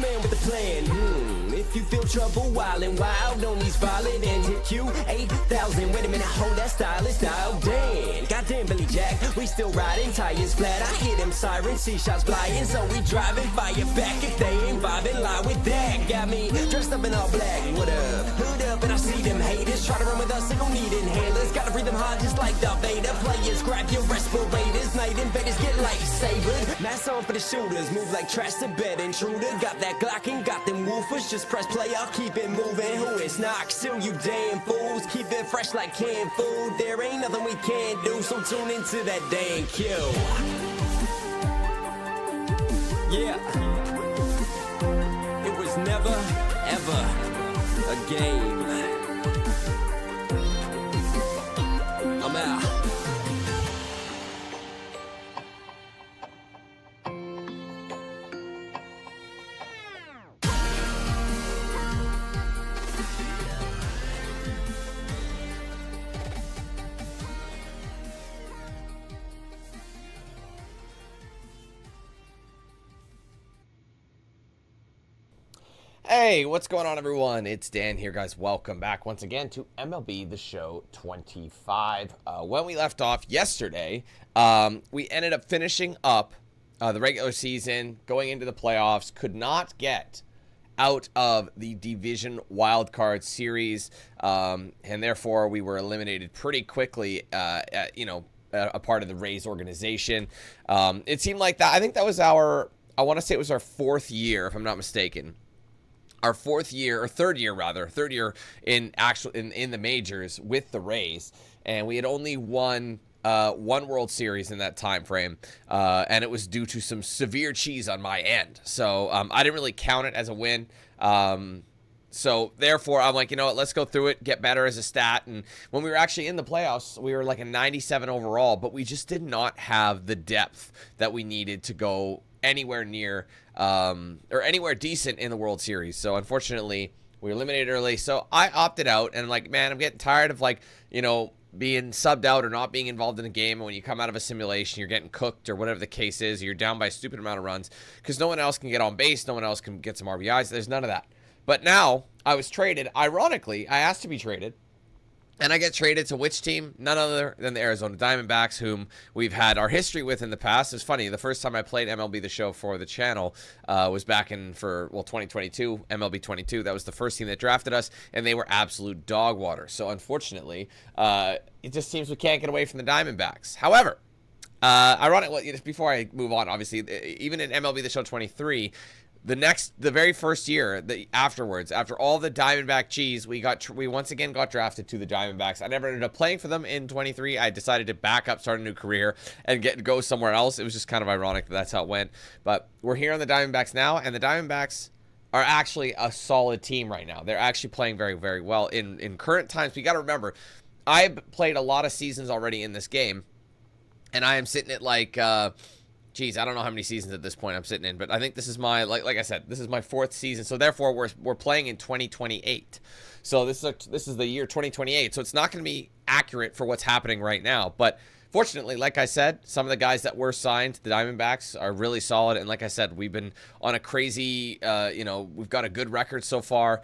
man with a plan. If you feel trouble wildin' wild on these violent ends, hit you 8,000. Wait a minute, hold that style, it's dialed in. Goddamn Billy Jack, we still riding, tires flat. I hear them sirens, see shots flying, so we driving, fire back. If they ain't vibing, lie with that. Got me dressed up in all black. What up? Hood up, and I see them haters try to run with us. They don't need inhalers. Gotta breathe them hard just like Darth Vader. Players, grab your respirators. Night invaders get lightsabered. Mask on for the shooters, move like trash to bed intruder. Got that Glock and got them woofers. Just press play, I'll keep it moving. Who is not still, you damn fools. Keep it fresh like canned food. There ain't nothing we can't do, so tune into that damn cue. Yeah. It was never, ever a game. I'm out. Hey, what's going on, everyone? It's Dan here, guys. Welcome back once again to MLB The Show 25. When we left off yesterday, we ended up finishing up the regular season, going into the playoffs, could not get out of the division wildcard series, and therefore we were eliminated pretty quickly, a part of the Rays organization. It seemed like that. I think that was I want to say it was our fourth year, if I'm not mistaken. Our third year in the majors with the Rays, and we had only won one World Series in that time frame, and it was due to some severe cheese on my end. So I didn't really count it as a win. So therefore, I'm like, you know what, let's go through it, get better as a stat. And when we were actually in the playoffs, we were like a 97 overall, but we just did not have the depth that we needed to go anywhere near or anywhere decent in the World Series. So unfortunately, we were eliminated early. So I opted out, and like, man, I'm getting tired of being subbed out or not being involved in a game. And when you come out of a simulation, you're getting cooked or whatever the case is, you're down by a stupid amount of runs because no one else can get on base, no one else can get some RBIs. There's none of that. But now I was traded. Ironically, I asked to be traded. And I get traded to which team? None other than the Arizona Diamondbacks, whom we've had our history with in the past. It's funny, the first time I played MLB The Show for the channel was back in 2022, MLB 22. That was the first team that drafted us, and they were absolute dog water. So unfortunately, it just seems we can't get away from the Diamondbacks. However, ironically, just before I move on, obviously, even in MLB The Show 23, the very first year, afterwards, after all the Diamondback cheese, we once again got drafted to the Diamondbacks. I never ended up playing for them in 23. I decided to back up, start a new career, and go somewhere else. It was just kind of ironic that that's how it went. But we're here on the Diamondbacks now, and the Diamondbacks are actually a solid team right now. They're actually playing very, very well in current times. We got to remember, I've played a lot of seasons already in this game, and I am sitting at like. Geez, I don't know how many seasons at this point I'm sitting in, but I think this is my, like I said, this is my fourth season. So therefore, we're playing in 2028. So this is the year 2028. So it's not going to be accurate for what's happening right now. But fortunately, like I said, some of the guys that were signed to the Diamondbacks are really solid. And like I said, we've been on a crazy, we've got a good record so far.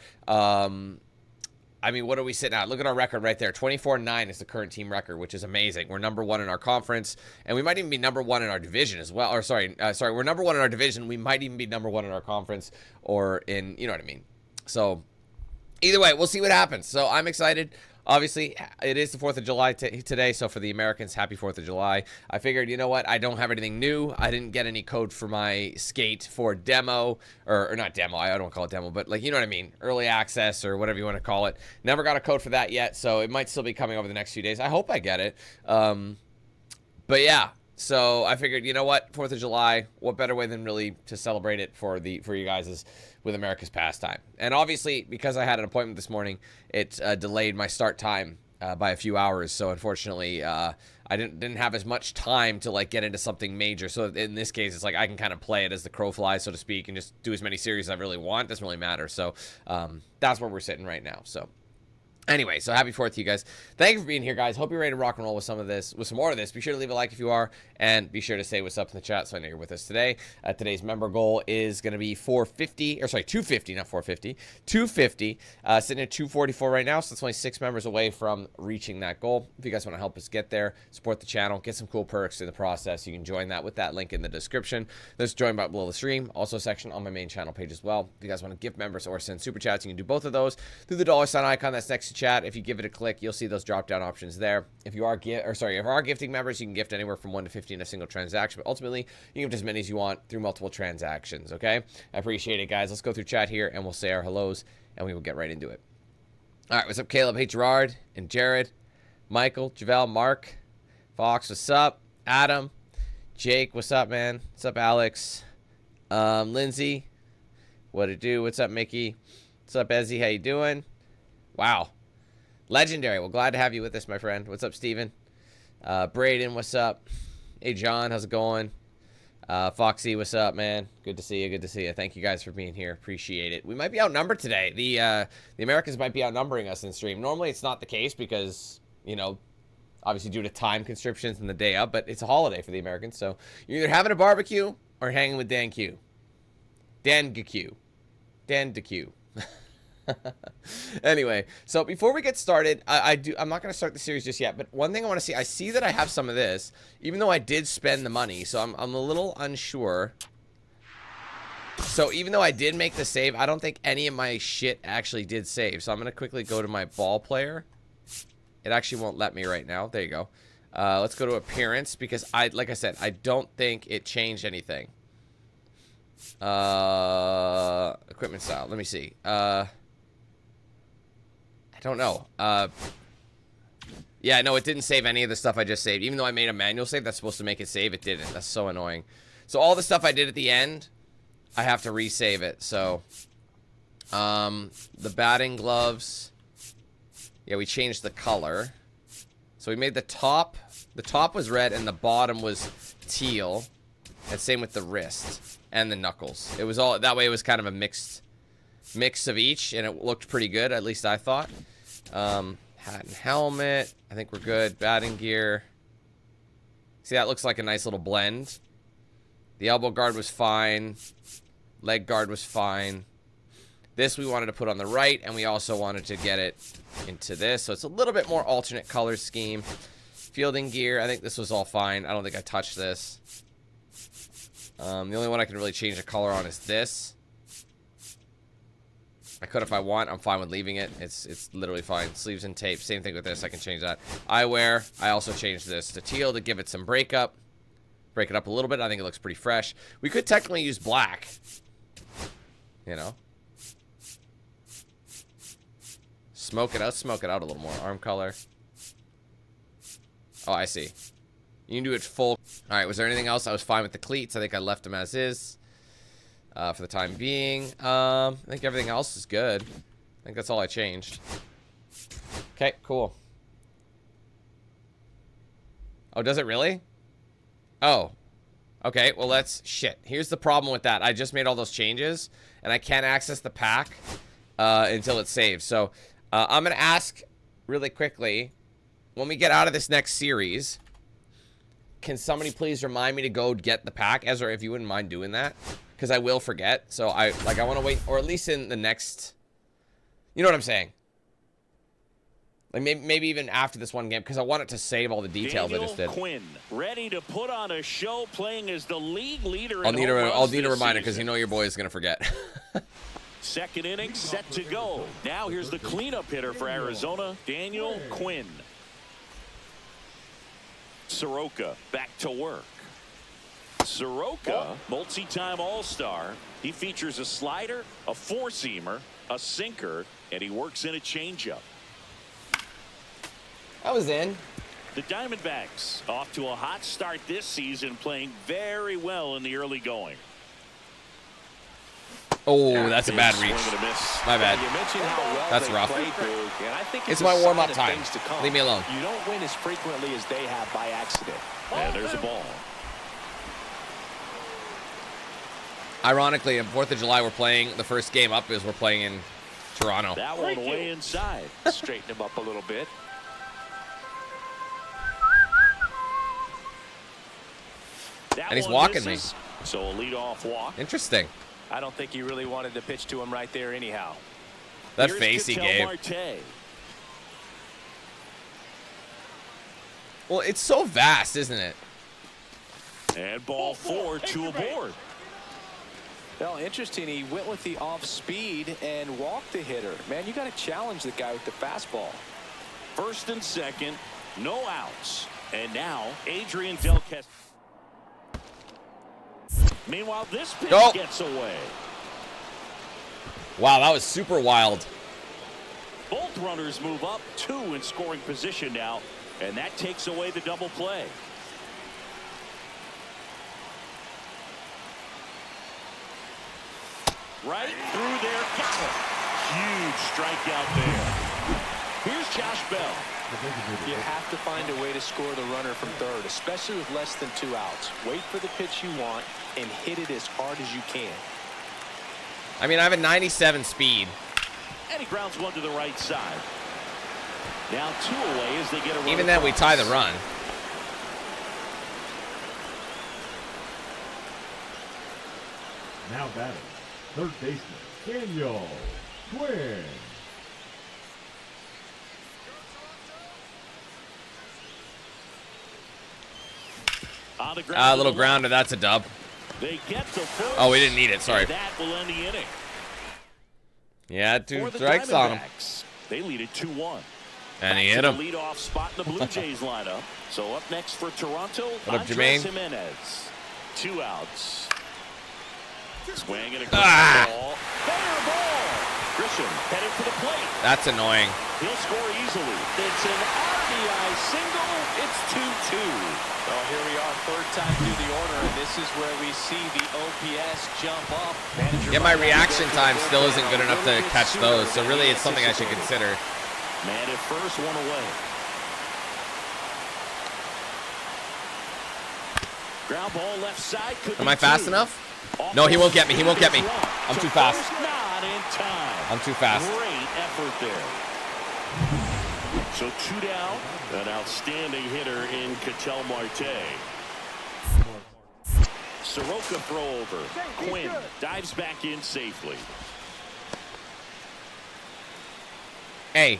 I mean, what are we sitting at? Look at our record right there. 24-9 is the current team record, which is amazing. We're number one in our conference, and we might even be number one in our division as well. Or sorry, we're number one in our division. We might even be number one in our conference, or in, you know what I mean. So either way, we'll see what happens. So I'm excited. Obviously, it is the 4th of July today, so for the Americans, happy 4th of July. I figured, you know what, I don't have anything new. I didn't get any code for my skate for demo, or not demo, I don't call it demo, but like, you know what I mean, early access or whatever you want to call it. Never got a code for that yet, so it might still be coming over the next few days. I hope I get it. But yeah, so I figured, you know what, 4th of July, what better way than really to celebrate it for you guys is with America's pastime. And obviously, because I had an appointment this morning, it delayed my start time by a few hours. So unfortunately, I didn't have as much time to like get into something major. So in this case, it's like I can kind of play it as the crow flies, so to speak, and just do as many series as I really want. Doesn't really matter. So that's where we're sitting right now. So Anyway, so happy 4th to you guys. Thank you for being here, guys. Hope you're ready to rock and roll with some of this, with some more of this. Be sure to leave a like if you are, and be sure to say what's up in the chat so I know you're with us today. Today's member goal is going to be 250, not 450, 250. Sitting at 244 right now, so it's only 6 members away from reaching that goal. If you guys want to help us get there, support the channel, get some cool perks in the process, you can join that with that link in the description. There's join button below the stream, also a section on my main channel page as well. If you guys want to gift members or send super chats, you can do both of those through the $ icon that's next to chat. If you give it a click, you'll see those drop down options there. If you are gifting members, you can gift anywhere from 1 to 50 in a single transaction, but ultimately you can gift as many as you want through multiple transactions. Okay, I appreciate it, guys. Let's go through chat here and we'll say our hellos and we will get right into it. All right, what's up, Caleb? Hey, Gerard and Jared, Michael, Javelle, Mark, Fox, what's up? Adam, Jake, what's up, man? What's up, Alex? Lindsay, what it do? What's up, Mickey? What's up, Ezzy? How you doing? Wow. Legendary. Well, glad to have you with us, my friend. What's up, Steven? Braden, what's up? Hey, John, how's it going? Foxy, what's up, man? Good to see you. Good to see you. Thank you guys for being here. Appreciate it. We might be outnumbered today. The Americans might be outnumbering us in stream. Normally, it's not the case because, you know, obviously due to time constrictions and the day up, but it's a holiday for the Americans. So you're either having a barbecue or hanging with Dan Q. Dan GQ. Dan DQ. Anyway, so before we get started, I'm not going to start the series just yet, but one thing I want to see, I see that I have some of this, even though I did spend the money, so I'm a little unsure. So even though I did make the save, I don't think any of my shit actually did save. So I'm going to quickly go to my ball player. It actually won't let me right now. There you go. Let's go to appearance because like I said, I don't think it changed anything. Equipment style. Let me see. I don't know. Yeah, no, it didn't save any of the stuff I just saved. Even though I made a manual save that's supposed to make it save, it didn't. That's so annoying. So all the stuff I did at the end, I have to resave it. So, the batting gloves. Yeah, we changed the color. So we made the top was red and the bottom was teal. And same with the wrist and the knuckles. It was all, that way it was kind of a mix of each, and it looked pretty good, at least I thought. Hat and helmet, I think we're good. Batting gear. See, that looks like a nice little blend. The elbow guard was fine. Leg guard was fine. This we wanted to put on the right, and we also wanted to get it into this. So it's a little bit more alternate color scheme. Fielding gear, I think this was all fine. I don't think I touched this. The only one I can really change the color on is this. I could if I want. I'm fine with leaving it. It's literally fine. Sleeves and tape. Same thing with this. I can change that. Eyewear. I also changed this to teal to give it some breakup. Break it up a little bit. I think it looks pretty fresh. We could technically use black. You know. Smoke it out. Smoke it out a little more. Arm color. Oh, I see. You can do it full. All right. Was there anything else? I was fine with the cleats. I think I left them as is. For the time being. I think everything else is good. I think that's all I changed. Okay, cool. Oh, does it really? Oh. Okay, well, let's... Shit. Here's the problem with that. I just made all those changes, and I can't access the pack until it's saved. So, I'm going to ask really quickly, when we get out of this next series, can somebody please remind me to go get the pack? Ezra, if you wouldn't mind doing that. Because I will forget. So, I want to wait, or at least in the next... You know what I'm saying? Like, maybe even after this one game, because I want it to save all the details I just did. Quinn, ready to put on a show, playing as the league leader. I'll need a reminder, because you know your boy is going to forget. Second inning set to go. Now here's the cleanup hitter for Arizona, Daniel Quinn. Soroka back to work. Soroka, multi-time All-Star. He features a slider, a four-seamer, a sinker, and he works in a changeup. I was in. The Diamondbacks off to a hot start this season, playing very well in the early going. Oh, that's a bad reach. My bad. That's rough. It's my warm-up time. Leave me alone. You don't win as frequently as they have by accident. And there's a ball. Ironically, on 4th of July, we're playing the first game up is we're playing in Toronto. That one way inside. Straighten him up a little bit. And he's walking me. So a leadoff walk. Interesting. I don't think he really wanted to pitch to him right there anyhow. That Here's face he Ketel gave. Marte. Well, it's so vast, isn't it? And ball 4, 2 aboard. Well, interesting. He went with the off speed and walked the hitter. Man, you got to challenge the guy with the fastball. First and second, no outs. And now Adrian Delcast. Meanwhile, this pitch gets away. Wow, that was super wild. Both runners move up, 2 in scoring position now, and that takes away the double play. Right through there, got it. Huge strikeout there. Here's Josh Bell. You have to find a way to score the runner from third, especially with less than 2 outs. Wait for the pitch you want and hit it as hard as you can. I mean, I have a 97 speed. And he grounds one to the right side. Now 2 away as they get a run. Even then, we tie the run. Now batting, third baseman Daniel Quinn. On the ground, Little grounder, that's a dub. They get the first. Oh, we didn't need it, sorry. And that will end the inning. Yeah, For 2 the strikes on him. Diamondbacks, they lead it 2-1. And he Back hit to him. the leadoff spot in the Blue Jays lineup. So up next for Toronto, What up, Andres Jermaine? Jimenez. 2 outs. Swing and a Ah. ball. Fair ball. Grisham headed for the plate. That's annoying. He'll score easily. It's an RBI single. It's 2-2. Well, here we are, third time through the order, and this is where we see the OPS jump up. Yeah, my reaction time still isn't good enough to catch those, so really it's something I should consider. Man at first, 1 away. Ground ball left side. Am I fast enough? No, he won't get me. He won't get me. I'm too fast. Not in time. I'm too fast. Great effort there. So 2 down. An outstanding hitter in Ketel Marte. Soroka throw over. Quinn dives back in safely. Hey,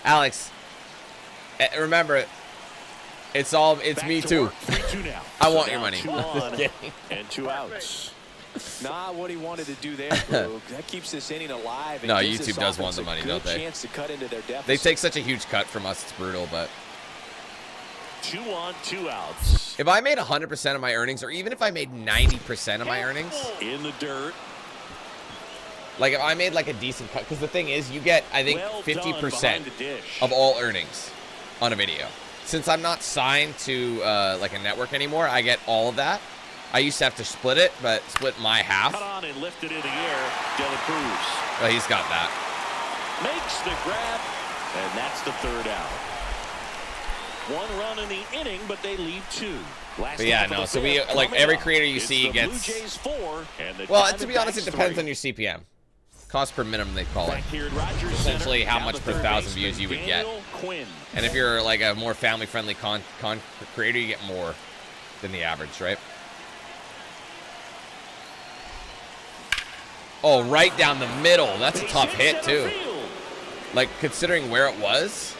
Alex. Remember, it's Back me to too. work. 3-2 now. I So want now your money. 2 on and 2 outs. Not what he wanted to do there, Boog. That keeps this inning alive. And No, gives YouTube this does want offense the money, a good don't they? chance to cut into their deficit. They take such a huge cut from us, it's brutal, but 2 on, 2 outs. if I made 100% of my earnings, or even if I made 90% of my earnings, In the dirt. like if I made like a decent cut, because the thing is, you get, I think, Well 50% done behind the dish. of all earnings on a video. Since I'm not signed to like a network anymore, I get all of that. I used to have to split it, but split my half. Cut on and lifted in the air. De La Cruz Well, he's got that. makes the grab, and that's the 3rd out. 1 run in the inning, but they leave 2. Last But yeah, half of no, the so we, 5th like, coming every up. creator you It's see the gets- Blue Jays 4 and the Well, to be honest, it Diamondbacks depends 3. on your CPM. Cost per minimum, they call it. Back here at Rogers Essentially Center, how down much the per third 1,000 baseman, views you would get. Daniel Quinn. And if you're like a more family-friendly creator, you get more than the average, right? Oh, right down the middle. That's a Base tough hit, center too. field. Like, considering where it was,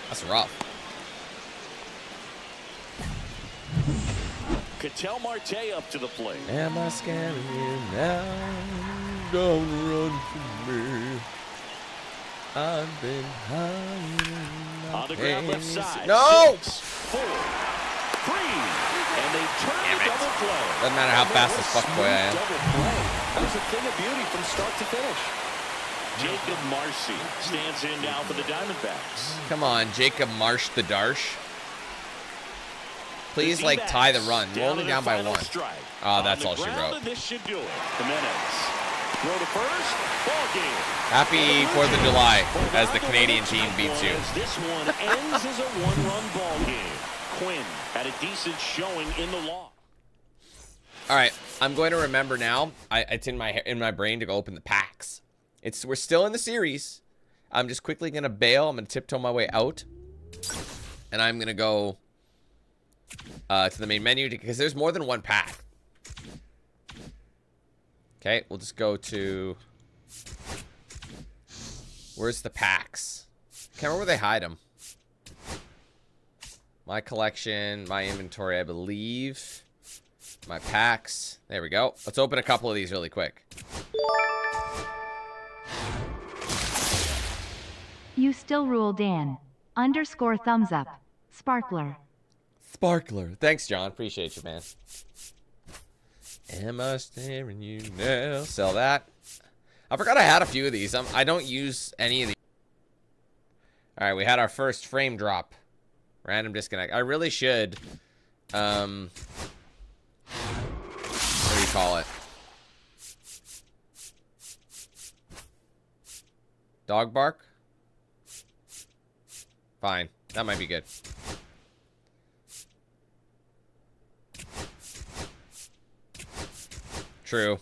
that's rough. Ketel Marte up to the plate. Am I scaring you now? Don't run from me. I've been hiding. On the ground left side. No! 6, 4, 3, and they turn Damn the it. double play. Doesn't matter how fast this fuckboy I am. Double play. That was a thing of beauty from start to finish. Jacob Marcy stands in now for the Diamondbacks. Come on, Jacob Marsh the Darsh. Please, like, tie the run. We're only down by 1. Oh, that's all she wrote. This should do it. Jimenez. Throw to first. Ball game. Happy 4th of July as the Canadian team beats you. As this one ends as a 1-run ball game. Quinn had a decent showing in the loss. All right, I'm going to remember now. It's in my brain to go open the packs. We're still in the series. I'm just quickly going to bail. I'm going to tiptoe my way out. And I'm going to go to the main menu because there's more than one pack. Okay, we'll just go to... Where's the packs? Can't remember where they hide them. My collection, my inventory, I believe. My packs. There we go. Let's open a couple of these really quick. You still rule, Dan. _ thumbs up. Sparkler. Sparkler. Thanks, John. Appreciate you, man. Am I staring you now? Sell that. I forgot I had a few of these. I don't use any of these. All right, we had our first frame drop. Random disconnect. I really should. What do you call it? Dog bark? Fine. That might be good. True.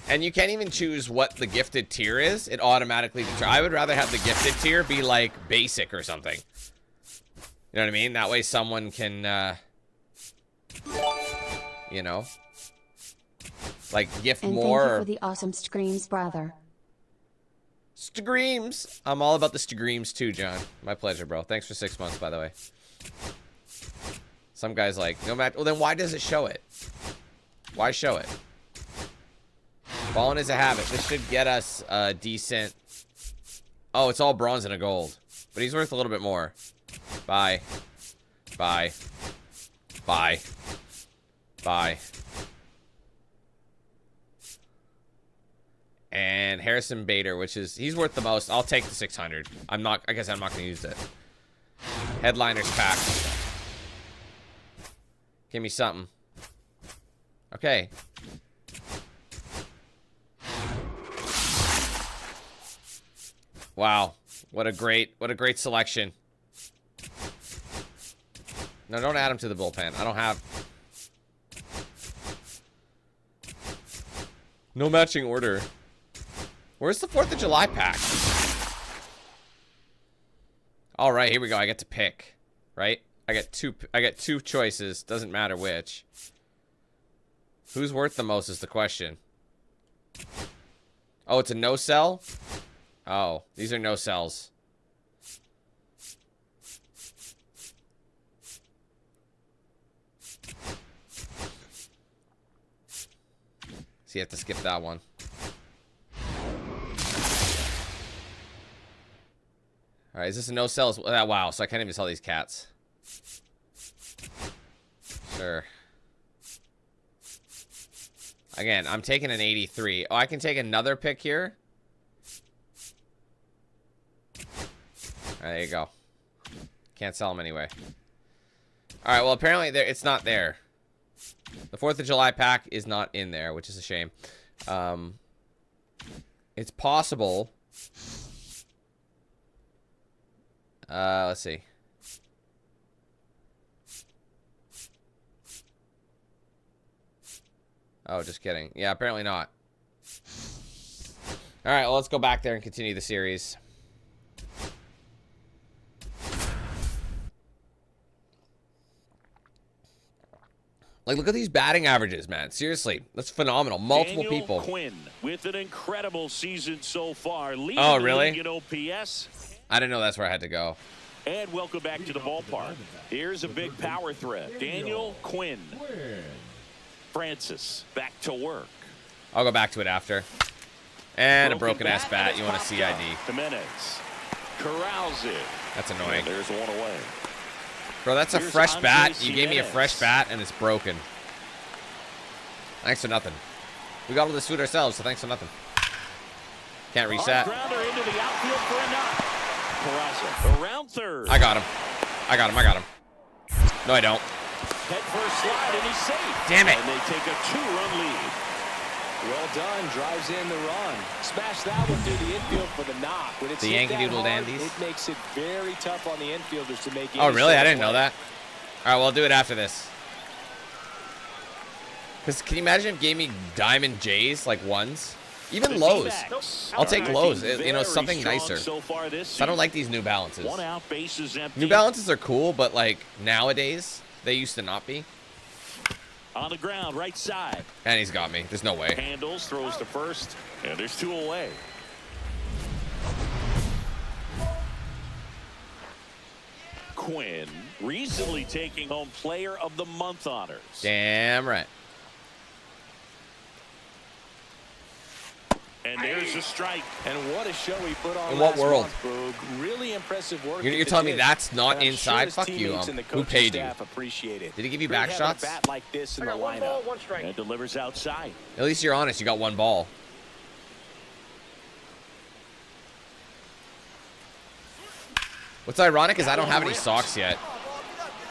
And you can't even choose what the gifted tier is. It automatically determines. I would rather have the gifted tier be like basic or something. You know what I mean? That way someone can, you know, like gift and more. Thank you for the awesome streams, brother. Streams. I'm all about the streams too, John. My pleasure, bro. Thanks for 6 months, by the way. Some guy's like, no matter. Well, then why does it show it? Why show it? Fallen is a habit. This should get us a decent... Oh, it's all bronze and a gold. But he's worth a little bit more. Bye. Bye. Bye. Bye. And Harrison Bader, which is... He's worth the most. I'll take the 600. I guess I'm not going to use it. Headliners pack. Give me something. Okay. Wow. What a great selection. No, don't add him to the bullpen. I don't have... No matching order. Where's the 4th of July pack? All right, here we go. I get to pick, right? I get two choices. Doesn't matter which. Who's worth the most is the question. Oh, it's a no sell? Oh, these are no sells. So you have to skip that one. All right, is this a no sells? Wow, so I can't even sell these cats. Sure. Again, I'm taking an 83. Oh, I can take another pick here. All right, there you go. Can't sell them anyway. All right, well, apparently it's not there. The 4th of July pack is not in there, which is a shame. It's possible. Let's see. Oh, just kidding. Yeah, apparently not. All right, well, let's go back there and continue the series. Like, look at these batting averages, man. Seriously, that's phenomenal. Multiple Daniel people. Quinn with an incredible season so far. Leading Oh, really? the league in OPS. I didn't know that's where I had to go. And welcome back to the ballpark. Here's a big power threat. Daniel Quinn. Francis, back to work. I'll go back to it after. And a broken-ass bat. You want a CID. Jimenez corrals it. That's annoying. And there's one away. Bro, that's a Here's fresh Andre bat. You gave me a Jimenez. fresh bat, and it's broken. Thanks for nothing. We got all this food ourselves, so thanks for nothing. Can't reset. Hard grounder into the outfield for a knock. Peraza around third. I got him. I got him. I got him. No, I don't. Head first slide, and he's safe. Damn it. And they take a 2-run lead. Well done, drives in the run. Smash that one through the infield for the knock. When it's The hit Yankee that Doodle hard, Dandies. It makes it very tough on the infielders to make. Oh, any really? sort I of didn't know play. that. All right, well, I'll do it after this. Because can you imagine if it gave me Diamond J's, like ones? Even lows. I'll take lows. You know, something nicer. So far this So I don't like these New Balances. 1 out, bases empty. New Balances are cool, but like nowadays, they used to not be. On the ground, right side. And he's got me. There's no way. Handles, throws to first, and there's 2 away. Quinn recently taking home Player of the Month honors. Damn right. And there's a strike. And what a show he put on In what last world? month, Boog. Really impressive work. You're at the telling me dish. that's not And I'm inside? his Fuck you. teammates and the Who coaching paid you? staff appreciate it. Did he give you Great back having shots? a bat like this in the lineup. And delivers outside. At least you're honest. You got 1 ball. What's ironic is I don't have any socks yet.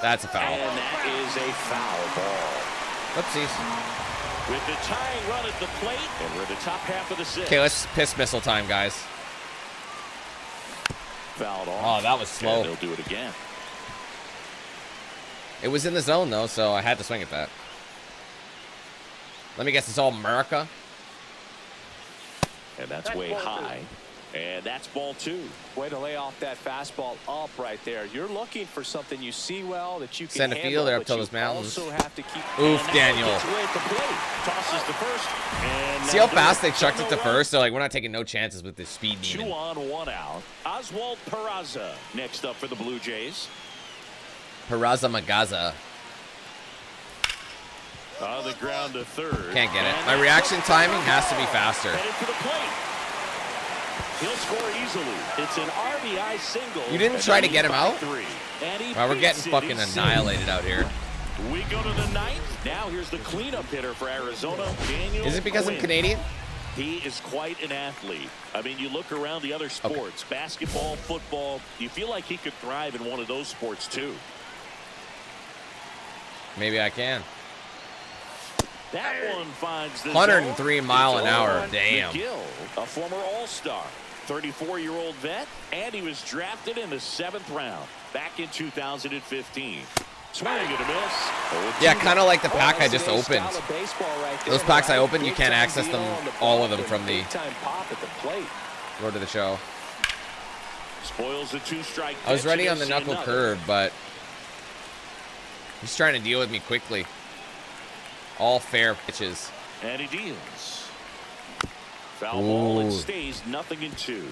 That's a foul. And that is a foul ball. Whoopsies. With the tying run at the plate, and we're at the top half of the 6th. Okay, let's piss missile time, guys. Fouled off. Oh, that was slow. And they'll do it again. It was in the zone, though, so I had to swing at that. Let me guess, it's all America? And that's way high. And that's ball 2. Way to lay off that fastball up right there. You're looking for something you see well that you can Center handle, fielder up but to you those mountains. also have to keep. Oof, And now Daniel. gets away at the plate. Tosses to first. And See how fast they chucked it to first? They're like, we're not taking no chances with this speed 2 demon. on, 1 out. Oswald Peraza next up for the Blue Jays. Peraza Magaza. On the ground to third. Can't get it. And My that's reaction up. timing has to be faster. Headed for the plate. He'll score easily. It's an RBI single. You didn't And try they to get him lead out? by 3. And he Wow, we're beats getting it. fucking He's annihilated out here. safe. We go to the 9th. Now here's the cleanup hitter for Arizona, Daniel Is it because Quinn. I'm Canadian? He is quite an athlete. I mean, you look around the other sports, basketball, football, you feel like he could thrive in one of those sports too. Maybe I can. That one finds the 103 zone. mile It's an hour. on Damn. McGill, a former All-Star, 34-year-old vet, and he was drafted in the 7th round back in 2015. Swing and a miss. Yeah, kind of like the pack I That's just today's opened. style of baseball right there. Those packs I opened, you Big can't time access deal them, on the all ball of them, and from the big time pop at the plate. road to the show. Spoils the 2-strike. I was pitch, ready and on the you'll see knuckle another. curve, but he's trying to deal with me quickly. All fair pitches. And he deals. Foul ball, Ooh. it stays 0-2.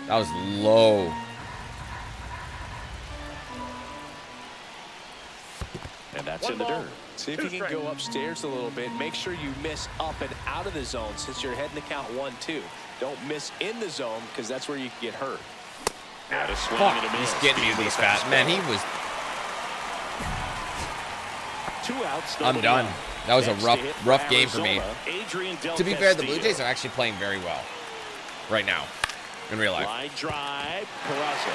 That was low. And that's in the dirt. See if you can go upstairs a little bit. Make sure you miss up and out of the zone since you're heading to count 1-2. Don't miss in the zone because that's where you can get hurt. Not a swing Fuck, and a miss. he's getting me with these fast. Man, he was. 2 outs. I'm nobody done. out. That was a Next rough, to hit rough game for me. Arizona, Adrian Del To be fair, the Blue Castillo. Jays are actually playing very well right now, in real life. Line drive, Peraza.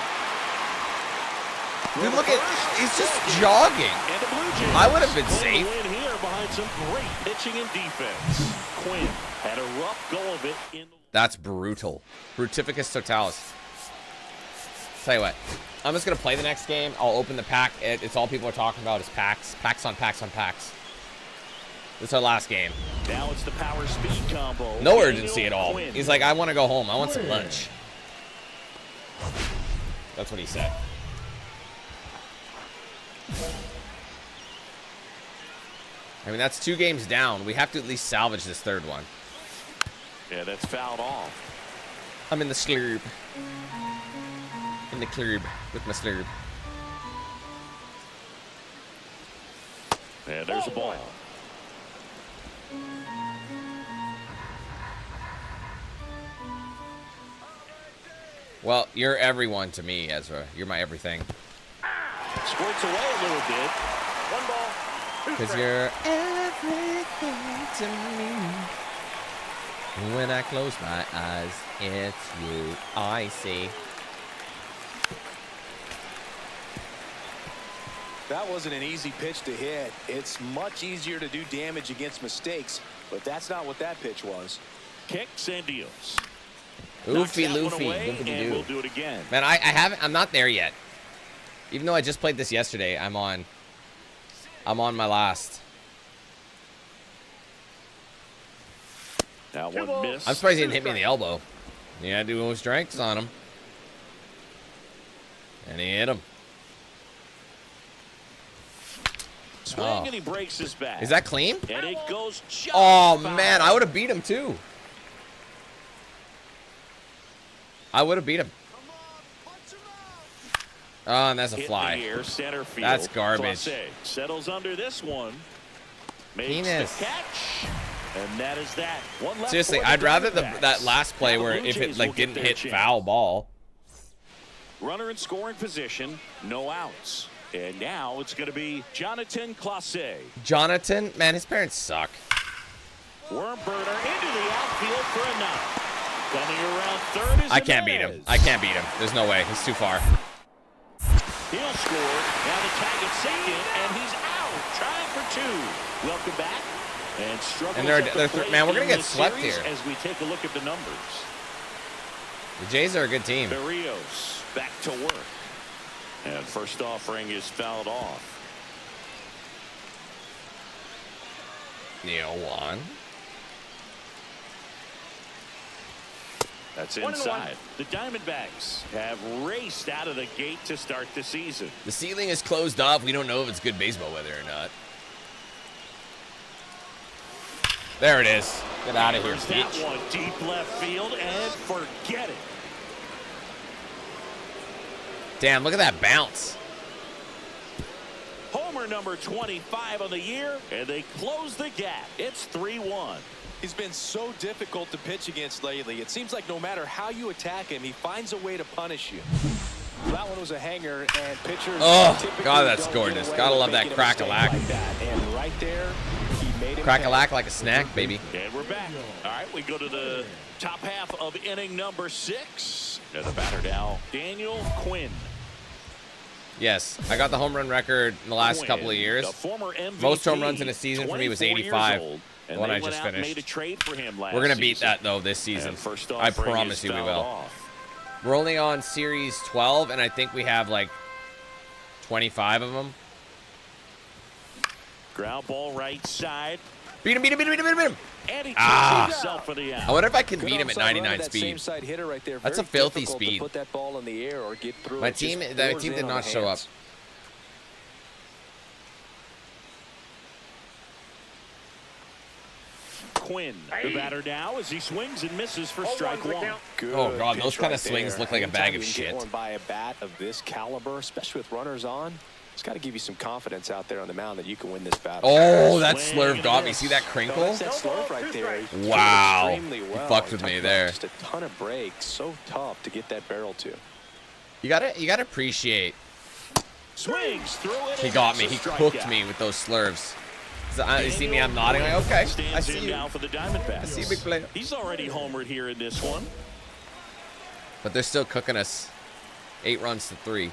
Dude, look at, he's just jogging. And the Blue Jays I would have been pull the safe. win here behind some great pitching and defense. Quinn had a rough go of it in the That's brutal. Brutificus totalis. Tell you what, I'm just gonna play the next game. I'll open the pack. It's all people are talking about is packs, packs on packs on packs. This is our last game. Now it's the power speed combo. No Daniel urgency at all. Quinn. He's like, I want to go home. I want some lunch. That's what he said. I mean, that's 2 games down. We have to at least salvage this 3rd one. Yeah, that's fouled off. I'm in the slurb. In the club with my slurb. And there's a ball. Well, you're everyone to me, Ezra. You're my everything. Squirts away a little bit. 1 ball. Because you're everything to me. When I close my eyes, it's you I see. That wasn't an easy pitch to hit. It's much easier to do damage against mistakes, but that's not what that pitch was. Kicks and deals. Oofy Knocks that one loofy. away, and Doofy-doo. we'll do it again. Man, I haven't. I'm not there yet. Even though I just played this yesterday, I'm on my last. Now one miss. I'm surprised he didn't hit me in the elbow. He had to do his strengths on him. And he hit him. Swing Oh. and he breaks his back. Is that clean? And it goes just Oh, foul. man. I would have beat him, too. I would have beat him. Oh, and that's a Hit fly. in the air, center field. That's garbage. Clase settles under this one. Makes Penis. the catch. And that is that. One left Seriously, for the I'd rather Diamondbacks. that last play Now the where Blue if it Jays like will get didn't their hit chance. foul ball. Runner in scoring position, no outs. And now it's going to be Jonathan Clase. Jonathan, man, his parents suck. Worm burner into the outfield for a knock. Coming around third is I can't beat him. I can't beat him. There's no way. He's too far. He'll score. Now the tag at second, and he's out. Trying for two. Welcome back. And struggles And they're at the plate man, we're gonna in get this swept series here. as we take a look at the numbers. The Jays are a good team. Berrios back to work. And first offering is fouled off. Neil one. That's inside. The Diamondbacks have raced out of the gate to start the season. The ceiling is closed off. We don't know if it's good baseball weather or not. There it is. Get out of here, There's that bitch. one deep left field, and forget it. Damn, look at that bounce. Homer number 25 on the year, and they close the gap. It's 3-1. He's been so difficult to pitch against lately. It seems like no matter how you attack him, he finds a way to punish you. That one was a hanger, and pitchers. Oh, typically God, that's don't gorgeous. get away Gotta with love that making a mistake crack-a-lack. like that. And right there, he made him Crack-a-lack pay. like a snack, baby. And we're back. All right, we go to the top half of inning number 6. And the batter now, Daniel Quinn. Yes, I got the home run record in the last Quinn, couple of years. the former MVP, Most home runs in a season for me was 24 years 85. old, The and one they I went just out and finished. made a trade for him last We're gonna beat season. that though this season. And first I offering promise is you we fouled will. off. We're only on series 12, and I think we have like 25 of them. Ground ball right side. Beat him, beat him, beat him, beat him, beat him. And he Ah. takes himself for the out. I wonder if I can Good beat him at onside run to 99 that speed. same side hitter right there. That's a Very filthy difficult to speed. put that ball in the air or get through My it. team, Just that pours team in did on not the show up. hands. Quinn, the batter now, as he swings and misses for strike one. Good Oh, God, those pitch kind right of swings there. look like a Anytime bag you of can shit. Get one by a bat of this caliber, especially with runners on. It's got to give you some confidence out there on the mound that you can win this battle. Oh, that Swing slurve and got me. miss. See that No, crinkle? that's that slurve right there. He threw it Wow. extremely You well. fucked with Talk me about there. Just a ton of breaks. So tough to get that barrel to. You gotta appreciate. Swings through it. He and got that's me. a He strikeout. cooked me with those slurves. So, you see me? I'm nodding. Like, okay, I Stands see in you. now for the Diamondbacks. I see you, big player. He's already homered here in this one. But they're still cooking us. 8 runs to 3.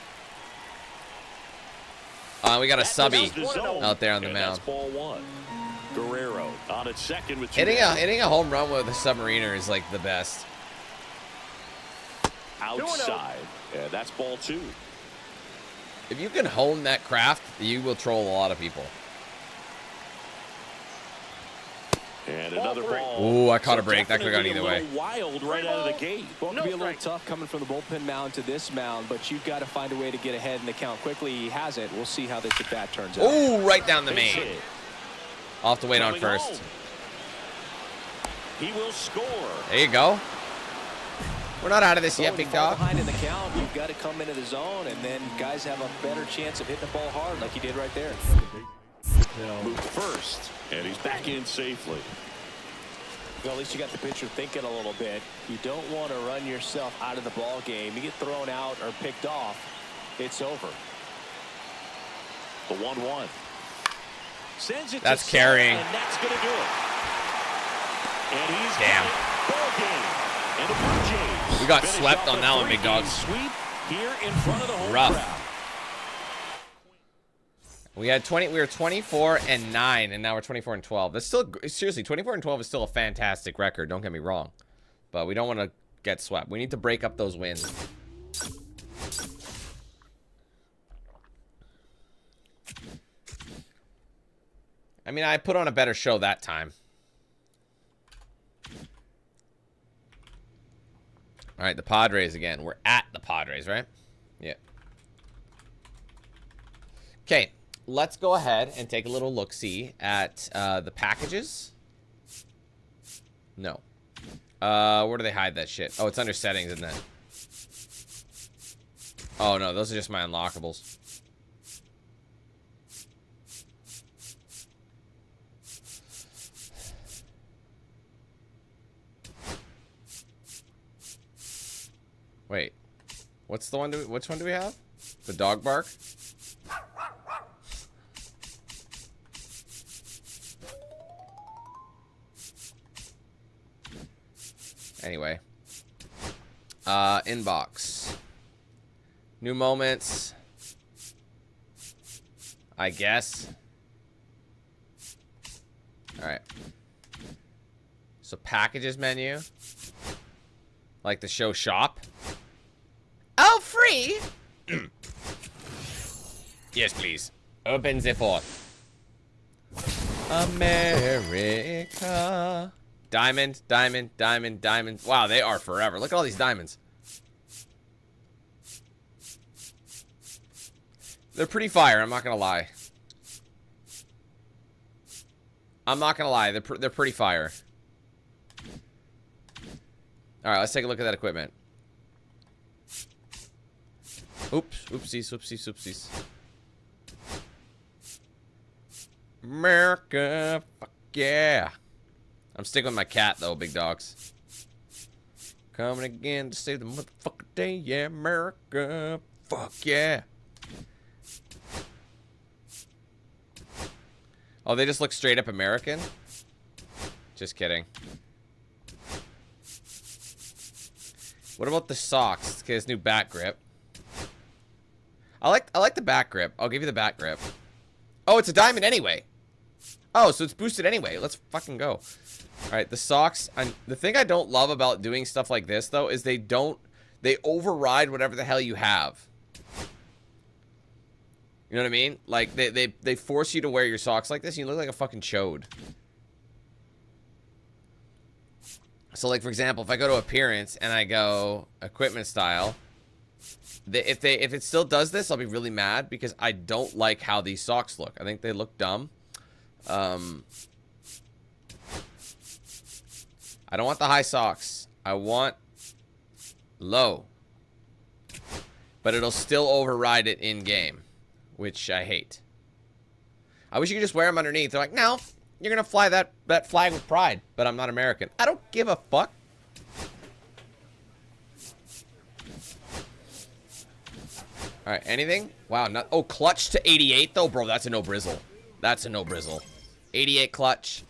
We got a That subby is the zone, out there on the and mound. That's ball one. Guerrero on at second with 2 Hitting down. a home run with a submariner is like the best. Outside. And that's ball 2. If you can hone that craft, you will troll a lot of people. And another ball. Ooh, I caught a break. That could've gone Definitely either a little wild right out of the gate. Well, it can be a little tough coming from the bullpen mound to this mound, but you've got to find a way to get ahead in the count quickly. He hasn't. We'll see how this at bat turns out. Ooh, right down the Base main. hit. I'll have to wait on Coming first. home. He will score. There you go. We're not out of this yet, When big you fall dog. behind in the count, you've got to come into the zone, and then guys have a better chance of hitting the ball hard like he did right there. Moved first, and he's back in safely. Well, at least you got the pitcher thinking a little bit. You don't want to run yourself out of the ball game. You get thrown out or picked off, it's over. The 1-1. Sends it That's to carrying. Sale, and that's going to do it. And he's Damn. got it. Ball game. And the Blue Jays We got finish swept off on a that one, big 3-game dog. Sweep here in front of the home Rough. crowd. We were 24-9, and now we're 24-12. That's still, seriously, 24-12 is still a fantastic record. Don't get me wrong, but we don't want to get swept. We need to break up those wins. I mean, I put on a better show that time. All right, the Padres again. We're at the Padres, right? Yeah. Okay, let's go ahead and take a little look-see at the packages. No. Where do they hide that shit? Oh, it's under settings, isn't it? Oh, no, those are just my unlockables. Wait. What's the one? Which one do we have? The dog bark? Anyway. Inbox. New moments. I guess. Alright. So packages menu. Like the show shop. Oh, free! Yes, please. Open the fort. America. Diamond, diamond, diamond, diamond. Wow, they are forever. Look at all these diamonds. They're pretty fire, I'm not gonna lie. I'm not gonna lie, they're pretty fire. Alright, let's take a look at that equipment. Oops, oopsies, oopsies, oopsies. America, fuck yeah. I'm sticking with my cat, though, big dogs. Coming again to save the motherfucking day, yeah, America, fuck yeah. Oh, they just look straight up American? Just kidding. What about the socks? Okay, this new back grip. I like the back grip. I'll give you the back grip. Oh, it's a diamond anyway. Oh, so it's boosted anyway. Let's fucking go. All right, the socks. The thing I don't love about doing stuff like this, though, is they override whatever the hell you have. You know what I mean? Like, they force you to wear your socks like this, and you look like a fucking chode. So, like, for example, if I go to appearance and I go equipment style, if it still does this, I'll be really mad because I don't like how these socks look. I think they look dumb. I don't want the high socks. I want low. But it'll still override it in game, which I hate. I wish you could just wear them underneath. They're like, no, you're gonna fly that flag with pride, but I'm not American. I don't give a fuck. All right, anything? Wow, oh, clutch to 88 though, bro. That's a no brizzle. That's a no brizzle. 88 clutch.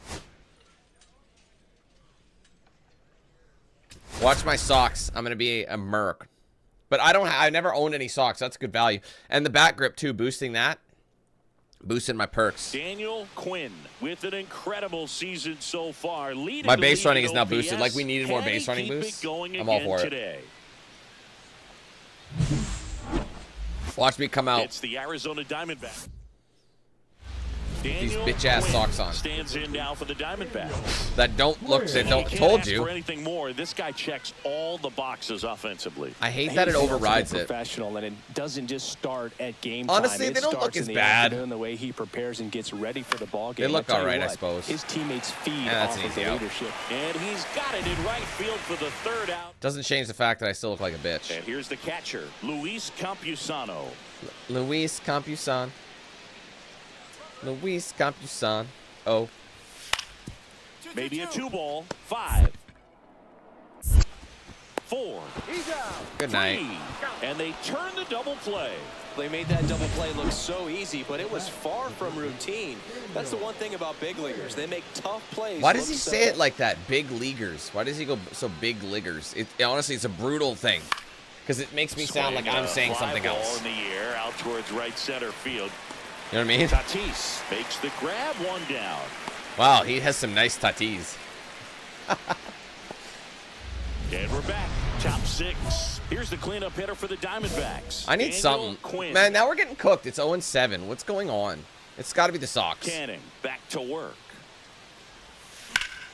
Watch my socks. I'm gonna be a merc. But I never owned any socks. That's good value. And the back grip too, boosting that. Boosting my perks. Daniel Quinn with an incredible season so far. My base running is now boosted. Like we needed more base running boosts. I'm all for it. Watch me come out. It's the Arizona Diamondbacks. These bitch ass socks on. Stands in now for the Diamondbacks. That don't look. They don't. Told you. For anything more, this guy checks all the boxes offensively. I hate that it overrides it. Professional, and it doesn't just start at game Honestly, time. they don't look as bad. The way he prepares and gets ready for the ball game. They look all right, I suppose. His teammates feed off of the leadership. And he's got it in right field for the third out. Doesn't change the fact that I still look like a bitch. And here's the catcher, Luis Campusano. Luis Campusan. Luis Campusan. Oh. Maybe a 2-ball. 5. 4. He's out. Good night. 3. And they turn the double play. They made that double play look so easy, but it was far from routine. That's the one thing about big leaguers. They make tough plays. Why does he say it like that? Big leaguers. Why does he go so big leaguers? Honestly, it's a brutal thing. Because it makes me sound like I'm saying something else. Ball in the air out towards right center field. You know what I mean? Tatis makes the grab, 1 down. Wow, he has some nice tatis. And we're back. Top 6. Here's the cleanup hitter for the Diamondbacks. I need something. Quinn. Man, now we're getting cooked. It's 0-7. What's going on? It's got to be the Sox. Canning back to work.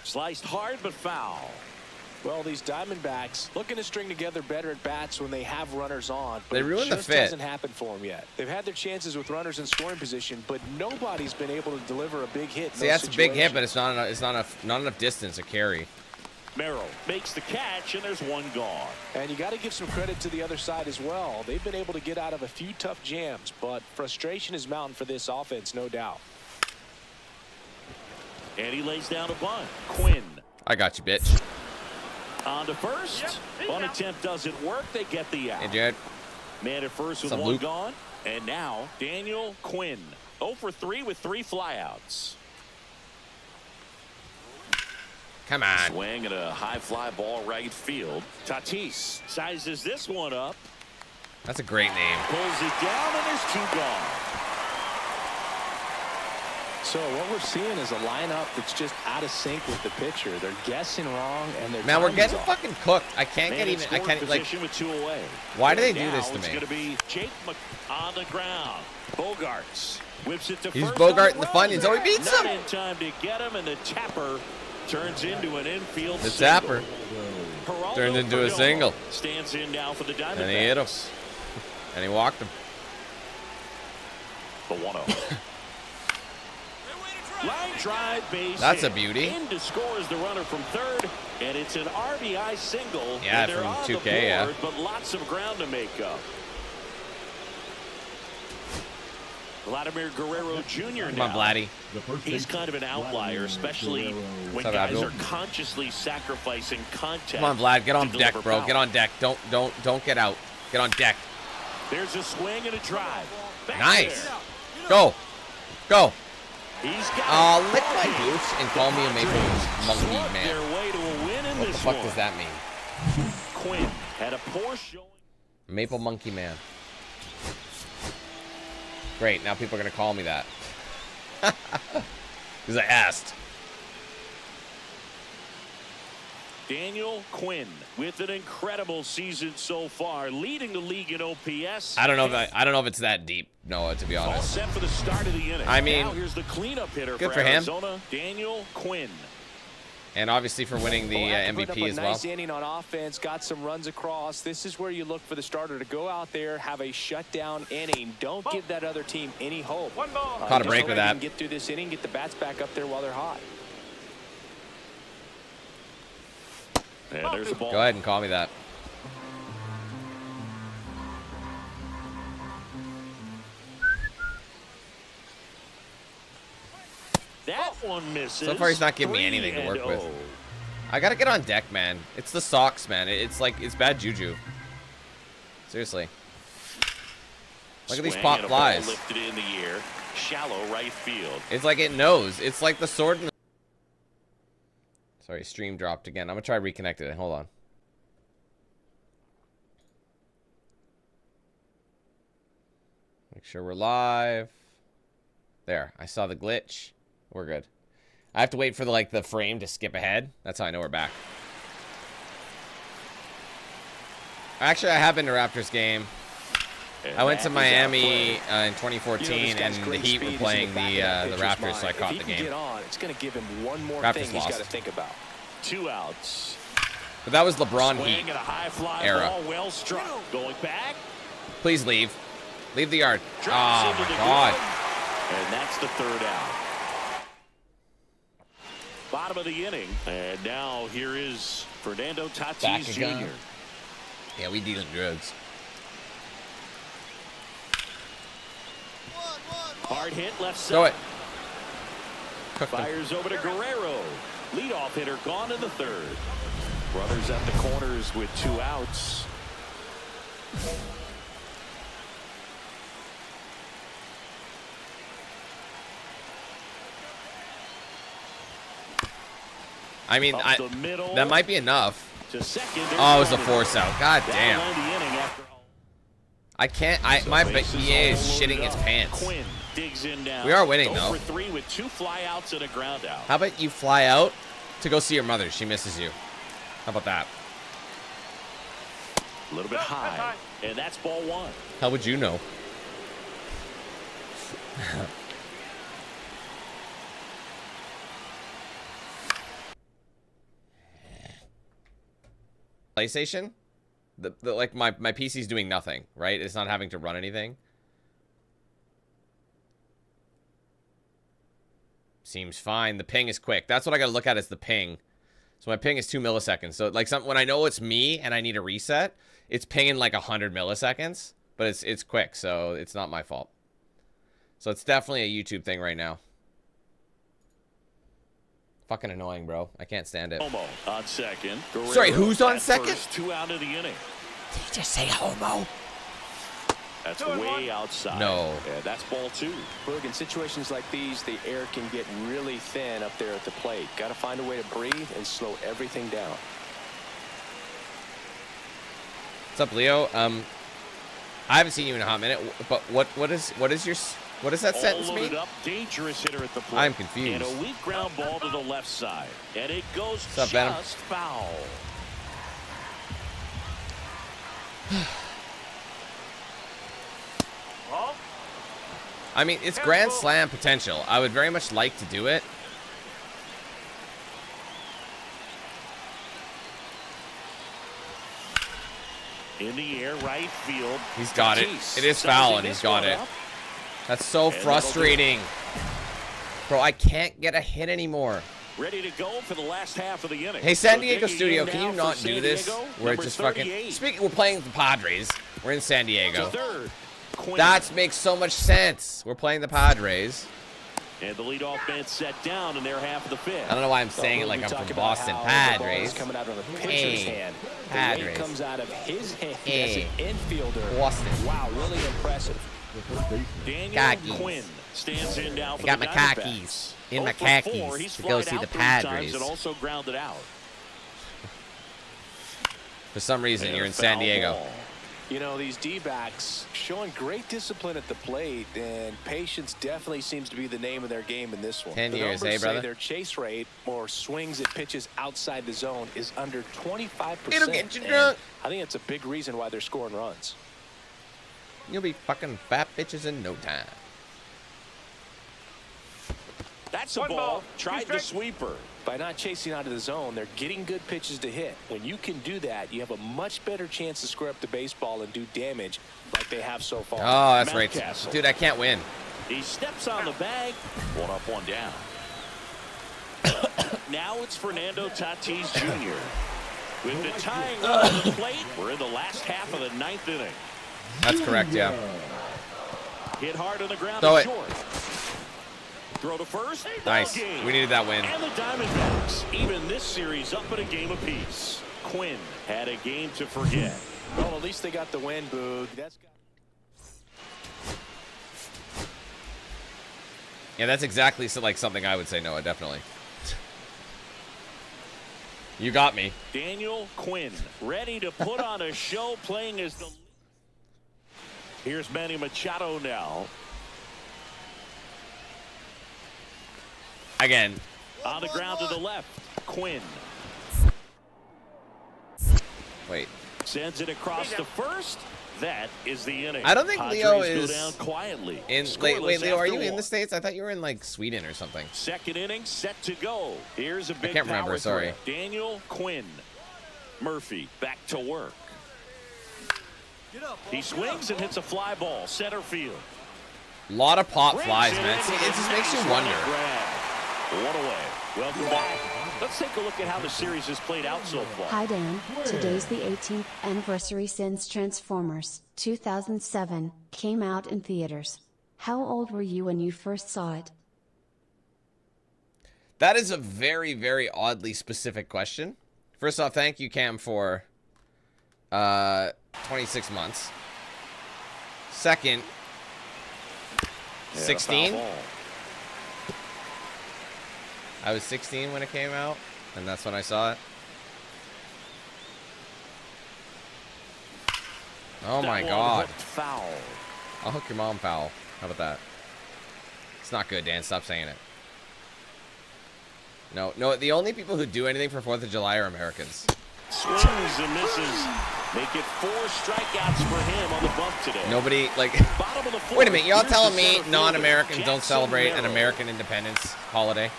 Sliced hard but foul. Well, these Diamondbacks looking to string together better at bats when they have runners on. But They ruined the it just fit. hasn't happened for them yet. They've had their chances with runners in scoring position, but nobody's been able to deliver a big hit. See, that's a big hit, but it's not enough distance to carry. Merrill makes the catch, and there's one gone. And you got to give some credit to the other side as well. They've been able to get out of a few tough jams, but frustration is mounting for this offense, no doubt. And he lays down a bunt. Quinn I got you, bitch. on to first. Bunt attempt doesn't work. They get the out. Hey, Jared. Man at first with Some one Luke. gone. And now Daniel Quinn. 0 for 3 with 3 flyouts. Come on. Swing at a high fly ball right field. Tatis sizes this one up. That's a great name. Pulls it down, and there's 2 gone. So what we're seeing is a lineup that's just out of sync with the pitcher. They're guessing wrong, and they're Man, we're getting fucking cooked. I can't Man get in even. I scoring can't like. position with 2 away. Why do they And do this now to it's me? going to be Jake on the ground. Bogarts whips it to He's first. Bogart on in the run. Funyuns. Oh, he beats Not him. in time to get him, and the tapper turns into an infield The single. tapper Geraldo turned into a Perdomo single. stands in now for the Diamondbacks. And he hit him. And he walked him. The 1-0. Line drive base. That's a hit. beauty. In to score is the runner from third, and it's an RBI single. Yeah, and they're from on 2K, the board, yeah. but lots of ground to make up. Vladimir Guerrero Jr. Come now. on, Vladdy. The first He's baseman, kind of an outlier, Vladimir especially Guerrero. when What's up, guys Abdul? are consciously sacrificing contact. Come on, Vlad. Get on to deck, deliver bro. power. Get on deck. Don't get out. Get on deck. There's a swing and a drive. Back Nice. there. Go. Go. He's got it. Lick my boots and call me a maple monkey Slugged man. their way to a win in What the this fuck one. does that mean? Quinn had a poor showing. Maple monkey man. Great. Now people are gonna call me that. Because I asked. Daniel Quinn with an incredible season so far, leading the league in OPS. I don't know if it's that deep, Noah, to be All honest. set for the start of the inning. I mean, now here's the cleanup hitter good for for him. Arizona, Daniel Quinn. And obviously for winning the Well, after putting MVP up as a well. nice inning on offense, got some runs across. This is where you look for the starter to go out there, have a shutdown inning. Don't give that other team any hope. Caught a Just break hope with they that. can get through this inning, get the bats back up there while they're hot. And there's the ball. Go ahead and call me that. That one misses. So far, he's not giving me anything to work with. 3-0. I gotta get on deck, man. It's the socks, man. It's like, it's bad juju. Seriously. Look at these Swing pop and a ball flies. lifted in the air, shallow right field. It's like it knows. It's like the sword in the... Sorry, stream dropped again. I'm gonna try reconnecting it. Hold on. Make sure we're live. There. I saw the glitch. We're good. I have to wait for the frame to skip ahead. That's how I know we're back. Actually, I have been to Raptors game. And I went to that is out Miami play. in 2014, You know, this guy's and the great Heat speed were is in playing back the of that pitcher's Raptors, so I mind. caught If the he can game. get on, it's going to give him one more Raptors thing he's lost. got to think about. 2 outs. But that was LeBron Swing Heat and a high fly era. ball, well struck. Going back. Please leave. Leave the yard. Drops Oh, into my the God. glove, and that's the 3rd out. Bottom of the inning, and now here is Fernando Back Tatis again. Jr. Yeah, we dealing drugs. Hard hit left Throw side. it. Cooked him. Fires over to Guerrero. Leadoff hitter gone in the 3rd. Brothers at the corners with 2 outs. I mean, Up the middle that might be enough. to second. Oh, it was a force out. God That'll damn. end the inning after all. I can't. So My bases EA is all shitting loaded its up. pants. Quinn digs in now. We are winning, 0 though. for 3 with 2 flyouts and a ground out. How about you fly out to go see your mother? She misses you. How about that? A little bit high, and that's ball 1. How would you know? PlayStation, like my PC's doing nothing, right? It's not having to run anything. Seems fine. The ping is quick. That's what I gotta look at, is the ping. So my ping is 2 milliseconds. So like when I know it's me and I need a reset, it's pinging like 100 milliseconds, but it's quick, so it's not my fault. So it's definitely a YouTube thing right now. Fucking annoying, bro. I can't stand it. Homo on second. Sorry, who's on second? First 2 out of the inning. Did he just say homo? That's way outside. No. Yeah, that's ball 2. Look, in situations like these, the air can get really thin up there at the plate. Got to find a way to breathe and slow everything down. What's up, Leo? I haven't seen you in a hot minute, but what does that sentence All mean? loaded up, dangerous hitter at the plate. I'm confused. And a weak ground ball to the left side, and it goes What's up, Venom? just foul. I mean, it's grand slam potential. I would very much like to do it. In the air, right field. He's got it. It is foul, and he's got it. That's so frustrating. Bro, I can't get a hit anymore. Ready to go for the last half of the inning. Hey, San Diego digging Studio, in can now you for not San do this? Diego, Where it's number just 38. fucking... We're playing the Padres. We're in San Diego. To third, Quinn. That makes so much sense. We're playing the Padres. And the leadoff man set down in their half of the fifth. I don't know why I'm saying it like I'm from Boston. Padres. Coming out of the pitcher's Hey, hand. The Padres. weight comes out of his hand Hey, as an infielder. Boston. Wow, really impressive. The first baseman. Daniel Khakis. Quinn stands in now I for got the my Diamondbacks. khakis in my 0 for 4, khakis he's to go flied see out the 3 times Padres. and also grounded out. For some reason, And you're a in San foul Diego. ball. You know, these D-backs showing great discipline at the plate, and patience definitely seems to be the name of their game in this one. 10 The years, numbers eh, brother? say their chase rate, or swings at pitches outside the zone, is under 25%. It'll get you and drunk. I think it's a big reason why they're scoring runs. You'll be fucking fat bitches in no time. That's a ball. Tried the sweeper. By not chasing out of the zone, they're getting good pitches to hit. When you can do that, you have a much better chance to square up the baseball and do damage like they have so far. Oh, that's right. Mountcastle. Dude, I can't win. He steps on the bag. 1 up, 1 down. Now it's Fernando Tatis Jr. With the tying run on the plate, we're in the last half of the 9th inning. That's correct, yeah. Hit hard on the ground Throw to it. short. Throw to first. Nice. Ball game. We needed that win. And the Diamondbacks, even this series, up at a game apiece. Quinn had a game to forget. Well, at least they got the win, Boog. Yeah, that's exactly like something I would say, Noah, definitely. You got me. Daniel Quinn ready to put on a show, playing as the... Here's Manny Machado now. Again. On the ground to the left. Quinn Wait. sends it across the first. That is the inning. I don't think Padres Leo go is down quietly. Wait, Scoreless Leo, are after you in one. the States? I thought you were in, like, Sweden or something. Second inning set to go. Here's a big can't remember, power sorry. threat. Daniel Quinn. Murphy back to work. He swings and hits a fly ball. Center field. A lot of pop Brings flies, it man. in See, with it a just makes you nice wonder. grab. One away. Welcome back. Let's take a look at how the series has played out so far. Hi Dan, today's the 18th anniversary since Transformers 2007 came out in theaters. How old were you when you first saw it? That is a very, very oddly specific question. First off, thank you, Cam, for 26 months. Second, 16. I was 16 when it came out, and that's when I saw it. Oh my God. Foul. I'll hook your mom foul. How about that? It's not good, Dan. Stop saying it. No, the only people who do anything for 4th of July are Americans. Swings and misses. Make it 4 strikeouts for him on the bump today. Nobody, like... Bottom of the 4th. Wait a minute, y'all Here's telling the me center non-Americans fielder, don't celebrate an Jackson American independence holiday?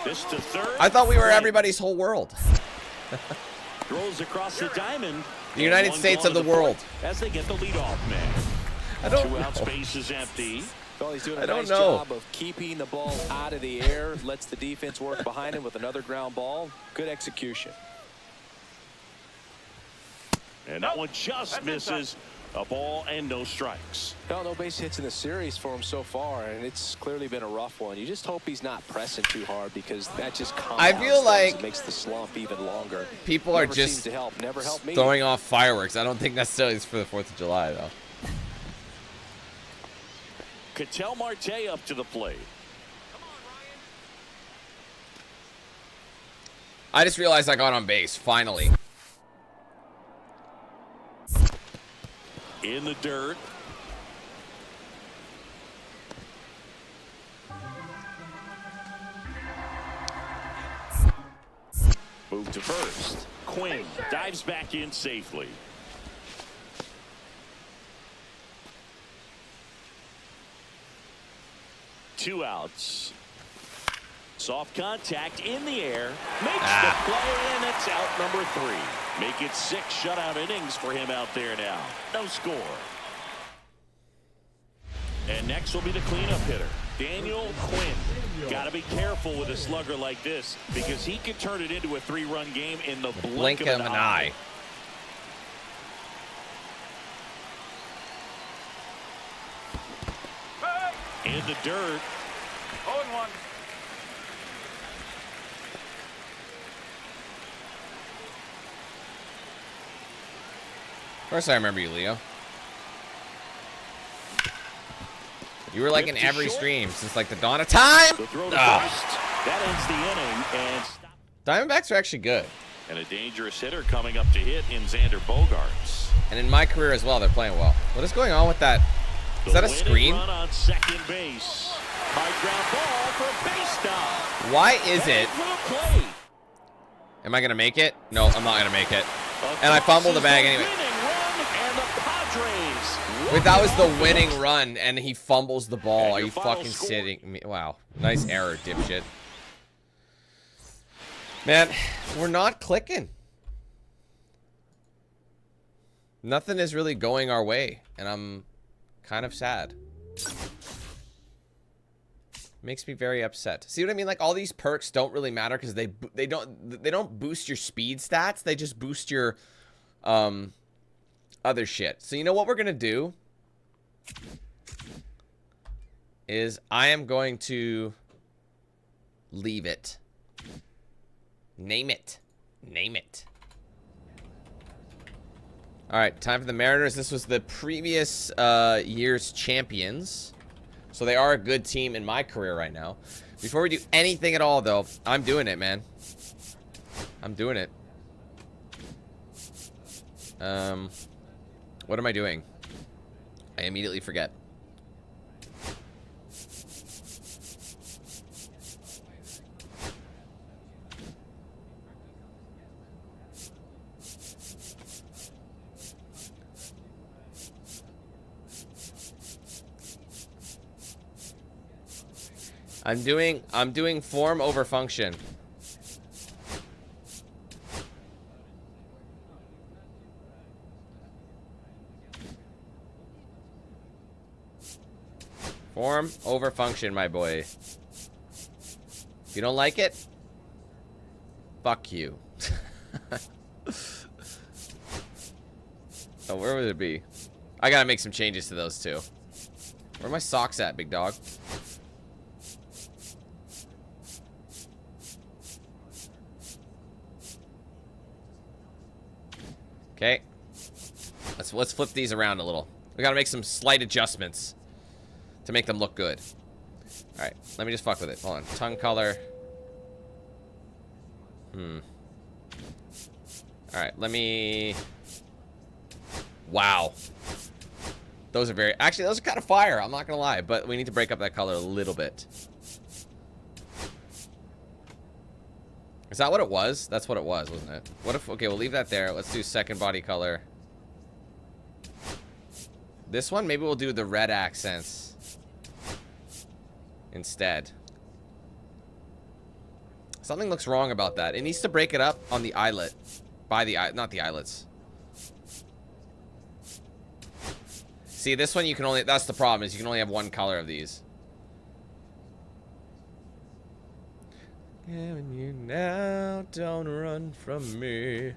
This to third. I thought we were Right. everybody's whole world. Throws across the diamond. The United States of the world. As they get the leadoff man. I don't know. 2 out, space is empty. Well, he's doing I a don't nice know. job of keeping the ball out of the air. Lets the defense work behind him with another ground ball. Good execution. And that one just misses. A ball and no strikes. No base hits in the series for him so far, and it's clearly been a rough one. You just hope he's not pressing too hard, because that just compounds I feel things. like It makes the slump even longer. People are Never just seems to help. Never helped me. throwing off fireworks. I don't think necessarily it's for the 4th of July, though. Ketel Marte up to the plate. I just realized I got on base, finally. In the dirt. Move to first. Quinn dives back in safely. Two outs. Soft contact in the air. Makes the play, and it's out number 3. Make it 6 shutout innings for him out there now. No score. And next will be the cleanup hitter, Daniel Quinn. Got to be careful with a slugger like this, because he could turn it into a 3-run game in the blink of an eye. In the dirt. 0-1. Of course I remember you, Leo. You were like in every stream since like the dawn of time. The throw to first. That ends the inning. And Diamondbacks are actually good. And a dangerous hitter coming up to hit in Xander Bogaerts. And in my career as well, they're playing well. What is going on with that? Is that a screen? Run on second base. High ground ball for base stop. Why is it? Am I going to make it? No, I'm not going to make it. And I fumbled the bag anyway. Wait, that was the winning run, and he fumbles the ball. Are you fucking sitting me? Wow. Nice error, dipshit. Man, we're not clicking. Nothing is really going our way, and I'm kind of sad. Makes me very upset. See what I mean? Like, all these perks don't really matter because they don't boost your speed stats. They just boost your other shit. So you know what we're gonna do is I am going to leave it. Name it. Name it. All right, time for the Mariners. This was the previous year's champions. So they are a good team in my career right now. Before we do anything at all, though, I'm doing it, man. I'm doing it. What am I doing? I immediately forget. I'm doing form over function. Form over function, my boy. If you don't like it, fuck you. Oh, where would it be? I gotta make some changes to those two. Where are my socks at, big dog? Okay. Let's flip these around a little. We gotta make some slight adjustments to make them look good. Alright, let me just fuck with it. Hold on. Tongue color. Alright, let me... Wow. Those are very... Actually, those are kind of fire. I'm not gonna lie. But we need to break up that color a little bit. Is that what it was? That's what it was, wasn't it? What if... Okay, we'll leave that there. Let's do second body color. This one, maybe we'll do the red accents instead. Something looks wrong about that. It needs to break it up on the eyelet. By the not the eyelets. See, this one you can only, that's the problem, is you can only have one color of these. And you now don't run from me.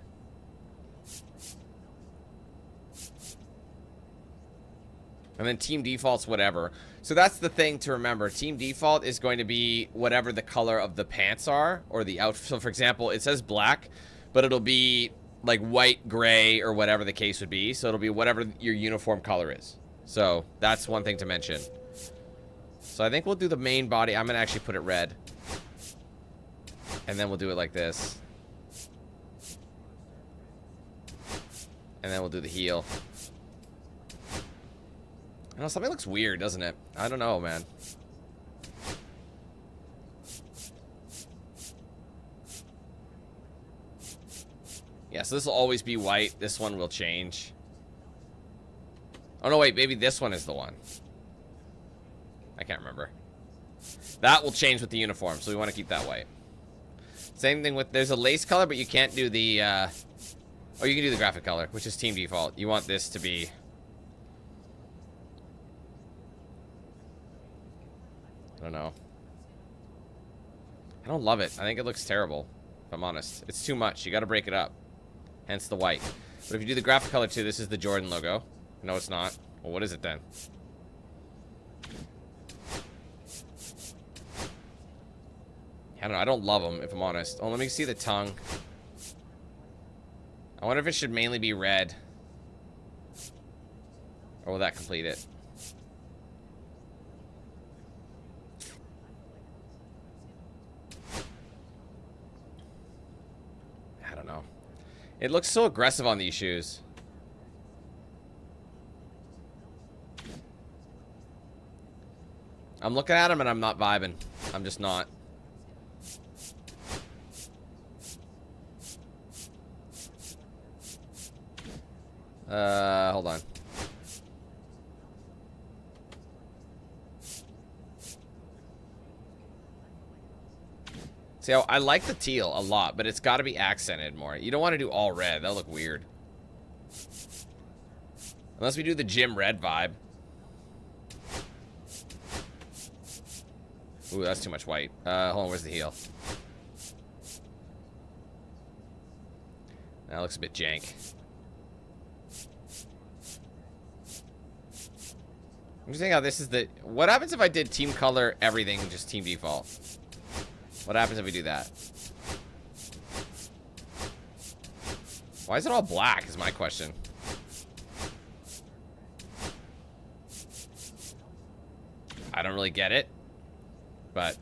And then team default's whatever. So that's the thing to remember. Team default is going to be whatever the color of the pants are, or the outfit. So for example, it says black, but it'll be like white, gray, or whatever the case would be. So it'll be whatever your uniform color is. So that's one thing to mention. So I think we'll do the main body. I'm gonna actually put it red. And then we'll do it like this. And then we'll do the heel. I know, something looks weird, doesn't it? I don't know, man. Yeah, so this will always be white. This one will change. Oh, no, wait. Maybe this one is the one. I can't remember. That will change with the uniform, so we want to keep that white. Same thing with... There's a lace color, but you can't do the... Oh, you can do the graphic color, which is team default. You want this to be... I don't know. I don't love it. I think it looks terrible, if I'm honest. It's too much. You got to break it up. Hence the white. But if you do the graphic color too, this is the Jordan logo. No, it's not. Well, what is it then? I don't know. I don't love them, if I'm honest. Oh, let me see the tongue. I wonder if it should mainly be red. Or will that complete it? I don't know. It looks so aggressive on these shoes. I'm looking at them and I'm not vibing. I'm just not. Hold on. See, I like the teal a lot, but it's got to be accented more. You don't want to do all red. That'll look weird. Unless we do the gym red vibe. Ooh, that's too much white. Hold on, where's the heel? That looks a bit jank. I'm just thinking how this is the... What happens if I did team color everything, just team default? What happens if we do that? Why is it all black is my question. I don't really get it. But...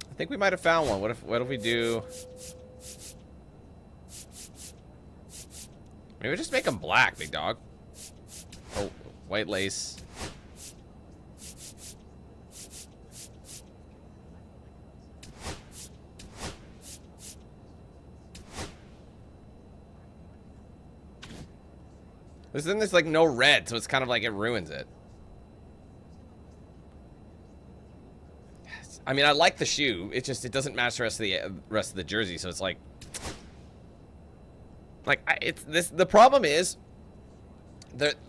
I think we might have found one. What if we do... Maybe we just make them black, big dog. Oh, white lace. Then there's like no red, so it's kind of like it ruins it. I mean, I like the shoe. It doesn't match the rest of the jersey. So it's like it's this. The problem is,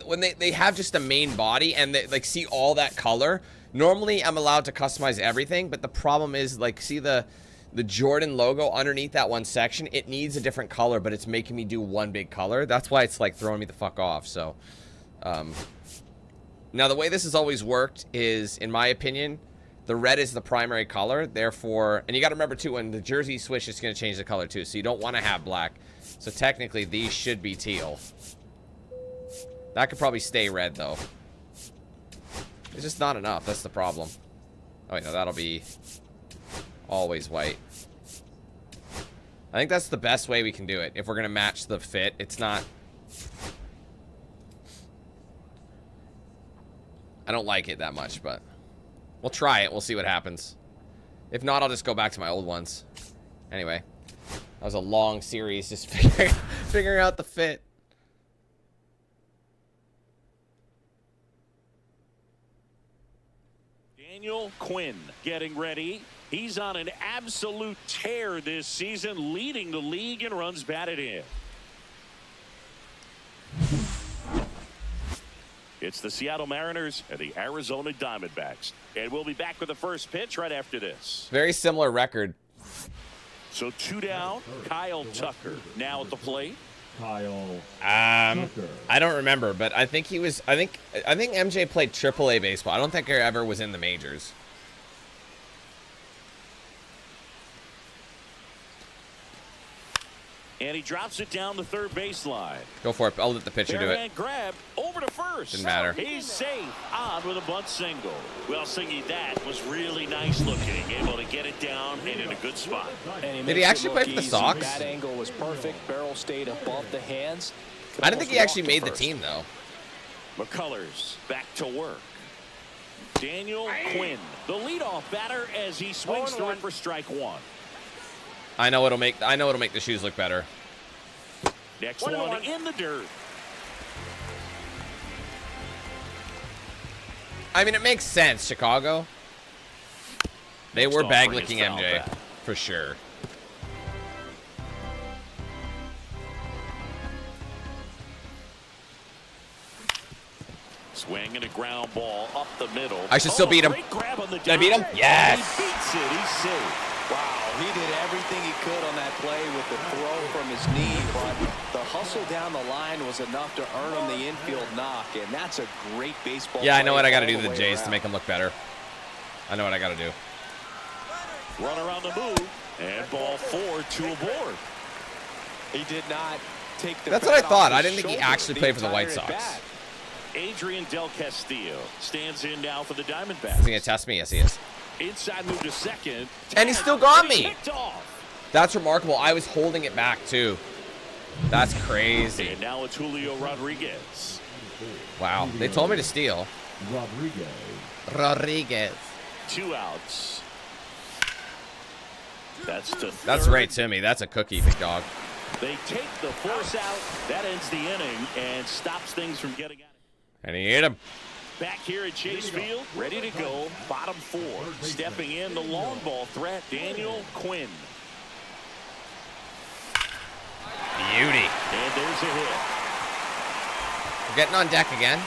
when they have just a main body and they like see all that color. Normally, I'm allowed to customize everything, but the problem is like see the Jordan logo underneath that one section. It needs a different color, but it's making me do one big color. That's why it's like throwing me the fuck off. So, now the way this has always worked is, in my opinion, the red is the primary color. Therefore, and you got to remember too, when the jersey switch, it's going to change the color too. So you don't want to have black. So technically, these should be teal. That could probably stay red though. It's just not enough. That's the problem. Oh wait, no, that'll be always white. I think that's the best way we can do it. If we're going to match the fit, it's not... I don't like it that much, but we'll try it. We'll see what happens. If not, I'll just go back to my old ones. Anyway, That was a long series, just figuring out the fit. Daniel Quinn getting ready. He's on an absolute tear this season, leading the league in runs batted in. It's the Seattle Mariners and the Arizona Diamondbacks. And we'll be back with the first pitch right after this. Very similar record. So 2 down, Kyle Tucker now at the plate. Kyle I Tucker. don't remember, but I think he was. I think MJ played AAA baseball. I don't think he ever was in the majors. And he drops it down the third baseline. Go for it. I'll let the pitcher do it. Grab over to first. Didn't matter. He's safe. On with a bunt single. Well, Singy, that was really nice looking. Able to get it down and in a good spot. Did he actually play for the Sox? That angle was perfect. Barrel stayed above the hands. I didn't think he actually made the team though. McCullers back to work. Daniel Quinn, the leadoff batter, as he swings through it for strike one. I know it'll make the shoes look better. Next one in the dirt. I mean, it makes sense. Chicago. They were bag offering is licking foul MJ back. for sure. Swing and a ground ball up the middle. I should still beat him. Great grab on the Did I beat him? dive. Yes. He beats it. He's safe. Wow, he did everything he could on that play with the throw from his knee, but the hustle down the line was enough to earn him the infield knock, and that's a great baseball Yeah, I know play what I got to all do to the way Jays to around. make them look better. I know what I got to do. Run around the move, and ball 4, 2 aboard. He did not take the That's what I bat thought. off I his didn't think he shoulder actually played for the White entire Sox. at-bat. Adrian Del Castillo stands in now for the Is he Diamondbacks. gonna test me? Yes, he is. Inside move to second. And he still got And he me. picked off. That's remarkable. I was holding it back too. That's crazy. And now it's Julio Rodriguez. Wow. They told me to steal. Rodriguez. 2 outs. That's to third. That's right to me. That's a cookie, big dog. They take the force out. That ends the inning and stops things from getting out. And he hit him. Back here at Chase Field, ready to go. Bottom 4. Stepping in the long ball threat, Daniel Quinn. Beauty. And there's a hit. We're getting on deck again.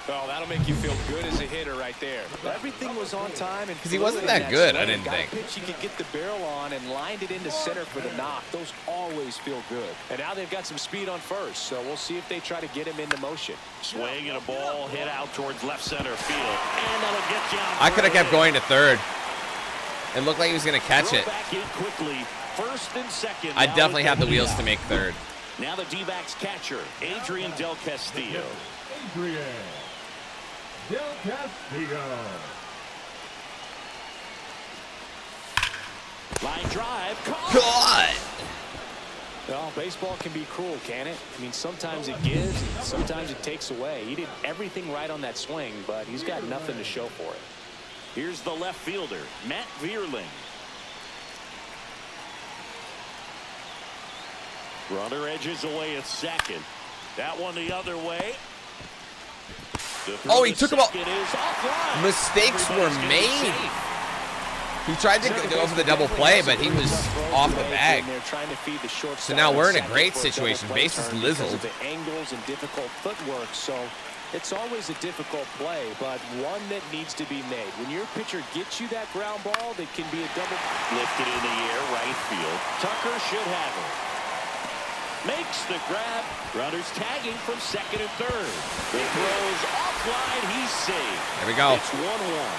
Oh, that'll make you feel good as a hitter right there. Everything was on time. And 'Cause he wasn't fluid in that good, I swing. didn't Got a think. pitch he could get the barrel on and lined it into center for the knock. Those always feel good. And now they've got some speed on first, so we'll see if they try to get him into motion. Swing and a ball hit out towards left center field. And that'll get you out. I could have kept going to third. It looked like he was going to catch Throw it. back in quickly. First and second. I now definitely with have the lead wheels out. to make third. Now the D-backs catcher, Adrian Del Castillo. Adrian Del Castillo. Line drive. Caught. God! Well, baseball can be cruel, can it? I mean, sometimes it gives, and sometimes it takes away. He did everything right on that swing, but he's got nothing to show for it. Here's the left fielder, Matt Vierling. Runner edges away at second. That one the other way. Oh, he took him out. It is offline. Mistakes were Everybody's getting made. safe. He tried to go for the double play, but he was off the bag. So now we're in a great situation. Base is lizzled. The angles and difficult footwork, so it's always a difficult play, but one that needs to be made. When your pitcher gets you that ground ball, that can be a double. Lifted in the air, right field. Tucker should have it. Makes the grab. Runners tagging from second and third. It throws offline. He's safe. There we go. It's 1-1.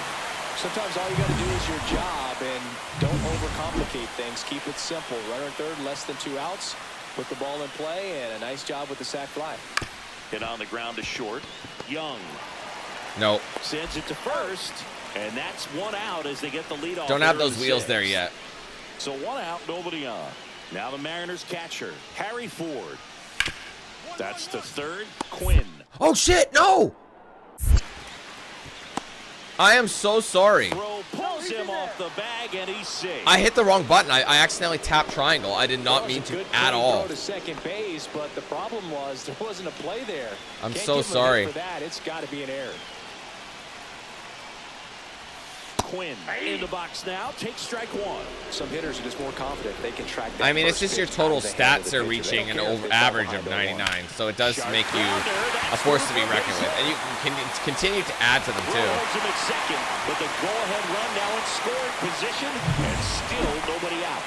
Sometimes all you got to do is your job and don't overcomplicate things. Keep it simple. Runner third, less than 2 outs. Put the ball in play, and a nice job with the sac fly. Hit on the ground to short. Young No. sends it to first, and that's 1 out as they get the lead off. Don't have those early wheels 6. there yet. So 1 out, nobody on. Now the Mariners catcher, Harry Ford. That's to third, Quinn. Oh, shit. No. I am so sorry. Throw pulls him off the bag, and he's safe. I hit the wrong button. I accidentally tapped triangle. I did not mean to at all. Throw to second base, but the problem was there wasn't a play there. I'm so sorry. For that, it's got to be an error. Quinn in the box now. Take strike one. Some hitters are just more confident they can track that. I mean, it's first just your pitch total out of the hand of stats the are pitcher. They reaching don't an care if over they fall average of behind by 99, one. so it does make you a force to be reckoned with, and you can continue to add to them too. Holds him at second, but the go-ahead run now in scoring position, and still nobody out.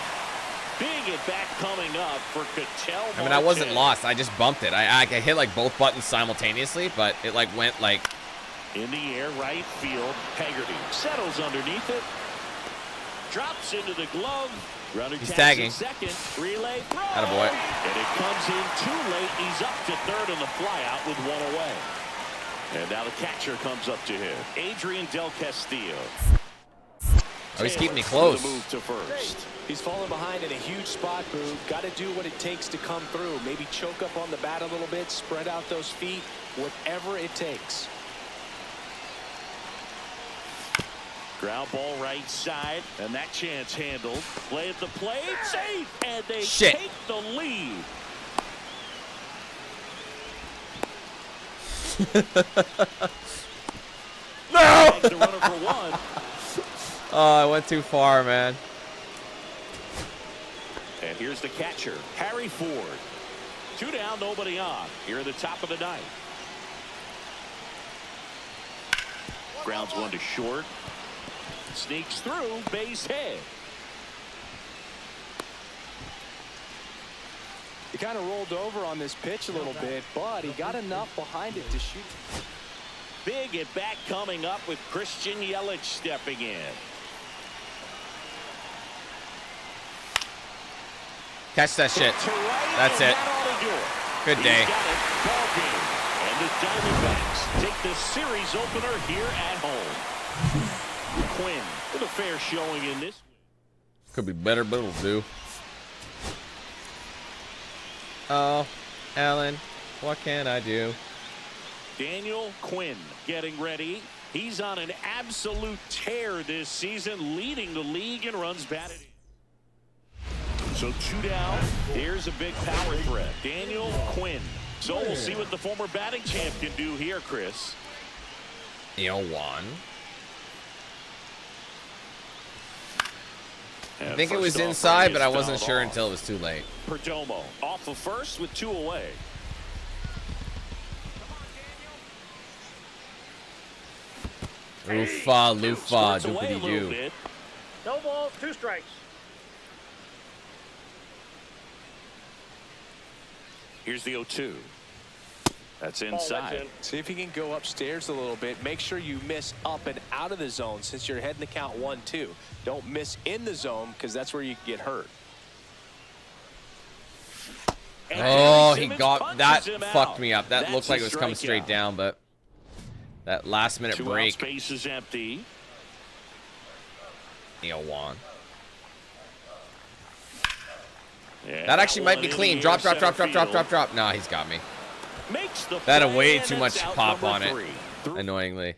Big at bat coming up for Cattell. I mean, I wasn't lost. I just bumped it. I hit like both buttons simultaneously, but it like went like in the air, right field. Haggerty settles underneath it. Drops into the glove. Runner he's tagging. Second. Relay throw. Attaboy. And it comes in too late. He's up to third on the flyout with one away. And now the catcher comes up to him. Adrian Del Castillo. Oh, he's keeping me close. The move to first. He's falling behind in a huge spot, Boo. Got to do what it takes to come through. Maybe choke up on the bat a little bit, spread out those feet, whatever it takes. Ground ball right side, and that chance handled. Play at the plate, safe, and they take the lead. No! The runner for one. Oh, I went too far, man. And here's the catcher, Harry Ford. 2 down, nobody on. Here at the top of the ninth. Grounds one to short. Sneaks through, base hit. He kind of rolled over on this pitch a little bit, but he got enough behind it to shoot. Big at bat coming up with Christian Yelich stepping in. Catch that shit. That's it. Good day. And the Diamondbacks take the series opener here at home. Quinn with a fair showing in this. Could be better, but it'll do. Oh, Alan, what can I do? Daniel Quinn getting ready. He's on an absolute tear this season, leading the league in runs batted. So 2 down. Here's a big power threat. Daniel Quinn. So we'll see what the former batting champ can do here, Chris. One. And I think it was first inside, offering but I is wasn't fouled sure off. until it was too late. Perdomo off of first with 2 away. Loofah, Skirts away a little doopity-doo. bit. No balls, 2 strikes. Here's the 0-2. That's Ball, inside. that's in. See if you can go upstairs a little bit. Make sure you miss up and out of the zone since you're heading the count 1-2. Don't miss in the zone because that's where you get hurt. And Oh, Jerry he Simmons got punches that. him Fucked out. me up. That That's looked like a it was coming straight strikeout. down, but that last minute 2 out, break. space is empty. One. And That actually might one be in clean. the Drop, air, drop, drop, center drop, drop, field. drop, drop. Nah, he's got me. Makes the That had play, way and too it's much out pop number on it. 3. Annoyingly.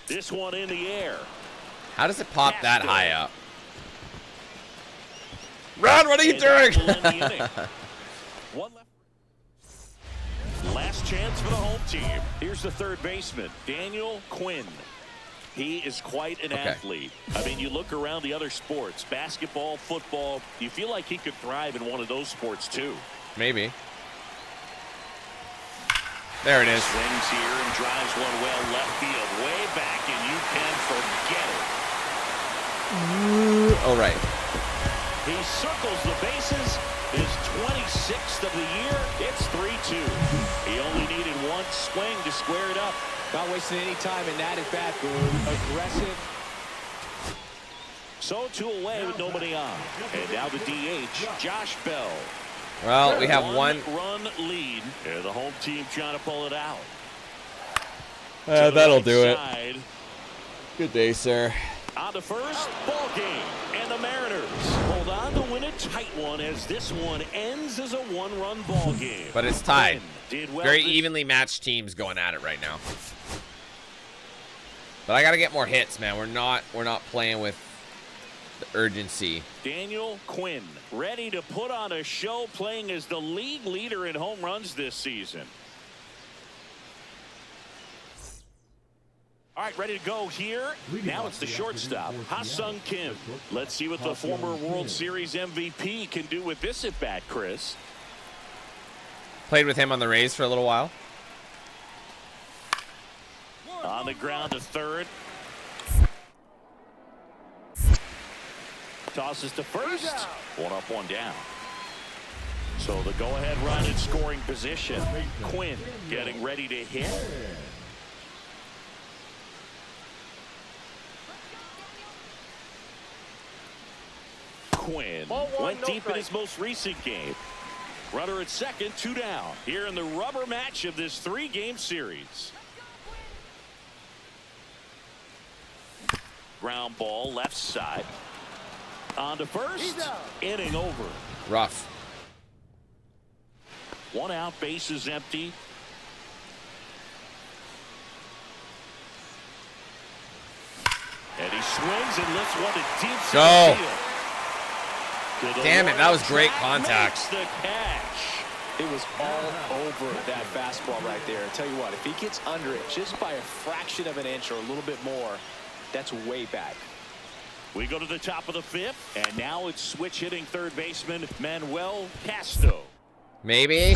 This one in the air. How does it pop that Castro. high up? Ron, what are you And that doing? will end the inning. One left. Last chance for the home team. Here's the third baseman, Daniel Quinn. He is quite an athlete. I mean, you look around the other sports, basketball, football, you feel like he could thrive in one of those sports too. Maybe. There it is. Swings here and drives one well left field, way back, and you can forget it. Oh, right. He circles the bases, his 26th of the year. It's 3-2. He only needed one swing to square it up. Not wasting any time in that at bat, Boone. Aggressive. So 2 away with nobody on. And now the DH, Josh Bell. Well, we have one. Run lead. And the home team trying to pull it out. That'll do it. Side. Good day, sir. On to first, ball game. And And the Mariners hold on to win a tight one as this one ends as a one-run ball game. But it's tied. Did well Very evenly matched teams going at it right now. But I got to get more hits, man. We're not playing with the urgency. Daniel Quinn ready to put on a show, playing as the league leader in home runs this season. All right, ready to go here. Now it's the shortstop, Ha-Sung Kim. Let's see what the former World Series MVP can do with this at bat, Chris. Played with him on the Rays for a little while. On the ground to third. Tosses to first. One up, one down. So the go-ahead run in scoring position. Quinn getting ready to hit. Quinn went deep in his most recent game. Runner at second, 2 down. Here in the rubber match of this 3-game series. Ground ball left side. On to first. Inning over. Rough. 1 out, bases empty. And he swings and lifts one to deep center field. Damn it, that was great contact. Makes the catch. It was all over that fastball right there. I tell you what, if he gets under it just by a fraction of an inch or a little bit more, that's way back. We go to the top of the 5th, and now it's switch hitting third baseman Manuel Castro. Maybe.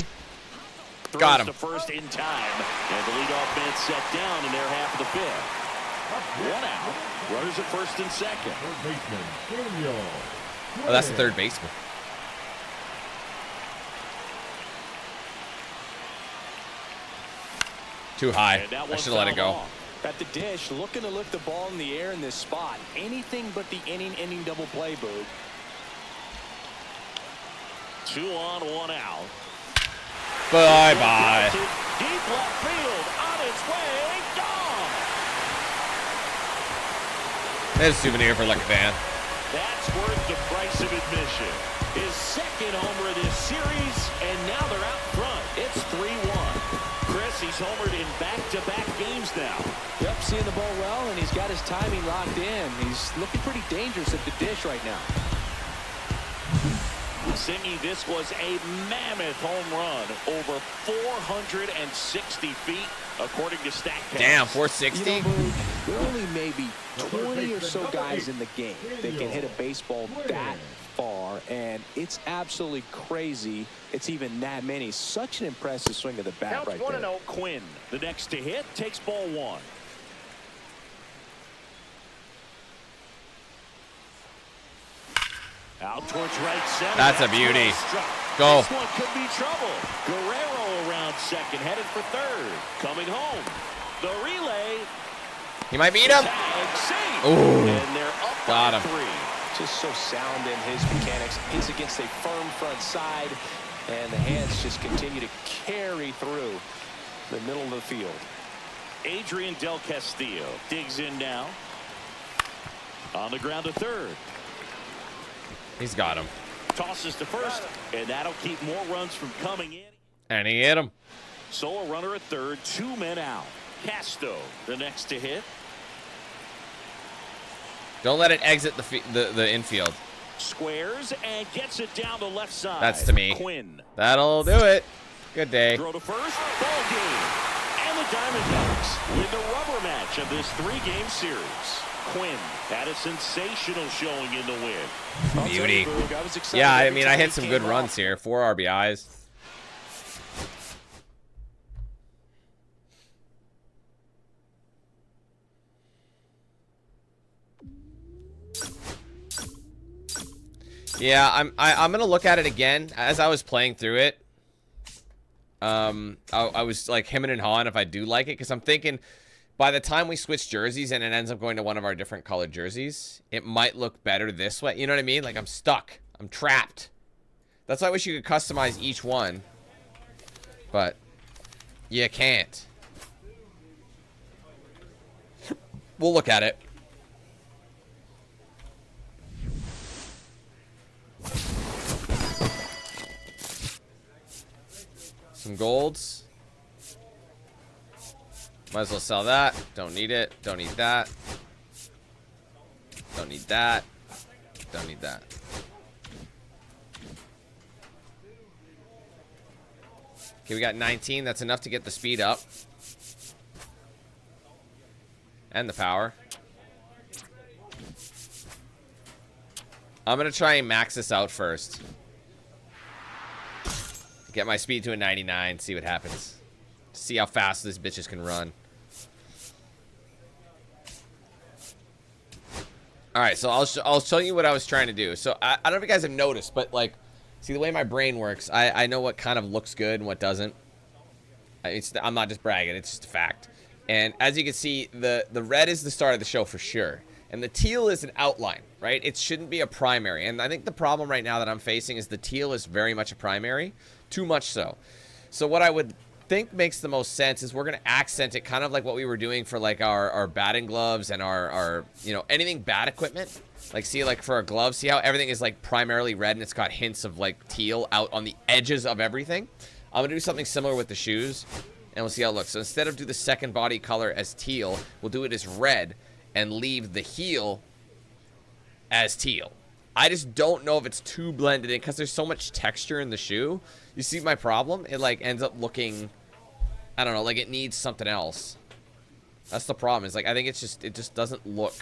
Got him. To first in time, and the leadoff man set down in their half of the 5th. 1 out. Runners at first and second. Third baseman, Daniel. Oh, that's the third baseman. Too high. I should let it go. At the dish, looking to lift the ball in the air in this spot. Anything but the inning double play, Boog. 2 on, 1 out. Bye-bye. Deep left field, on its way, gone. There's a souvenir for like a fan. That's worth the price of admission. His second homer of this series, and now they're out front. It's 3-1. Chris, he's homered in back-to-back games now. Yep, seeing the ball well, and he's got his timing locked in. He's looking pretty dangerous at the dish right now. Singy, this was a mammoth home run, over 460 feet, according to StatCast. Damn, 460? You know, there are only maybe 20 or so guys in the game that can hit a baseball that far, and it's absolutely crazy it's even that many. Such an impressive swing of the bat right there. Quinn, the next to hit, takes ball 1. Out towards right center. That's a beauty. Go. This one could be trouble. Guerrero around second, headed for third. Coming home. The relay. He might beat him. Ooh. And they're up Got him. 3. Just so sound in his mechanics. He's against a firm front side, and the hands just continue to carry through the middle of the field. Adrian Del Castillo digs in now. On the ground to third. He's got him. Tosses to first, and that'll keep more runs from coming in. And he hit him. So a runner at third, 2 men out. Castro, the next to hit. Don't let it exit the infield. Squares and gets it down the left side. That's to me. Quinn. That'll do it. Good day. Throw to first. Ball game. And the Diamondbacks win the rubber match of this 3-game series. Quinn had a sensational showing in the win. Beauty. Yeah, I mean, I hit some good runs here. 4 RBIs. Yeah, I'm gonna look at it again as I was playing through it. I was like hemming and hawing if I do like it, because I'm thinking by the time we switch jerseys and it ends up going to one of our different colored jerseys, it might look better this way. You know what I mean? Like I'm stuck. I'm trapped. That's why I wish you could customize each one, but you can't. We'll look at it. golds. Might as well sell that. Don't need it. Don't need that. Don't need that. Don't need that. Okay, we got 19. That's enough to get the speed up. And the power. I'm going to try and max this out first. Get my speed to a 99. See what happens. See how fast these bitches can run. Alright, so I'll show you what I was trying to do. So I don't know if you guys have noticed, but like, see the way my brain works, I know what kind of looks good and what doesn't. I'm not just bragging, it's just a fact. And as you can see, the red is the start of the show for sure. And the teal is an outline, right? It shouldn't be a primary. And I think the problem right now that I'm facing is the teal is very much a primary. Too much so. So what I would think makes the most sense is we're going to accent it kind of like what we were doing for like our batting gloves and our you know, anything bat equipment. Like, see, like for our gloves, see how everything is like primarily red and it's got hints of like teal out on the edges of everything? I'm going to do something similar with the shoes and we'll see how it looks. So instead of do the second body color as teal, we'll do it as red and leave the heel as teal. I just don't know if it's too blended in because there's so much texture in the shoe. You see my problem? It like ends up looking, I don't know, like it needs something else. That's the problem. Is like I think it just doesn't look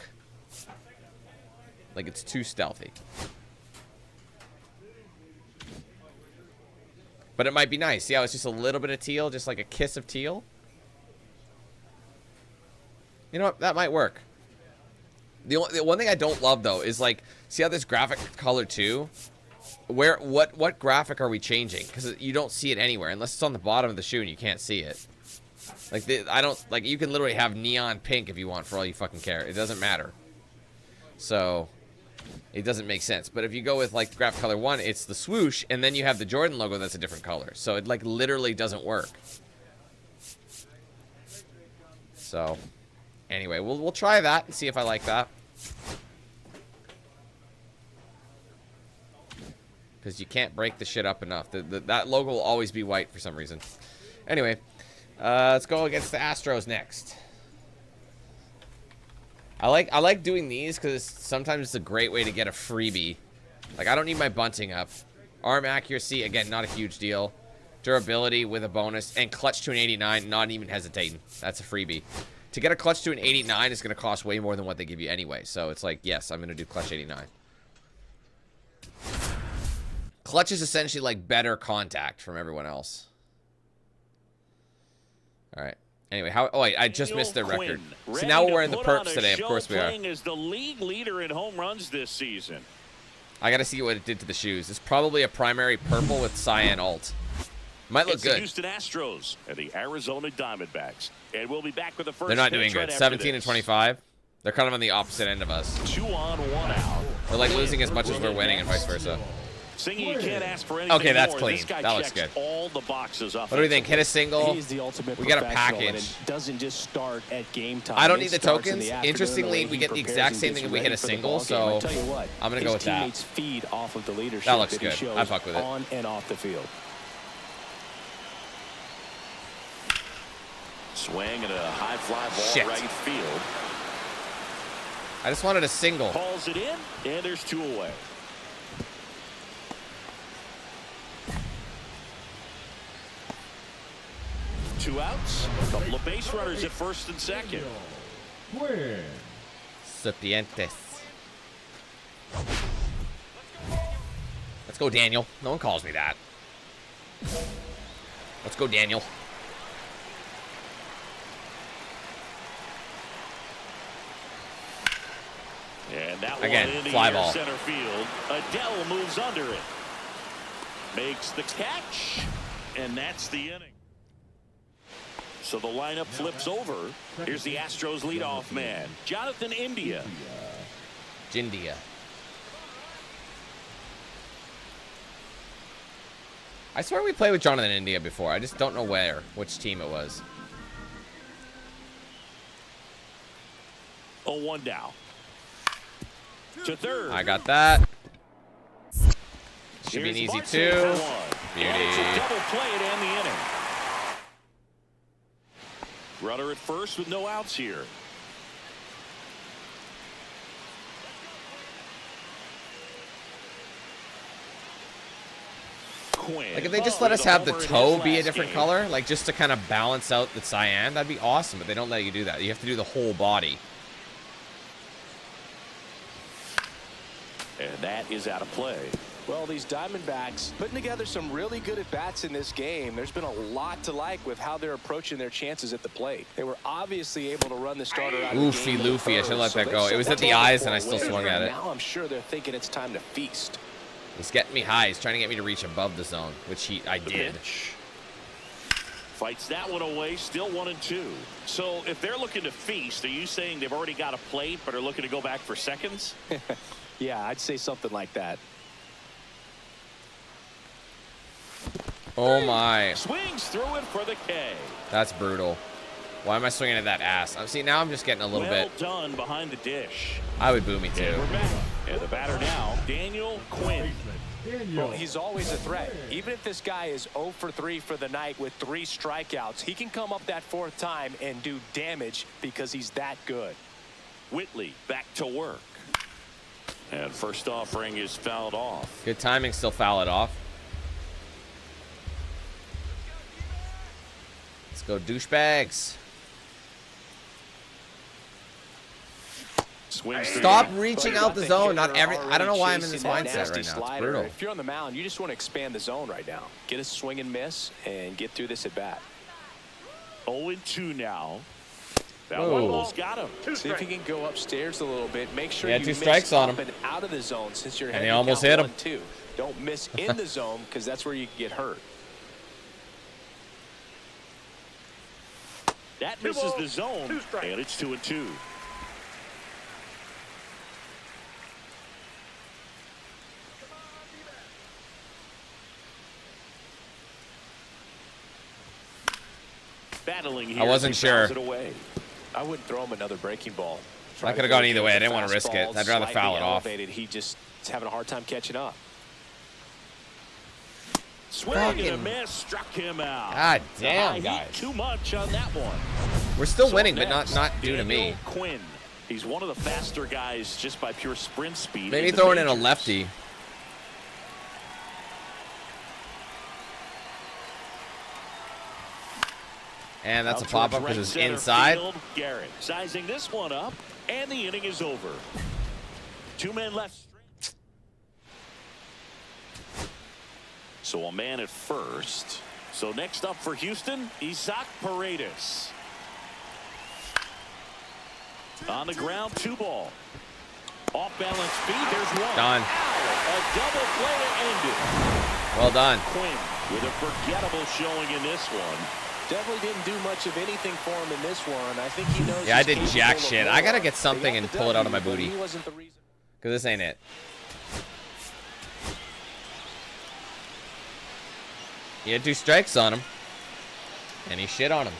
like it's too stealthy. But it might be nice. See how it's just a little bit of teal, just like a kiss of teal? You know what? That might work. The one thing I don't love though is like, see how this graphic color too? What graphic are we changing? Because you don't see it anywhere unless it's on the bottom of the shoe and you can't see it. Like I don't like, you can literally have neon pink if you want for all you fucking care. It doesn't matter. So it doesn't make sense. But if you go with like graphic color 1, it's the swoosh, and then you have the Jordan logo that's a different color. So it like literally doesn't work. So anyway, we'll try that and see if I like that. Because you can't break the shit up enough. That logo will always be white for some reason. Anyway, let's go against the Astros next. I like doing these because sometimes it's a great way to get a freebie. Like, I don't need my bunting up. Arm accuracy, again, not a huge deal. Durability with a bonus. And clutch to an 89, not even hesitating. That's a freebie. To get a clutch to an 89 is going to cost way more than what they give you anyway. So it's like, yes, I'm going to do clutch 89. Clutch is essentially like better contact from everyone else. All right. Anyway, oh wait, I just missed their record. So now we're wearing the perps today. Of course we are. As the league leader in home runs this season. I got to see what it did to the shoes. It's probably a primary purple with cyan alt. Might look good. The Houston Astros and the Arizona Diamondbacks. And we'll be back with the first. They're not doing good. 17 and 25. They're kind of on the opposite end of us. 2 on, 1 out. We're like losing as much as we're winning and vice versa. Singing, you can't ask for anything okay, that's more. clean. This guy that looks checks good. all the boxes up. What do we think? Hit a single. He's the ultimate we got a professional, package. and it doesn't just start at game time. I don't It need the starts in tokens. the afternoon, Interestingly, the way we he get the prepares exact and same gets thing if we ready hit a for the single. ball game. So I tell you what, I'm gonna go with his that. teammates feed off of the leadership that looks that good. he shows I fuck with it. on and off the field. Swing and a high fly ball Shit. right field. I just wanted a single. Calls it in, and there's 2 away. Two outs, a couple of base runners at first and second. Win. Serpientes. Let's go, Daniel. No one calls me that. Let's go, Daniel. And that again, one in the fly air ball. Center field. Adele moves under it. Makes the catch, and that's the inning. So the lineup flips over. Here's the Astros leadoff man, Jonathan India. Jindia. I swear we played with Jonathan India before. I just don't know which team it was. 0-1 now. To third. I got that. Should be an Here's easy Martin 2. for one. Beauty. And it's a double play to end the inning. Runner at first with no outs here. Quinn. Like if they just let us have the toe be a different color, like just to kind of balance out the cyan, that'd be awesome. But they don't let you do that. You have to do the whole body. And that is out of play. Well, these Diamondbacks putting together some really good at-bats in this game. There's been a lot to like with how they're approaching their chances at the plate. They were obviously able to run the starter out of the game. Luffy, I should let that go. It was at the eyes and I still swung at it. Now I'm sure they're thinking it's time to feast. He's getting me high. He's trying to get me to reach above the zone, which I did. Fights that one away, still 1-2. So if they're looking to feast, are you saying they've already got a plate but are looking to go back for seconds? Yeah, I'd say something like that. Oh my. Swings through it for the K. That's brutal. Why am I swinging at that ass? See, now I'm just getting a little bit. Well done behind the dish. I would boo me too. And we're back. And the batter now, Daniel Quinn. Well, he's always a threat. Even if this guy is 0 for 3 for the night with 3 strikeouts, he can come up that 4th time and do damage because he's that good. Whitley back to work. And first offering is fouled off. Good timing, still foul it off. Let's go, douchebags. Stop reaching out the zone. Not every. I don't know why I'm in this mindset right now. It's brutal. If you're on the mound, you just want to expand the zone right now. Get a swing and miss and get through this at bat. 0-2 now. That one ball's got him. See if he can go upstairs a little bit. Make sure you 2 strikes on him. And out of the zone since you're and he almost hit him. 1-2. Don't miss in the zone because that's where you get hurt. That misses the zone, and it's 2-2. Battling here. I wasn't sure. I wouldn't throw him another breaking ball. I could have gone either way. I didn't want to risk it. I'd rather foul it off. He just is having a hard time catching up. Swing and a miss, struck him out. God damn, guys. Too much on that one. We're still winning, but not due to me. Quinn. He's one of the faster guys just by pure sprint speed. Maybe throwing in a lefty. And that's a pop-up because it's inside. Garrett sizing this one up, and the inning is over. 2 men left. So a man at first. So next up for Houston, Isaac Paredes. On the ground, 2 ball. Off balance feed, there's 1. Done. A double play to end it. Well done. Quinn with a forgettable showing in this one. Definitely didn't do much of anything for him in this one. I think he knows. Yeah, I did jack shit. I gotta get something and pull it out of my booty. Because this ain't it. He had 2 strikes on him. And he shit on him.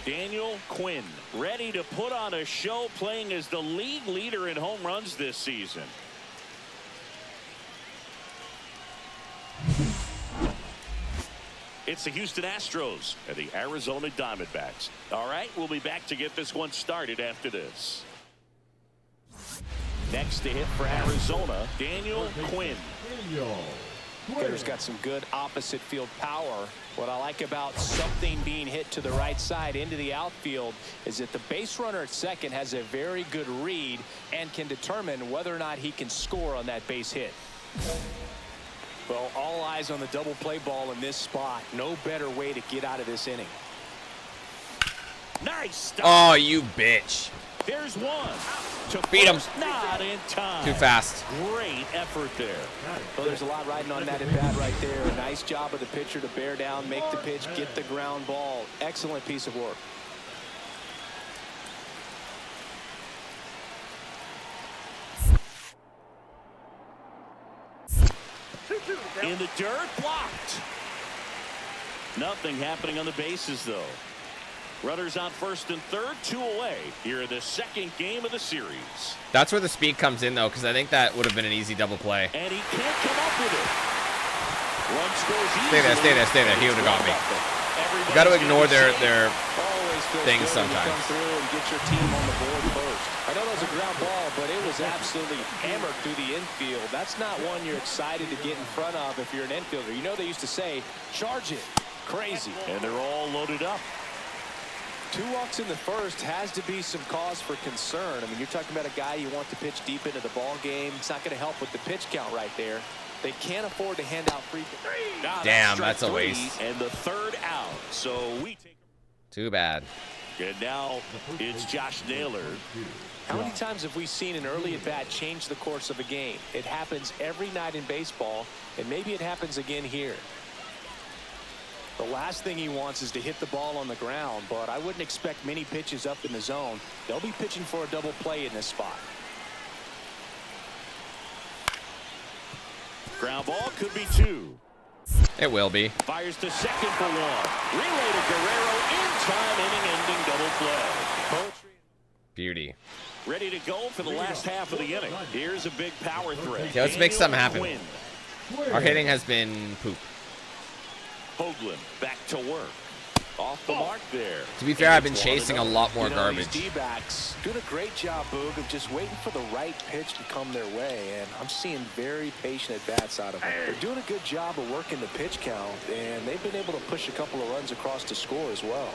Daniel Quinn ready to put on a show, playing as the league leader in home runs this season. It's the Houston Astros and the Arizona Diamondbacks. All right, we'll be back to get this one started after this. Next to hit for Arizona, Daniel Quinn. Hitter's got some good opposite field power. What I like about something being hit to the right side into the outfield is that the base runner at second has a very good read and can determine whether or not he can score on that base hit. Well, all eyes on the double play ball in this spot. No better way to get out of this inning. Nice stop. Oh, you bitch. There's 1. To beat him. Not in time. Too fast. Great effort there. Well, there's a lot riding on that at bat right there. Nice job of the pitcher to bear down, make the pitch, get the ground ball. Excellent piece of work. In the dirt, blocked. Nothing happening on the bases, though. Runners on first and third, 2 away here in the second game of the series. That's where the speed comes in, though, because I think that would have been an easy double play. And he can't come up with it. Run scores easily. Stay there. He would have got me. You got to ignore their things Come sometimes. through and get your team on the board first. I know that was a ground ball, but it was absolutely hammered through the infield. That's not one you're excited to get in front of if you're an infielder. You know they used to say, charge it. Crazy. And they're all loaded up. 2 walks in the first has to be some cause for concern. I mean, you're talking about a guy you want to pitch deep into the ball game. It's not going to help with the pitch count right there. They can't afford to hand out free. Damn, that's a waste. And the 3rd out. So we take. Too bad. And now it's Josh Naylor. How many times have we seen an early at bat change the course of a game? It happens every night in baseball, and maybe it happens again here. The last thing he wants is to hit the ball on the ground, but I wouldn't expect many pitches up in the zone. They'll be pitching for a double play in this spot. Ground ball could be 2. It will be. Fires to second for 1. Relay to Guerrero in time, inning-ending double play. Beauty. Ready to go for the last half of the inning. Here's a big power threat. Okay, let's make something happen. Quinn. Our hitting has been poop. Hoagland back to work. Off the mark there. To be fair, I've been chasing a lot more garbage. These D-backs doing a great job, Boog, of just waiting for the right pitch to come their way, and I'm seeing very patient at-bats out of them. They're doing a good job of working the pitch count, and they've been able to push a couple of runs across to score as well.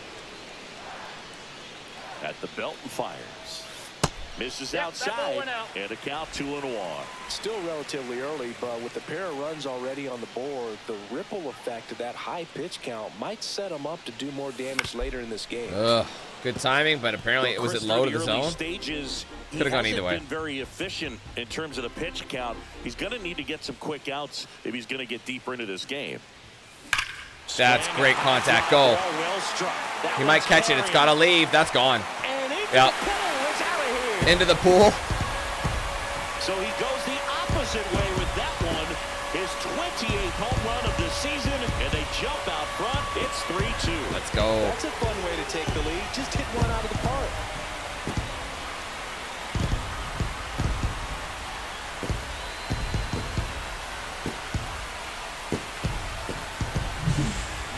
At the belt and fires. Misses outside, and a count 2-1. Still relatively early, but with the pair of runs already on the board, the ripple effect of that high pitch count might set them up to do more damage later in this game. Ugh, good timing, but apparently it was it low to the zone. Stages, could have gone either way. Been very efficient in terms of the pitch count. He's going to need to get some quick outs if he's going to get deeper into this game. That's great contact. Go. He might catch it. It's got to leave. That's gone. Yep. Into the pool. So he goes the opposite way with that one. His 28th home run of the season, and they jump out front. It's 3-2. Let's go. That's a fun way to take the lead. Just hit one out of the park.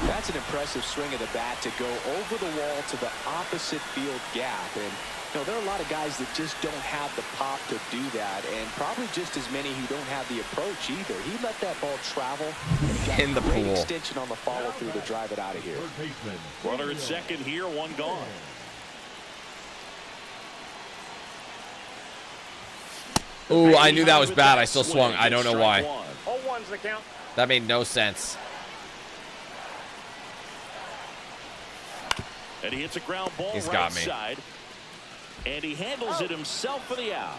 That's an impressive swing of the bat to go over the wall to the opposite field gap. And you know, there are a lot of guys that just don't have the pop to do that, and probably just as many who don't have the approach either. He let that ball travel, and he got in the great pool. Extension on the follow-through to drive it out of here. Runner at second here, 1 gone. Ooh, I knew that was bad. I still swung. I don't know why. 0-1's the count. That made no sense. And he hits a ground ball He's right got me. side. And he handles it himself for the out.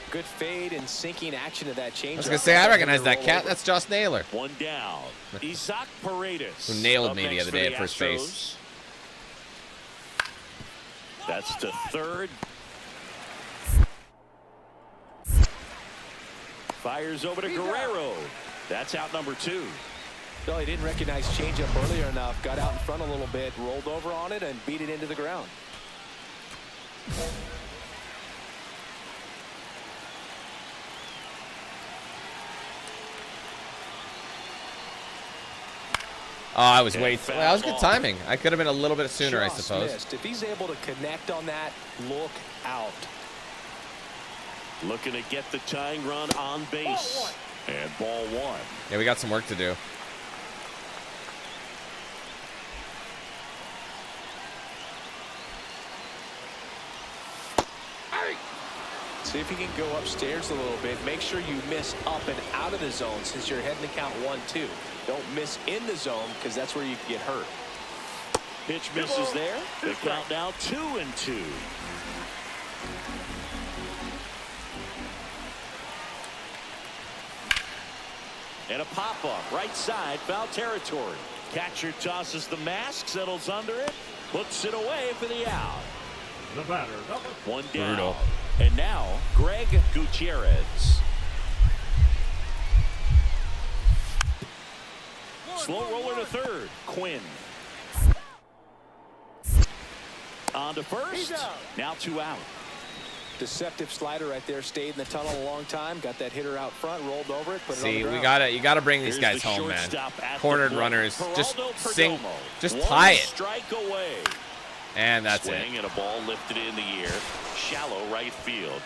Good fade and sinking action of that change. I was going to say, I recognize that cat. That's Josh Naylor. 1 down. Isaac Paredes. Who nailed up me the next other for day the at first Astros. base. That's to third. Fires over to Guerrero. That's out number 2. No, he didn't recognize changeup earlier enough. Got out in front a little bit, rolled over on it, and beat it into the ground. Oh, I was way too. That was good timing. I could have been a little bit sooner, I Just suppose. missed. If he's able to connect on that, look out. Looking to get the tying run on base. And ball 1. Yeah, we got some work to do. See if you can go upstairs a little bit. Make sure you miss up and out of the zone since you're heading to count 1-2. Don't miss in the zone because that's where you can get hurt. Pitch misses there. The count now 2-2. And a pop-up right side, foul territory. Catcher tosses the mask, settles under it, puts it away for the out. The batter, number 1 down. Brutal. And now Greg Gutierrez. Slow roller to third. Quinn. On to first. Now 2 out. Deceptive slider right there. Stayed in the tunnel a long time. Got that hitter out front. Rolled over it. Put See, it on the you ground. gotta bring these Here's guys the home, man. shortstop at the Cornered plate. runners, just Geraldo sing, Perdomo. just 1 tie it. strike away. And that's Swing it. and a ball lifted in the air. Shallow right field.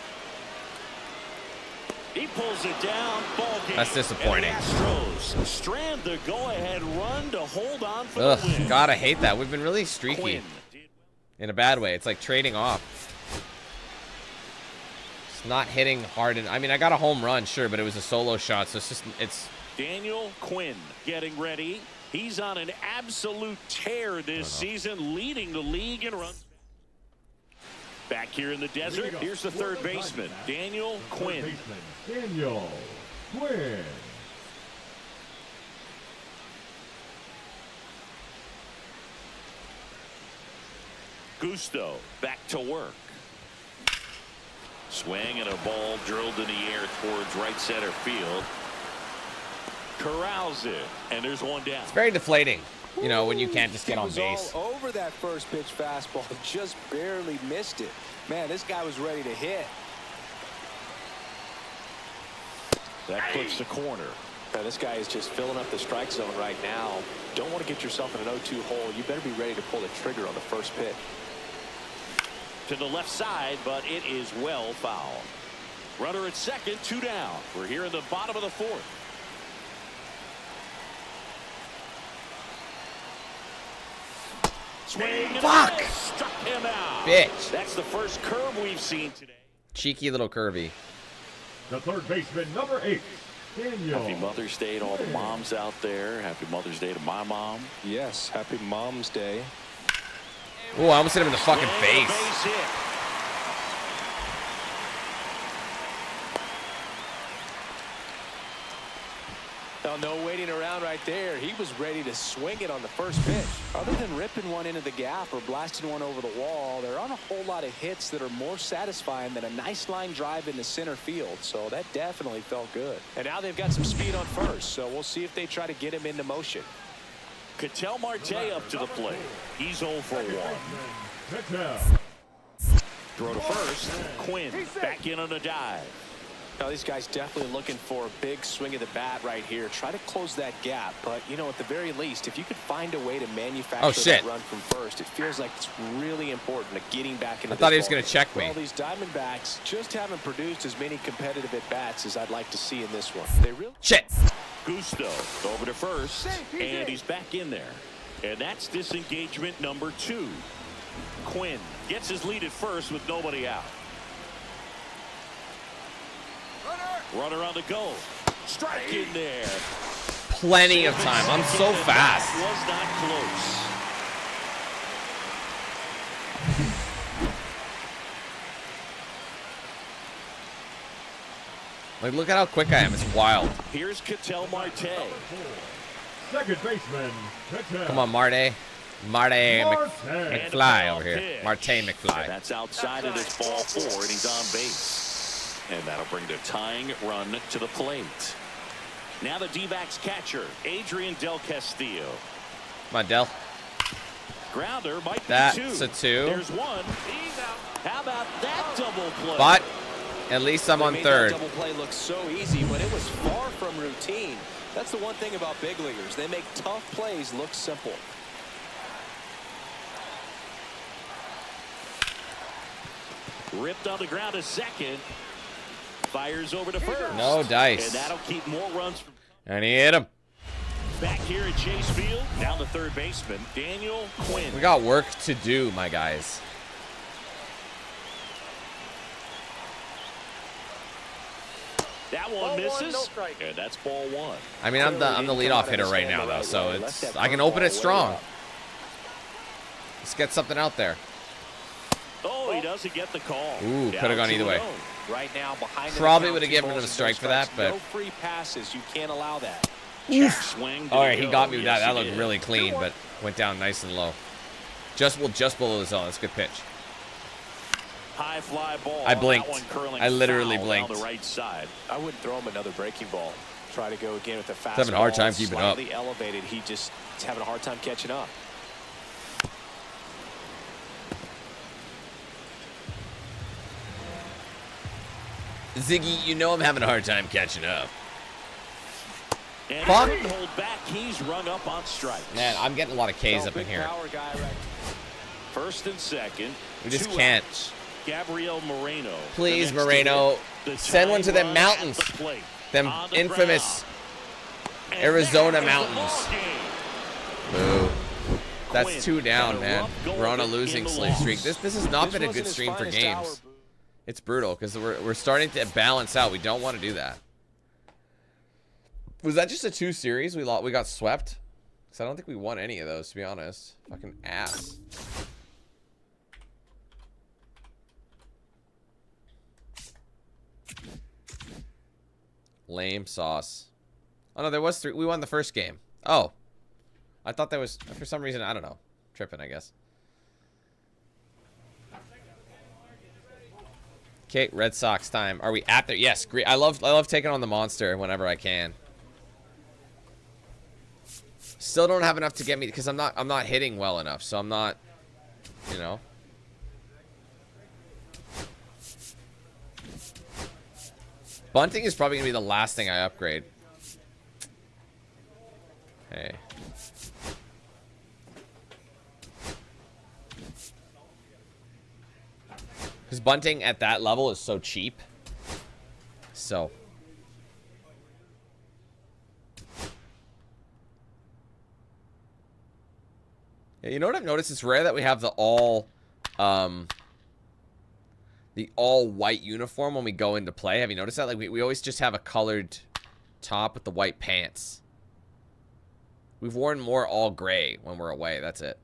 He pulls it down. Ball game. That's disappointing. And the Astros strand the go-ahead run to hold on for Ugh, the win. God, I hate that. We've been really streaky Quinn. in a bad way. It's like trading off. It's not hitting hard. I mean, I got a home run, sure, but it was a solo shot, so it's Daniel Quinn getting ready. He's on an absolute tear this season, leading the league in runs. Back here in the desert, here's the third baseman, Daniel Quinn. Daniel Quinn. Gusto back to work. Swing and a ball drilled in the air towards right center field. Corrals it, and there's one down. It's very deflating, you know, when you can't just get on He base. was all over that first pitch fastball, just barely missed it. Man, this guy was ready to hit. That clips the corner. Man, this guy is just filling up the strike zone right now. Don't want to get yourself in an 0-2 hole. You better be ready to pull the trigger on the first pitch. To the left side, but it is well foul. Runner at second, 2 down. We're here in the bottom of the fourth. Swing and Fuck! a miss. Struck him out. Bitch. That's the first curve we've seen today. Cheeky little curvy. The third baseman, number 8, Daniel. Happy Mother's Day to all the moms out there. Happy Mother's Day to my mom. Yes, happy Mom's Day. Oh, I almost hit him in the fucking Swing and a face. base hit. Now, no waiting around right there. He was ready to swing it on the first pitch. Other than ripping one into the gap or blasting one over the wall, there aren't a whole lot of hits that are more satisfying than a nice line drive into center field. So that definitely felt good. And now they've got some speed on first, so we'll see if they try to get him into motion. Ketel Marte up to the plate. He's 0 for 1. Ketel. Throw to first. Quinn back in on a dive. Now, these guys definitely looking for a big swing of the bat right here. Try to close that gap. But, you know, at the very least, if you could find a way to manufacture that run from first, it feels like it's really important to getting back into I thought he was going to check me. Well, these Diamondbacks just haven't produced as many competitive at-bats as I'd like to see in this one. They really... Shit. Gusto over to first, and he's back in there. And that's disengagement number 2. Quinn gets his lead at first with nobody out. Runner on the go. Strike in there. Plenty of time. I'm so fast. Was not close. Like, look at how quick I am. It's wild. Here's Ketel Marte. Second baseman, Ketel. Come on, Marte. McFly over here. Pitch. Marte McFly. That's outside of this ball 4, and he's on base. And that'll bring the tying run to the plate. Now the D-backs catcher, Adrian Del Castillo. Come on, Del. Grounder might be That's 2. a 2. There's 1. He's out. How about that double play? But at least I'm on made third. That double play look so easy, but it was far from routine. That's the one thing about big leaguers. They make tough plays look simple. Ripped on the ground to second. Fires over to first. No dice. And that'll keep more runs from... And he hit him. Back here at Chase Field, down the third baseman, Daniel Quinn. We got work to do, my guys. That one Ball misses. 1, no strike. And that's ball 1. I mean, I'm the leadoff hitter right now, though, so it's I can open it strong. Let's get something out there. Oh, he doesn't get the call. Ooh, could have gone either way. Right now, behind Probably would have given him a strike for that, but... No free passes. You can't allow that. Swing. All right, he got me with that. Yes, That he looked did. really clean, but went down nice and low. Just below the zone. That's a good pitch. High fly ball. I blinked. That one curling I literally foul blinked. Down the right side. I wouldn't throw him another breaking ball. Try to go again with the fastball. He's having a hard time keeping up. Slightly elevated. He's having a hard time catching up. Ziggy, you know I'm having a hard time catching up. And Fuck. he couldn't hold back. He's rung up on strikes. Man, I'm getting a lot of Ks up in Big here. power guy right. First and second. We just 2 can't. outs. Gabriel Moreno. Please, the next Moreno, to hit. The send one to them tying run mountains. at the plate. Them On the infamous ground. Arizona And that is the mountains. ball game. Boo. That's Quinn 2 down, had a man. rough go We're on a of it losing in the streak. loss. This has not This been a wasn't good his stream for finest hour, games. Boo. It's brutal because we're starting to balance out. We don't want to do that. Was that just a 2 series? We got swept? Because I don't think we won any of those, to be honest. Fucking ass. Lame sauce. Oh, no, there was 3. We won the first game. Oh. I thought that was, for some reason, I don't know. Tripping, I guess. Okay, Red Sox time. Are we at there? Yes, great. I love taking on the monster whenever I can. Still don't have enough to get me because I'm not hitting well enough, so I'm not, you know. Bunting is probably gonna be the last thing I upgrade. Hey. Because bunting at that level is so cheap. So. Yeah, you know what I've noticed? It's rare that we have the all white uniform when we go into play. Have you noticed that? Like we always just have a colored top with the white pants. We've worn more all gray when we're away. That's it.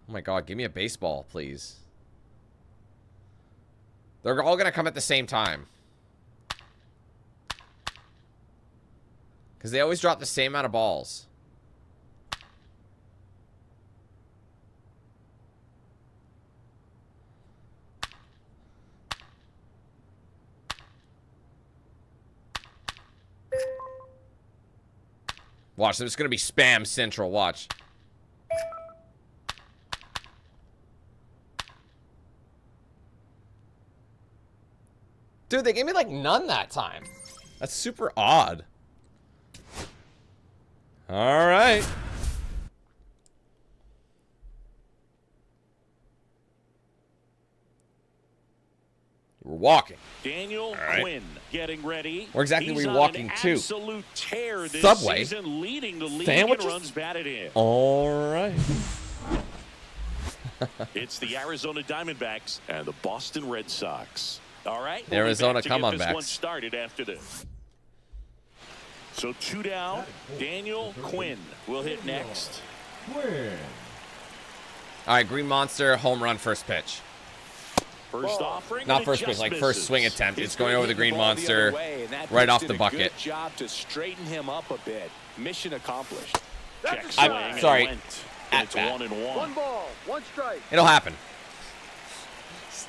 Oh my god, give me a baseball, please. They're all going to come at the same time. Because they always drop the same amount of balls. Watch, there's going to be spam central. Watch. Dude, they gave me like none that time. That's super odd. All right. We're walking. Daniel Quinn getting ready. Where exactly were you He's on walking an to? Absolute tear this Subway? season, leading the league Sandwiches? in runs batted in. All right. It's the Arizona Diamondbacks and the Boston Red Sox. All right, The Arizona come on come-on-backs. This one started after this. So 2 down. Daniel Quinn will hit next. Quinn. All right, Green Monster, home run, first pitch. First offering. Not and it first pitch, just like misses. first swing attempt. It's going over the Green Ball the Monster other way, and that right pitch off did the a bucket. Good job to straighten him up a bit. Mission accomplished. Check I'm swing and sorry. went. At And it's bat. 1-1. 1 ball, 1 strike. It'll happen.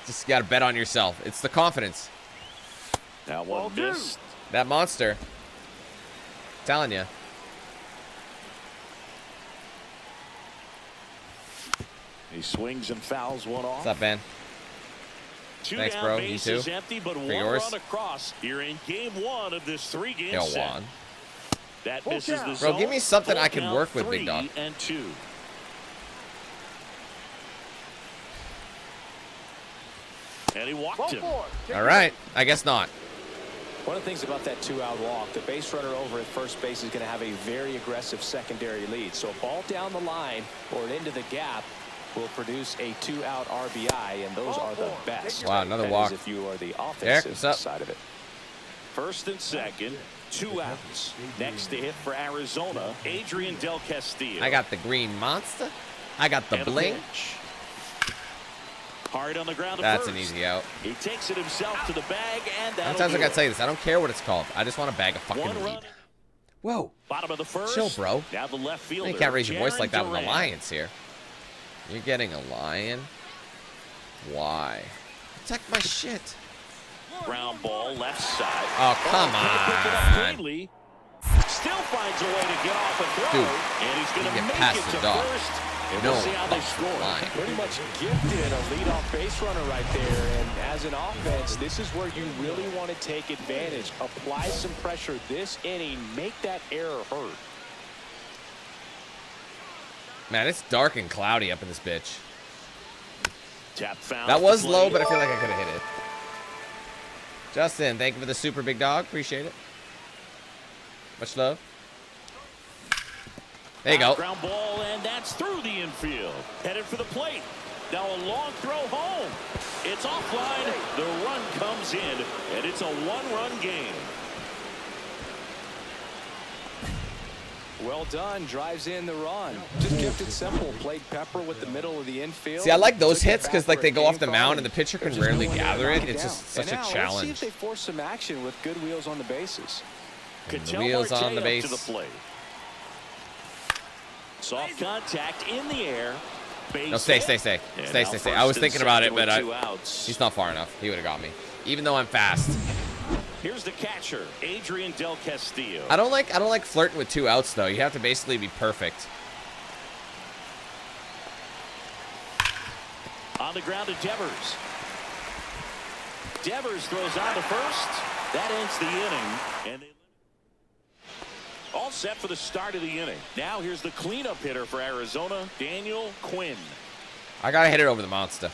Just got to bet on yourself. It's the confidence. That Ball one 2. missed. That monster. Telling you. He swings and fouls one off. What's up, man? 2 Thanks, down, bro. You bases too? empty, but For 1 yours? run across here in game 1 of this 3-game Yo, set. Juan. That misses the Bro, zone. give me something I can Full work count, with, big dog. 3-2. And he walked him. All right. I guess not. One of the things about that 2-out walk, the base runner over at first base is going to have a very aggressive secondary lead. So a ball down the line or into the gap will produce a 2-out RBI, and those are the best. Wow, another That is walk. if you are the Eric, offensive what's up? side of it. First and second, 2 outs. Next to hit for Arizona, Adrian Del Castillo. I got the Green Monster. I got the And a Blink. pitch. Hard on the ground to That's first. an easy out. He takes it himself to the bag, and that'll Sometimes I do gotta it. tell you this. I don't care what it's called. I just want to bag a fucking 1 lead. run. Whoa. Bottom of the first. Chill, bro. Now the left fielder. You can't raise your voice like that with Jarren a Duran. Lions here. You're getting a lion? Why? Protect my shit. Ground ball left side. Oh, come Can't pick it up on. cleanly. Still finds a way to get off a throw. Dude, and he's going you to get make past it the to dog. first. And No we'll see how they score. line. Pretty much gifted a leadoff base runner right there. And as an offense, this is where you really want to take advantage. Apply some pressure this inning. Make that error hurt. Man, it's dark and cloudy up in this bitch. Tap foul. That was low, but I feel like I could have hit it. Justin, thank you for the super big dog. Appreciate it. Much love. There you go. Ground ball, and that's through the infield. Headed for the plate. Now a long throw home. It's offline. The run comes in, and it's a one-run game. Well done. Drives in the run. Just kept it simple. Played Pepper with the middle of the infield. See, I like those hits because like they go off the mound and the pitcher can rarely gather it. It's just such a Let's see challenge. if they force some action with good wheels on the bases. The wheels on the base. To the plate. Soft contact in the air. No, stay. I was thinking about it, but he's not far enough. He would have got me, even though I'm fast. Here's the catcher, Adrian Del Castillo. I don't like flirting with 2 outs though. You have to basically be perfect. On the ground to Devers. Devers throws on to first. That ends the inning. And they all set for the start of the inning. Now here's the cleanup hitter for Arizona, Daniel Quinn. I gotta hit it over the monster.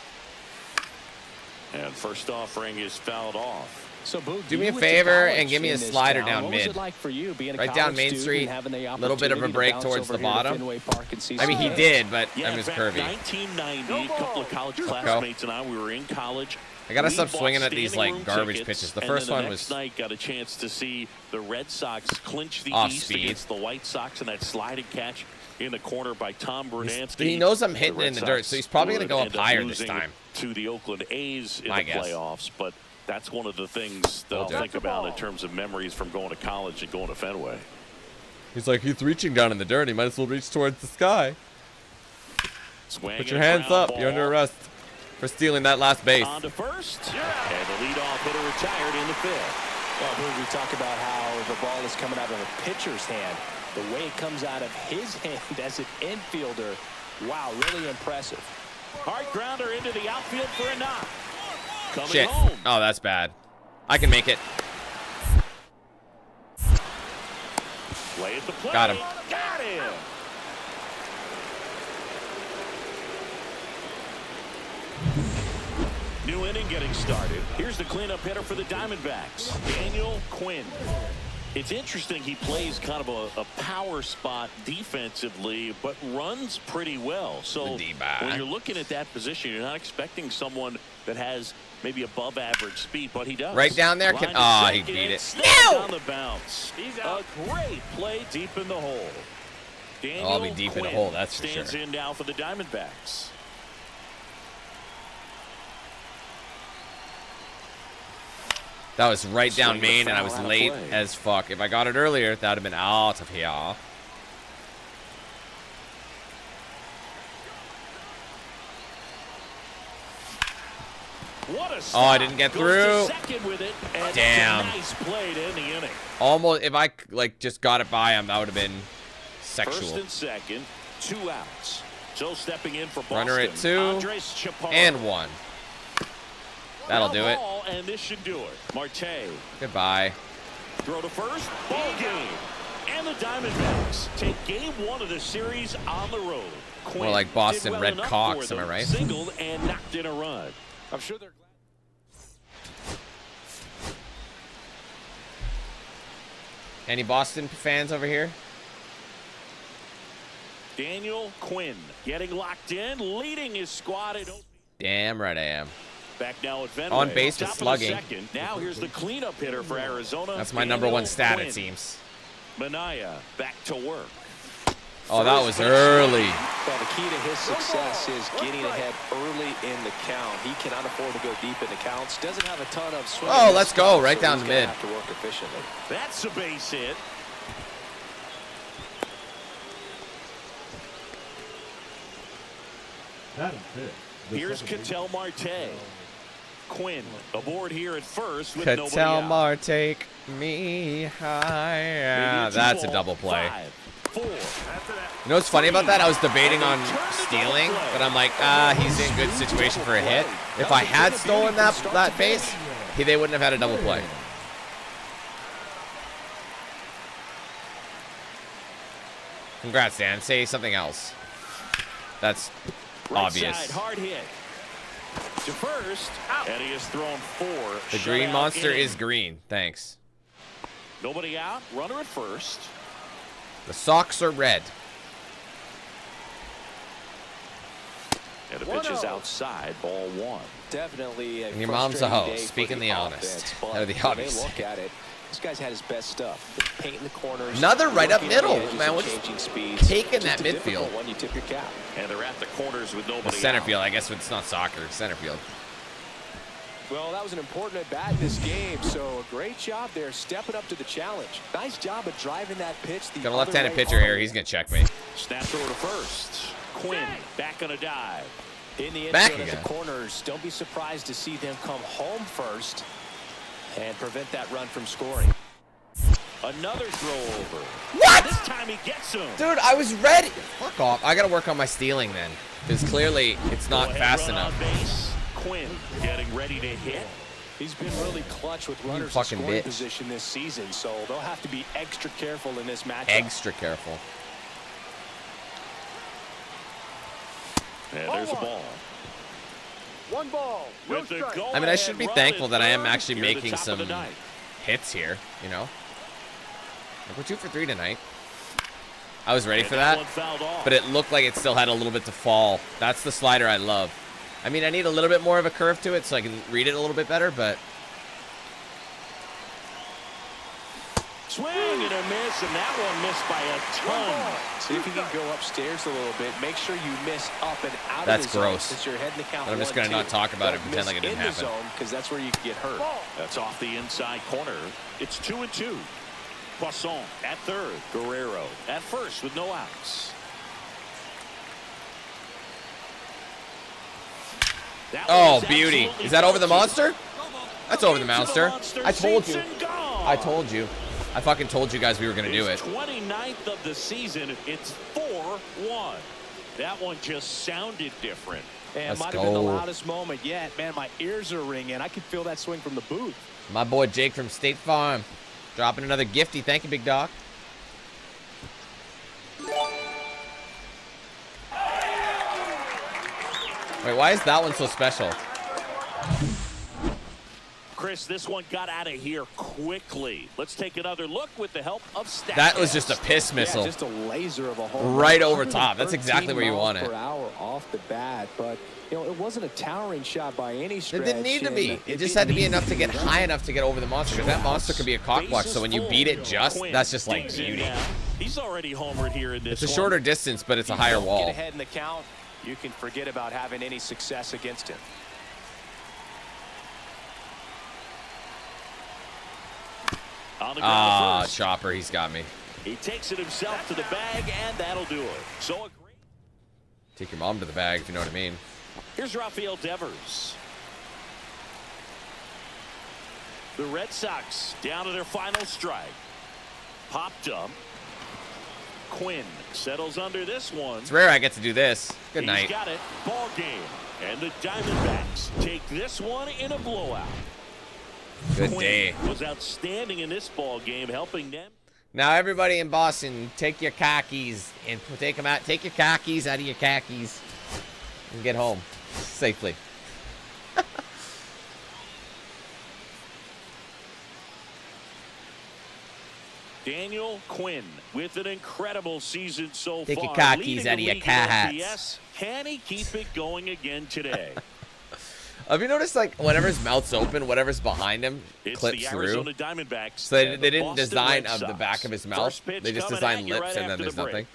And first offering is fouled off. So, Boo, do me a favor and give me a slider down mid. Right down Main Street. A little bit of a break towards the bottom. I mean, he did, but I was curvy. 1990, a couple of college classmates and we were in college. I gotta stop swinging at these like garbage pitches. The first one was night got a chance to see the Red Sox clinch the off East speed against the White Sox, and that sliding catch in the corner by Tom Bernansky. He knows I'm hitting it in the dirt, so he's probably gonna go up higher this time. To the Oakland A's in the playoffs, but that's one of the things that I'll think about in terms of memories from going to college and going to Fenway. He's like, he's reaching down in the dirt. He might as well reach towards the sky. Put your hands up. You're under arrest for stealing that last base. On to first, and the leadoff hitter retired in the fifth. Well, we talk about how the ball is coming out of a pitcher's hand. The way it comes out of his hand as an infielder, wow, really impressive. Hard grounder into the outfield for a knock. Coming Shit. home. Oh, that's bad. I can make it. Play at the plate. Got him. Got him. New inning getting started. Here's the cleanup hitter for the Diamondbacks, Daniel Quinn. It's interesting, he plays kind of a power spot defensively, but runs pretty well. So when you're looking at that position, you're not expecting someone that has maybe above average speed, but he does. Right down there. He beat it. No! On the bounce. A great play deep in the hole. Daniel I'll be deep in the hole, that's for sure. Stands in now for the Diamondbacks. That was right down Main, and I was late as fuck. If I got it earlier, that would have been out of here. What a I didn't get through. With it, and damn. Nice play to end the inning. Almost. If I like just got it by him, that would have been sexual. First and second, 2 outs. So stepping in for Boston. Runner at 2 and 1. That'll do it. And this should do it. Marte. Goodbye. Throw to first. Ball game. And the Diamondbacks take game 1 of the series on the road. Quinn more like Boston well Red Cox, am I right? Singled and knocked in a run. I'm sure they're glad. Any Boston fans over here? Daniel Quinn getting locked in, leading his squad. Damn right I am. Back now at Fenway. On base with slugging. Now here's the cleanup hitter for Arizona. That's my number 1 stat, it seems. Minaya back to work. Oh, that was early. Well, the key to his success is getting ahead early in the count. He cannot afford to go deep in the counts. Doesn't have a ton of swing. Oh, let's go right down the mid. Have to work efficiently. That's a base hit. That is it. Here's Ketel Marte. Quinn aboard here at first with Ketel Marte, take me higher. That's a double play. 5. 4. You know what's funny about that? I was debating on stealing, but I'm like, he's in good situation for a hit. If I had stolen that base, they wouldn't have had a double play. Congrats, Dan. Say something else. That's obvious. Hard hit. To first, and he has thrown 4. The green monster is green. Thanks. Nobody out. Runner at first. The socks are red. And the pitch is outside. Ball 1. Definitely. And your mom's a hoe. Speaking the honest. Or the obvious. Look at it. This guy's had his best stuff. The paint in the corners. Another right up middle, man. We're taking that Just a midfield. difficult one, you tip your cap. And they're at the corners with nobody Center out. field. I guess it's not soccer. Center field. Well, that was an important at-bat in this game, so a great job there stepping up to the challenge. Nice job of driving that pitch. Got a left-handed pitcher here. He's going to check me. Snap throw to first. Quinn back on a dive. In the Back end zone again. at the corners, don't be surprised to see them come home first and prevent that run from scoring. Another throw over. What? This time he gets him. Dude, I was ready. Fuck off. I got to work on my stealing then. Because clearly it's not Go ahead, fast run enough. on base. Quinn getting ready to hit. He's been really clutch with runners in fucking scoring bitch. position this season, so they'll have to be extra careful in this matchup. Extra careful. And there's a ball. 1 ball. No With the strike. goal I mean, I should be run thankful at that I am third actually here at the making top of the some ninth. hits here, you know? Like, we're 2 for 3 tonight. I was ready And for that that, one fouled off. but it looked like it still had a little bit to fall. That's the slider I love. I mean, I need a little bit more of a curve to it so I can read it a little bit better, but... Swing and a miss, and that one missed by a ton. See if you can go upstairs a little bit. Make sure you miss up and out That's of the zone gross. since you're heading to count But I'm just 1, gonna not 2. talk about it and Don't pretend like it didn't miss happen. in the zone because that's where you can get hurt. That's off the inside corner. It's 2-2. Poisson at third. Guerrero at first with no outs. That one Oh, is beauty. absolutely Is that over the gorgeous. monster? That's over the Into monster. I told you. seats and gone. I told you. I fucking told you guys we were going to do it. His 29th of the season. It's 4-1. That one just sounded different. And Let's might have been the go. loudest moment yet. Man, my ears are ringing. I can feel that swing from the booth. My boy Jake from State Farm. Dropping another gifty. Thank you, big dog. Wait, why is that one so special? Chris, this one got out of here quickly. Let's take another look with the help of stats. That was just a piss missile. Yeah, just a laser of a home Right run. over top. That's exactly where you want it. 113 miles per hour off the bat, but you know, it wasn't a towering shot by any stretch. It didn't need to and be. It just had to be enough to get high enough to get over the monster, because that monster could be a cockblock. So when you beat it just, that's just like beauty. He's already homered here in this. It's a shorter distance, but it's a higher Get wall. ahead in the count. You can forget about having any success against him. On the ground Ah, first. Chopper, he's got me. He takes it himself to the bag, and that'll do it. So a great. Take your mom to the bag, if you know what I mean. Here's Rafael Devers. The Red Sox down to their final strike. Popped up. Quinn settles under this one. It's rare I get to do this. Good night. He's got it. Ball game. And the Diamondbacks take this one in a blowout. Good Quinn day. was outstanding in this ball game, helping them. Now, everybody in Boston, take your khakis and take them out. Take your khakis out of your khakis and get home safely. Daniel Quinn with an incredible season so Take far. your khakis Leading out of the your league in hats. LCS. Can he keep it going again today? Have you noticed, like, whenever his mouth's open, whatever's behind him It's clips the through? Arizona Diamondbacks. So they and the didn't Boston design Red of the Sox. back of his mouth. First pitch They just coming designed at you lips, right and then after there's the break. nothing.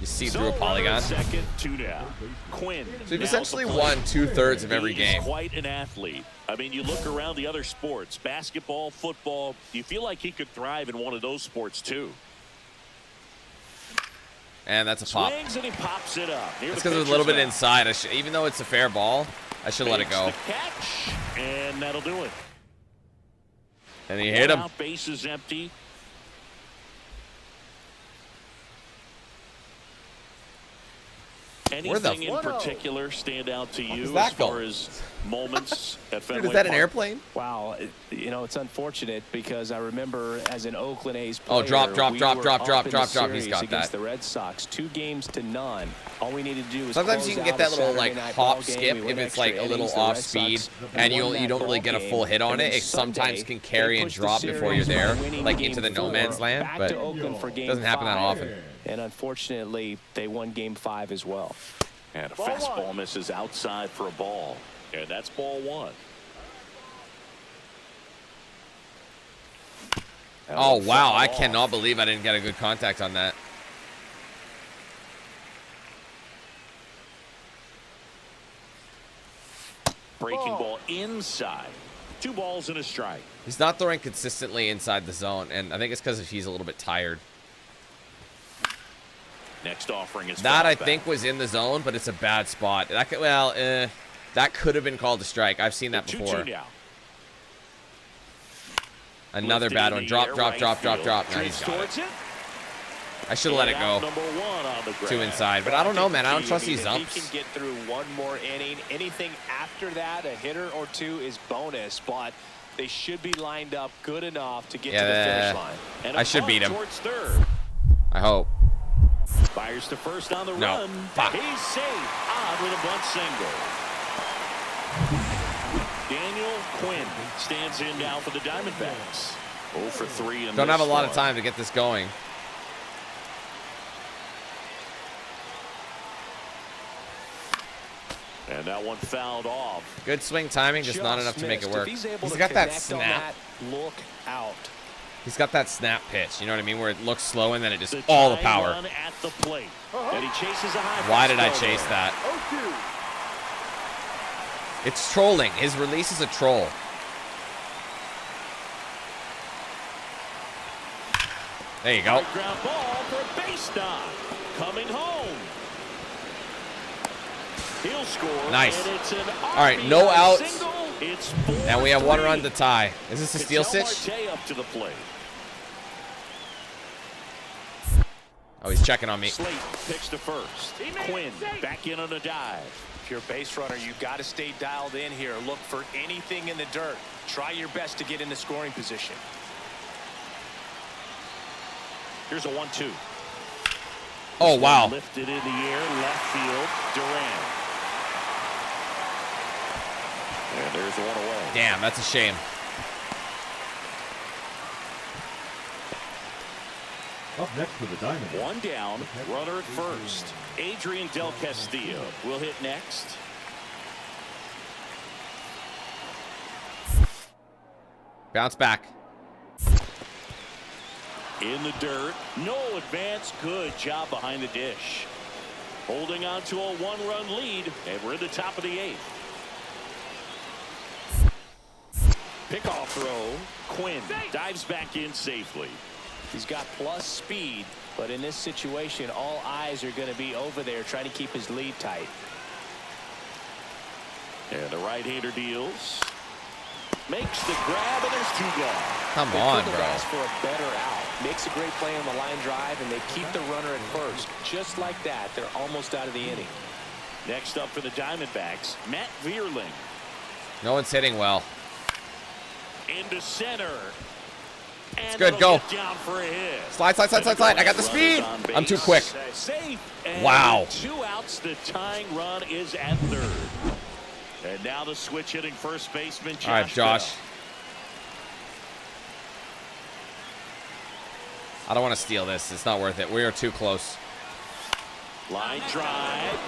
You see So through a runner polygon. at second, 2 down. Quinn. So we've now essentially at the won plate. 2/3 of every He's game. quite an athlete. I mean, you look around the other sports, basketball, football, you feel like he could thrive in one of those sports too. And that's a pop. Swings and he pops it up. Near That's the because it was a little bit pitcher's inside. Even though it's a fair ball, I should let it Makes go. the catch, and that'll do it. And he hit him. Out, base is empty. Anything in particular stand out to you as far as moments at Fenway Dude, is that an Park? airplane? Wow, you know, it's unfortunate because I remember as an Oakland A's player, drop. we were up in the He's got series against that. the Red Sox, 2-0. All we needed to do was Sometimes you can close get that out a little Saturday like night hop ball game. skip We if went it's like a extra little innings. The off Red speed Sox and won you that don't really ball get a game. full hit on And it. then It sometimes Sunday, can carry they and pushed the drop before you're series there, by winning like Game into the no 4 man's land, back but to Oakland for it Game doesn't happen that 5. often. And unfortunately, they won Game 5 as well. And a fastball misses outside for a ball. And that's ball 1. Oh, wow. I cannot believe I didn't get a good contact on that. Breaking ball inside. 2 balls and a strike. He's not throwing consistently inside the zone, and I think it's because he's a little bit tired. Next offering is That, foul I back. think, was in the zone, but it's a bad spot. That could, that could have been called a strike. I've seen that before. 2-2 now. Another Lifted bad in one. the Drop. air, No, right he's field. got Drifts it. towards it. I should have let it go. Number 1 on the Two ground. inside, but I don't know, man. I don't trust these If he umps. can get through one more inning, anything after that, a hitter or 2 is bonus, but they should be lined up good enough to get to the finish line. And I a should bunt beat him. towards third. I hope. Fires to first on the No. run. Fuck. He's safe on with a bunt single. Daniel Quinn stands in now for the Diamondbacks. 0 for 3 in Don't this have a lot of one. time to get this going. And that one fouled off. Good swing timing, just not enough to make it missed. work. If he's able to got that connect on snap. that, look out. He's got that snap pitch, you know what I mean? Where it looks slow and then it just The all the tying power. run at the plate. And he chases a high Why did I fastball chase there. that? 0-2. It's trolling. His release is a troll. There you go. High ground ball for a base knock. Coming home. He'll score. Nice. And it's an All right, no RBI outs. single. It's And we have 1 run 4-3. to tie. Is this a steal Ketel stitch? Marte up to the plate. Oh, he's checking on me. Slate picks to first. Quinn back in on a dive. If you're a base runner, you've got to stay dialed in here. Look for anything in the dirt. Try your best to get in the scoring position. Here's a 1-2. Oh, wow. Lifted in the air, left field, Durant. And there's one away. Damn, that's a shame. Up next for the Diamondbacks. One down, runner at first. Adrian Del Castillo will hit next. Bounce back. In the dirt, no advance. Good job behind the dish. Holding on to a 1-run lead, and we're in the top of the 8th. Pickoff throw. Quinn dives back in safely. He's got plus speed, but in this situation, all eyes are going to be over there trying to keep his lead tight. And the right-hander deals. Makes the grab, and there's 2 gone. Come They on, couldn't have bro. asked for a better out. Makes a great play on the line drive, and they keep the runner at first. Just like that, they're almost out of the inning. Next up for the Diamondbacks, Matt Vierling. No one's hitting well. Into center. And good, that'll go. get down for a hit. Slide. I got the speed. I'm too quick. Safe. And Wow. 2 outs. The tying run is at third. And now the switch hitting first baseman, Josh. All right, Josh. Bell. I don't want to steal this. It's not worth it. We are too close. Line drive.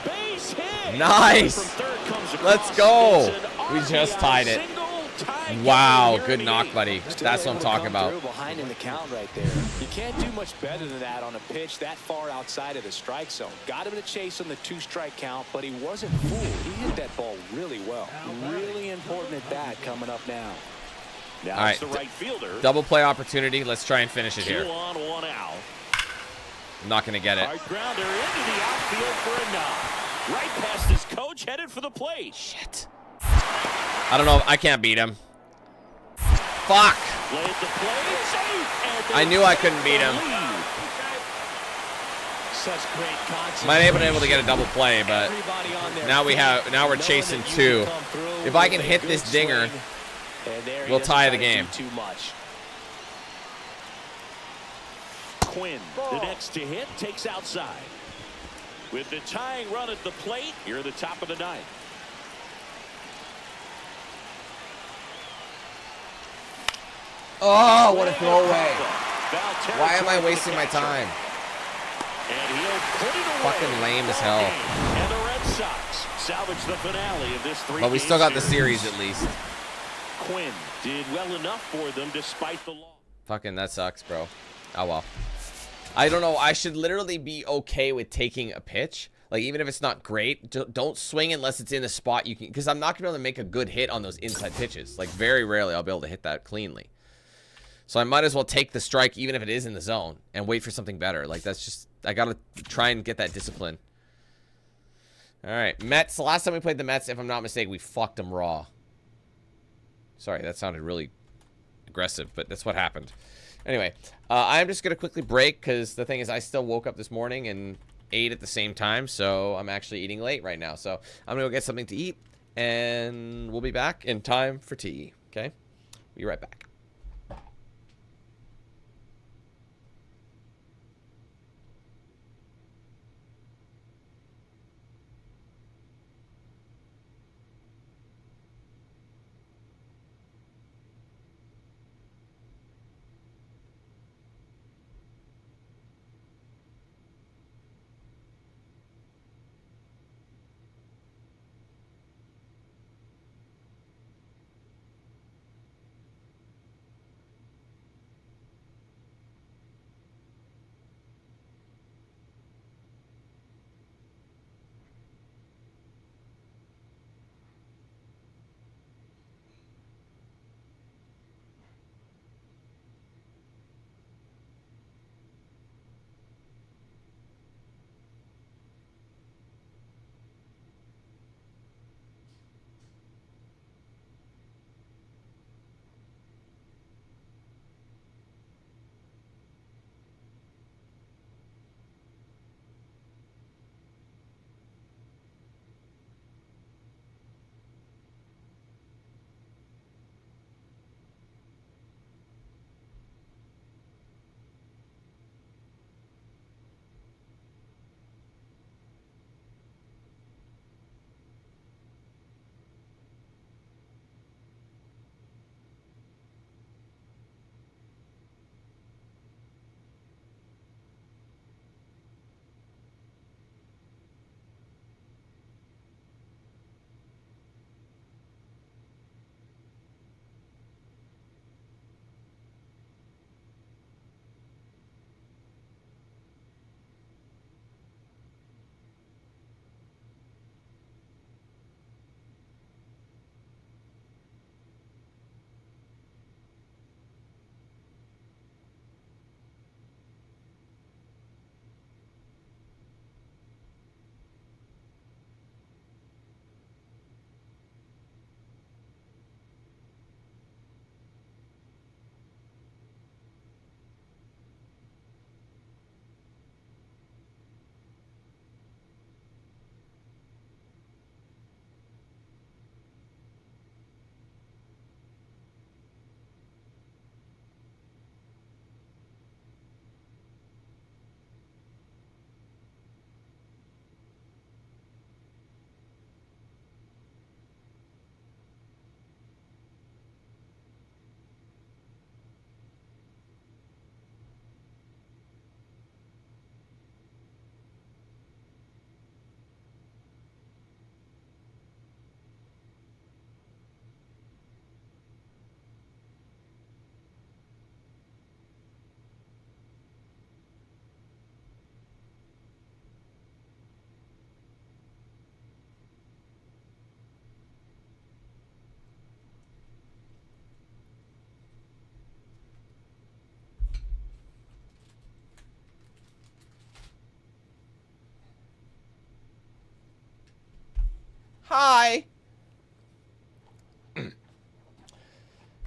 Base hit. Nice. From third comes Let's across. go. It's an We just RBI tied it. single. Tie Wow, game here good in knock, the 8th. buddy. Still That's what I'm able to talking come about. through behind in the count right there. You can't do much better than that on a pitch that far outside of the strike zone. Got him to chase on the 2-strike count, but he wasn't fooled. He hit that ball really well. Really important at bat coming up now. Now All it's right, the right fielder. Double play opportunity. Let's try and finish it 2 here. on, 1 out. I'm not going to get it. Hard grounder into the outfield for a knock. Right past his coach, headed for the plate. Shit. I don't know. I can't beat him. Fuck. Played the plate. Safe. And I knew I couldn't beat him. lead. such great content. Might have been able to get a double play, but now we're chasing 2. If I can hit this dinger, we'll tie the game. Too much. Quinn, the next to hit, takes outside. With the tying run at the plate, you're at the top of the 9th. Oh, what a throwaway. Why am I wasting my time? And he'll put it away. Fucking lame as hell. And the Red Sox salvage the finale of this 3-game But we still got the series at least. Quinn did well enough for them despite the loss. Fucking that sucks, bro. Oh well. I don't know. I should literally be okay with taking a pitch. Like, even if it's not great, don't swing unless it's in a spot you can. Because I'm not going to be able to make a good hit on those inside pitches. Like, very rarely I'll be able to hit that cleanly. So I might as well take the strike even if it is in the zone and wait for something better. Like, that's just, I got to try and get that discipline. All right, Mets. The last time we played the Mets, if I'm not mistaken, we fucked them raw. Sorry, that sounded really aggressive, but that's what happened. Anyway, I'm just going to quickly break because the thing is I still woke up this morning and ate at the same time, so I'm actually eating late right now. So I'm going to go get something to eat, and we'll be back in time for tea, okay? Be right back. Hi.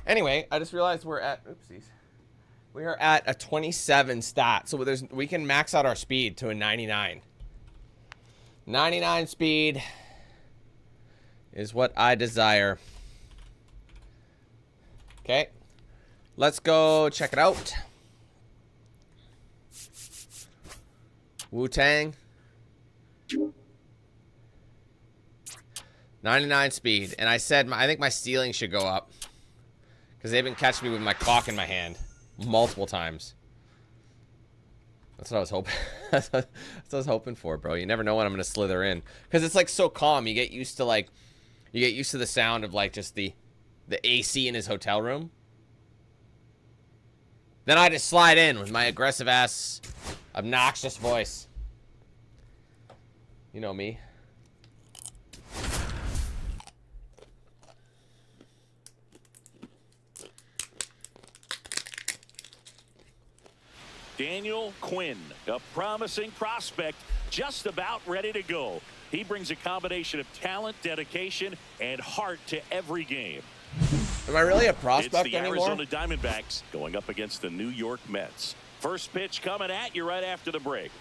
Anyway, I just realized we're at, oopsies. We are at a 27 stat, so we can max out our speed to a 99. 99 speed is what I desire. Okay, let's go check it out. Wu-Tang. 99 speed, and I said I think my stealing should go up because they've been catching me with my cock in my hand multiple times. That's what I was hoping. That's what I was hoping for, bro. You never know when I'm gonna slither in because it's like so calm. You get used to the sound of like just the AC in his hotel room. Then I just slide in with my aggressive ass, obnoxious voice. You know me. Daniel Quinn, a promising prospect, just about ready to go. He brings a combination of talent, dedication, and heart to every game. Am I really a prospect it's the anymore? Arizona Diamondbacks going up against the New York Mets. First pitch coming at you right after the break.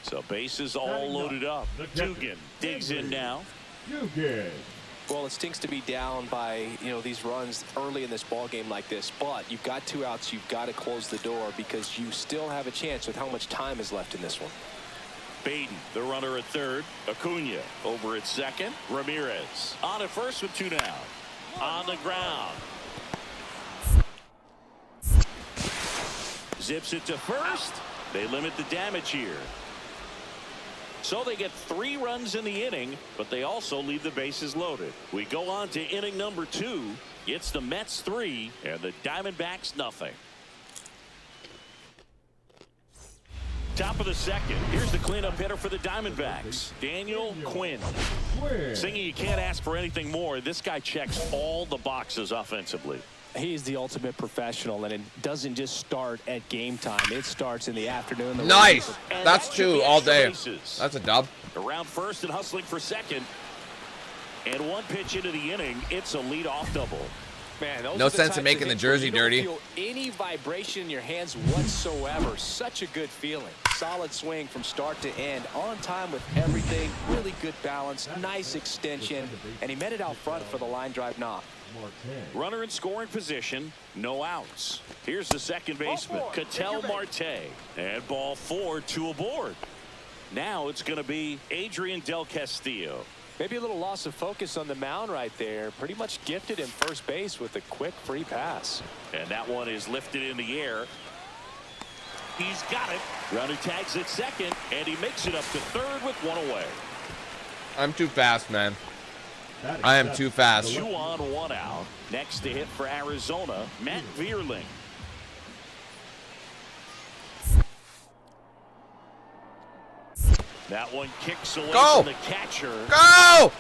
So bases all loaded up. Dugan digs in now. Dugan. Well, it stinks to be down by, these runs early in this ball game like this, but you've got 2 outs. You've got to close the door because you still have a chance with how much time is left in this one. Baden, the runner at third. Acuna over at second. Ramirez on at first with 2 down. On the ground. Zips it to first. They limit the damage here. So they get 3 runs in the inning, but they also leave the bases loaded. We go on to inning number 2. It's the Mets 3 and the Diamondbacks nothing. Top of the second. Here's the cleanup hitter for the Diamondbacks, Daniel Quinn. Singing, you can't ask for anything more. This guy checks all the boxes offensively. He's the ultimate professional, and it doesn't just start at game time. It starts in the afternoon. Nice. That's 2 all day. That's a dub. Around first and hustling for second. And 1 pitch into the inning, it's a leadoff double. Man, no sense in making the jersey dirty. You don't feel any vibration in your hands whatsoever. Such a good feeling. Solid swing from start to end. On time with everything. Really good balance. Nice extension. And he met it out front for the line drive knock. Runner in scoring position. No outs. Here's the second baseman, Ketel Marte. And ball 4, 2 aboard. Now it's going to be Adrian Del Castillo. Maybe a little loss of focus on the mound right there. Pretty much gifted in first base with a quick free pass. And that one is lifted in the air. He's got it. Runner tags at second, and he makes it up to third with 1 away. I'm too fast, man. I am too fast. 2 on, 1 out. Next to hit for Arizona, Matt Vierling. That one kicks away from the catcher. Go!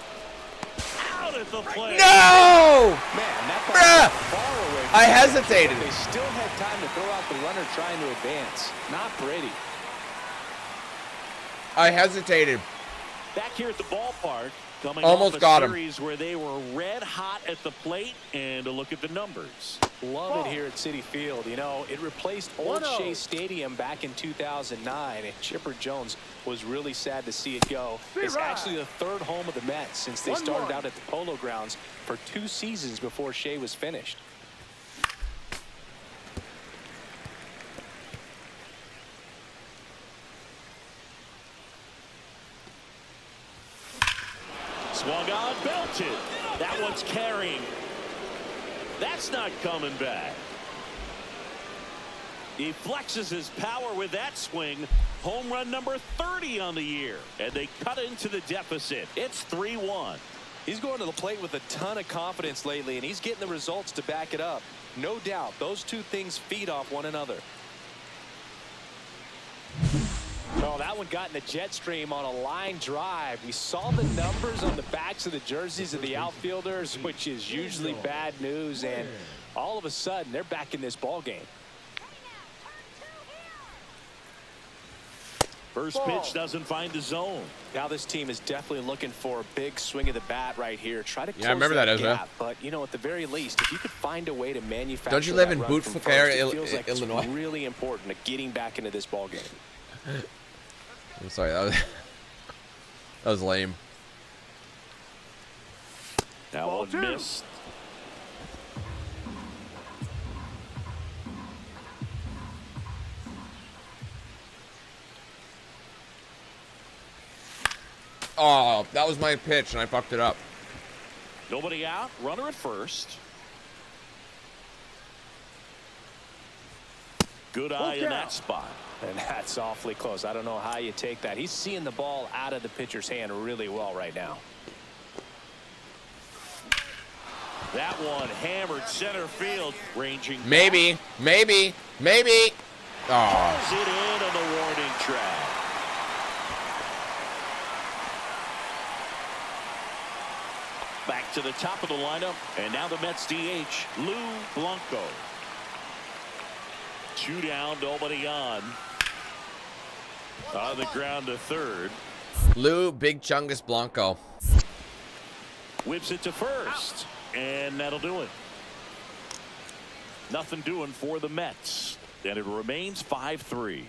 Out at the plate. No! Man, that ball far away from I hesitated. They still had time to throw out the runner trying to advance. Not pretty. I hesitated. Back here at the ballpark, coming almost off got a him. series where they were red hot at the plate, and a look at the numbers. Love it here at Citi Field. It replaced old Shea Stadium back in 2009, and Chipper Jones was really sad to see it go. It's actually the 3rd home of the Mets since they started out at the Polo Grounds for 2 seasons before Shea was finished. Swung on, belted. That one's carrying. That's not coming back. He flexes his power with that swing. Home run number 30 on the year. And they cut into the deficit. It's 3-1. He's going to the plate with a ton of confidence lately, and he's getting the results to back it up. No doubt, those 2 things feed off one another. Oh, that one got in the jet stream on a line drive. We saw the numbers on the backs of the jerseys of the outfielders, which is usually bad news, and all of a sudden they're back in this ball game. First pitch doesn't find the zone. Now this team is definitely looking for a big swing of the bat right here. Try to close I remember that, gap. But, you know, at the very least, if you could find a way to manufacture. Don't you live in that Boot run from Flair, first, it feels like Illinois? It's really important to getting back into this ball game. I'm sorry, that was lame. That one missed. Oh, that was my pitch, and I fucked it up. Nobody out. Runner at first. Good eye in that spot. And that's awfully close. I don't know how you take that. He's seeing the ball out of the pitcher's hand really well right now. That one hammered center field, ranging. Maybe. Oh. Pulls it in on the warning track. Back to the top of the lineup, and now the Mets DH, Lou Blanco. 2 down, nobody on. On the ground to third. Lou Big Chungus Blanco. Whips it to first, and that'll do it. Nothing doing for the Mets, and it remains 5-3.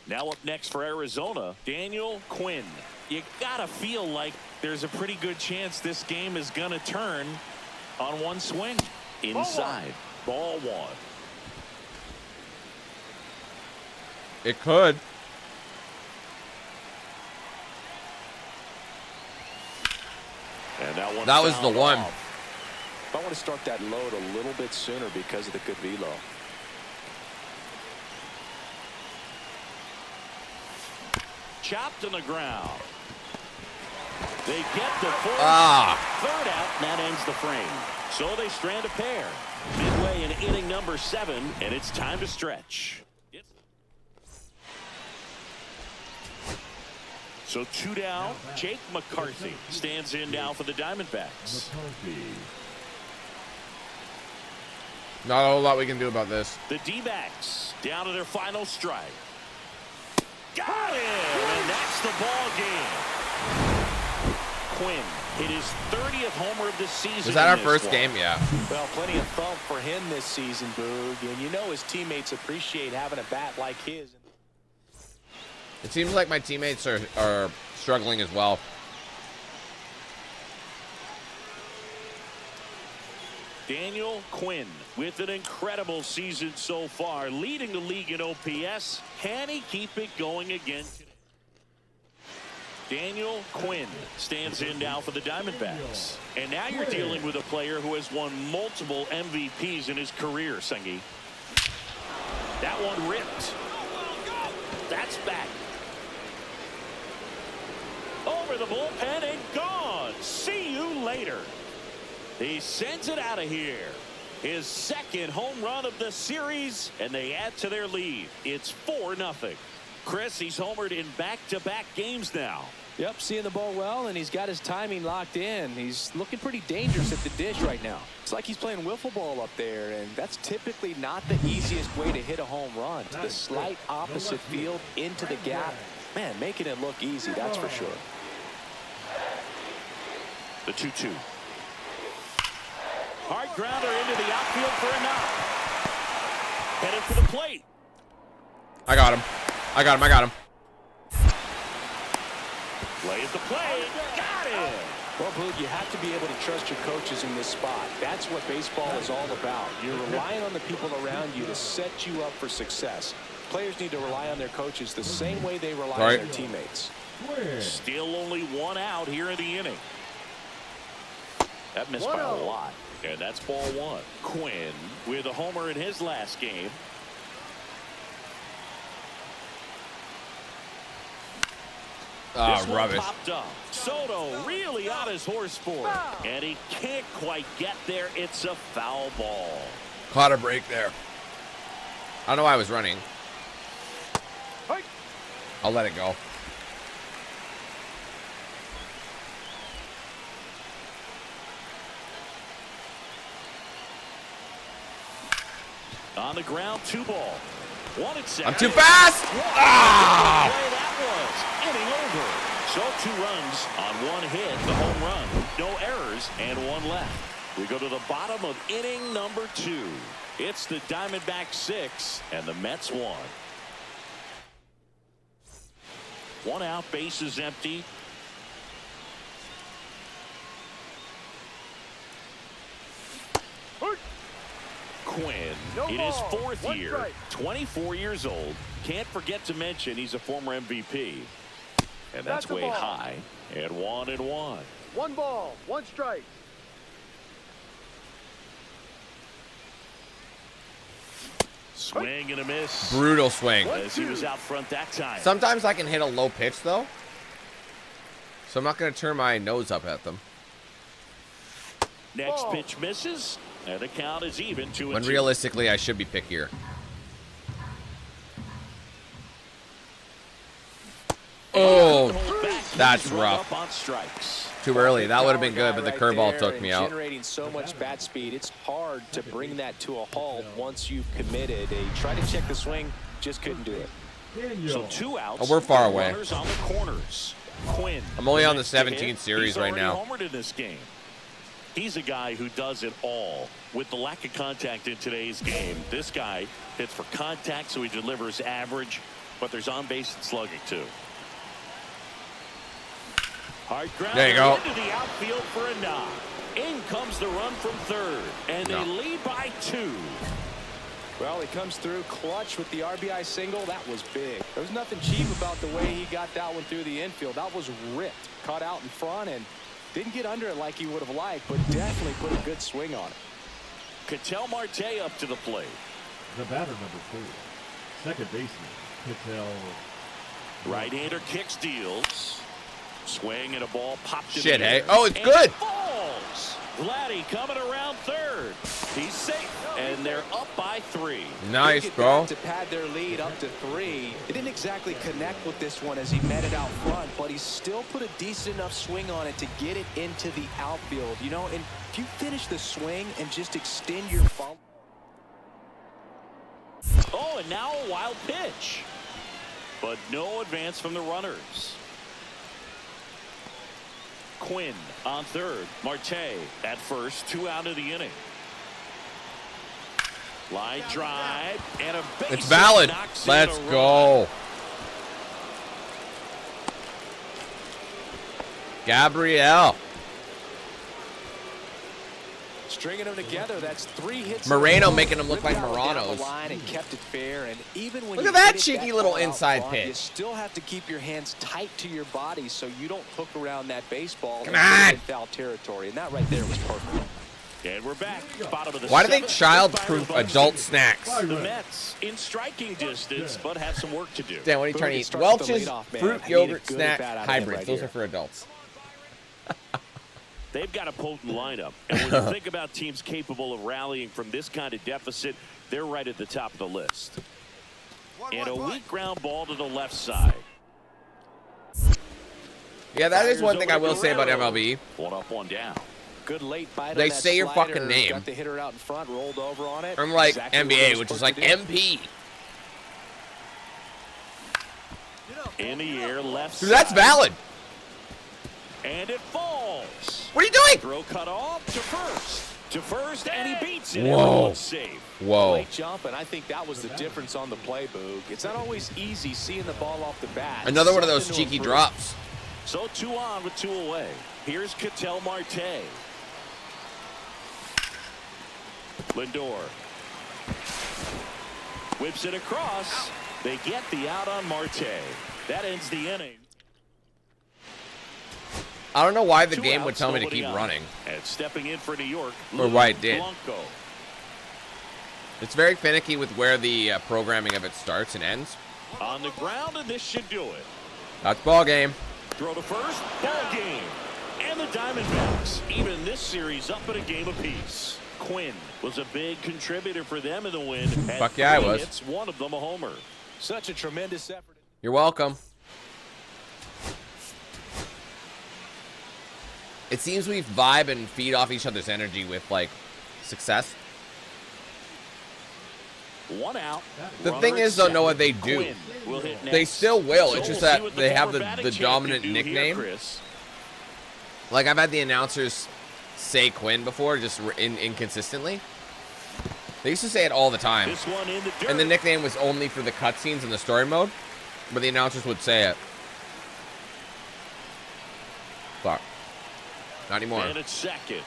Now up next for Arizona, Daniel Quinn. You gotta feel like there's a pretty good chance this game is gonna turn on one swing. Inside, ball one. It could. And that was the one. I want to start that load a little bit sooner because of the good velo. Chopped on the ground. They get the first. Third out, and that ends the frame. So they strand a pair. Midway in inning number 7, and it's time to stretch. So 2 down. Jake McCarthy stands in now for the Diamondbacks. Not a whole lot we can do about this. The D-backs down to their final strike. Got him, and that's the ball game. Quinn hit his 30th homer of the season. Was that our first game? Yeah. Well, plenty of thump for him this season, Boog. And you know his teammates appreciate having a bat like his. It seems like my teammates are struggling as well. Daniel Quinn with an incredible season so far, leading the league in OPS. Can he keep it going again today? Daniel Quinn stands in now for the Diamondbacks. And now you're dealing with a player who has won multiple MVPs in his career, Sengi. That one ripped. That's back. Over the bullpen and gone. See you later. He sends it out of here. His second home run of the series, and they add to their lead. It's 4-0. Chris, he's homered in back-to-back games now. Yep, seeing the ball well, and he's got his timing locked in. He's looking pretty dangerous at the dish right now. It's like he's playing wiffle ball up there, and that's typically not the easiest way to hit a home run. To the slight opposite field, into the gap. Man, making it look easy, that's for sure. The 2-2. Hard grounder into the outfield for a knock. Headed for the plate. I got him. Play at the plate. Got him. Well, Boog, you have to be able to trust your coaches in this spot. That's what baseball is all about. You're relying on the people around you to set you up for success. Players need to rely on their coaches the same way they rely on their teammates. Still only 1 out here in the inning. That missed by a lot. And that's ball 1. Quinn with a homer in his last game. This one rubbish. popped up. Soto really on his horse for it. And he can't quite get there. It's a foul ball. Caught a break there. I don't know why I was running. I'll let it go. On the ground, 2 ball. 1 at second. I'm too fast. Ah! That was inning over. So 2 runs on 1 hit, the home run. No errors and 1 left. We go to the bottom of inning number 2. It's the Diamondbacks 6 and the Mets 1. 1 out, bases empty. Quinn in his 4th year, 24 years old. Can't forget to mention he's a former MVP. And that's way high. And 1-1. 1 ball, 1 strike. Swing and a miss. Brutal swing. As he was out front that time. Sometimes I can hit a low pitch, though. So I'm not going to turn my nose up at them. Next pitch misses. And the count is even 2-2. When realistically, I should be pickier. Oh, that's rough. On strikes. Too early. That would have been good, but the curveball took me out. Generating so much bat speed, it's hard to bring that to a halt once you've committed. They tried to check the swing, just couldn't do it. So 2 outs. Oh, we're far away. Runners on the corners. Quinn. I'm only on the 17th series right now. He's already homered in this game. He's a guy who does it all. With the lack of contact in today's game, this guy hits for contact, so he delivers average, but there's on-base and slugging, too. Hard ground there you go. Into the outfield for a knock. In comes the run from 3rd, and they lead by 2. Well, he comes through clutch with the RBI single. That was big. There was nothing cheap about the way he got that one through the infield. That was ripped. Caught out in front and didn't get under it like he would have liked, but definitely put a good swing on it. Ketel Marte up to the plate. The batter number 2, second baseman, Ketel. Right-hander kicks, deals. Swing and a ball popped in Shit, the hey. air. Oh, it's And good. It falls. Vladdy coming around 3rd. He's safe, and they're up by 3. Nice, Get bro. back to pad their lead up to 3. It didn't exactly connect with this one as he met it out front, but he still put a decent enough swing on it to get it into the outfield. You know, and if you finish the swing and just extend your follow. Oh, and now a wild pitch. But no advance from the runners. Quinn on 3rd. Marte at first. 2 out of the inning. Line drive and a base. It's valid. Let's go. Gabrielle. Stringing them together, that's 3 hits. Moreno making them look like Ripped that one down Moranos. the line and kept it fair. And even when Look you at that hit it cheeky little ball out inside front, You pitch. still have to keep your hands tight to your body so you don't hook around that baseball. Come and get on. in foul territory. And that right there was perfect. And we're back. Bottom of the Why do they 7th. child-proof adult snacks? The Mets in striking distance, but have some work to do. Dan, what are you trying to eat? Starts with the Welch's leadoff man. fruit I need a yogurt good snack bat out of him hybrids. right Those here. are for adults. They've got a potent lineup. And when you think about teams capable of rallying from this kind of deficit, they're right at the top of the list. And a weak ground ball to the left side. Yeah, that is one thing I will say about MLB. 1 up, 1 down. Good late bite They on that say your slider, fucking name. Got the hitter out in front, rolled over on it. Unlike Exactly what he NBA, was which is supposed like to do. MP. In the air, left Dude, that's side. valid. And it falls. What are you doing? Throw cut off to first. To first, and he beats it. Whoa. Everyone's safe. Whoa. Late jump, and I think that was the difference on the play, Boog. It's not always easy seeing the ball off the bat. Another one of those Something to cheeky improve. drops. So 2 on with 2 away. Here's Ketel Marte. Lindor. Whips it across. They get the out on Marte. That ends the inning. I don't know why the 2 game would outs, tell me to nobody keep on. running. And stepping in for New York. Or why it did. Blanco. It's very finicky with where the programming of it starts and ends. On the ground, and this should do it. That's ball game. Throw to first. Ball game. And the Diamondbacks even this series up at a game apiece. Quinn was a big contributor for them in the win. Fuck yeah, I was. It's one of them a homer. Such a tremendous effort. You're welcome. It seems we vibe and feed off each other's energy with, like, success. 1 out. The Runner thing at is, though, second. Noah, they do. Quinn will hit They next. still will. So It's just we'll see that what they have former the batting champ dominant can do here, nickname. Chris. Like, I've had the announcers say Quinn before, just inconsistently. They used to say it all the time. This one in the dirt. And the nickname was only for the cutscenes in the story mode. But the announcers would say it. Fuck. Not anymore. And it's second.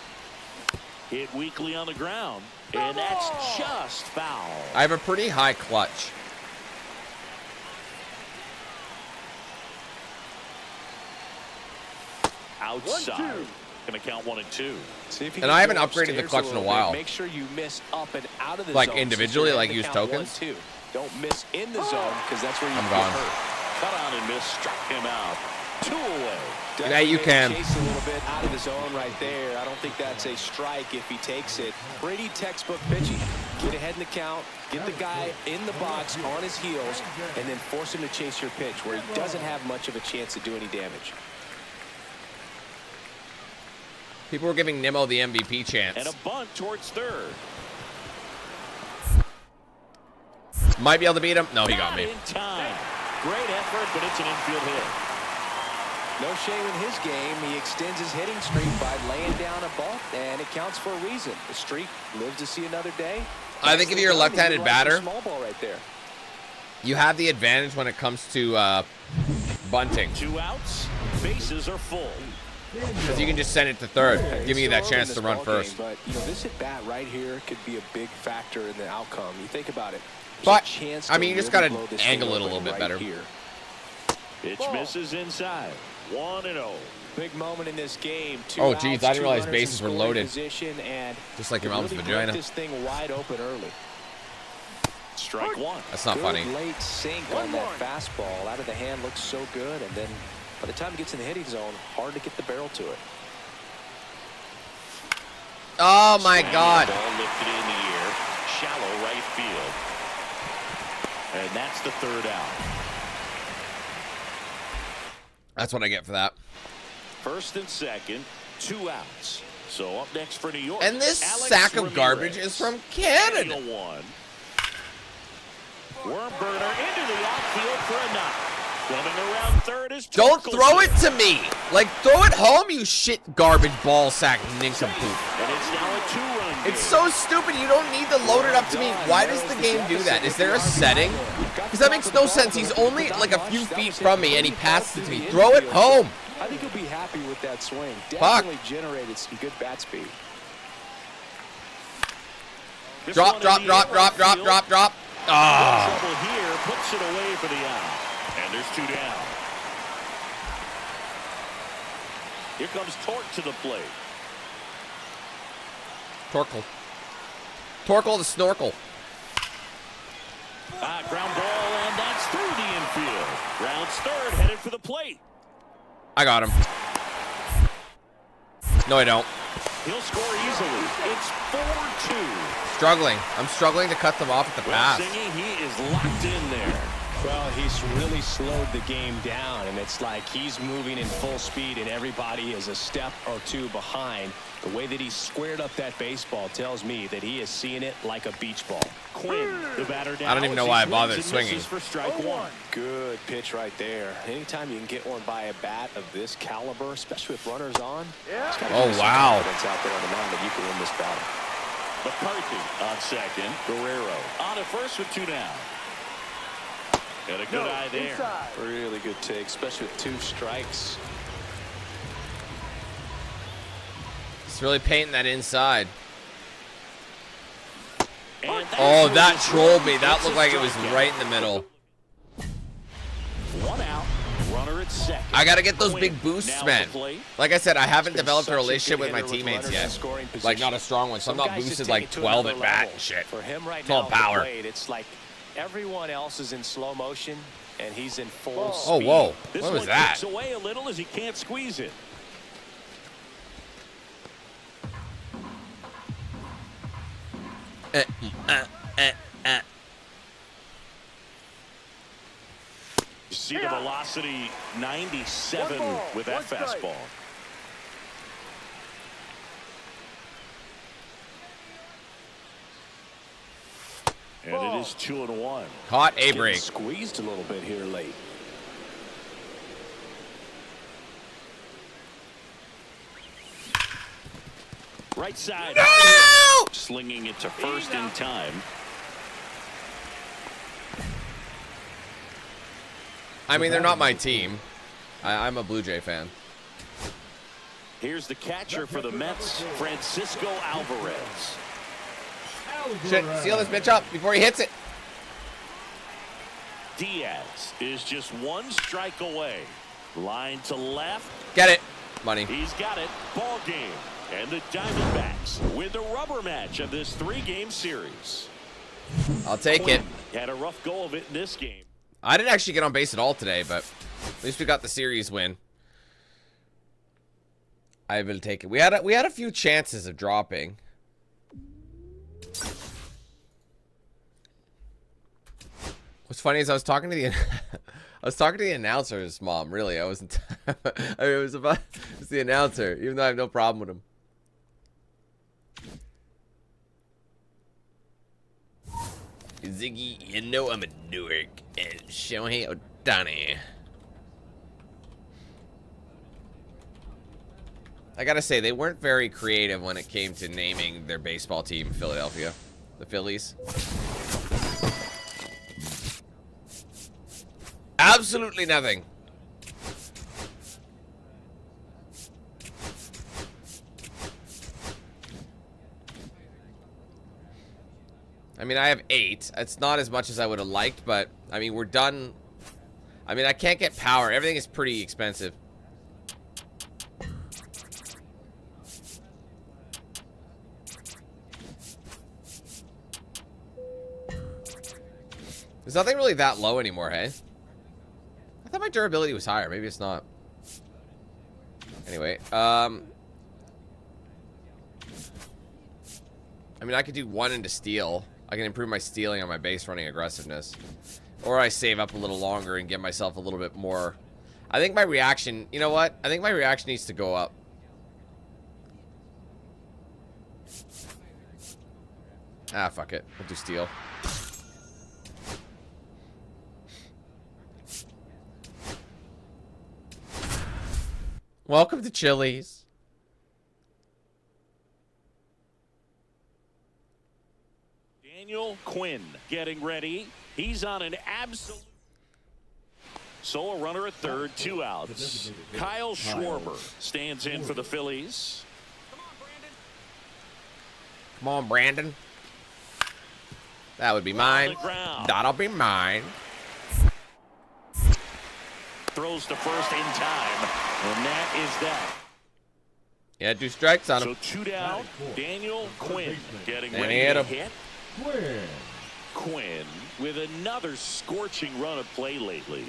Hit weakly on the ground. And that's just foul. I have a pretty high clutch. Outside. 1-2. Gonna count 1 and 2. See if you And can I haven't go upgraded the upstairs clutch in a little while. bit. Make sure you miss up and out of the Like zone. individually, Since you're like at the use count tokens? 1-2. Don't miss in the zone because that's where you I'm get gone. hurt. Cut on and miss. Struck him out. 2 away. Yeah, you can. Chase a little bit out of the zone right there. I don't think that's a strike if he takes it. Pretty textbook pitching. Get ahead in the count, get the guy in the box on his heels, and then force him to chase your pitch where he doesn't have much of a chance to do any damage. People were giving Nimmo the MVP chance. And a bunt towards third. Might be able to beat him. No, he got me. In time. Great effort, but it's an infield hit. No shame in his game. He extends his hitting streak by laying down a bunt, and it counts for a reason. The streak lives to see another day. I think if you're a left-handed batter, small ball right there. you have the advantage when it comes to bunting. 2 outs. Bases are full. Because you can just send it to third, giving you that Still early in chance this to run ball first. game, but this at bat right here could be a big factor in the outcome. You think about it. There's But, a chance I mean, you to just gotta really blow this angle thing it a little open bit right better. Here. Pitch misses inside. 1-0. Big moment in this game. Oh, geez, I didn't realize bases bases were loaded. Position and Just like your mom's really vagina. broke this thing wide open early. Strike 1. That's not Good funny. late sink on that fastball. Out of the hand looks so good, and then by the time it gets in the hitting zone, hard to get the barrel to it. Oh, my Swing, God. Ball lifted in the air. Shallow right field. And that's the third out. That's what I get for that. First and second, 2 outs. So up next for New York. And this Alex sack of Ramirez. garbage is from Canada. Single one. Worm burner into the outfield for a knock. Coming around third is Don't Torkelson. throw it to me. Like, throw it home, you shit garbage ball sack nincompoop. And it's now a 2-run game. It's so stupid. You don't need to load it up to me. Why does the game do that? Is there a setting? Because that makes no sense. He's only like a few feet from me, and he passed it to me. Throw it home. I think he'll be happy with that swing. Fuck. Definitely generated some good bat speed. This Drop, one drop, in the drop, air drop, right drop, field. drop, drop. Ah. Trouble here, puts it away for the out. And there's 2 down. Here comes Torque to the plate. Torkel. Torkel the snorkel. Ground ball, and that's through the infield. Rounds third, headed for the plate. I got him. No, I don't. He'll score easily. It's 4-2. Struggling. I'm struggling to cut them off at the pass. Singy, he is locked in there. Well, he's really slowed the game down, and it's like he's moving in full speed, and everybody is a step or two behind. The way that he squared up that baseball tells me that he is seeing it like a beach ball. Quinn, the batter down. I don't even know why I bothered swinging. For strike 1. Good pitch right there. Anytime you can get one by a bat of this caliber, especially with runners on. Oh, wow. Confidence out there on the mound that you can win this battle. McCarthy on second. Guerrero on at first with 2 down. Got a good eye there. Inside. Really good take, especially with 2 strikes. It's really painting that inside. And Oh, that's that where trolled me. this That gets looked a like it was strikeout. right in the middle. 1 out. Runner at second. I got to get those Quinn big boosts, now man. at the plate. Like I said, I haven't Been developed a such relationship good with my hitter teammates runners in yet. scoring Like, position. not a strong one. So I'm Some not guys just boosted take like it to 12 another at bat level. and shit. For him right It's all now at the power. plate, it's like everyone else is in slow motion, and he's in full Oh, speed. whoa. This What was one that? kicks away a little as he can't squeeze it. You see the velocity 97 1 ball, with that 1 strike. fastball. And it is 2-1. Caught a break. Squeezed a little bit here late. Right side. No! Slinging it to first in time. I mean, they're not my team. I'm a Blue Jay fan. Here's the catcher for the Mets, Francisco Alvarez. Shit, seal this bitch up before he hits it. Diaz is just one strike away. Line to left. Get it. Money. He's got it. Ball game. And the Diamondbacks win the rubber match of this 3-game series. I'll take it. Had a rough go of it in this game. I didn't actually get on base at all today, but at least we got the series win. I will take it. We had a few chances of dropping. What's funny is I was talking to the announcer's mom. Really, I wasn't. I mean, it was the announcer, even though I have no problem with him. Ziggy, you know I'm a Newark and Shohei Ohtani. I gotta say, they weren't very creative when it came to naming their baseball team Philadelphia, the Phillies. Absolutely nothing. I mean, I have 8. It's not as much as I would have liked, but I mean, we're done. I mean, I can't get power. Everything is pretty expensive. There's nothing really that low anymore, hey? I thought my durability was higher. Maybe it's not. Anyway, I mean, I could do 1 into steal. I can improve my stealing on my base running aggressiveness. Or I save up a little longer and get myself a little bit more. I think my reaction, you know what? I think my reaction needs to go up. Ah, fuck it. We'll do steal. Welcome to Chili's. Daniel Quinn getting ready. He's on an absolute. So a runner at third, 2 outs. Kyle Schwarber stands in for the Phillies. Come on, Brandon. That would be mine. That'll be mine. Throws to first in time. And that is that. Yeah, 2 strikes on him. So 2 down. Daniel Quinn getting And ready he hit to him. hit. Quinn with another scorching run of play lately.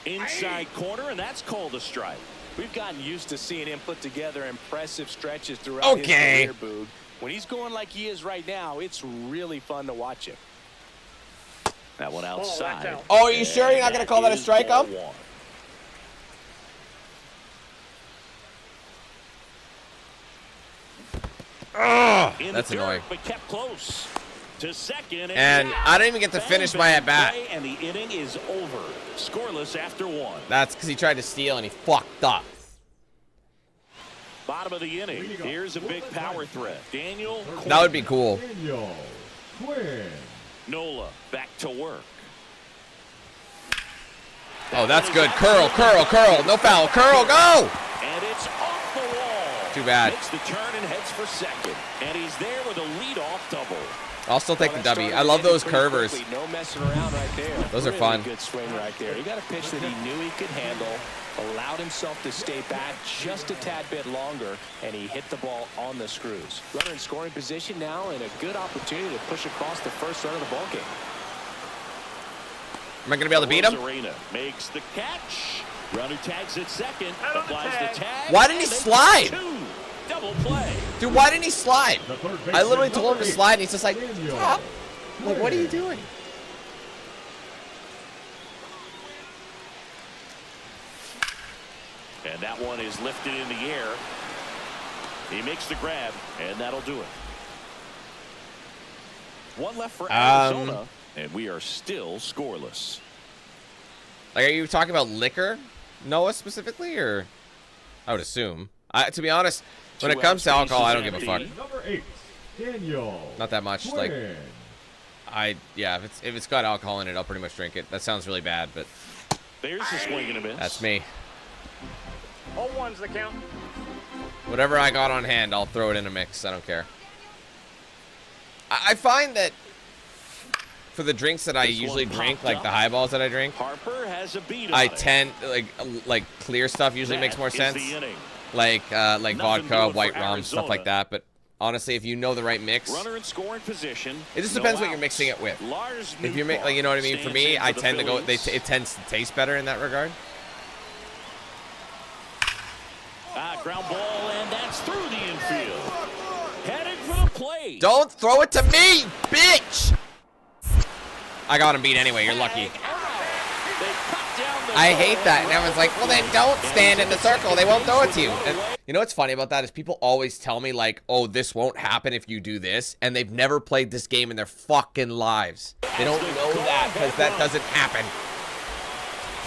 Inside corner, and that's called a strike. We've gotten used to seeing him put together impressive stretches throughout his career, Boog. When he's going like he is right now, it's really fun to watch him. That one outside. Oh, are you sure you're not going to call that a strike up? That's annoying. But kept close to second, and I didn't even get to finish my at bat. And the inning is over. Scoreless after 1. That's because he tried to steal and he fucked up. Bottom of the inning. Here's a big power threat. Daniel Quinn. That would be cool. Daniel Quinn. Nola back to work. Oh, that's good. Curl, curl, curl. No foul. Curl, go! And it's off the wall. Too bad. Makes the turn and heads for second. And he's there with a leadoff double. I'll still take the W. I love those curvers. No messing around right there. Those are fun. Good swing right there. He got a pitch that he knew he could handle, allowed himself to stay back just a tad bit longer, and he hit the ball on the screws. Runner in scoring position now, and a good opportunity to push across the first run of the ball game. Am I going to be able to beat him? Arena makes the catch. Runner tags at second. Applies the tag. Why didn't he slide? Double play. Dude, why didn't he slide? I literally told him to slide, and he's just like, stop. Like, what are you doing? And that one is lifted in the air. He makes the grab, and that'll do it. One left for Arizona, and we are still scoreless. Like, are you talking about liquor, Noah, specifically, or? I would assume. To be honest, when it comes to alcohol, I don't give a fuck. Number 8, Daniel. Not that much. Like, yeah, if it's got alcohol in it, I'll pretty much drink it. That sounds really bad, but There's a swing and a miss. that's me. All ones the count. Whatever I got on hand, I'll throw it in a mix. I don't care. I find that for the drinks that I usually drink, like the highballs that I drink, Harper has a beat I on it. tend like clear stuff usually makes more That is sense. the inning. Like Nothing vodka, doing white for rum, stuff like Arizona. that. But honestly, if you know the right mix, Runner in scoring position. it just no depends what you're outs. mixing it with. Lars If you're Nootbaar like, you know what I mean. For stands me, in I the tend to go. Phillies. It tends to taste better in that regard. Ground ball, and that's through the infield. Headed for the plate. Don't throw it to me, bitch! I got him beat anyway. You're lucky. I hate that. And everyone's like, well, then don't stand in the circle. They won't throw it to you. And you know what's funny about that is people always tell me, like, oh, this won't happen if you do this. And they've never played this game in their fucking lives. They don't know that because that doesn't happen.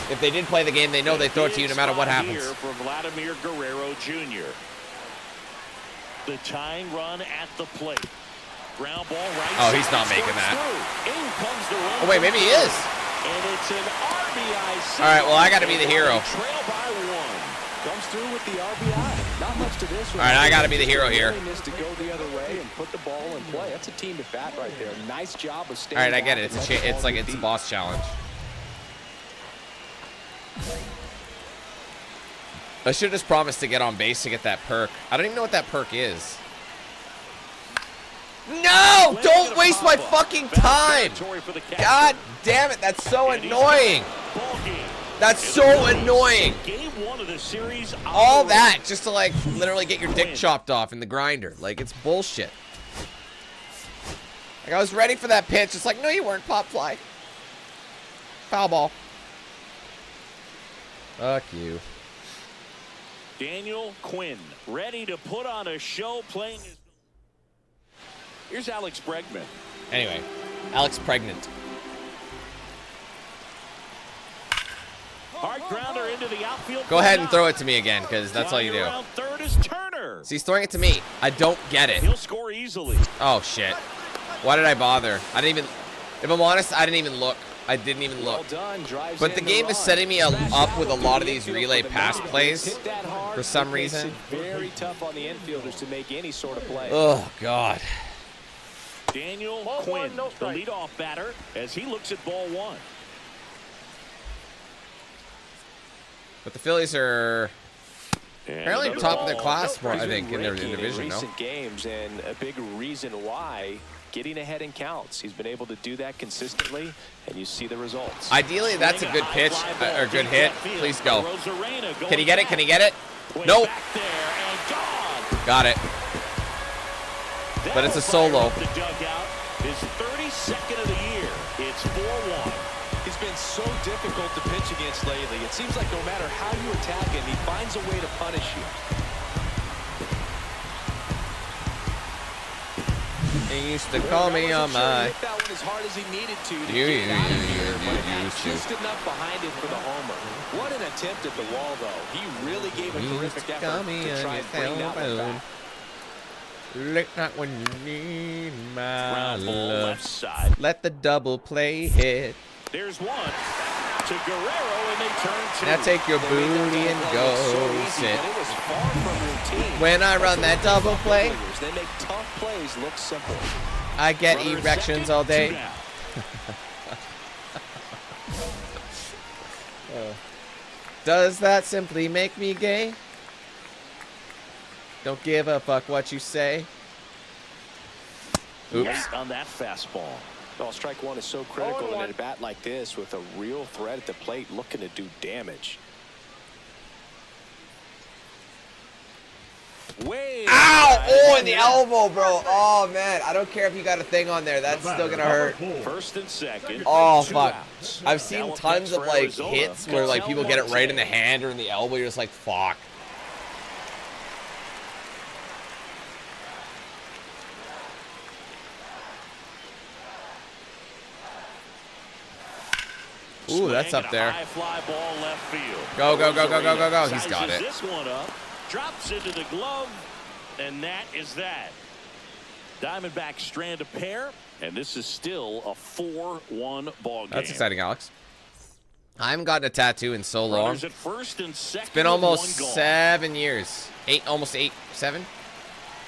If they did play the game, they know they throw it to you no matter what happens. Here for Vladimir Guerrero Jr. The tying run at the plate. Ground ball right. Oh, he's not making that. In comes the run. Oh, wait, maybe he is. And it's an RBI. All right, well, I got to be the hero. Trail by one. Comes through with the RBI. Not much to this one. All right, I got to be the hero here. Willingness to go the other way and put the ball in play. That's a team at bat right there. Nice job of staying. All right, I get back it. and letting the It's ball like get it's a deep. boss challenge. I should have just promised to get on base to get that perk. I don't even know what that perk is. No! Don't waste my fucking time! God damn it, that's so annoying! That's so annoying! Game one of the series. All that just to, like, literally get your dick chopped off in the grinder. Like, it's bullshit. Like, I was ready for that pitch. It's like, no, you weren't, pop fly. Foul ball. Fuck you. Daniel Quinn ready to put on a show playing his... Here's Alex Bregman. Anyway, Alex pregnant. Hard grounder into the outfield. Go ahead and throw it to me again, because that's all you do. Around third is Turner. See, he's throwing it to me. I don't get it. He'll score easily. Oh, shit. Why did I bother? I didn't even... If I'm honest, I didn't even look. I didn't even look. But the game is setting me up with a lot of these relay pass plays for some reason. Very tough on the infielders to make any sort of play. Oh, God. Daniel Ball Quinn, one, no the strike. leadoff batter, as he looks at ball one. But the Phillies are apparently another top of their ball. class, more, I He's been think, in their raking division, no? recent games, and a big reason why getting ahead in counts. He's been able to do that consistently, and you see the results. Ideally, that's a good pitch or good hit. Please go. Rosarena going Can he get it? back. Can he get it? Way Nope. back there and gone. Got it. But it's a solo. The dugout, his 32nd of the year. It's 4-1. He's been so difficult to pitch against lately. It seems like no matter how you attack him, he finds a way to punish you. He used to call me on my... He hit that one as hard as he needed to You get it out of here, but it used had to. just enough behind it for the homer. What an attempt at the wall, though. He really gave a terrific Call effort me to on try your and bring that one telephone. back. Look not when you need my Ground ball love. left side. Let the double play hit. There's one to Guerrero, and they turn two. Now take your They made that booty and double go play look so easy, sit. but it was far from routine. When I run that double play, They make tough plays look simple. I get Runner erections second, all 2 day. down. Does that simply make me gay? Don't give a fuck what you say. Oops. Late on that fastball. Well, strike one is so critical in a bat like this with a real threat at the plate looking to do damage. Way Ow! Oh, in the elbow, bro. Oh, man. I don't care if you got a thing on there. That's still gonna hurt. First and second. Oh, 2 fuck. outs. I've seen Now tons up of, next for like, Arizona. hits where, like, people get it right in the hand or in the elbow. You're just like, fuck. Ooh, that's Swing up and a there. high fly ball left field. Go, go, go, go, go, go, go. He's Sizes got it. This one up, drops into the glove, and that is that. Diamondbacks strand a pair, and this is still a 4-1 ball game. That's exciting, Alex. I haven't gotten a tattoo in so long. Runners at first and second. It's been with almost one gone. 7 years. Almost 8, 7?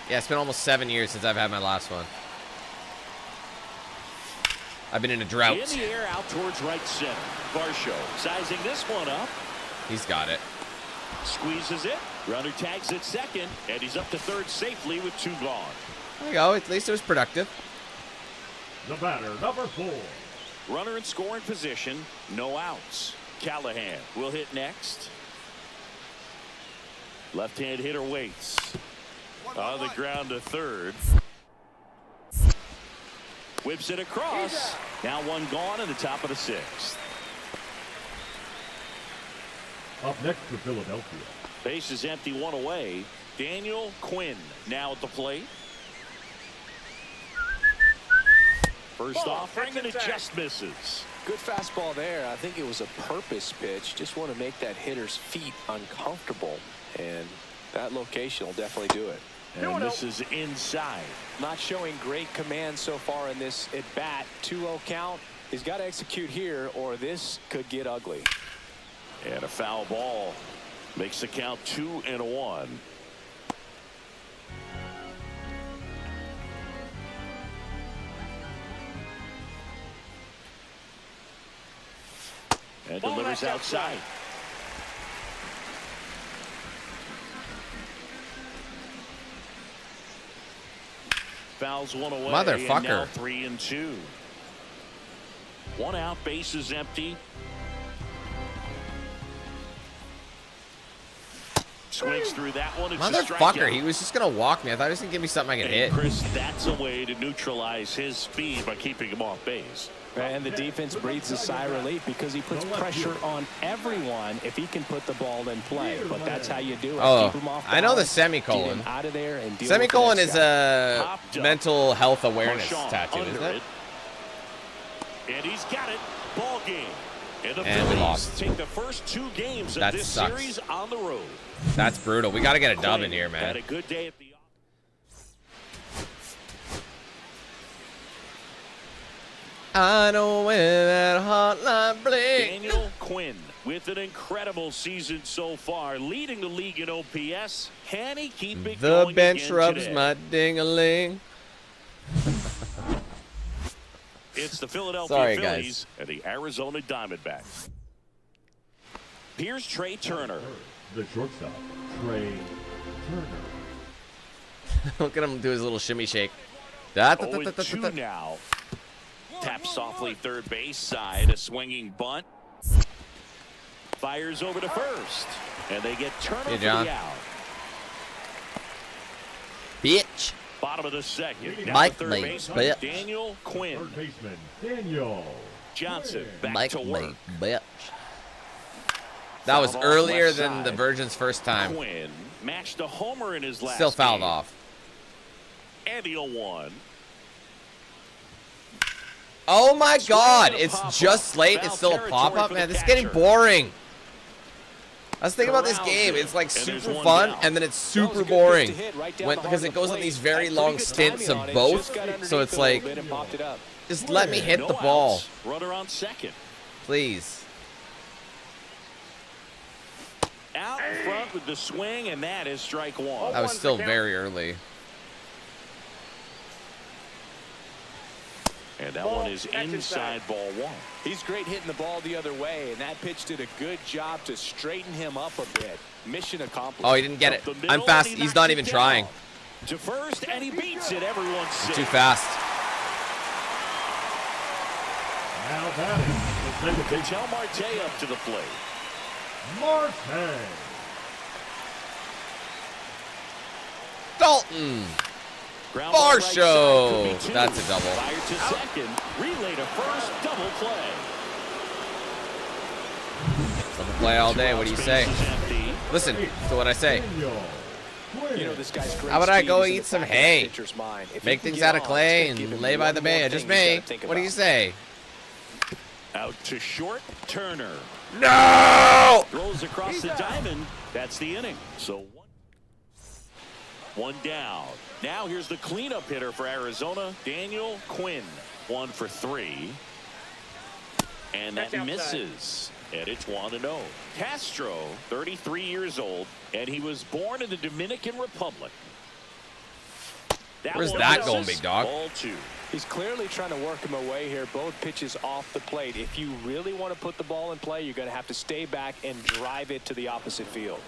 Yeah, it's been almost 7 years since I've had my last one. I've been in a drought. In the air out towards right center. Varsho sizing this one up. He's got it. Squeezes it. Runner tags at second, and he's up to third safely with 2 gone. There you go. At least it was productive. The batter, number 4. Runner in scoring position. No outs. Callahan will hit next. Left-hand hitter waits. On the ground to third. Whips it across. Now 1 gone in the top of the 6th. Up next for Philadelphia. Base is empty, 1 away. Daniel Quinn now at the plate. First offering, and it just misses. Good fastball there. I think it was a purpose pitch. Just want to make that hitter's feet uncomfortable, and that location will definitely do it. And this is inside. Not showing great command so far in this at bat. 2-0 count. He's got to execute here, or this could get ugly. And a foul ball makes the count 2-1. And delivers outside. Fouls 1 away. Motherfucker. And now 3-2. 1 out, base is empty. Swings through that one. It's a Motherfucker, strikeout. he was just going to walk me. I thought he was going to give me something I could hit. And Chris, that's a way to neutralize his speed by keeping him off base. And the defense breathes a sigh of relief because he puts pressure on everyone if he can put the ball in play. But that's how you do it. Oh, Keep him off I know the balance, semicolon. get him out of there and deal Semicolon with is the next guy. a Popped up. mental health awareness Marchand tattoo, under isn't it? And he's got it. Ball game. And the And we Phillies lost. take the first 2 games of That this sucks. series on the road. That's brutal. We got to get a dub in here, Had man. a good day at the I know where that hotline bling. Daniel Quinn with an incredible season so far, leading the league in OPS. Can he keep it The going bench again rubs today? my ding-a-ling. It's the Philadelphia Sorry, Phillies and the Arizona Diamondbacks. Here's Trey Turner. The shortstop, Trey Turner. Look at him do his little shimmy shake. Da, da, da, da, da, 0-2 da, da. now. Tap softly third base side. A swinging bunt. Fires over to first. And they get Turner Hey, for John. the out. Bitch. Bottom of the second. Down Mike to third Lee, baseman, bitch. Daniel Quinn. Third baseman, Daniel Johnson Quinn. back Mike to work. Lee, bitch. That was Fouled off earlier left than the side. Virgin's first time. Quinn matched a homer in his last Still fouled game. off. And the 0-1. Oh my God! and a It's pop-up. just late. Foul It's still a territory pop-up, for man. the This is getting catcher. boring. I was thinking about this Corrals game. it, It's like and there's super one fun, down. and then it's That was super a good boring pitch to hit right down the because heart it of the goes on plate. these very Had long pretty good stints timing of on it. both. Just got underneath So it's it a little like, bit and popped it up. just let me hit No the ball, outs. Runner on second. please. Out in front with the swing, and that is strike 1. That was still very early. And that one is inside ball 1. He's great hitting the ball the other way, and that pitch did a good job to straighten him up a bit. Mission accomplished. Oh, he didn't get it. Up the I'm middle, fast. and he He's knocks not it even down. trying. To first, and he beats it. Everyone's safe. Too fast. Now batting, the second baseman, Tell Marte up to the plate. Marte. Dalton. Ground ball right side, Varsho. could be 2. That's a double. Fired to second. Relay to first. Double play. Double play all day. What do you say? Base is empty. Listen to what I say. Daniel Quinn. You know, this guy's great How about I speed go is in eat the some back of the hay? pitcher's mind. If he Make can things get out of on, clay it's gonna give and him lay by one the more bay. I thing just he's gotta may. think What do you about. say? Out to short, Turner. No! Throws across the diamond. That's the inning. So one down. Now here's the cleanup hitter for Arizona, Daniel Quinn. 1 for 3. And that misses. And it's 1-0. Castro, 33 years old, and he was born in the Dominican Republic. Where's that going, big dog? Ball 2. He's clearly trying to work him away here. Both pitches off the plate. If you really want to put the ball in play, you're going to have to stay back and drive it to the opposite field.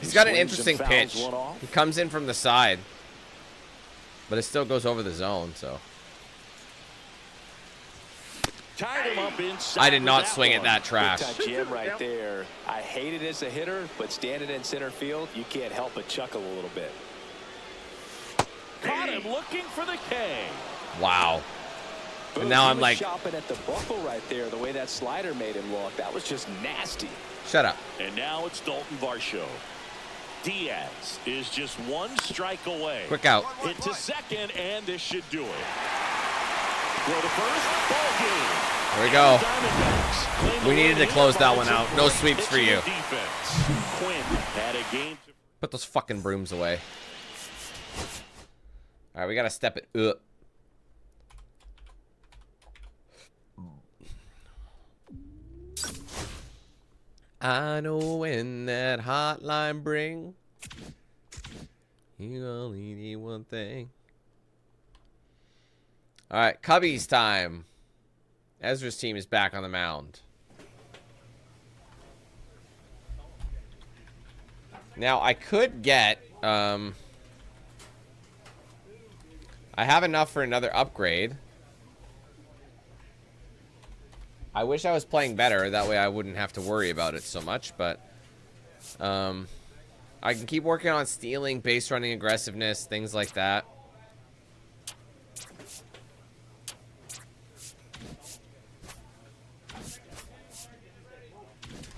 He's got an interesting pitch. He comes in from the side, but it still goes over the zone, so. Tied him up inside. I did not swing at that trash. Jim right there. I hate it as a hitter, but standing in center field, you can't help but chuckle a little bit. Caught him looking for the K. Wow. And now I'm like chopping at the buckle right there. The way that slider made him look, that was just nasty. Shut up. And now it's Dalton Varsho. Diaz is just 1 strike away. Quick out. Hit to second, and this should do it. Throw to first. Ball game. There we go. We needed to close that one out. No sweeps for you. Quinn had a game. Put those fucking brooms away. All right, we gotta step it up. I know when that hotline bring, you only need one thing. All right, Cubbies time. Ezra's team is back on the mound. Now I could get I have enough for another upgrade. I wish I was playing better. That way I wouldn't have to worry about it so much. But I can keep working on stealing, base running aggressiveness, things like that.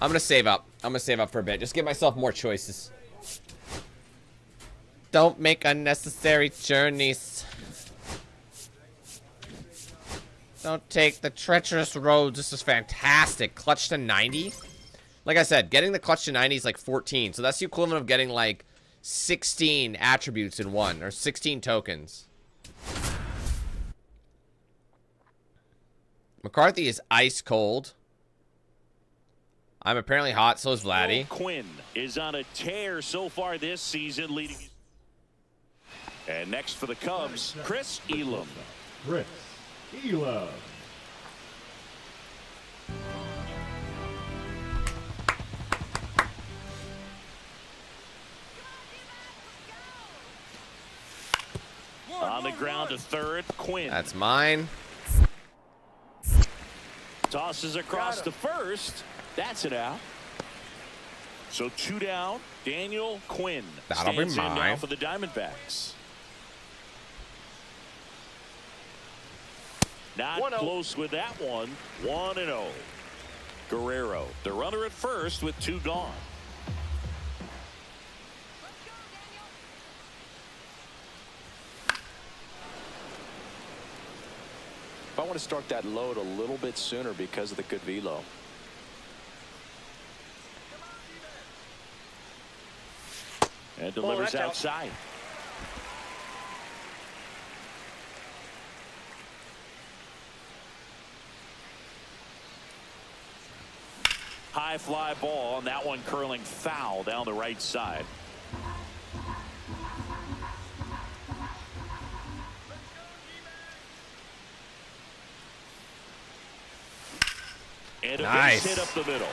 I'm going to save up. I'm going to save up for a bit. Just give myself more choices. Don't make unnecessary journeys. Don't take the treacherous roads. This is fantastic. Clutch to 90. Like I said, getting the clutch to 90 is like 14. So that's the equivalent of getting like 16 attributes in one. Or 16 tokens. McCarthy is ice cold. I'm apparently hot. So is Vladdy. Quinn is on a tear so far this season, leading. And next for the Cubs, Chris Elam. Chris Elam. On the ground to third, Quinn. That's mine. Tosses across to first. That's it out. So 2 down. Daniel Quinn That'll be stands in now mine. for the Diamondbacks. Not close with that one. 1-0. Guerrero, the runner at first with 2 gone. I want to start that load a little bit sooner because of the good velo. And delivers outside. High fly ball, and that one curling foul down the right side. And a Nice. base hit up the middle.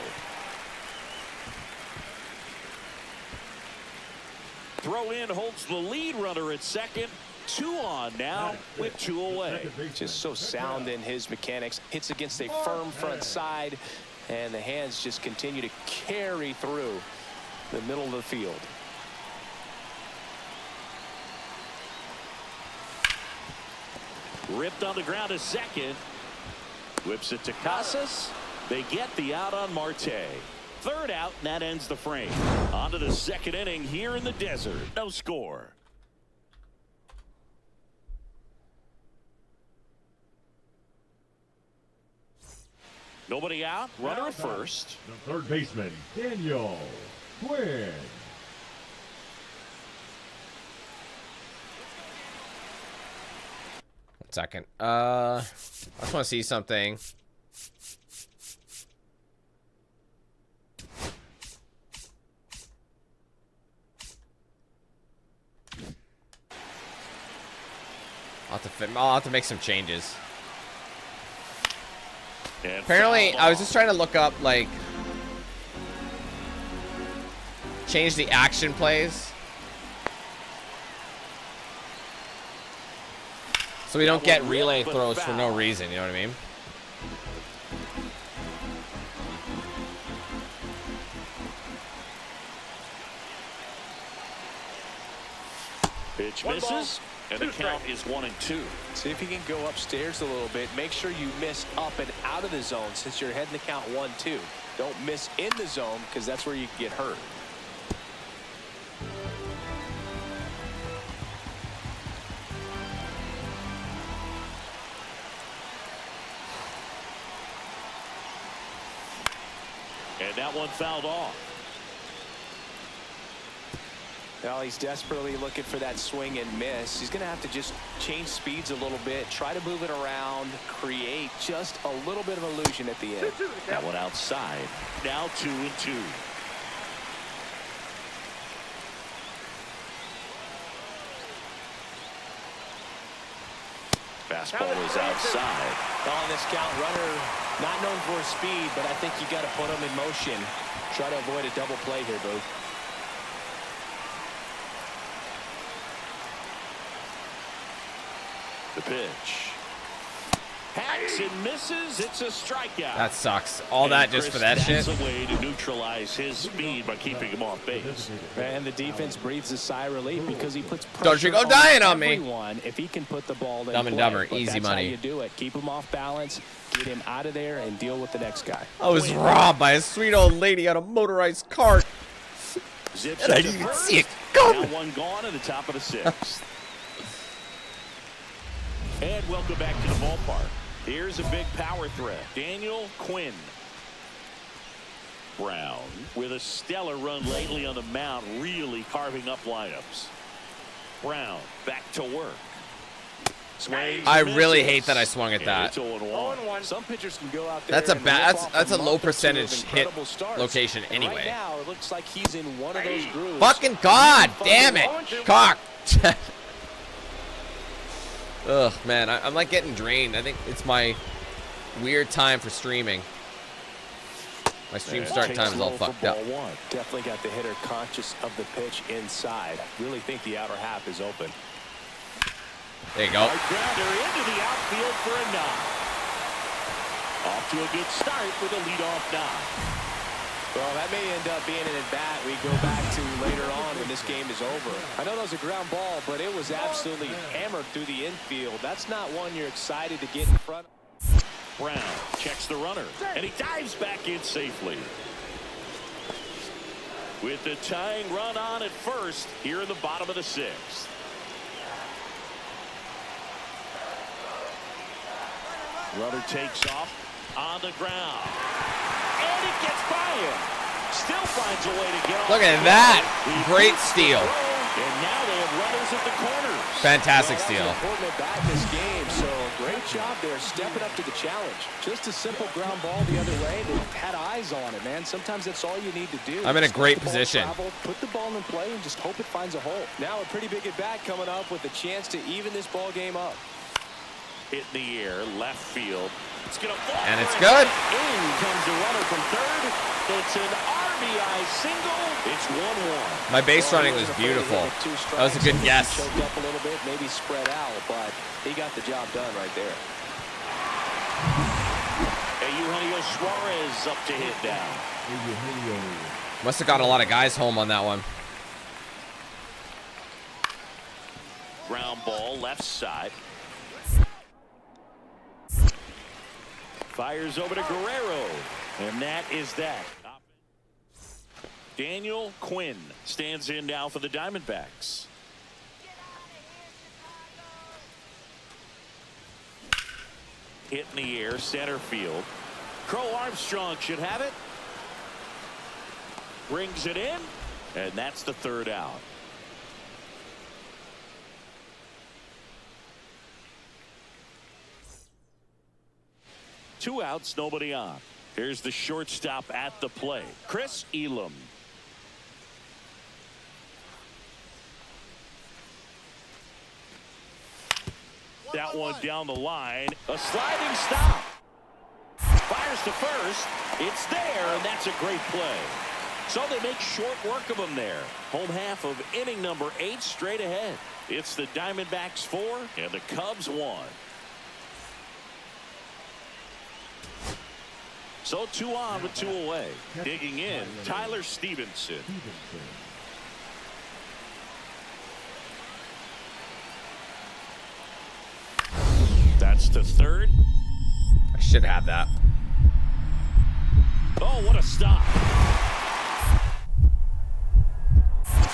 Throw in holds the lead runner at second. 2 on now with 2 away. Just so sound in his mechanics. Hits against a firm front side, and the hands just continue to carry through the middle of the field. Ripped on the ground to second. Whips it to Casas. They get the out on Marte. Third out, and that ends the frame. On to the second inning here in the desert. No score. Nobody out. Runner at first. The third baseman, Daniel Quinn. One second. I just want to see something. I'll have to make some changes. And Apparently, I was just trying to look up, like, change the action plays. So we don't get relay throws for no reason, you know what I mean? Pitch misses. And the count is 1-2. See if you can go upstairs a little bit. Make sure you miss up and out of the zone since you're heading the count 1-2. Don't miss in the zone because that's where you can get hurt. And that one fouled off. Well, he's desperately looking for that swing and miss. He's going to have to just change speeds a little bit, try to move it around, create just a little bit of illusion at the end. That one outside. Now 2-2. Fastball is outside. On this count, runner not known for his speed, but I think you got to put him in motion. Try to avoid a double play here, Boo. The pitch. Hacks and misses. It's a strikeout. That sucks. All that just for that shit. That's a way to neutralize his speed by keeping him off base. And the defense breathes a sigh of relief because he puts pressure Don't you go dying on me. everyone if he can put the ball in Dumb and play. Dumber, But easy that's money. How you do it. Keep him off balance, get him out of there, and deal with the next guy. I was robbed by a sweet old lady on a motorized cart. Zips And I to didn't even first. see it Now coming. one gone at the top of the sixth. And welcome back to the ballpark. Here's a big power threat. Daniel Quinn. Brown with a stellar run lately on the mound, really carving up lineups. Brown back to work. Swings I and really misses. hate that I swung at And that. it's 0-1. Some pitchers can go out there. That's a and bad. rip off That's a month low or two of percentage hit incredible starts. location And anyway. Right now, it looks like he's in one of those grooves. Fucking God damn it, cock. Ugh, man, I'm like getting drained. I think it's my weird time for streaming. My stream start time is all fucked up. Definitely got the hitter conscious of the pitch inside. Really think the outer half is open. There you go. Hard grounder into the outfield for a knock. Off to a good start with a leadoff knock. Well, that may end up being an at-bat we go back to later on when this game is over. I know that was a ground ball, but it was absolutely hammered through the infield. That's not one you're excited to get in front of. Brown checks the runner, and he dives back in safely. With the tying run on at first here in the bottom of the sixth. Runner takes off on the ground. And it gets by him. Still finds a way to get off. Look at that. Great steal. And now they have runners at the corners. Fantastic Well, steal. that's an important at-bat in this game, so great job there stepping up to the challenge. Just a simple ground ball the other way. They had eyes on it, man. Sometimes that's all you need to do. I'm in a Just great let the ball position. travel, put the ball in play and just hope it finds a hole. Now a pretty big at-bat coming up with a chance to even this ball game up. Hit in the air, left field. It's going to fall. And it's for good. In comes the runner from third. It's an RBI single. It's 1-1. My base running was beautiful. That was a good guess. Choked up a little bit, maybe spread out, but he got the job done right there. Eugenio Suarez up to hit down. Must have gotten a lot of guys home on that one. Ground ball, left side. Fires over to Guerrero. And that is that. Daniel Quinn stands in now for the Diamondbacks. Hit in the air, center field. Crow Armstrong should have it. Brings it in, and that's the third out. Two outs, nobody on. Here's the shortstop at the plate, Chris Elam. That one down the line. A sliding stop. Fires to first. It's there, and that's a great play. So they make short work of him there. Home half of inning number 8 straight ahead. It's the Diamondbacks 4 and the Cubs 1. So 2 on with 2 away. Digging in, Tyler Stevenson. That's to third. I should have that. Oh, what a stop.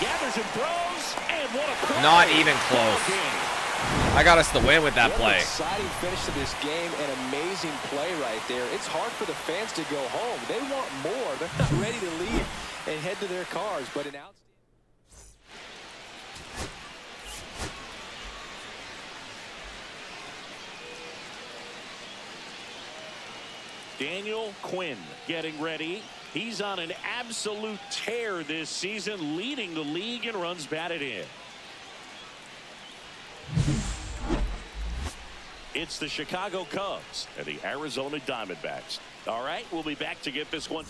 Gathers and throws, and what a play. Not even close. I got us the win with that play. What an exciting finish to this game. An amazing play right there. It's hard for the fans to go home. They want more. They're not ready to leave and head to their cars, but an outstanding. Daniel Quinn getting ready. He's on an absolute tear this season, leading the league in runs batted in. It's the Chicago Cubs and the Arizona Diamondbacks. All right, we'll be back to get this one.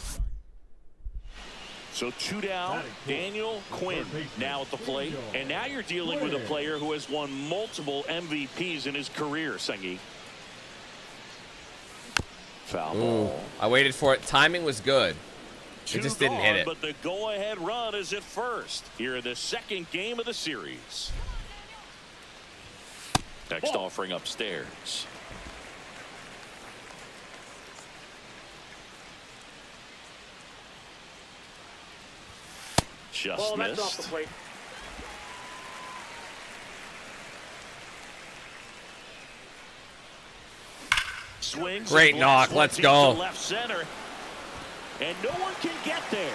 So 2 down, Daniel Quinn now at the plate. And now you're dealing with a player who has won multiple MVPs in his career, Sengi. Foul ball. I waited for it. Timing was good. It just didn't hit it. But the go-ahead run is at first. Here in the second game of the series. Next offering upstairs. Just That's off missed. the plate. Swings. Great knock. Let's go. Left center. And no one can get there.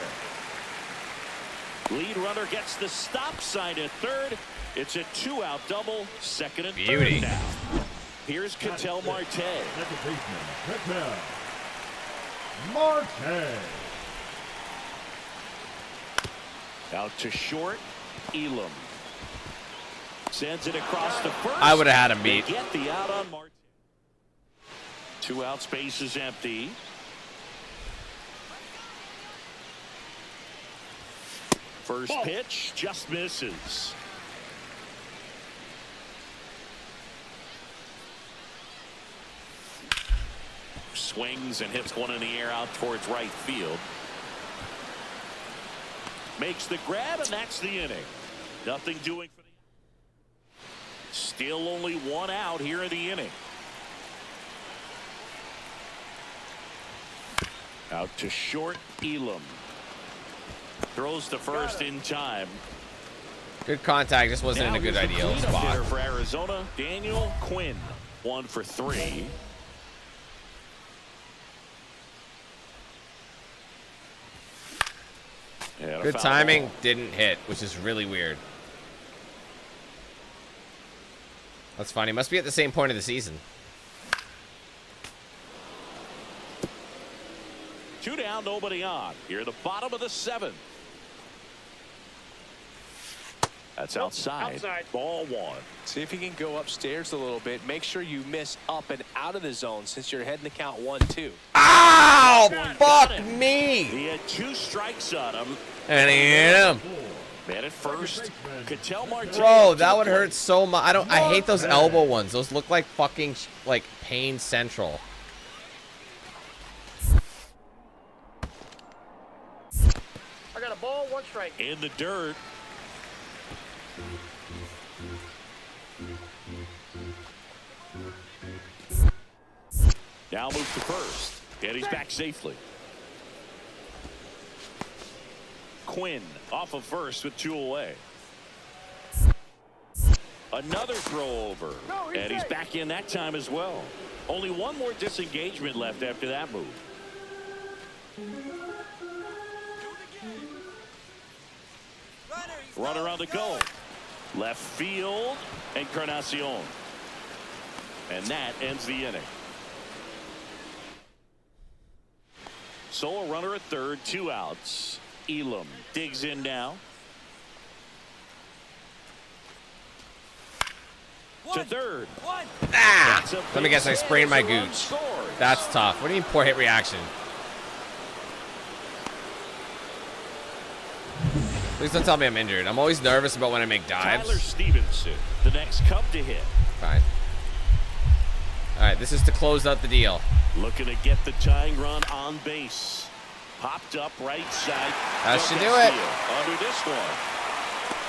Lead runner gets the stop sign at third. It's a 2-out double. Second and Beauty. third now. Here's Ketel Marte. Second baseman, Ketel Marte. Out to short. Elam. Sends it across the first. I would have had him beat. They get the out on Marte. 2 out, space is empty. First pitch just misses. Swings and hits one in the air out towards right field. Makes the grab, and that's the inning. Nothing doing for the. Still only 1 out here in the inning. Out to short, Elam. Throws to first in time. Good contact. Just wasn't in a good ideal spot. For Arizona, Daniel Quinn. 1 for 3. Good timing. Didn't hit, which is really weird. That's funny. Must be at the same point of the season. 2 down, nobody on. Here at the bottom of the 7th. That's outside. Ball 1. See if you can go upstairs a little bit. Make sure you miss up and out of the zone since you're heading to count 1-2. Ow! Fuck me! He had 2 strikes on him. And he hit him. Man at first. Ketel Marte. Bro, that would hurt so much. I hate those elbow ones. Those look like fucking like pain central. I got a ball, 1 strike. In the dirt. Now moves to first. And he's back safely. Quinn off of first with 2 away. Another throw over. And he's back in that time as well. Only 1 more disengagement left after that move. Runner on the goal. Left field, Encarnacion. And that ends the inning. So a runner at third, 2 outs. Elam digs in now. To third. Ah! Let me guess, I sprained my gooch. That's tough. What do you mean poor hit reaction? Please don't tell me I'm injured. I'm always nervous about when I make dives. Tyler Stevenson, the next Cub to hit. Fine. All right, this is to close out the deal. Looking to get the tying run on base. Popped up right side. That should do it. Under this one.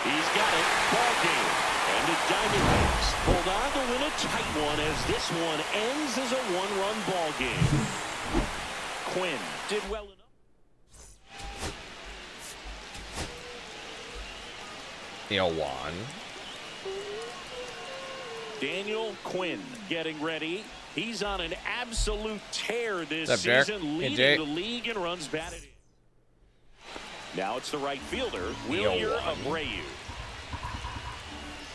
He's got it. Ball game. And the Diamondbacks hold on to win a tight one as this one ends as a 1-run ball game. Quinn did well enough. One. Daniel Quinn getting ready. He's on an absolute tear this What's up, Derek? season, leading the league in runs batted in. Now it's the right fielder, Willier Abreu.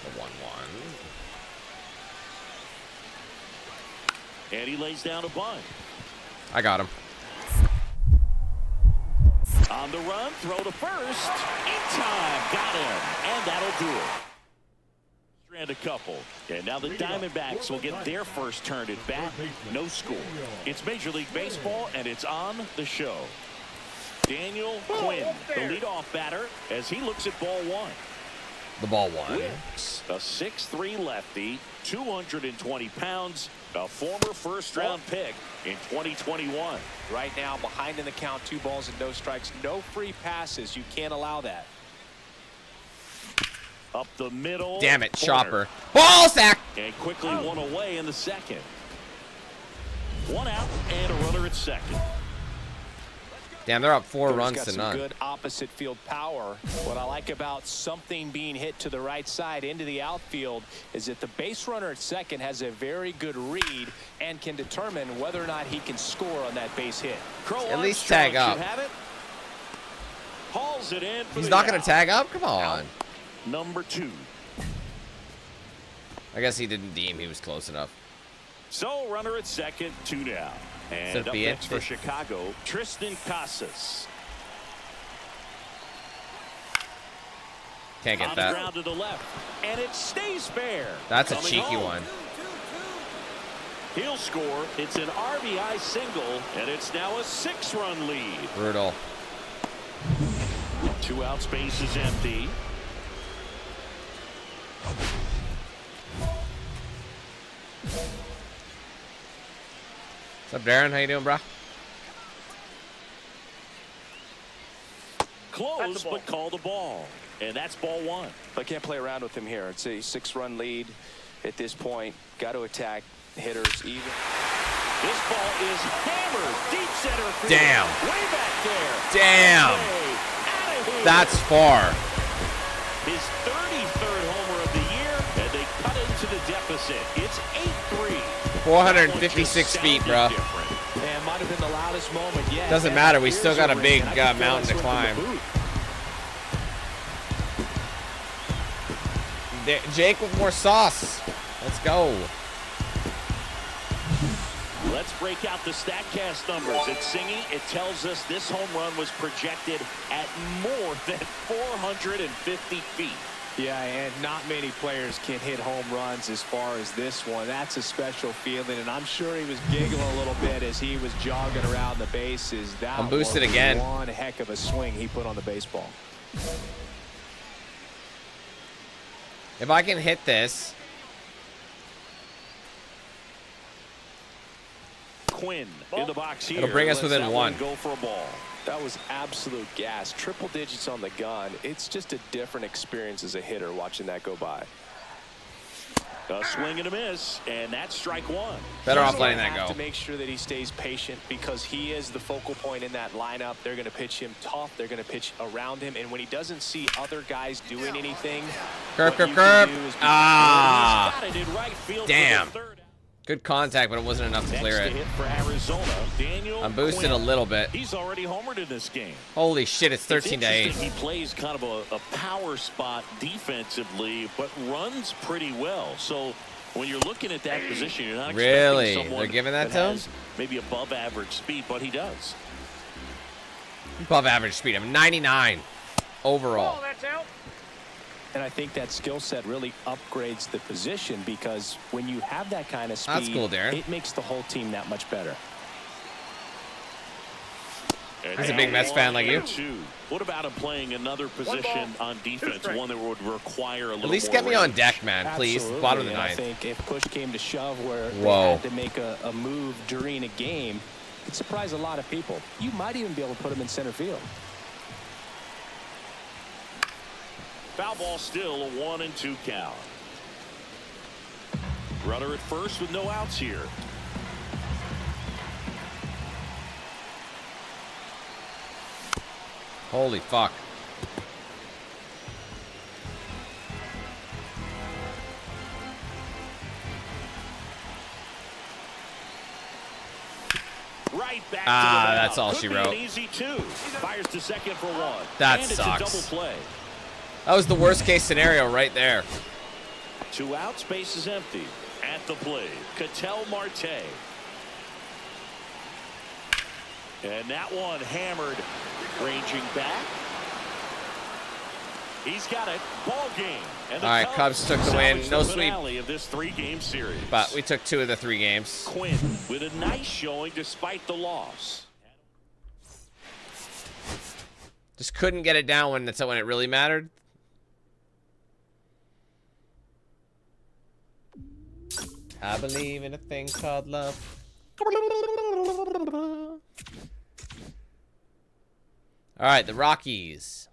The 1-1. And he lays down a bunt. I got him. On the run, throw to first. In time, got him. And that'll do it. Strand a couple. And now the Diamondbacks will get their first turn at bat. No score. It's Major League Baseball, and it's on the show. Daniel Quinn, the leadoff batter, as he looks at ball one. The ball one. Wicks, a 6'3" lefty, 220 pounds, a former first-round pick in 2021. Right now, behind in the count, 2 balls and no strikes, no free passes. You can't allow that. Up the middle. Damn it, corner. Chopper. Ball sack. And quickly one away in the second. 1 out and a runner at second. Damn, they're up 4 He's runs got to some none. good opposite field power. What I like about something being hit to the right side into the outfield is that the base runner at second has a very good read and can determine whether or not he can score on that base hit. At least tag up. Hauls it in. He's not going to tag up? Come on. Out. Number 2. I guess he didn't deem he was close enough. So runner at second, 2 down. And up next for Chicago, Tristan Casas. Can't get on that. The ground to the left, and it stays fair. That's a Coming cheeky home. one. He'll score. It's an RBI single, and it's now a 6-run lead. Brutal. 2 outs, base is empty. What's up, Darren? How you doing, bro? Close, but call the ball. And that's ball 1. I can't play around with him here. It's a 6-run lead at this point. Got to attack hitters even. This ball is hammered deep center field. Damn. Way back there. Damn. That's far. His 33rd homer of the year, and they cut into the deficit. It's 8-3. 456 feet, bro. And might have been the loudest moment yet. Doesn't matter. We still got a big mountain to climb. Jake with more sauce. Let's go. Let's break out the StatCast numbers. It's singing. It tells us this home run was projected at more than 450 feet. Yeah, and not many players can hit home runs as far as this one. That's a special feeling, and I'm sure he was giggling a little bit as he was jogging around the bases. That I'm boosted was again. One heck of a swing he put on the baseball. If I can hit this. Quinn in the box here. It'll bring us within 1. Go for a ball. That was absolute gas. Triple digits on the gun. It's just a different experience as a hitter watching that go by. A swing and a miss, and that's strike 1. Better off letting that go. To make sure that he stays patient because he is the focal point in that lineup. They're going to pitch him tough. They're going to pitch around him, and when he doesn't see other guys doing anything, Curve. Ah. Got it in right field Damn. for the 3rd. Good contact, but it wasn't enough to clear Next it. to hit for Arizona, Daniel I'm boosted Quinn. a little bit. He's already homered in this game. Holy shit, it's 13 to 8. He plays kind of a power spot defensively, but runs pretty well. So when you're looking at that position, you're not Really? expecting someone They're giving that to him? has maybe above average speed, but he does. Above average speed. I'm 99 overall. Oh, that's out. And I think that skill set really upgrades the position because when you have that kind of speed, That's cool, Darren. it makes the whole team that much better. He's a big Mets fan like you. What about him playing another position on defense, one that would require a little At least more get me on range? deck, man, please. Absolutely. Bottom of the And I ninth. think if push came to shove where Whoa. they had to make a move during a game, it'd surprise a lot of people. You might even be able to put him in center field. Foul ball still, a 1-2 count. Runner at first with no outs here. Holy fuck. Right back Ah, to the that's mound. all Could she be wrote. An easy two. Fires to second for one. That and sucks. It's a double play. That was the worst case scenario right there. 2 out, space is empty. At the plate, Ketel Marte. And that one hammered, ranging back. He's got it. Ball game. And the All right, Cubs took the win. salvage No the sweep. finale of this 3-game series. But we took 2 of the 3 games. Quinn with a nice showing despite the loss. Just couldn't get it down when it really mattered. I believe in a thing called love. All right, the Rockies.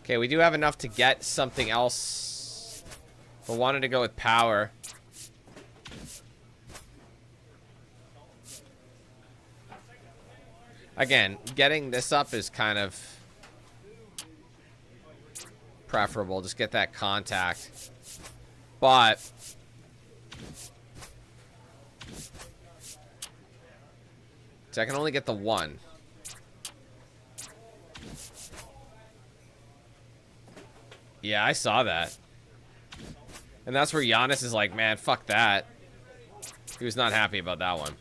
Okay, we do have enough to get something else. But wanted to go with power. Again, getting this up is kind of preferable. Just get that contact. But so I can only get the 1. Yeah, I saw that. And that's where Giannis is like, man, fuck that. He was not happy about that one.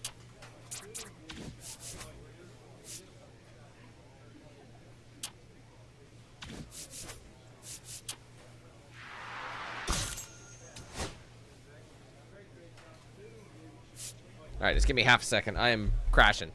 All right, just give me half a second. I am crashing.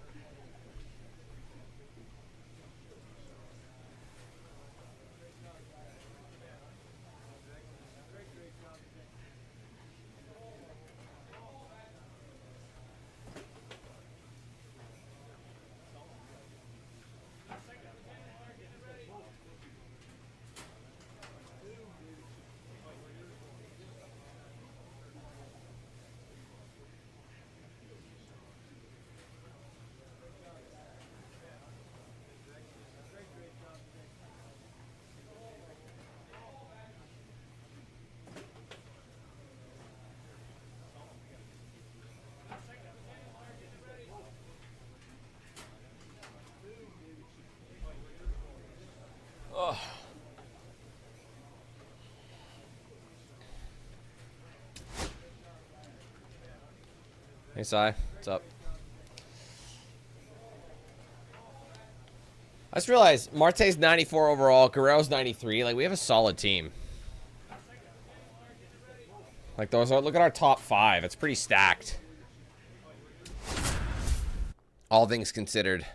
Hey, Sai. What's up? I just realized Marte's 94 overall, Guerrero's 93. Like, we have a solid team. Like, those are, look at our top 5. It's pretty stacked. All things considered.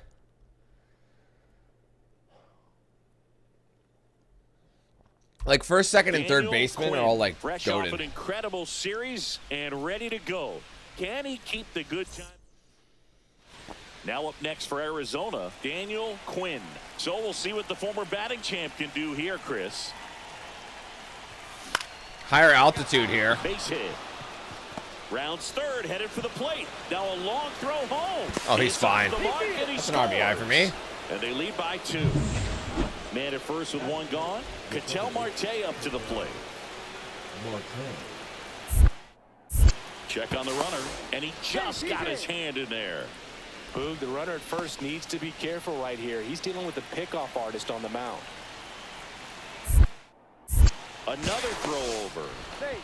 Like, first, second, and third baseman are all, like, fresh off an goated. incredible series and ready to go. Can he keep the good time? Now up next for Arizona, Daniel Quinn. So we'll see what the former batting champ can do here, Chris. Higher altitude here. Base hit. Rounds third, headed for the plate. Now a long throw home. Oh, he's fine. That's an RBI for me. And they lead by 2. Man at first with 1 gone. Ketel Marte up to the plate. Check on the runner, and he just got his hand in there. Boog, the runner at first needs to be careful right here. He's dealing with the pickoff artist on the mound. Another throw over. Hey.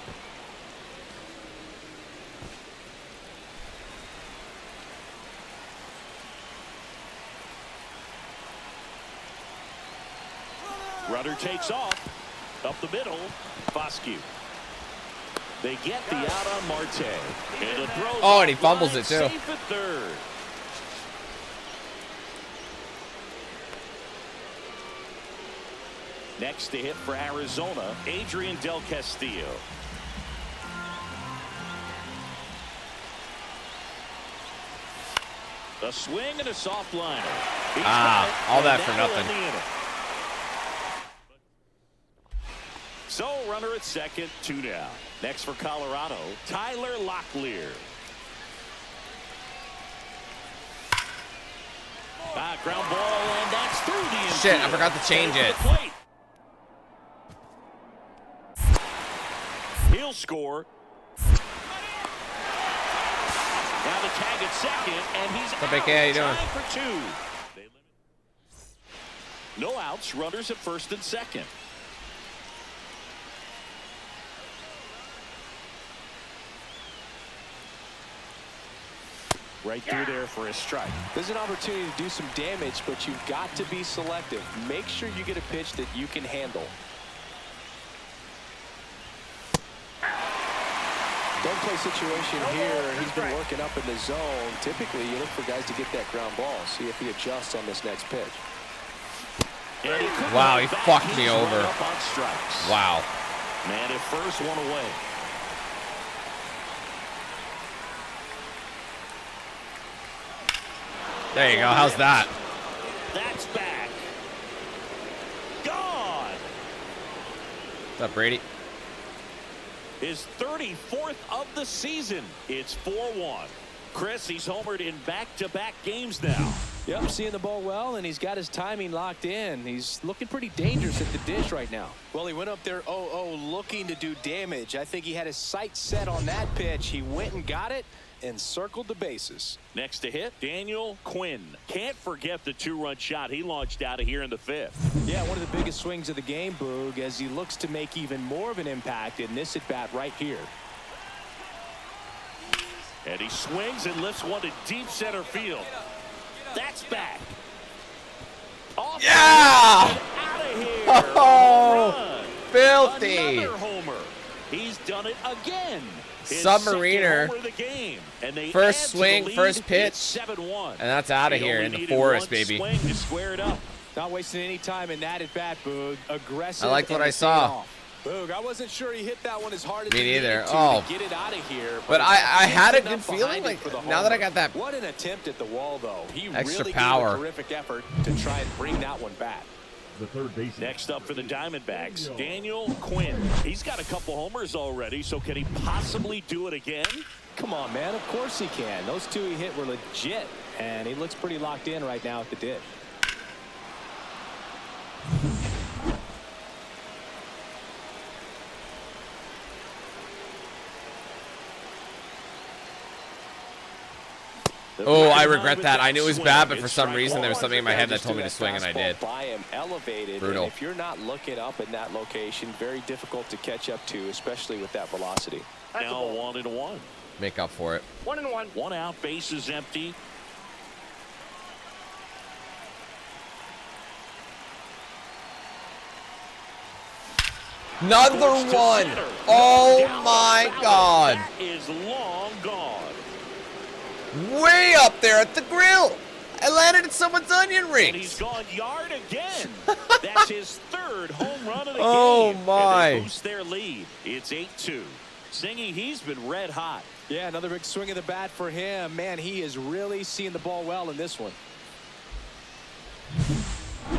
Runner takes off. Up the middle. Foscue. They get the out on Marte. And the throw. Oh, and he fumbles it too. Safe at third. Next to hit for Arizona, Adrian Del Castillo. A swing and a soft liner. All that for nothing. So runner at second, 2 down. Next for Colorado, Tyler Locklear. Ground ball, and that's through the infield. Shit, I forgot to change it. He'll score. Now the tag at second, and he's out. How you doing? Time for 2. No outs, runners at first and second. Right through there for a strike. There's an opportunity to do some damage, but you've got to be selective. Make sure you get a pitch that you can handle. Don't play situation here. He's been working up in the zone. Typically, you look for guys to get that ground ball. See if he adjusts on this next pitch. Wow, he fucked me over. Wow. Man at first, 1 away. There you go. How's that? That's back. Gone. What's up, Brady? His 34th of the season. It's 4-1. Chris, he's homered in back-to-back games now. Yep, seeing the ball well, and he's got his timing locked in. He's looking pretty dangerous at the dish right now. Well, he went up there 0-0 looking to do damage. I think he had his sights set on that pitch. He went and got it and circled the bases. Next to hit, Daniel Quinn. Can't forget the 2-run shot he launched out of here in the 5th. Yeah, one of the biggest swings of the game, Boog, as he looks to make even more of an impact in this at-bat right here. And he swings and lifts one to deep center field. That's back. Off Yeah! Out of here. Oh, filthy. Another homer. He's done it again. His Submariner. second homer of the game. And they First add to swing, the lead. first pitch. It's 7-1. And that's out of He here only in the needed forest, one baby. swing to square it up. Not wasting any time in that at-bat, Boog. Aggressive. I liked what and I saw. Boog, I wasn't sure he hit that one as hard as Me he neither. needed Oh. to get it out of here. But I had a good enough feeling. behind Like, it for the now that I homer. got that. What an attempt at the wall, though. He Extra really power. gave a terrific effort to try and bring that one back. The third baseman. Next up for the Diamondbacks, Daniel Quinn. He's got a couple homers already, so can he possibly do it again? Come on, man. Of course he can. Those 2 he hit were legit, and he looks pretty locked in right now at the dish. Oh, I regret that. I knew it was bad, but for some reason there was something in my head that told me to swing, and I did. By him, elevated. Brutal. And if you're not looking up in that location, very difficult to catch up to, especially with that velocity. Now 1-1. Make up for it. 1-1. 1 out, base is empty. Another Goes to one. center. Oh Down my the foul. God. That is long gone. Way up there at the grill. I landed in someone's onion And he's rings. gone yard again. That's his 3rd home run of the Oh, game. my. And they boost their lead. It's 8-2. Singy, he's been red hot. Yeah, another big swing of the bat for him. Man, he is really seeing the ball well in this one.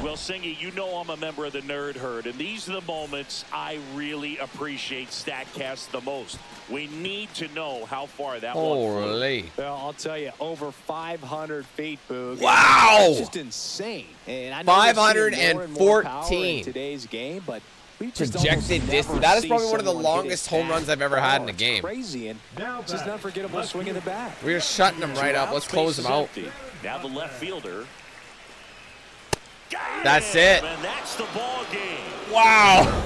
Well, Singy, you know I'm a member of the Nerd Herd, and these are the moments I really appreciate StatCast the most. We need to know how far that one flew. Holy. Well, I'll tell you, over 500 feet, Boog. Wow! That's just insane. And I know we're seeing more and more power 514. in today's game, but we just Projected almost distance. never That is see probably one of the someone hit longest it home that runs I've ever had in a far. game. It's crazy, and it's just an unforgettable swing in the bat. We are shutting them right up. Let's close them out. Empty. Now the left fielder. That's it. And that's the ball game. Wow.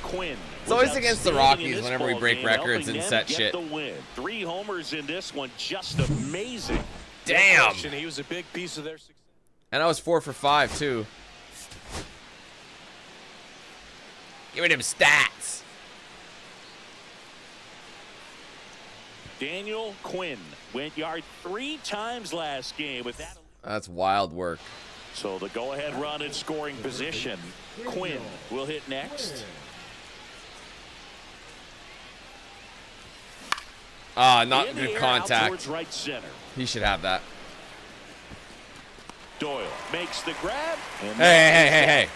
Quinn. It's always against the outstanding in Rockies this whenever we ball break game, records helping and them set get shit. the win. 3 homers in this one, just amazing. Damn. He was a big piece of their success. And I was 4 for 5 too. Give me them stats. Daniel Quinn went yard 3 times last game with that. That's wild work. So the go-ahead run in scoring position. Quinn will hit next. Not In the good air, out contact. towards right center. He should have that. Doyle makes the grab. And Hey.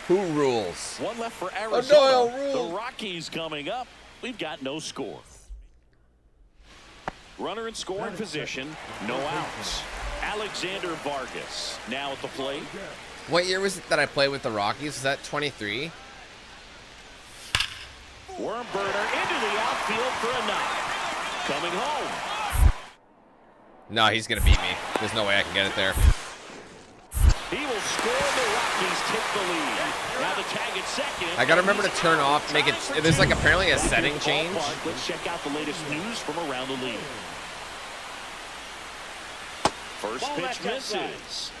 Who rules? one left for Arizona. Doyle ruled. The Rockies coming up. We've got no score. Runner in scoring position. No outs. Alexander Vargas now at the plate. What year was it that I played with the Rockies? Was that 23? Worm burner into the outfield for a knock. Coming home. No, he's going to beat me. There's no way I can get it there. He will score. The Rockies take the lead. Now the tag at second. I got to remember to turn off, make it, there's like apparently a setting change. Let's check out the latest news from around the league. First pitch misses.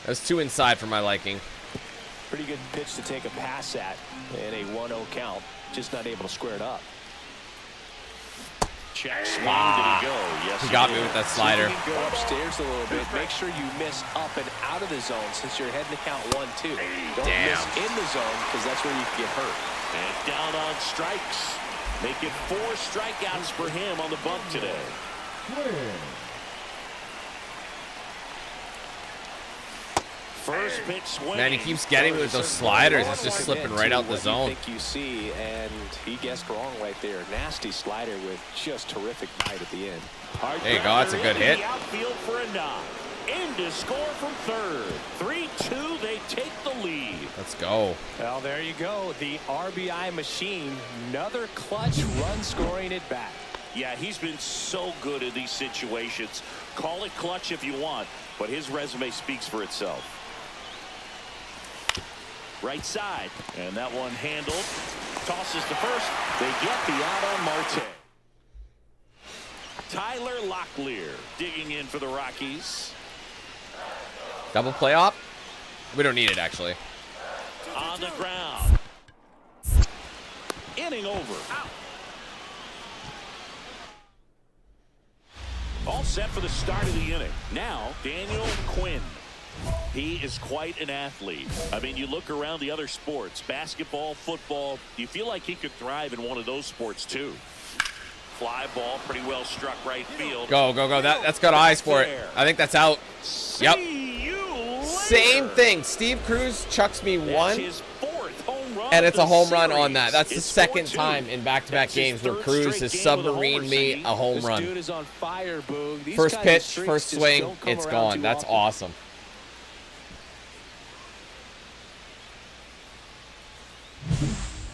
That's too inside for my liking. Pretty good pitch to take a pass at in a 1-0 count. Just not able to square it up. Check swing. Did he go? Yes, He got me with that slider. You can go upstairs a little bit. Make sure you miss up and out of the zone since you're heading to count 1-2. Don't miss in the zone because that's where you can get hurt. And down on strikes. Make it 4 strikeouts for him on the bump today. First pitch swing. Man, he keeps getting me with those sliders. It's just slipping right out the zone. I think you see, and he guessed wrong right there. Nasty slider with just terrific bite at the end. There you go. That's a good hit. Outfield for a knock. In to score from third. 3-2. They take the lead. Let's go. Well, there you go. The RBI machine. Another clutch run scoring at bat. Yeah, he's been so good in these situations. Call it clutch if you want, but his resume speaks for itself. Right side, and that one handled. Tosses to first. They get the out on Marte. Tyler Locklear digging in for the Rockies. Double play op? We don't need it, actually. On the ground. Inning over. All set for the start of the inning. Now, Daniel Quinn. He is quite an athlete. I mean, you look around the other sports, basketball, football, you feel like he could thrive in one of those sports too. Fly ball, pretty well struck right field. Go. That's got eyes for it. I think that's out. Yep. Same thing. Steve Cruz chucks me one, his 4th home run and it's a home run series. on that. That's the It's second 4-2. time in back-to-back That's his games where 3rd Cruz straight has game with a submarined homer, me Siggy. a home This run. dude is on fire, Boog. These First kind of pitch, streaks first just swing, don't come it's around gone. too That's often. awesome.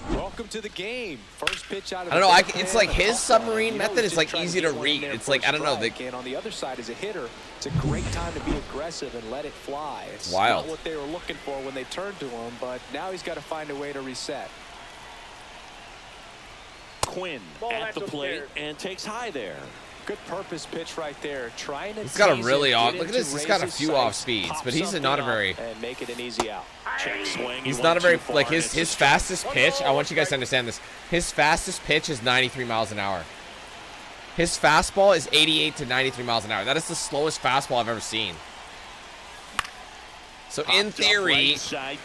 Welcome to the game. First pitch out of I don't know. the It's like his submarine You know, method he's is like just trying easy get to one in read. there It's for like a I don't know. strike. And on the other side, as a hitter, it's a great time to be aggressive and let it fly. It's wild. not what they were looking for when they turned to him, but now he's got to find a way to reset. Quinn at the plate and takes high there. Good purpose pitch right there. Trying to He's got a tease really him, off. get Look at into this. He's got a Reyes' few sights, off speeds, pop but he's something not a up, very. and make it an easy out. Check swing. He's He not a went very too far, like and his it's a fastest strike. pitch. I want you guys to understand this. His fastest pitch is 93 miles an hour. His fastball is 88 to 93 miles an hour. That is the slowest fastball I've ever seen. So in Popped up theory, right side.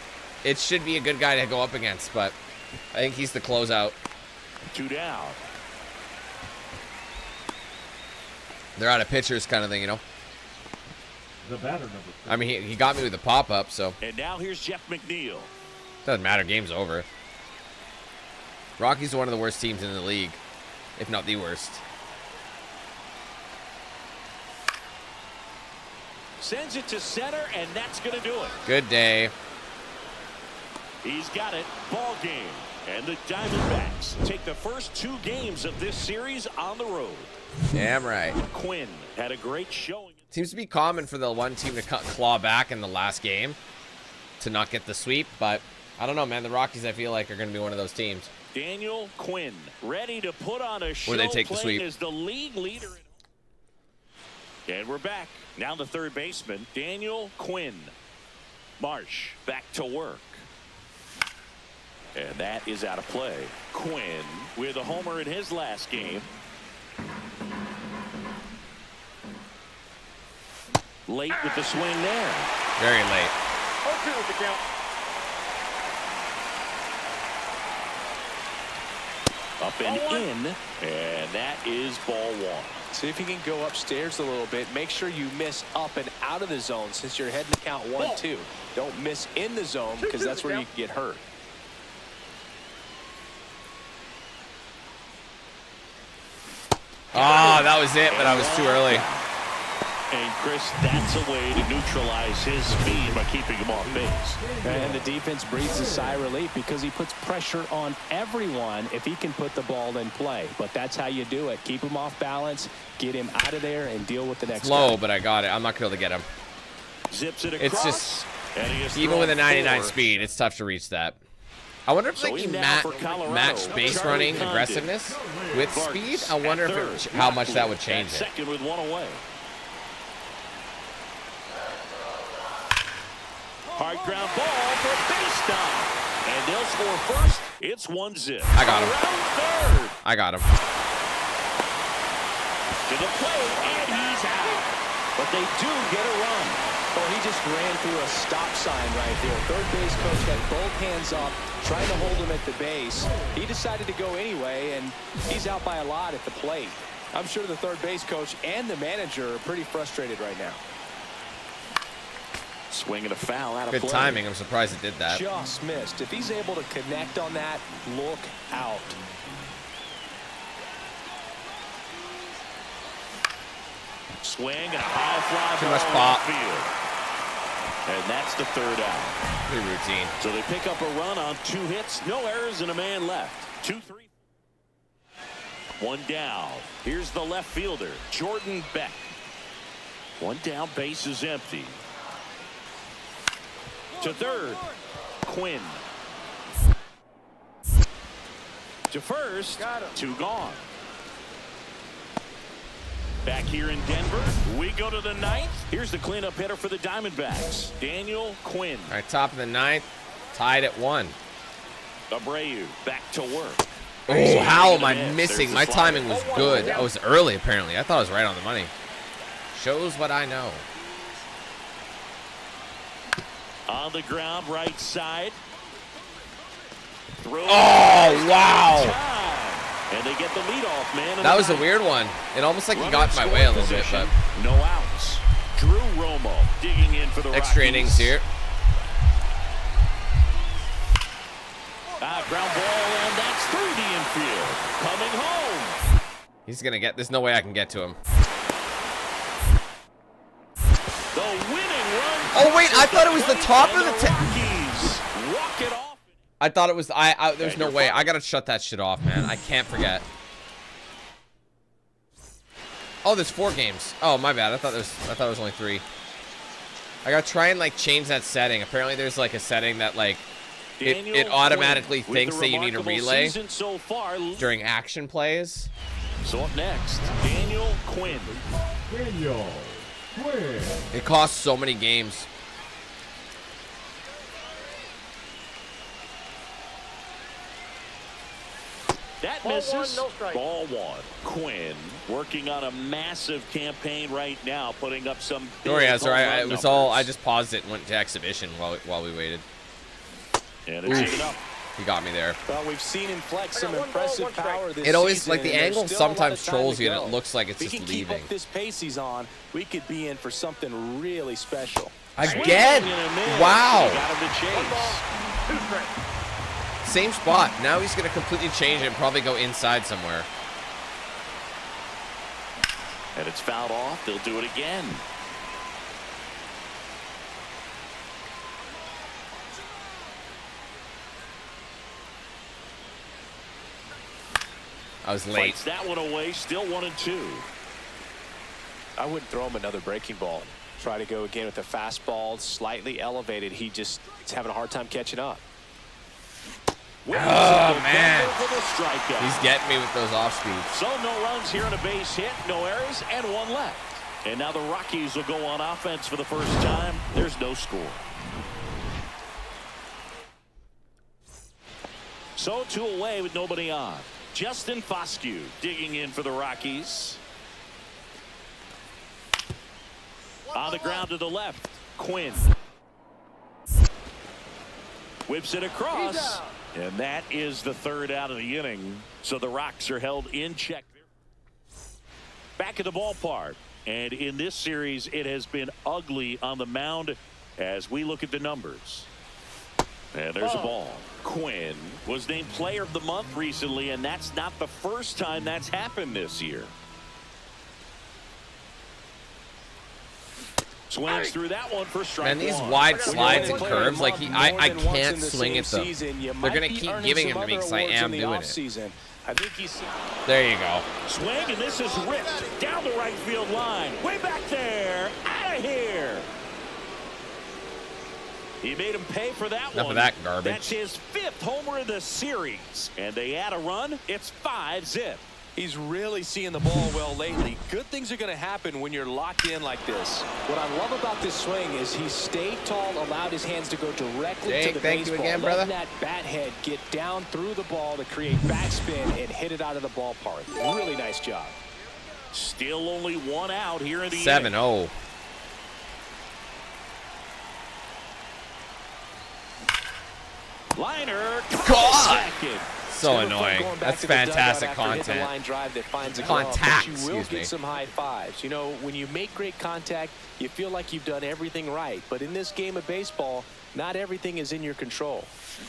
it should be a good guy to go up against, but I think he's the closeout. 2 down. They're out of pitchers kind of thing, you know. The batter number 3. I mean, he got me with the pop-up, so. And now here's Jeff McNeil. Doesn't matter. Game's over. Rockies are one of the worst teams in the league, if not the worst. Sends it to center, and that's going to do it. Good day. He's got it. Ball game. And the Diamondbacks take the first 2 games of this series on the road. Damn right. Quinn had a great showing. Seems to be common for the one team to claw back in the last game to not get the sweep, but I don't know, man. The Rockies, I feel like, are going to be one of those teams. Daniel Quinn ready to put on a show. Where they take the sweep. Is the league leader. And we're back. Now the third baseman, Daniel Quinn. Marsh back to work. And that is out of play. Quinn with a homer in his last game. Late with the swing there. Very late. 0-2 with the count. Up and in. And that is ball 1. See if you can go upstairs a little bit. Make sure you miss up and out of the zone since you're heading to count 1-2. Don't miss in the zone because that's where you can get hurt. Oh, that was it, but I was too early. And Chris, that's a way to neutralize his speed by keeping him off base. And the defense breathes a sigh of relief because he puts pressure on everyone if he can put the ball in play. But that's how you do it. Keep him off balance, get him out of there, and deal with the next Low, guy. but I got it. I'm not going to be able to get him. Zips it It's across. just, And he is even with a 99 4. speed, it's tough to reach that. I wonder if So they in can now for Colorado, match base Charlie running Condon. aggressiveness with speed. Bartz I wonder at if third. how much that would change At it. second with 1 away. Hard ground ball for a base stop. And they'll score first. It's 1-0. I got him. Around third. I got him. To the plate, and he's out. But they do get a run. Oh, he just ran through a stop sign right there. Third base coach had both hands up, trying to hold him at the base. He decided to go anyway, and he's out by a lot at the plate. I'm sure the third base coach and the manager are pretty frustrated right now. Swinging a foul out of Good play. timing. I'm surprised it did that. Just missed. If he's able to connect on that, look out. Swing and a high fly Too much ball pop. in field. And that's the third out. Pretty routine. So they pick up a run on 2 hits, no errors, and a man left. 2-3. 1 down. Here's the left fielder, Jordan Beck. 1 down, base is empty. To third, Quinn. To first, 2 gone. Back here in Denver, we go to the 9th. Here's the cleanup hitter for the Diamondbacks, Daniel Quinn. All right, top of the 9th, tied at 1. Abreu back to work. Oh, how am I missing? My timing was good. I was early, apparently. I thought I was right on the money. Shows what I know. On the ground, right side. Throw. Oh, wow. And they get the leadoff man. That was a weird one. It almost like he got in my way a little bit, but no outs. Drew Romo digging in for the extra Rockies. innings here. Ground ball, and that's through the infield. Coming home. He's gonna get. There's no way I can get to him. The winning run. Oh wait, I thought it was the top of the. Rockies walk it off. I thought it was. There's no way. I gotta shut that shit off, man. I can't forget. Oh, there's 4 games. Oh, my bad. I thought it was only 3. I gotta try and like change that setting. Apparently, there's like a setting that like it automatically thinks that you need a relay So far. during action plays. So up next, Daniel Quinn. Daniel Quinn. It costs so many games. That Ball misses. 1, no strike. Ball 1. Quinn working on a massive campaign right now, putting up some big Oh yeah, sorry. home run It was all. I numbers. just paused it and went to exhibition while we waited. And it's even up. He got me there. Well, we've seen him flex some impressive power this It always, season, like, the and there's angle still a lot of sometimes time to trolls you, and go. it looks like it's If just he can leaving. keep up this pace he's on, we could be in for something really special. Again! Wow! Got him to chase. 2 strikes. Same spot. Now he's going to completely change it and probably go inside somewhere. And it's fouled off. They'll do it again. I was late. Fights that one away. Still 1-2. I wouldn't throw him another breaking ball. Try to go again with a fastball, slightly elevated. He just is having a hard time catching up. Oh, man. For the strikeout. He's getting me with those off speeds. So no runs here and a base hit, no errors, and 1 left. And now the Rockies will go on offense for the first time. There's no score. So 2 away with nobody on. Justin Foscue digging in for the Rockies. On the ground to the left, Quinn. Whips it across. And that is the 3rd out of the inning. So the Rocks are held in check. Back at the ballpark. And in this series, it has been ugly on the mound as we look at the numbers. And there's a ball. Quinn was named Player of the Month recently, and that's not the first time that's happened this year. Swings through that one for strike Man, these one. wide slides and curves, like I can't swing at them. They're gonna keep giving them to me because I am doing it. I think he's. There you go. Swing, and this is ripped down the right field line. Way back there. Out of here. He made him pay for that Enough one. of that garbage. That's his 5th homer of the series. And they add a run. It's 5-zip. He's really seeing the ball well lately. Good things are going to happen when you're locked in like this. What I love about this swing is he stayed tall, allowed his hands to go directly to the thank you baseball. again, Letting brother. that bat head get down through the ball to create backspin and hit it out of the ballpark. Really nice job. Still only 1 out here in the 7-0. Liner. God! Second. So annoying. That's fantastic content. Line drive that finds a Contact, glove, but you will excuse me. get some high fives. You know, when you make great contact, you feel like you've done everything right. But in this game of baseball, not everything is in your control.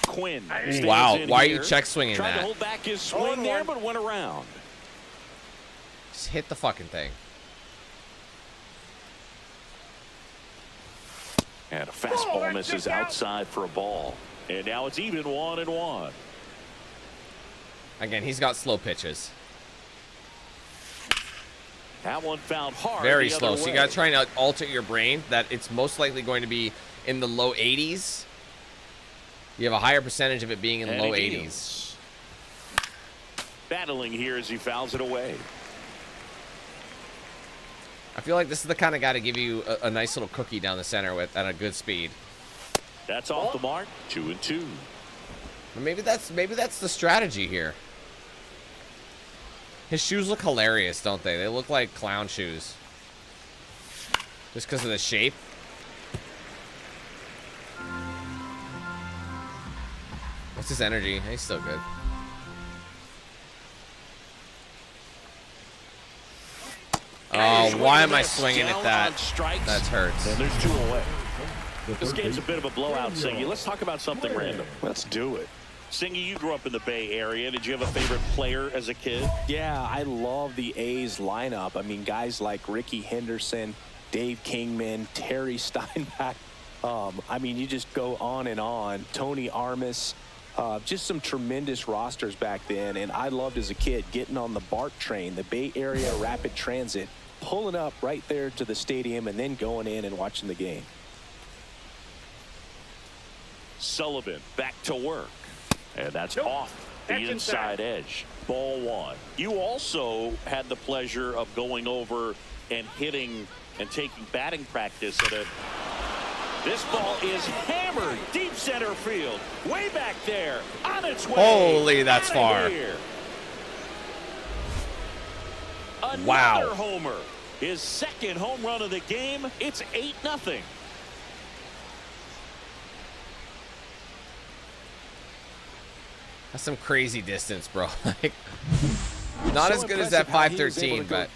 Quinn. Wow, stays in why are you here. check swinging Tried to that? hold back his swing there, but went around. Just hit the fucking thing. And a fastball misses outside for a ball. And now it's even 1-1. Again, he's got slow pitches. That one found hard. Very the slow. other So you way. got to try and alter your brain that it's most likely going to be in the low 80s. You have a higher percentage of it being in the And low he 80s. deals. Battling here as he fouls it away. I feel like this is the kind of guy to give you a nice little cookie down the center with at a good speed. That's off the mark. 2-2. But maybe that's the strategy here. His shoes look hilarious, don't they? They look like clown shoes. Just because of the shape. What's his energy? He's still good. Oh, why am I swinging at that? That hurts. And there's 2 away. This game's a bit of a blowout, Singy. Let's talk about something random. Let's do it. Singy, you grew up in the Bay Area. Did you have a favorite player as a kid? Yeah, I love the A's lineup. I mean, guys like Ricky Henderson, Dave Kingman, Terry Steinbach. I mean, you just go on and on. Tony Armas. Just some tremendous rosters back then. And I loved as a kid getting on the BART train, the Bay Area Rapid Transit, pulling up right there to the stadium and then going in and watching the game. Sullivan back to work. And that's off the inside edge. Ball 1. You also had the pleasure of going over and hitting and taking batting practice at a... This ball is hammered deep center field. Way back there. On its way. Holy, that's far. Here. Another Wow. homer. His 2nd home run of the game. It's 8-0. That's some crazy distance, bro. Like, not as good as that 513, but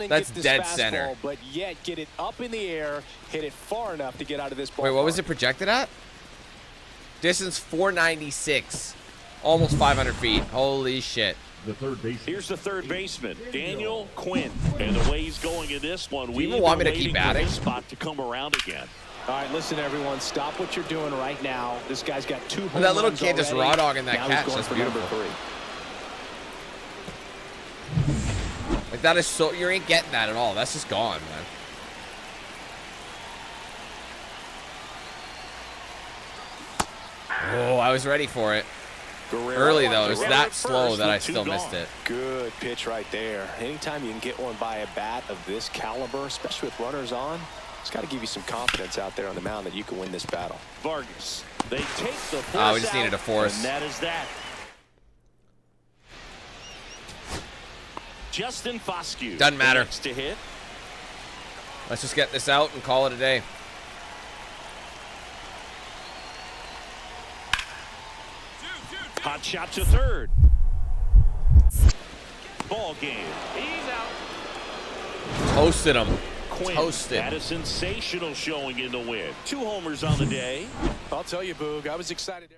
that's dead center. But yet get it up in the air, hit it far enough to get out of this ball. Wait, what was it projected at? Distance 496. Almost 500 feet. Holy shit. The third baseman. Here's the third baseman, Daniel Quinn. And the way he's going in this one, we even want me to keep batting? Spot to come around again. All right, listen, everyone. Stop what you're doing right now. This guy's got 2 home runs. That little kid just raw dogging that now catch. He's going That's for beautiful. number 3. Like, that is so... You ain't getting that at all. That's just gone, man. Oh, I was ready for it. Early, though. It was that slow that I still missed it. Good pitch right there. Anytime you can get one by a bat of this caliber, especially with runners on, it's got to give you some confidence out there on the mound that you can win this battle. Vargas. They take the force Oh, we just needed a force. And that is that. Justin Foscue. Doesn't matter. Next to hit. Let's just get this out and call it a day. Hot shot to third. Ball game. He's out. Toasted him. Quinn Toasted. had a sensational showing in the win. 2 homers on the day. I'll tell you, Boog, I was excited.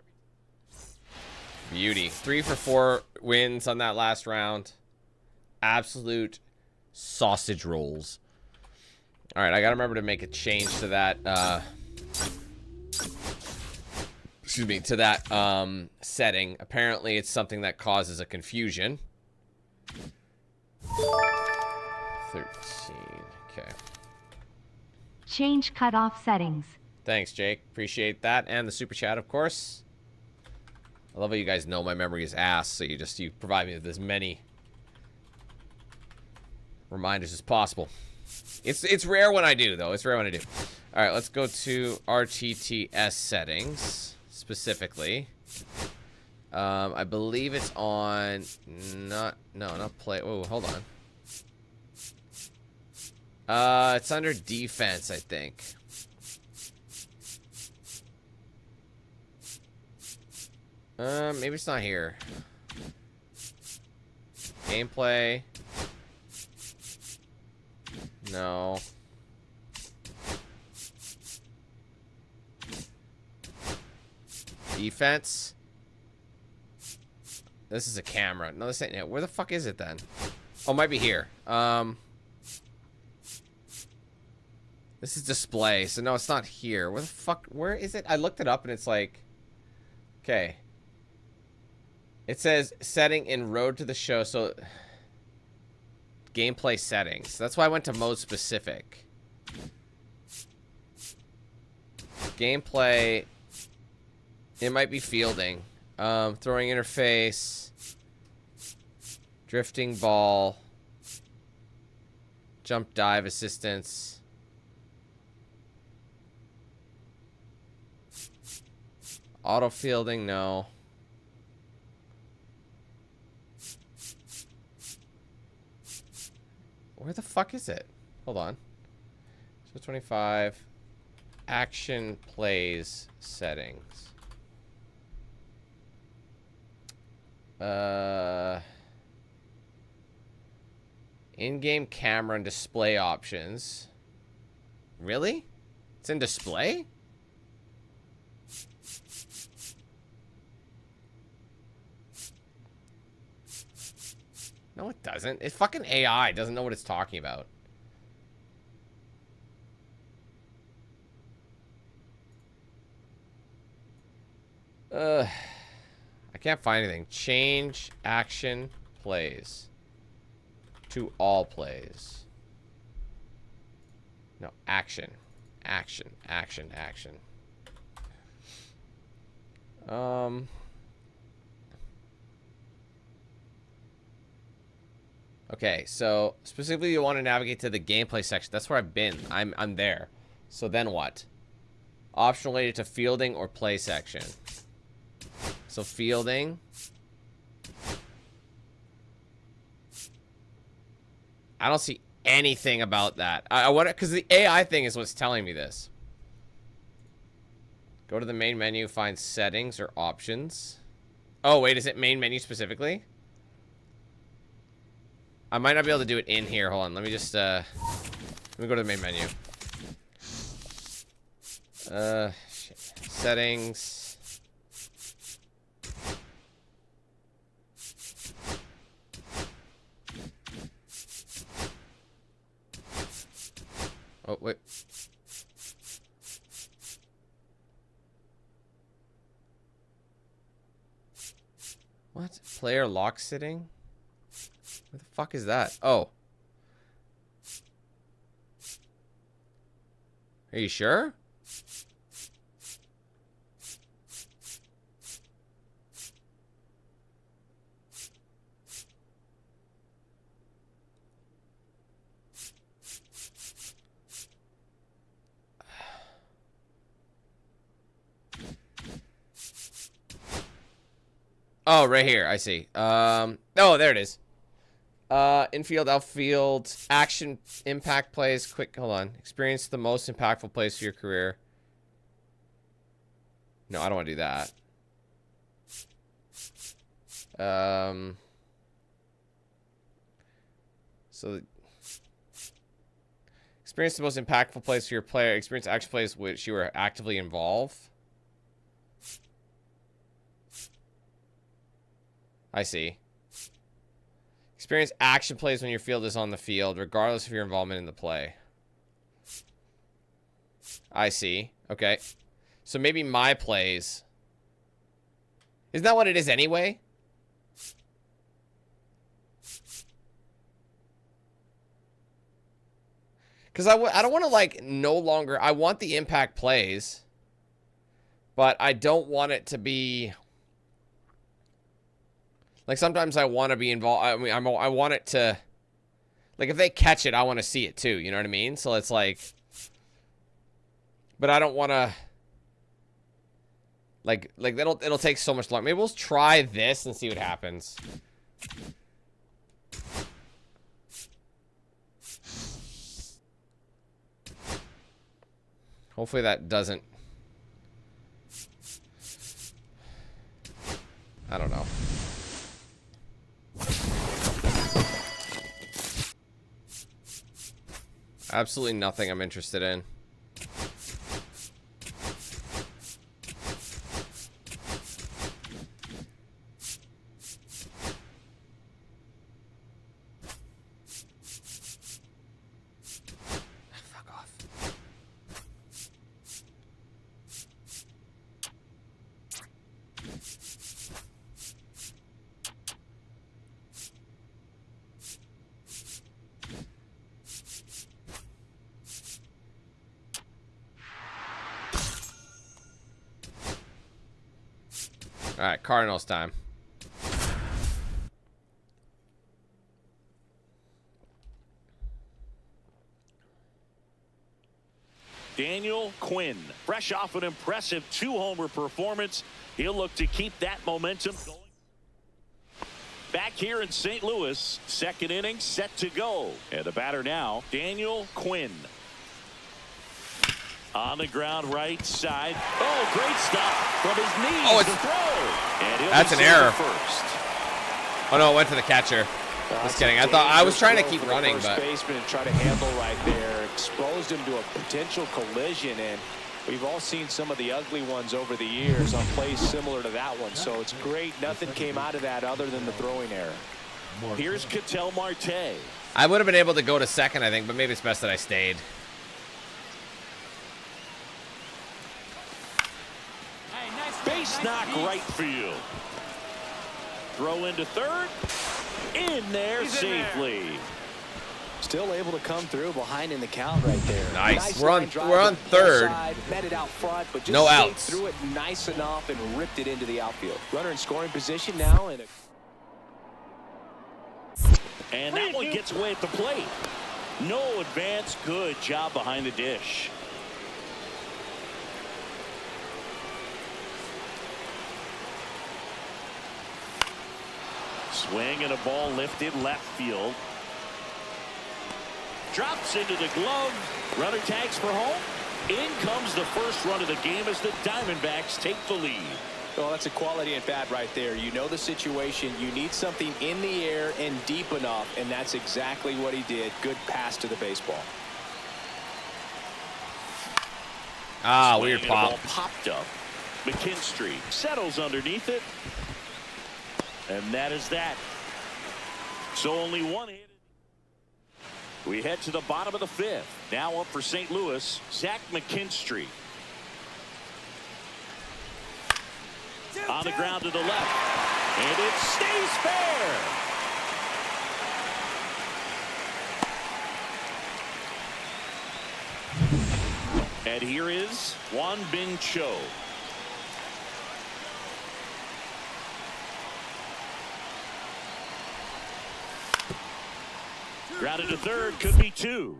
Beauty. 3 for 4 wins on that last round. Absolute sausage rolls. All right, I got to remember to make a change to that. Excuse me, to that setting. Apparently, it's something that causes a confusion. 13. Okay. Change cutoff settings. Thanks, Jake. Appreciate that. And the super chat, of course. I love how you guys know my memory is ass, so you provide me with as many reminders as possible. It's rare when I do, though. It's rare when I do. All right, let's go to RTTS settings specifically. I believe it's on not play. Oh, hold on. It's under defense, I think. Maybe it's not here. Gameplay. No. Defense. This is a camera. No, this ain't it. Where the fuck is it then? Oh, it might be here. This is display. So no, it's not here. Where the fuck? Where is it? I looked it up and it's like, okay. It says setting in road to the show. So gameplay settings. That's why I went to mode specific. Gameplay. It might be fielding. Throwing interface. Drifting ball. Jump dive assistance. Auto fielding, no. Where the fuck is it? Hold on. So 25. Action plays settings. In-game camera and display options. Really? It's in display? No, it doesn't. It's fucking AI. It doesn't know what it's talking about. I can't find anything. Change action plays to all plays. No, action. Action. Action. Action. Okay, so specifically you want to navigate to the gameplay section. That's where I've been. I'm there. So then what? Option related to fielding or play section. So fielding. I don't see anything about that. I want to, because the AI thing is what's telling me this. Go to the main menu, find settings or options. Oh, wait, is it main menu specifically? I might not be able to do it in here. Hold on, let me just, let me go to the main menu. Shit. Settings. Oh, wait. What? Player lock sitting? What the fuck is that? Oh. Are you sure? Oh, right here. I see. Oh, there it is. Infield, outfield, action, impact plays. Quick, hold on. Experience the most impactful plays of your career. No, I don't want to do that. So, experience the most impactful plays for your player. Experience action plays which you are actively involved. I see. Experience action plays when your field is on the field, regardless of your involvement in the play. I see. Okay. So maybe my plays. Isn't that what it is anyway? Because I don't want to, like, no longer... I want the impact plays, but I don't want it to be... Like, sometimes I want to be involved. I mean, I want it to... Like, if they catch it, I want to see it, too. You know what I mean? So it's like... But I don't want to... Like it'll take so much longer. Maybe we'll try this and see what happens. Hopefully that doesn't... I don't know. Absolutely nothing I'm interested in. Fuck off. All right, Cardinals time. Daniel Quinn, fresh off an impressive 2-homer performance. He'll look to keep that momentum going. Back here in St. Louis, second inning set to go. And the batter now, Daniel Quinn. On the ground right side. Oh, great stop from his knees. Oh, it's... to throw. And That's an error. First. Oh, no, it went to the catcher. Just kidding. I was trying to keep running, first but... baseman try to handle right there. Exposed him to a potential collision, and we've all seen some of the ugly ones over the years on plays similar to that one. So it's great. Nothing came out of that other than the throwing error. Here's Ketel Marte. I would have been able to go to second, I think, but maybe it's best that I stayed. Base knock right field. Throw into third. In there safely. Still able to come through behind in the count right there. Nice. We're on third. Met it out front, but just no outs. Threw it nice enough and ripped it into the outfield. Runner in scoring position now. And that one gets away at the plate. No advance. Good job behind the dish. Swing and a ball lifted left field. Drops into the glove. Runner tags for home. In comes the first run of the game as the Diamondbacks take the lead. Well, that's a quality at bat right there. You know the situation. You need something in the air and deep enough, and that's exactly what he did. Good pass to the baseball. Ah, weird Swing and pop. the ball popped up. McKinstry settles underneath it. And that is that. So only one hit. We head to the bottom of the 5th. Now up for St. Louis, Zach McKinstry. On the ground to the left. And it stays fair. And here is Juan Bin Cho. Grounded to third, could be 2.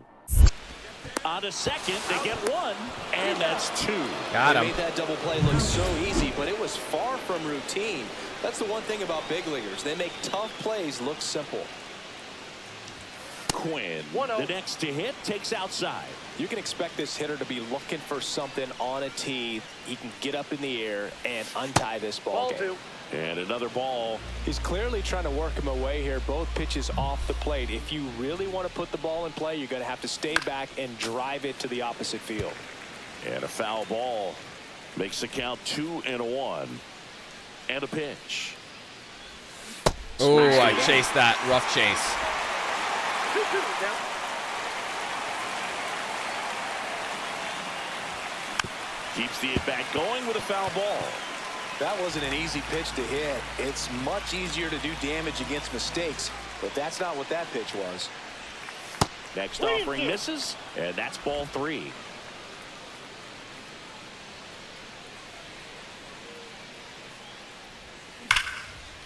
On to second, they get 1, and that's 2. Got him. They made that double play look so easy, but it was far from routine. That's the one thing about big leaguers. They make tough plays look simple. Quinn, the next to hit, takes outside. You can expect this hitter to be looking for something on a tee. He can get up in the air and untie this ball game. And another ball. He's clearly trying to work him away here. Both pitches off the plate. If you really want to put the ball in play, you're going to have to stay back and drive it to the opposite field. And a foul ball makes the count 2-1. And a pitch. Oh, I chased that. Rough chase. Keeps the at-bat going with a foul ball. That wasn't an easy pitch to hit. It's much easier to do damage against mistakes, but that's not what that pitch was. Next offering misses, and that's ball 3.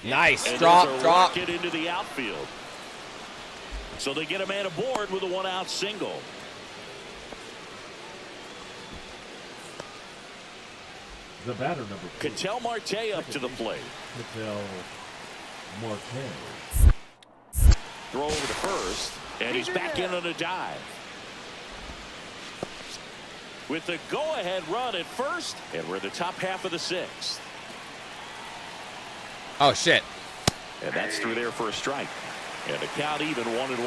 Nice. And Drop. Rocket into the outfield. So they get a man aboard with a 1-out single. The batter number 2. Ketel Marte up to the plate. Ketel Marte. Throw over to first, and he's back in on a dive. With the go-ahead run at first, and we're in the top half of the 6th. Oh, shit. And that's through there for a strike. And the count even 1-1.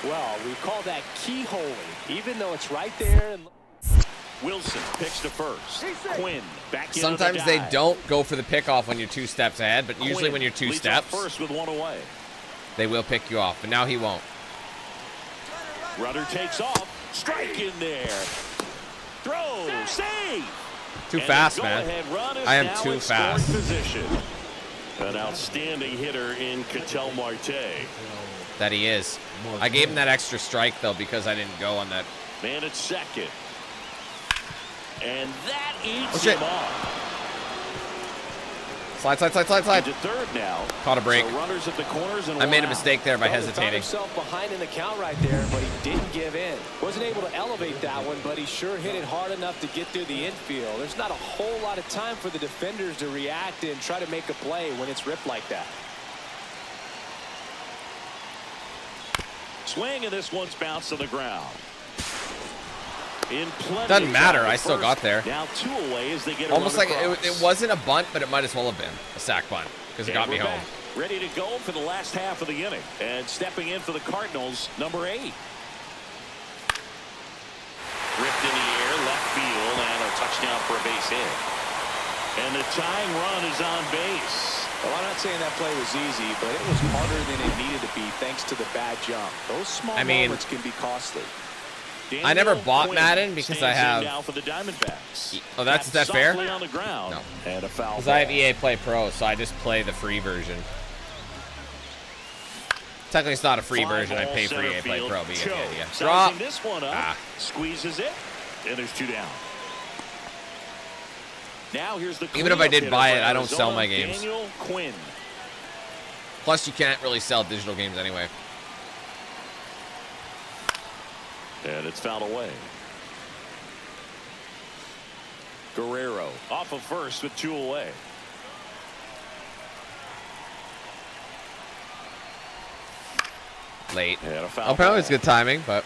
Well, we call that keyholing, even though it's right there. And Wilson picks to first. Quinn back in. Sometimes they don't go for the pickoff when you're 2 steps ahead, but usually when you're 2 steps, first with 1 away. They will pick you off, but now he won't. Runner takes off. Strike in there. Throw. Save. Too fast, man. I am too fast. Position. An outstanding hitter in Ketel Marte. That he is. I gave him that extra strike, though, because I didn't go on that. Man at second. And that eats him off. Slide. To third now. Caught a break. So runners at the corners and I made a mistake there by He hesitating. found himself behind in the count right there, but he didn't give in. Wasn't able to elevate that one, but he sure hit it hard enough to get through the infield. There's not a whole lot of time for the defenders to react and try to make a play when it's ripped like that. Swing, and this one's bounced to the ground. Doesn't matter. I still got there. Now 2 away as they get almost like it wasn't a bunt, but it might as well have been a sack bunt because it got me home. Ready to go for the last half of the inning. And stepping in for the Cardinals, number 8. Ripped in the air, left field, and a touchdown for a base hit. And the tying run is on base. Well, I'm not saying that play was easy, but it was harder than it needed to be thanks to the bad jump. Those small moments can be costly. I never bought Madden because I have. Now for the Diamondbacks. Oh, is that fair? On the ground. No. And a foul. Because I have EA Play Pro, so I just play the free version. Technically, it's not a free version. I pay for EA Play Pro, but you get the idea. Drop. This one up. Squeezes it, and there's 2 down. Now here's the. Even if I did buy it, I don't sell my games. Daniel Quinn. Plus, you can't really sell digital games anyway. And it's fouled away. Guerrero off of first with 2 away. Late. And a foul Apparently, it's good timing, but.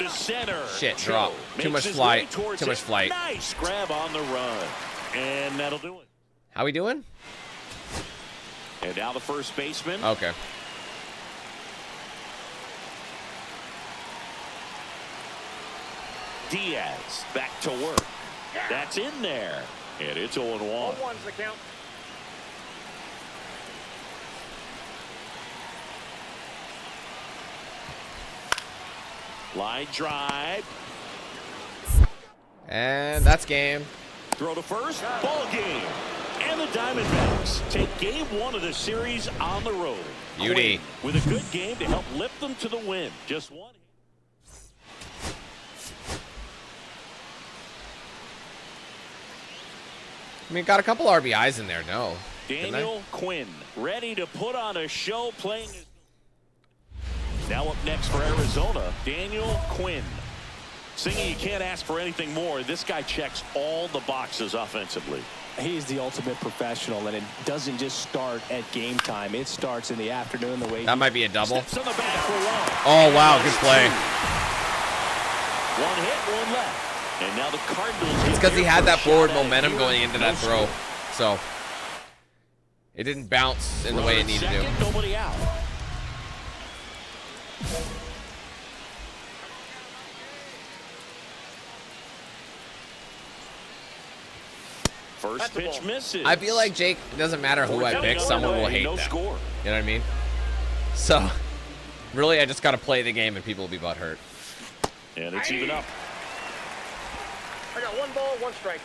into center. Shit, Joe drop. Too makes much his flight. way towards Too much it. flight. Nice grab on the run. And that'll do it. How we doing? And now the first baseman. Okay. Diaz back to work. That's in there. And it's 0-1. 1-1's the count. Line drive. And that's game. Throw to first. Ball game. And the Diamondbacks take game 1 of the series on the road. Beauty. Quinn with a good game to help lift them to the win. Just one. I mean, got a couple RBIs in there. No. Daniel Quinn ready to put on a show playing. Now up next for Arizona, Daniel Quinn. Singing, you can't ask for anything more. This guy checks all the boxes offensively. He's the ultimate professional, and it doesn't just start at game time. It starts in the afternoon the way That might be a double. Steps on the bat for one. Oh, wow. Good play. One hit, one left. And now the Cardinals. It's because he had that forward momentum going into that throw. So it didn't bounce in the way it needed to. Nobody out. First pitch misses. I feel like Jake, it doesn't matter who I pick, someone will hate them. You know what I mean? So really, I just got to play the game and people will be butthurt. And it's even up. I got 1 ball, 1 strike.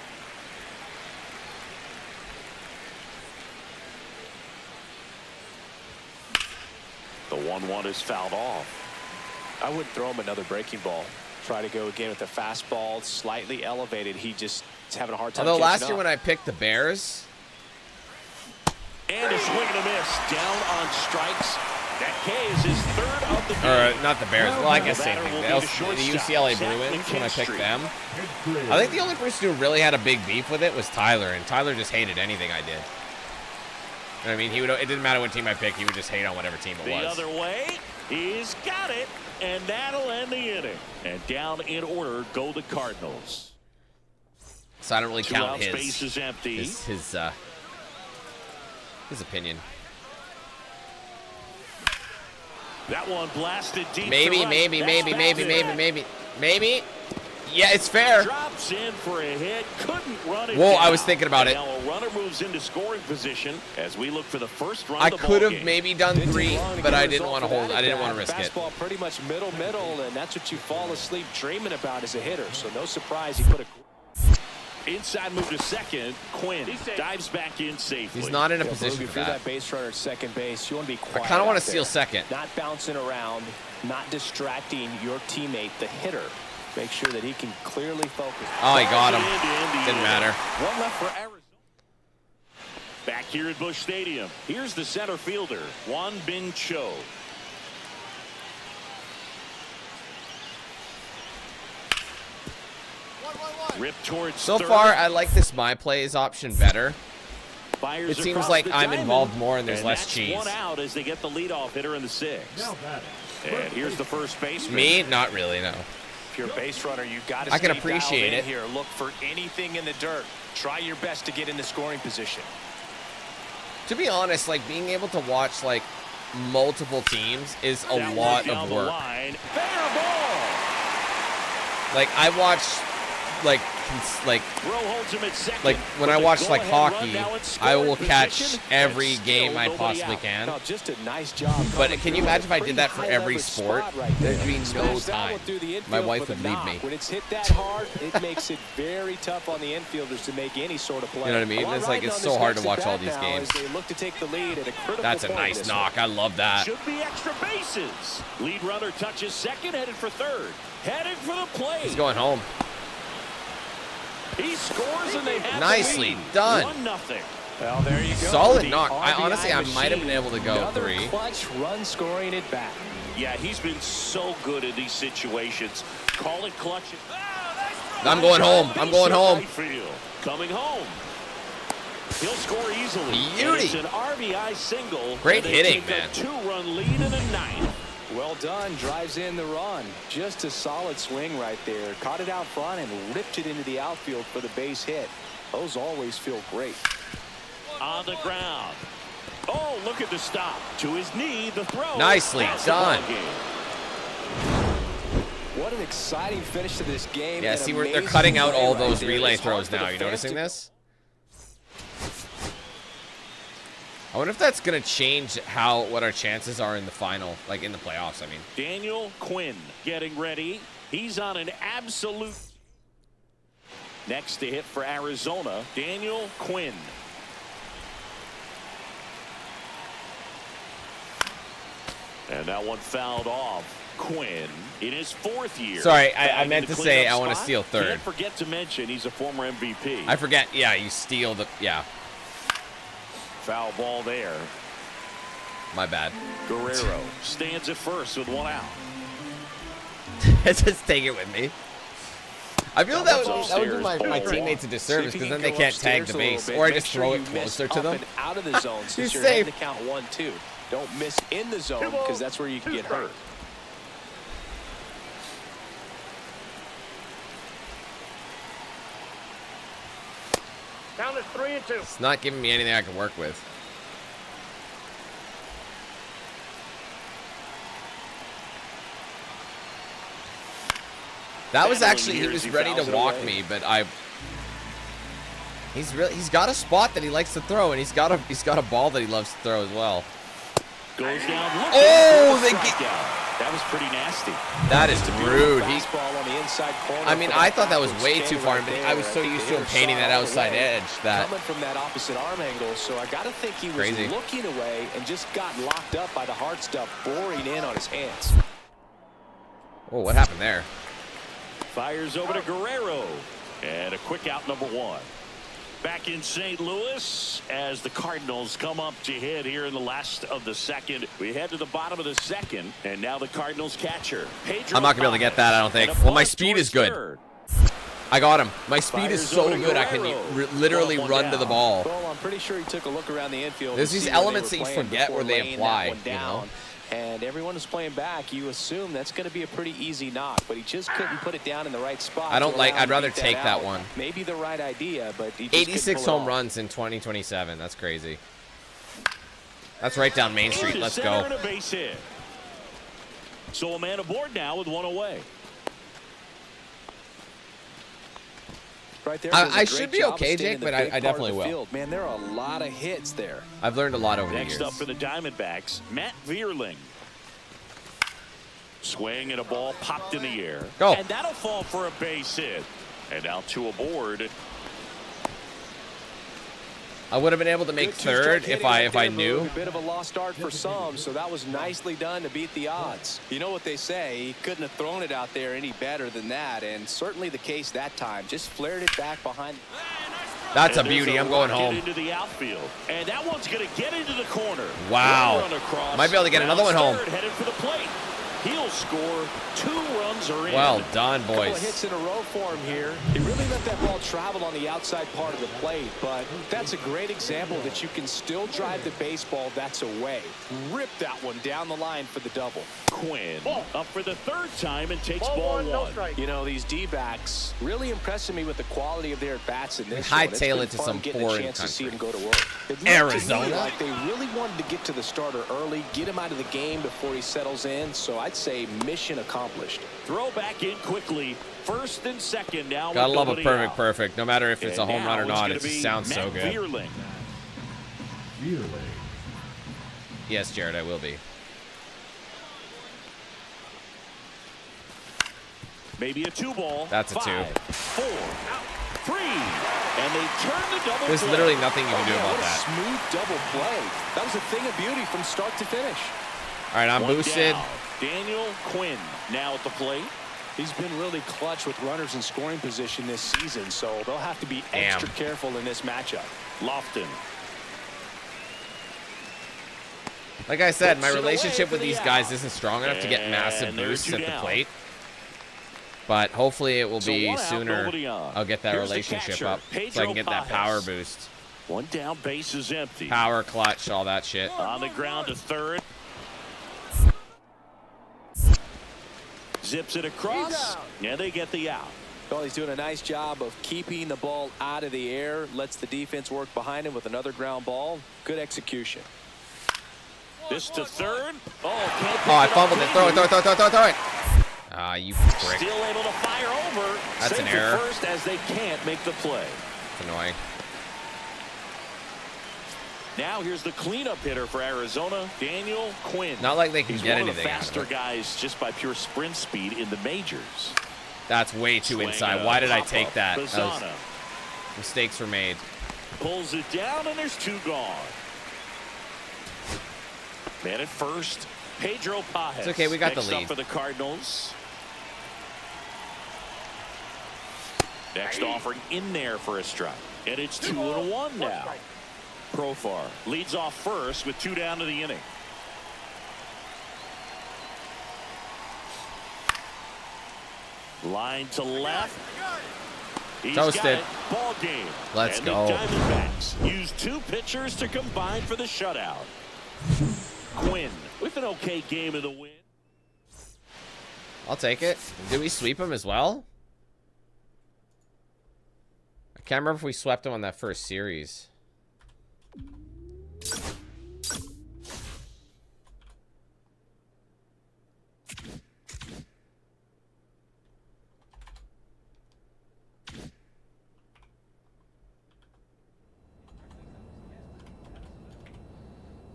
The 1-1 is fouled off. I wouldn't throw him another breaking ball. Try to go again with the fastball, slightly elevated. He just is having a hard time. Although last year when I picked the Bears. And a swing and a miss. Down on strikes. That K is his 3rd of the game. Or not the Bears. Well, I guess same thing. The UCLA Bruins, when I picked them. I think the only person who really had a big beef with it was Tyler, and Tyler just hated anything I did. You know what I mean? He would. It didn't matter what team I picked. He would just hate on whatever team it was. The other way. He's got it. And that'll end the inning. And down in order go the Cardinals. So I don't really count Two out, space is empty. his opinion. That one blasted deep. Maybe. Yeah, it's fair. Drops in for a hit. Couldn't run it. Whoa, down. I was thinking about it. Now a runner moves into scoring position as we look for the first run. I of the could have ballgame. maybe done 3, but I didn't want to hold. I didn't want to risk it. Fastball pretty much middle, and that's what you fall asleep dreaming about as a hitter. So no surprise he put a. Inside move to second. Quinn dives back in safely. He's not in a position If for you're that. that base runner at second base, you want to be quiet. I kind of want out to steal there. second. Not bouncing around, not distracting your teammate, the hitter. Make sure that he can clearly focus. Oh, he got him. Didn't matter. One left for Arizona. Back here at Busch Stadium. Here's the center fielder, Juan Bin Cho. Rip towards So third. far, I like this my plays option better. Fires It seems across like the I'm diamond. involved more and there's And less that's cheese. one out as they get the leadoff hitter in the 6th. Now batting. And here's the first baseman. Me? Not really, no. If you're a base runner, you've got to I can stay appreciate dialed in it. here. Look for anything in the dirt. Try your best to get in the scoring position. To be honest, like being able to watch like multiple teams is a That lot one down of the work. line. Fair ball. Like I watch like Throw holds him at second. like when I With the watch like go-ahead hockey, run now in I will scoring catch position, every and game still I nobody possibly out. can. No, just a nice job. But coming can you through imagine if I a did that for pretty every high-leverage sport? spot right There'd there. be no Smash that time. one through the My infield wife for would the leave knock. me. When it's hit that hard, it makes it very tough on the infielders to make any sort of play. You know what I mean? A lot It's like riding it's on so this hard to next watch all at these bat now games. as they look to take the lead at a critical That's a point in nice this knock. I love that. Should be extra bases. Lead runner touches second, headed for third. Headed for the plate. He's going home. He scores and they have Nicely the lead. done. 1-0. Well, there you go. Solid The knock. I RBI honestly, I might have been machine. able to go Another 3. clutch run scoring at bat. Yeah, he's been so good in these situations. Call it clutch. I'm going home. I'm going home. Right field. Coming home. He'll score easily. Beauty. And it's an RBI single. Great and they hitting, take man. A 2-run lead in the 9th. Well done. Drives in the run. Just a solid swing right there. Caught it out front and ripped it into the outfield for the base hit. Those always feel great. On the ground. Oh, look at the stop. To his knee, the throw. Nicely done. What an exciting finish to this game. Yeah, see, they're cutting out all those relay throws now. You noticing this? I wonder if that's going to change what our chances are in the final, like in the playoffs, I mean. Daniel Quinn getting ready. He's on an absolute. Next to hit for Arizona, Daniel Quinn. And that one fouled off. Quinn in his 4th year. Sorry, I meant to say I want to steal third. Can't forget to mention he's a former MVP. I forget. Yeah, you steal the. Yeah. Foul ball there. My bad. Guerrero stands at first with 1 out. Just take it with me. I feel that would do my teammates a disservice because then they can't tag the base, or I just throw it closer to them. Out of the zone since you're safe. to count 1-2. Don't miss in the zone because that's where you can get hurt. Count is 3-2. It's not giving me anything I can work with. That was actually, he was ready to walk me, but he's got a spot that he likes to throw, and he's got a ball that he loves to throw as well. Goes down. Oh, that was pretty nasty. That is rude. On the inside corner. I mean, I thought that was way too far, but I was so used to him painting that outside edge that. Coming from that opposite arm angle, so I got to think he was looking away and just got locked up by the hard stuff boring in on his hands. Oh, what happened there? Fires over to Guerrero. And a quick out, number 1. Back in St. Louis as the Cardinals come up to hit here in the last of the 2nd. We head to the bottom of the 2nd, and now the Cardinals catcher. I'm not going to be able to get that, I don't think. Well, my speed is good. I got him. My speed is so good, I can literally run to the ball. Well, I'm pretty sure he took a look around the infield. There's these elements that you forget where they apply, you know? And everyone is playing back. You assume that's going to be a pretty easy knock, but he just couldn't put it down in the right spot. I'd rather take that one. Maybe the right idea, but he just 86 home runs in 2027. That's crazy. That's right down Main Street. Let's go. So a man aboard now with 1 away. Right there, I should be okay, Jake, but I definitely will. Man, there are a lot of hits there. I've learned a lot over the years. Next up for the Diamondbacks, Matt Vierling. Swing and a ball popped in the air. Go. And that'll fall for a base hit. And now 2 aboard. I would have been able to make third if I knew. A bit of a lost start for some, so that was nicely done to beat the odds. You know what they say, he couldn't have thrown it out there any better than that, and certainly the case that time. Just flared it back behind. That's a beauty. I'm going home. Into the outfield, and that one's going to get into the corner. Wow. Might be able to get another one home. Headed for the plate. He'll score. 2 runs are in. Well done, boys. Couple of hits in a row for him here. He really let that ball travel on the outside part of the plate, but that's a great example that you can still drive the baseball that's away. Rip that one down the line for the double. Quinn up for the 3rd time and takes ball 1. No strike. You know, these D-backs really impressing me with the quality of their bats in this hightail it to some foreign chance to see country. them go to work. It looked Arizona. to me like they really wanted to get to the starter early, get him out of the game before he settles in, so I'd say mission accomplished. Throw back in quickly. 1st and 2nd now. Gotta love a perfect. No matter if it's a home run or not, it just sounds so good. Vierling. Yes, Jared, I will be. Maybe a 2-ball. That's a 2. 4, 3, and they turn the double. There's literally nothing you can do about What a that. smooth double play. That was a thing of beauty from start to finish. All right, I'm boosted. Down. Daniel Quinn now at the plate. He's been really clutch with runners in scoring position this season, so they'll have to be extra careful in this matchup. Lofton. Like I said, my relationship with these guys isn't strong enough to get massive boosts at the plate. But hopefully it will be sooner. I'll get that relationship up so I can get that power boost. 1 down, base is empty. Power clutch, all that shit. On the ground to 3rd. zips it across, and they get the out. Well, he's doing a nice job of keeping the ball out of the air, lets the defense work behind him with another ground ball. Good execution. This to third. Oh, I fumbled it. Throw it. Ah, you prick. Still able to fire over. That's an Safe at error. first as they can't make the play. It's annoying. Now here's the cleanup hitter for Arizona, Daniel Quinn. Not like they can He's get one of the anything out of faster it. guys just by pure sprint speed in the majors. That's way too Swing inside. Why did I take pop-up. that? Bazzana Mistakes were made. pulls it down, and there's two gone. Man at first, Pedro Pajes. It's okay, we got Next the lead. up for the Cardinals. Next offering in there for a strike. And it's 2-1 now. Profar leads off first with 2 down to the inning. Line to left. He's Toasted. got it. Ball game. Let's and go. The Diamondbacks use 2 pitchers to combine for the shutout. Quinn with an okay game of the win. I'll take it. Did we sweep him as well? I can't remember if we swept him on that first series.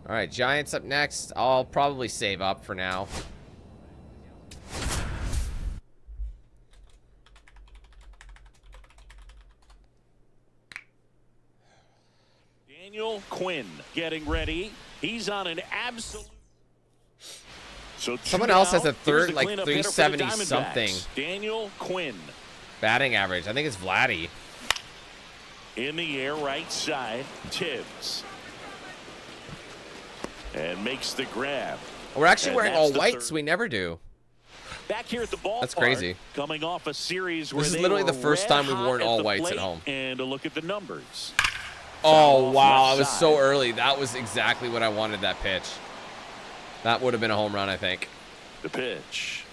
All right, Giants up next. I'll probably save up for now. Daniel Quinn getting ready. He's on an absolute. So Someone else has a Here's third, the like cleanup hitter for the 370 Diamondbacks, something Daniel Quinn batting average. I think it's Vladdy. in the air, right side. Tibbs. And makes the grab. We're actually And wearing that's all the white, third. so we never do. Back here at the ballpark. That's crazy. Coming off a series where This is they literally were the first red time we've hot worn at all the whites at plate, home. And a look at the numbers. Oh, off wow. left I was side. so early. That was exactly what I wanted, that pitch. That would have been a home run, I think. The pitch.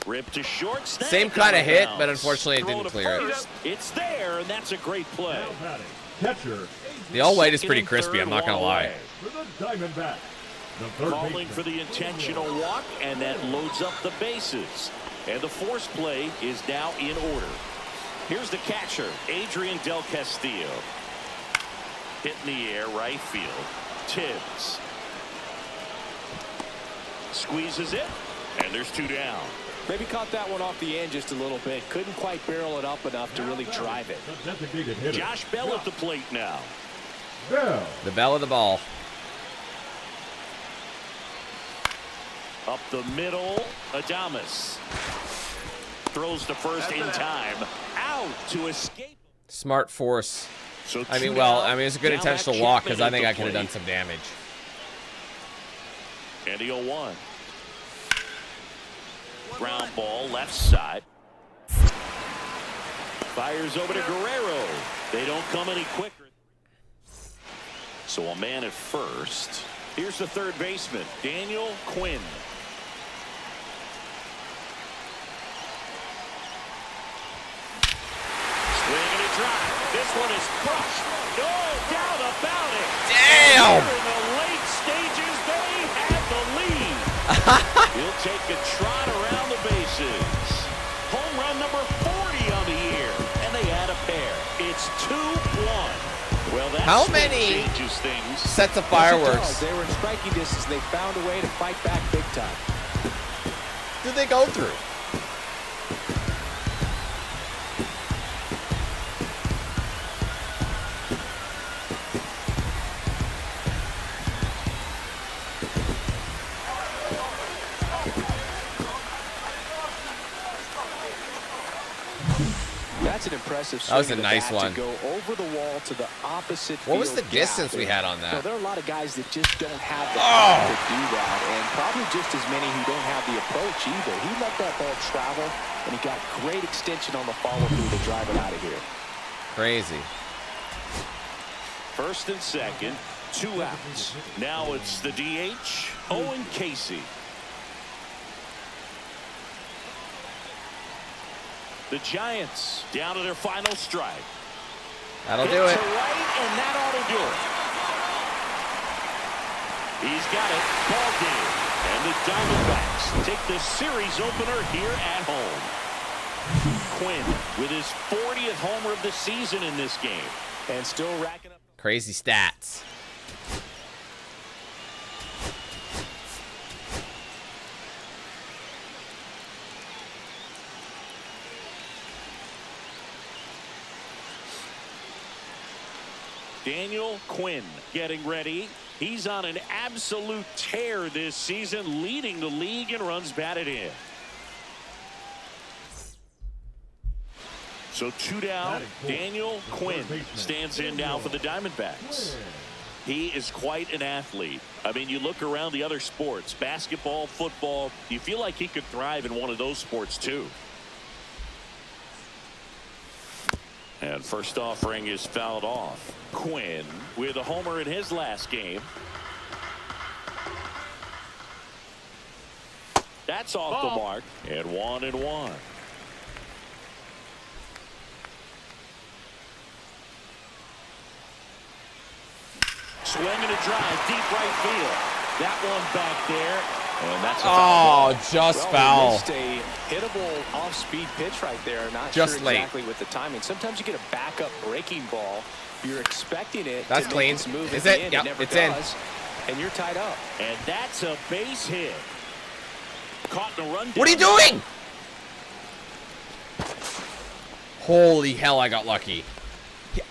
Rip to short. Snag Same kind of hit, bounce. but unfortunately it Throw didn't to clear it. first. It's there, and that's a great play. Now batting, catcher, The all white is Second pretty and crispy, third, I'm not going to one lie. away. for the Diamondbacks. The third Calling baseman, for the intentional walk, and that loads up the bases. And the force play is now in order. Here's the catcher, Adrian Del Castillo. Hit in the air, right field. Tibbs. Squeezes it, and there's 2 down. Maybe caught that one off the end just a little bit. Couldn't quite barrel it up enough to really drive it. the designated hitter. Josh Bell at the plate now. Bell. The bell of the ball. Up the middle, Adames. Throws to first in time. Out to escape. Smart force. So I mean, 2 well, down. I mean, it's a good Now intentional Matt walk Chapman because I at think the I could have done plate. some damage. And the 0-1. Ground ball, left side. Fires over to Guerrero. They don't come any quicker. So a man at first. Here's the third baseman, Daniel Quinn. Swing and a drive. This one is crushed. No doubt about it. Damn! In the late stages, they had the lead. He'll take a trot around the bases. Home run number 40 on the year, and they add a pair. It's 2-1. Well, that How swing many changes things. sets of Yes, it fireworks does. They were in striking distance. They found a way to fight back big time. did they go through? That's an impressive swing. That was a of the nice bat one. To go over the wall to the opposite What was field the distance gap. we had on You know, that? there are a lot of guys that just don't have the Oh! power to do that, and probably just as many who don't have the approach either. He let that ball travel, and he got great extension on the follow-through to drive it out of here. Crazy. First and second, 2 outs. Now it's the DH, Owen Casey. The Giants down to their final strike. That'll Hit do it. to right, and that ought to do it. He's got it. Ball game. And the Diamondbacks take the series opener here at home. Quinn with his 40th homer of the season in this game. And still racking up. Crazy stats. Daniel Quinn getting ready. He's on an absolute tear this season, leading the league in runs batted in. So 2 down. Daniel Quinn stands in now for the Diamondbacks. He is quite an athlete. I mean, you look around the other sports, basketball, football, you feel like he could thrive in one of those sports too. And first offering is fouled off. Quinn with a homer in his last game. That's off the mark. And 1-1. Swing and a drive, deep right field. That one back there. And that's a foul. Just well, foul. Missed a hittable off-speed pitch right there. Not Just sure late. exactly with the timing. Sometimes you get a backup breaking ball. You're expecting it That's to clean. make its move Is at the it? end. Yep, It never it's in. does. And you're tied up. And that's a base hit. Caught in a run. What are you doing? Holy hell, I got lucky.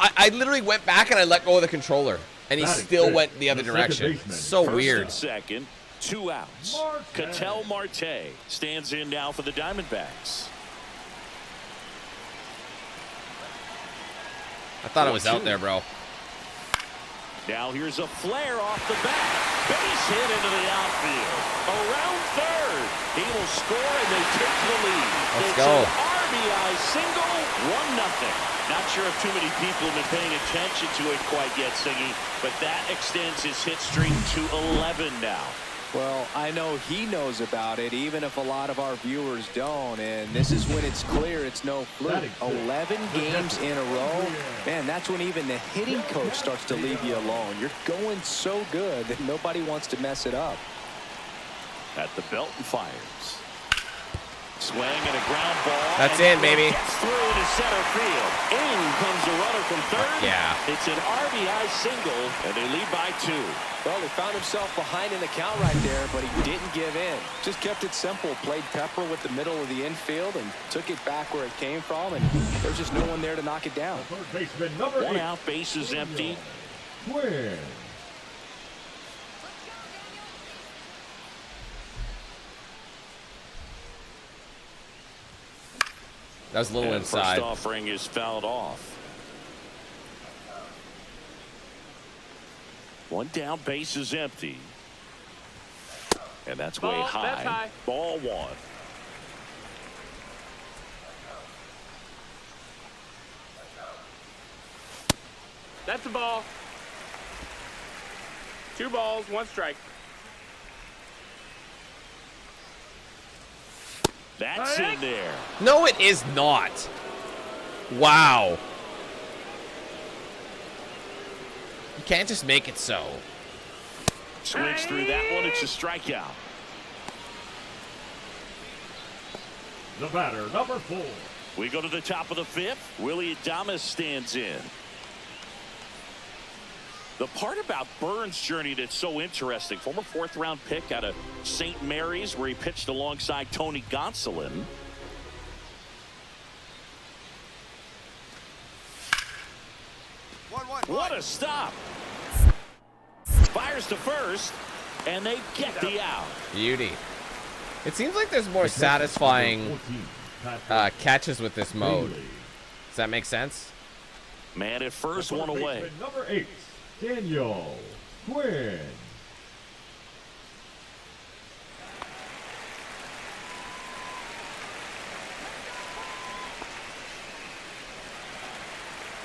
I literally went back and I let go of the controller. And he still went the other direction. So First weird. and second, 2 outs. Ketel Marte stands in now for the Diamondbacks. I thought it was out there, bro. Now here's a flare off the bat. Base hit into the outfield. Around third. He will score and they take the lead. Let's It's go. an RBI single, 1-0. Not sure if too many people have been paying attention to it quite yet, Siggy, but that extends his hit streak to 11 now. Well, I know he knows about it, even if a lot of our viewers don't. And this is when it's clear it's no fluke. 11 games in a row. Man, that's when even the hitting coach starts to leave you alone. You're going so good that nobody wants to mess it up. At the belt and fires. Swing and a ground ball. That's and in, baby. Gets through to center field. In comes a runner from third. Yeah. It's an RBI single, and they lead by 2. Well, he found himself behind in the count right there, but he didn't give in. Just kept it simple. Played pepper with the middle of the infield and took it back where it came from, and there's just no one there to knock it down. Third baseman number 1 8. out, base is empty. Quinn. That was a little And inside. First offering is fouled off. 1 down, base is empty. And that's way high. That's high. Ball 1. That's a ball. 2 balls, 1 strike. That's in there. No, it is not. Wow. You can't just make it so. Swings through that one. It's a strikeout. The batter, number 4. We go to the top of the 5th. Willie Adames stands in. The part about Burns' journey that's so interesting, former 4th-round pick out of St. Mary's, where he pitched alongside Tony Gonsolin. What a stop. Fires to first, and they get the out. Beauty. It seems like there's more satisfying catches with this mode. Does that make sense? Man at first, 1 away. Number 8, Daniel Quinn.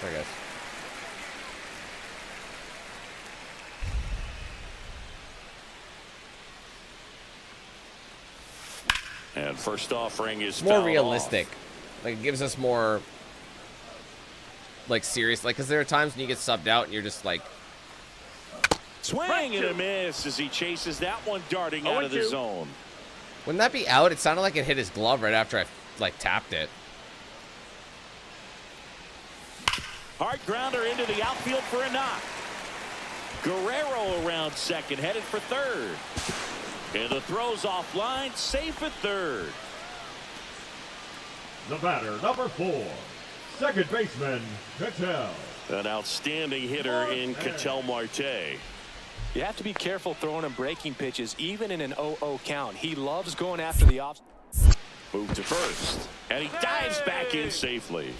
There it goes. And first offering is More fouled realistic. off. Like, it gives us more, like, serious. Like, because there are times when you get subbed out and you're just like... Swing and a miss as he chases that one darting out of the zone. Wouldn't that be out? It sounded like it hit his glove right after I, like, tapped it. Hard grounder into the outfield for a knock. Guerrero around second, headed for third. And the throw's offline, safe at third. The batter, number 4, second baseman, Cattell. An outstanding hitter in Cattell Marte. You have to be careful throwing him breaking pitches, even in an 0-0 count. He loves going after the off. Move to first, and he dives back in safely.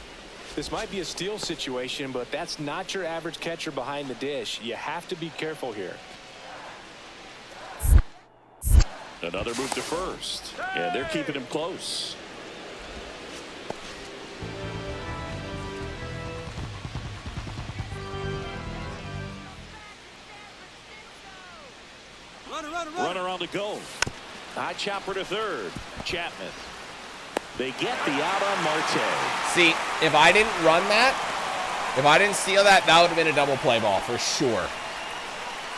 This might be a steal situation, but that's not your average catcher behind the dish. You have to be careful here. Another move to first, and they're keeping him close. Runner on the go. High chopper to third. Chapman. They get the out on Marte. See, if I didn't run that, if I didn't steal that, that would have been a double play ball for sure.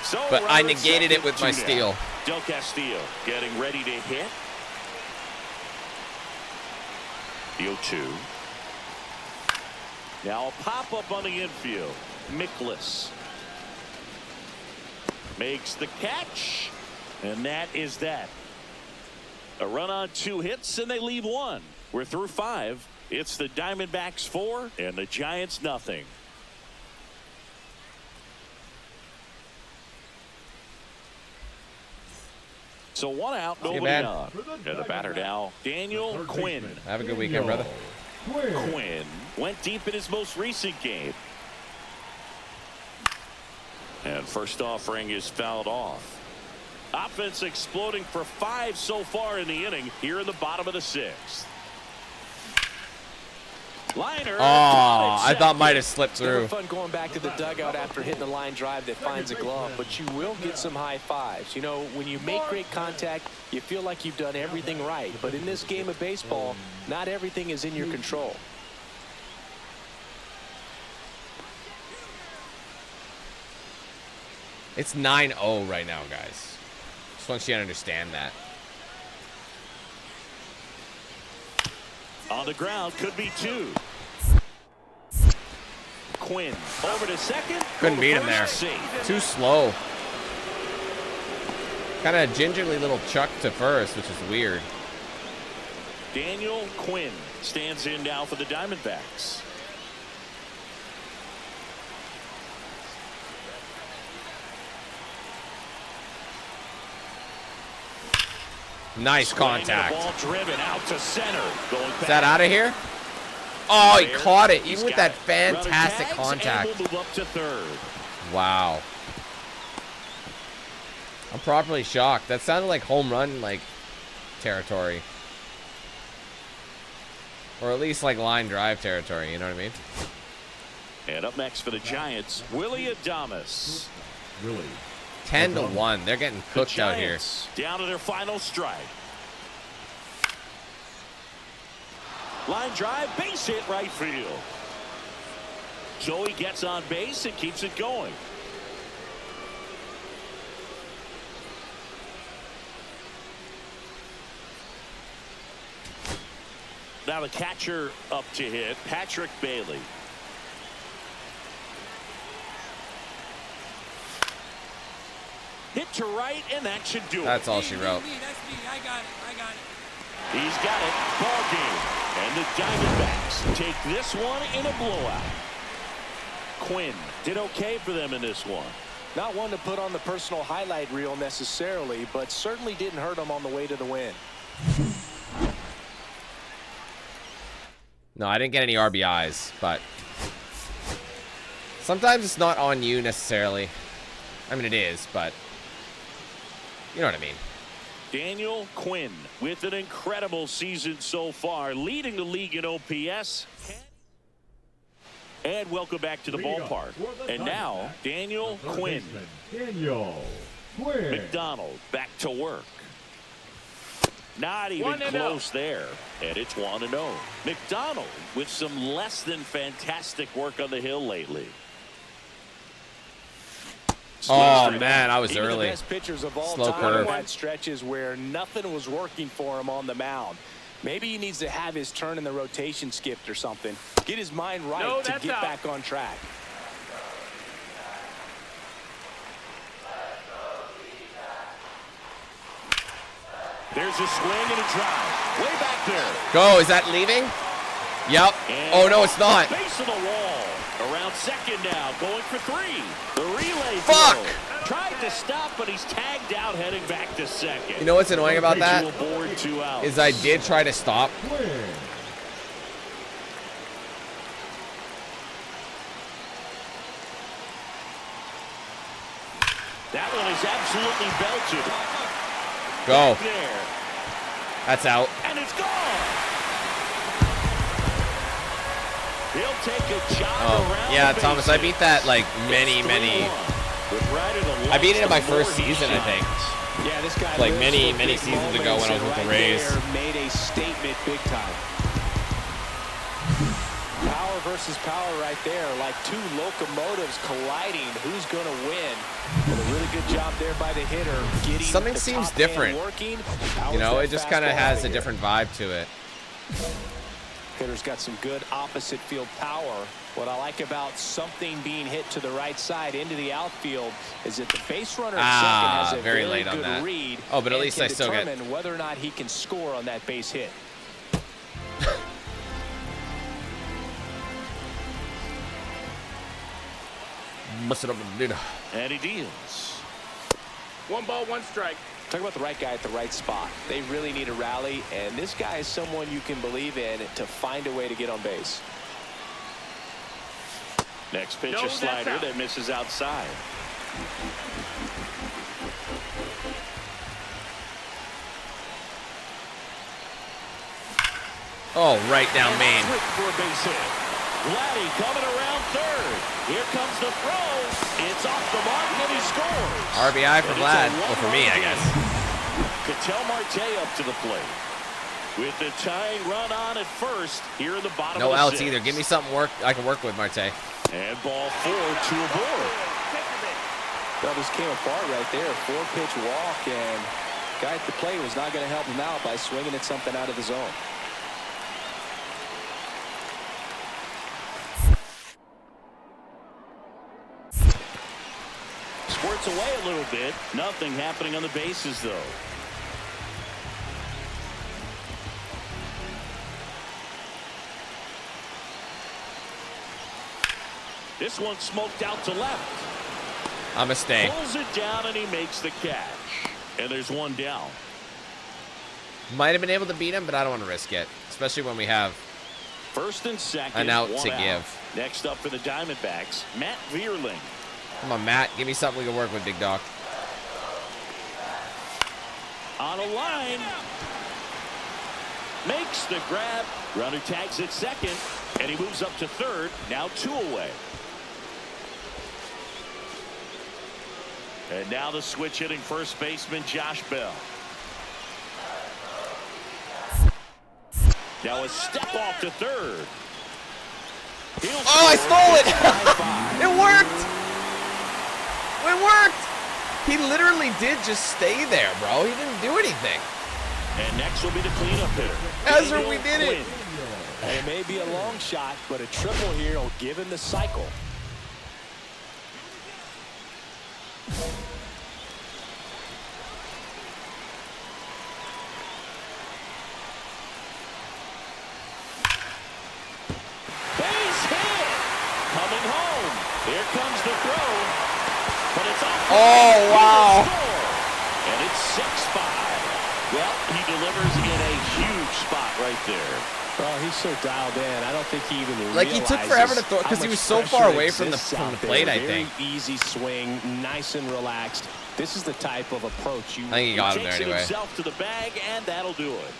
So But I negated it with my steal. Del Castillo getting ready to hit. The 0-2. Now a pop-up on the infield. Mikolas makes the catch, and that is that. A run on 2 hits, and they leave 1. We're through 5. It's the Diamondbacks 4 and the Giants nothing. So 1 out, nobody on. And the batter now, Daniel Quinn. Have a good weekend, brother. Quinn went deep in his most recent game. And first offering is fouled off. Offense exploding for 5 so far in the inning here in the bottom of the 6th. Liner. Oh, I thought might have slipped through. Never fun going back to the dugout after hitting the line drive that finds a glove, but you will get some high fives. You know, when you make great contact, you feel like you've done everything right. But in this game of baseball, not everything is in your control. It's 9-0 right now, guys. Just want you to understand that. On the ground, could be 2. Quinn over to second. Couldn't beat him there. Too slow. Kind of gingerly little chuck to first, which is weird. Daniel Quinn stands in now for the Diamondbacks. Nice contact. Ball driven out to center. Going Is that out of here? Oh, he caught it, even with that fantastic contact. We'll move up to third. Wow. I'm properly shocked. That sounded like home run, like, territory. Or at least, like, line drive territory, you know what I mean? And up next for the Giants, Willie Adames. Really? 10-1. They're getting cooked out here. Down to their final strike. Line drive, base hit right field. So he gets on base and keeps it going. Now the catcher up to hit, Patrick Bailey. Hit to right, and that should do it. That's all she wrote. That's me. I got it. He's got it. Ball game. And the Diamondbacks take this one in a blowout. Quinn did okay for them in this one. Not one to put on the personal highlight reel necessarily, but certainly didn't hurt him on the way to the win. No, I didn't get any RBIs, but sometimes it's not on you necessarily. I mean, it is, but you know what I mean. Daniel Quinn with an incredible season so far, leading the league in OPS. And welcome back to the ballpark. And now, Daniel Quinn. Daniel Quinn. McDonald back to work. Not even close there. And it's 1-0. McDonald with some less than fantastic work on the hill lately. Oh, man, I was Even early. The best pitchers of all Slow time curve. had stretches where nothing was working for him on the mound. Maybe he needs to have his turn in the rotation skipped or something. Get his mind right to get back on track. There's a swing and a drive. Way back there. Go. Is that leaving? Yep. Oh, no, it's not. Base of the wall. Around second now. Going for 3. The relay Fuck. throw. Tried to stop, but he's tagged out heading back to second. You know what's annoying about that? Board, 2 outs. Is I did try to stop. That one is absolutely belted. Go. There. That's out. And it's gone. He'll take a jog around Yeah, the Thomas, I bases. beat that like many. I beat it in my first season, I think. Yeah, this guy Like lives many for big seasons ago when I was with the moments, and Rays. right there made a statement big time. Power versus power right there, like two locomotives colliding. Who's going to win? And a really good job there by the hitter. Getting Something the seems top different. hand working. You know, it just kind of Fastball has outta a here. different vibe to it. Hitter's got some good opposite field power. What I like about something being hit to the right side into the outfield is that the base runner at second has a very very late on good that. read. Oh, but at and least can I still get- determine whether or not he can score on that base hit. Must it up, dude. And he deals. 1 ball, 1 strike. Talk about the right guy at the right spot. They really need a rally, and this guy is someone you can believe in to find a way to get on base. Next pitch, No, a that's slider out. that misses outside. Oh, right down Maine. Quick for a base hit. Vladdy coming around third. Here comes the throw. It's off the mark, and he scores. RBI for And it's Vlad. a Well, for me, I one-run guess. game. Ketel Marte up to the plate. With the tying run on at first here in the bottom No of the outs 6th. either. Give me something I can work with, Marte. And ball 4 to a board. Well, this came apart right there. 4-pitch walk, and guy at the plate was not going to help him out by swinging at something out of the zone. Squirts away a little bit. Nothing happening on the bases, though. This one smoked out to left. I'm a stay. Pulls it down, and he makes the catch. And there's one down. Might have been able to beat him, but I don't want to risk it. Especially when we have First and second. an out one to out. give. Next up for the Diamondbacks, Matt Vierling. Come on, Matt. Give me something we can work with, big dog. On a line. Makes the grab. Runner tags at second, and he moves up to third. Now 2 away. And now the switch hitting first baseman Josh Bell. Now a step off to third. Oh, I stole it! It worked! It worked! He literally did just stay there, bro. He didn't do anything. And next will be the cleanup hitter. Ezra, Daniel we did it. Quinn. And it may be a long shot, but a triple here will give him the cycle. Base hit. Coming home. Here comes the throw. But it's off. Oh, wow. And it's 6-5. Well, he delivers in a huge spot right there. Well, he's so dialed in. I don't think he even Like, he took forever to throw it because he was so far away from the plate, I think. Very easy swing, nice and relaxed. This is the type of approach you I think he got him there Takes it anyway. himself to the bag, and that'll do it.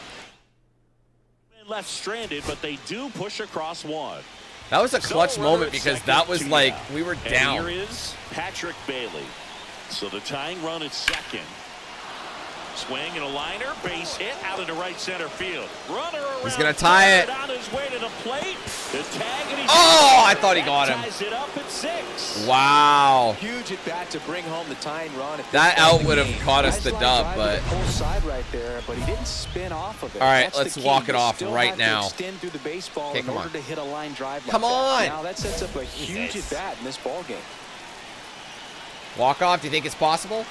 Left stranded, but they do push across one. That was a clutch So, moment runner at because second, that was 2 like, down. we were And down. here is Patrick Bailey. So the tying run at second. Swing and a liner, base hit out into right center field. Runner around. He's gonna tie it. On his way to the plate. The tag and I thought he got him. Ties it up at 6. Wow. Huge at bat to bring home the tying run. That out would have caught us the dub, but full side right there, but he didn't spin off of it. all right, That's let's the key. walk it You off still right have now. To extend through the baseball Okay, in come order on. to hit a line drive. Come like on. That. Now that sets up a huge at bat in this ball game. Walk off. Do you think it's possible?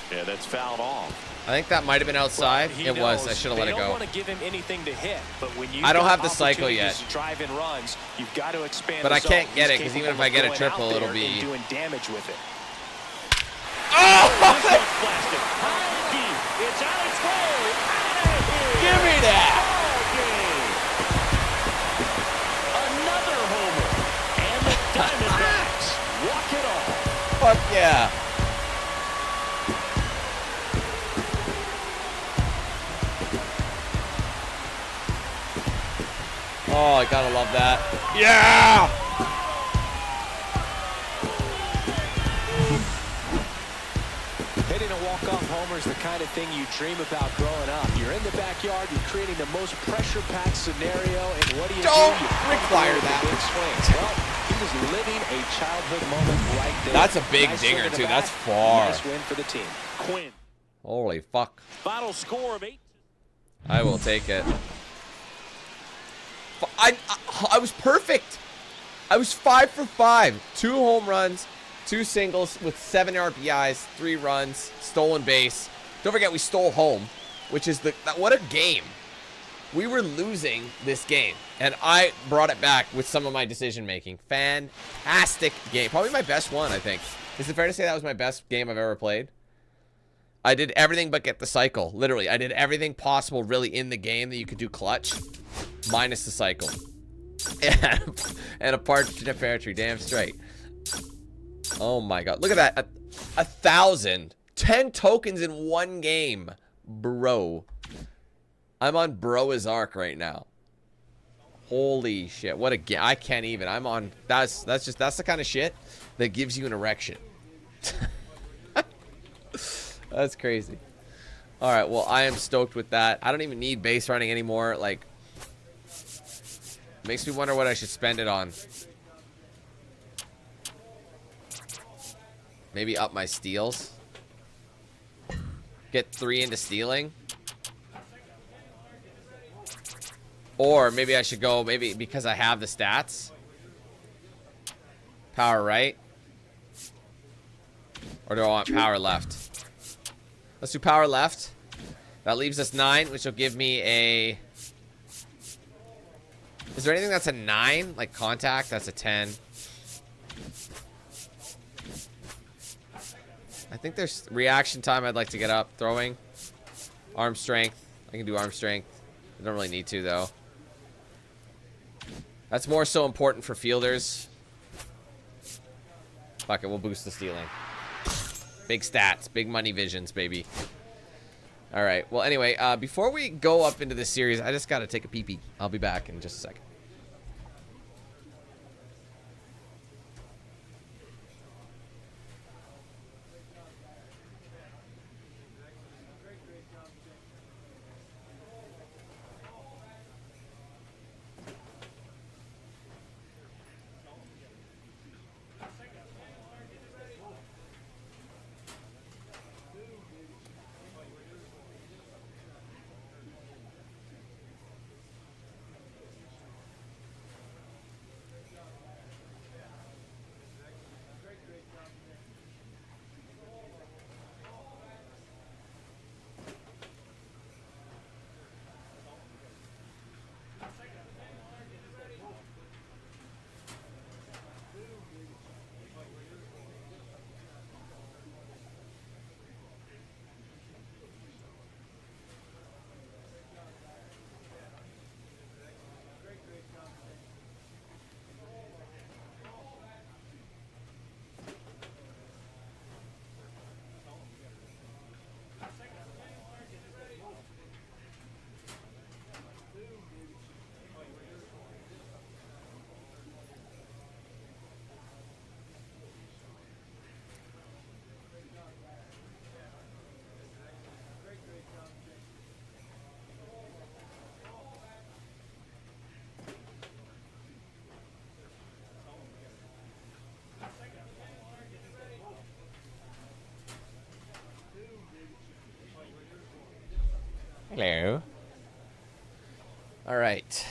Yeah, that's fouled off. I think that might have been outside. Well, it was. I should have let it They don't go. want to give him anything to hit, but when you I don't have the cycle yet. Drive in runs, you've got to expand. But the I can't zone. get it He's because even if capable I of get a going triple, out it'll there be. and doing damage with it. Plastic. High deep. It's on its way. Out of here. Give me that. Another homer. And the Diamondbacks walk it off. Fuck yeah. Oh, I gotta love that. Yeah. Hitting a walk-off homer is the kind of thing you dream about growing up. You're in the backyard, you're creating the most pressure-packed scenario, and what do you Don't do? You require the that. big swings. Well, he was living a childhood moment right there. That's a big Nice dinger, swing to the too. bat. That's far. Nice win for the team. Quinn. Holy fuck. Final score of 8. I will take it. I was perfect. I was 5 for 5. 2 home runs, 2 singles with 7 RBIs, 3 runs, stolen base. Don't forget we stole home, which is what a game. We were losing this game, and I brought it back with some of my decision making. Fantastic game. Probably my best one, I think. Is it fair to say that was my best game I've ever played? I did everything but get the cycle. Literally, I did everything possible really in the game that you could do clutch, minus the cycle. And a partridge in a pear tree, damn straight. Oh my god, look at that. 1,000. 10 tokens in one game. Bro. I'm on Bro's Arc right now. Holy shit, what a game. I can't even. I'm on, that's the kind of shit that gives you an erection. That's crazy. All right, well, I am stoked with that. I don't even need base running anymore. Like, makes me wonder what I should spend it on. Maybe up my steals. Get 3 into stealing. Or maybe I should go, maybe because I have the stats. Power right. Or do I want power left? Let's do power left. That leaves us 9, which will give me a... Is there anything that's a 9? Like contact, that's a 10. I think there's reaction time I'd like to get up. Throwing. Arm strength. I can do arm strength. I don't really need to, though. That's more so important for fielders. Fuck it, we'll boost the stealing. Big stats, big money visions, baby. All right, well, anyway, before we go up into this series, I just got to take a pee-pee. I'll be back in just a second. Hello. All right.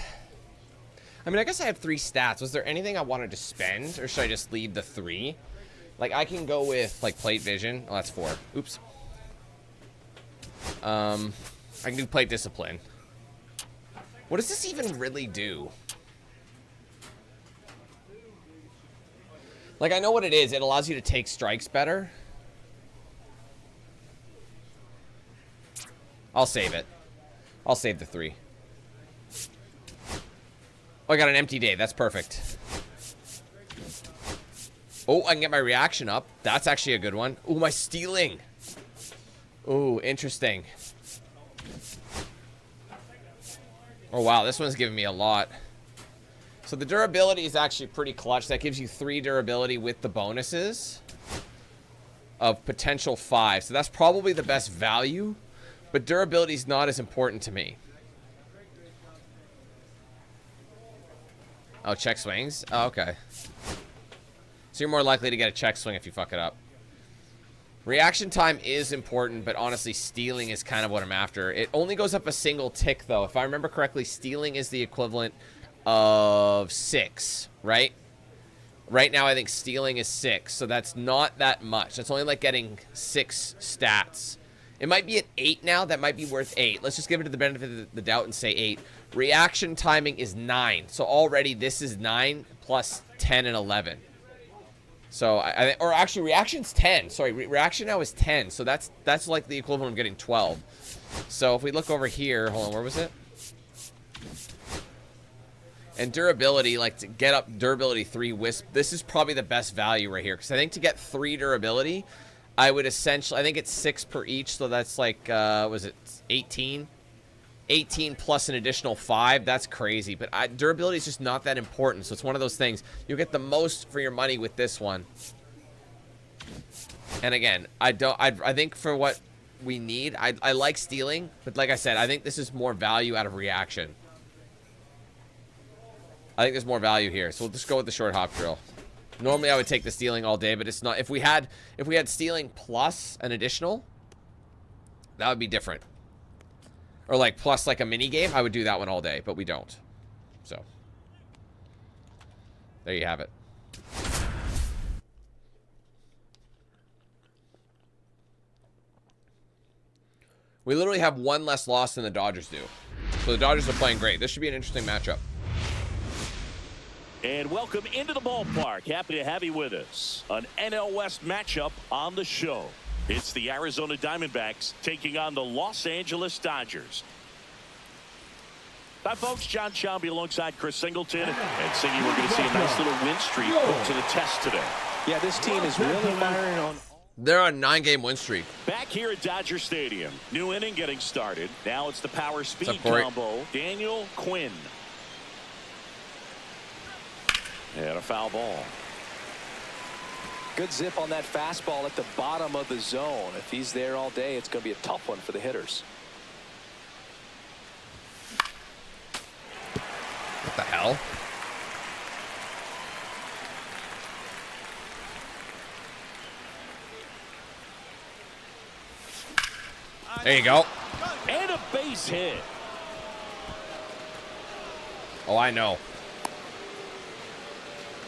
I mean, I guess I have 3 stats. Was there anything I wanted to spend, or should I just leave the 3? Like, I can go with, like, plate vision. Oh, that's 4. Oops. I can do plate discipline. What does this even really do? Like, I know what it is. It allows you to take strikes better. I'll save it. I'll save the 3. Oh, I got an empty day. That's perfect. Oh, I can get my reaction up. That's actually a good one. Ooh, my stealing. Ooh, interesting. Oh, wow. This one's giving me a lot. So the durability is actually pretty clutch. That gives you 3 durability with the bonuses of potential 5. So that's probably the best value. But durability is not as important to me. Oh, check swings? Oh, okay. So you're more likely to get a check swing if you fuck it up. Reaction time is important, but honestly, stealing is kind of what I'm after. It only goes up a single tick, though. If I remember correctly, stealing is the equivalent of 6, right? Right now, I think stealing is 6, so that's not that much. That's only like getting 6 stats. It might be at 8 now. That might be worth 8. Let's just give it to the benefit of the doubt and say 8. Reaction timing is 9. So already this is 9 plus 10 and 11. So or actually reaction's 10. Sorry, reaction now is 10. So that's like the equivalent of getting 12. So if we look over here, hold on, where was it? And durability, like to get up durability 3 wisp, this is probably the best value right here. Because I think to get 3 durability, I would essentially, I think it's 6 per each, so that's like, was it 18? 18 plus an additional 5, that's crazy. But durability is just not that important, so it's one of those things. You'll get the most for your money with this one. And again, I think for what we need, I like stealing, but like I said, I think this is more value out of reaction. I think there's more value here, so we'll just go with the short hop drill. Normally, I would take the stealing all day, but it's not. If we had stealing plus an additional, that would be different. Or like plus like a mini game, I would do that one all day, but we don't. So there you have it. We literally have 1 less loss than the Dodgers do. So the Dodgers are playing great. This should be an interesting matchup. And welcome into the ballpark. Happy to have you with us. An NL West matchup on the show. It's the Arizona Diamondbacks taking on the Los Angeles Dodgers. Hi, folks. John Shelby alongside Chris Singleton. And Singy, we're going to see a nice little win streak put to the test today. Yeah, this team is really firing on. They're on a 9-game win streak. Back here at Dodger Stadium. New inning getting started. Now it's the power speed combo. Daniel Quinn. And a foul ball. Good zip on that fastball at the bottom of the zone. If he's there all day, it's going to be a tough one for the hitters. What the hell? There you go. And a base hit. Oh, I know.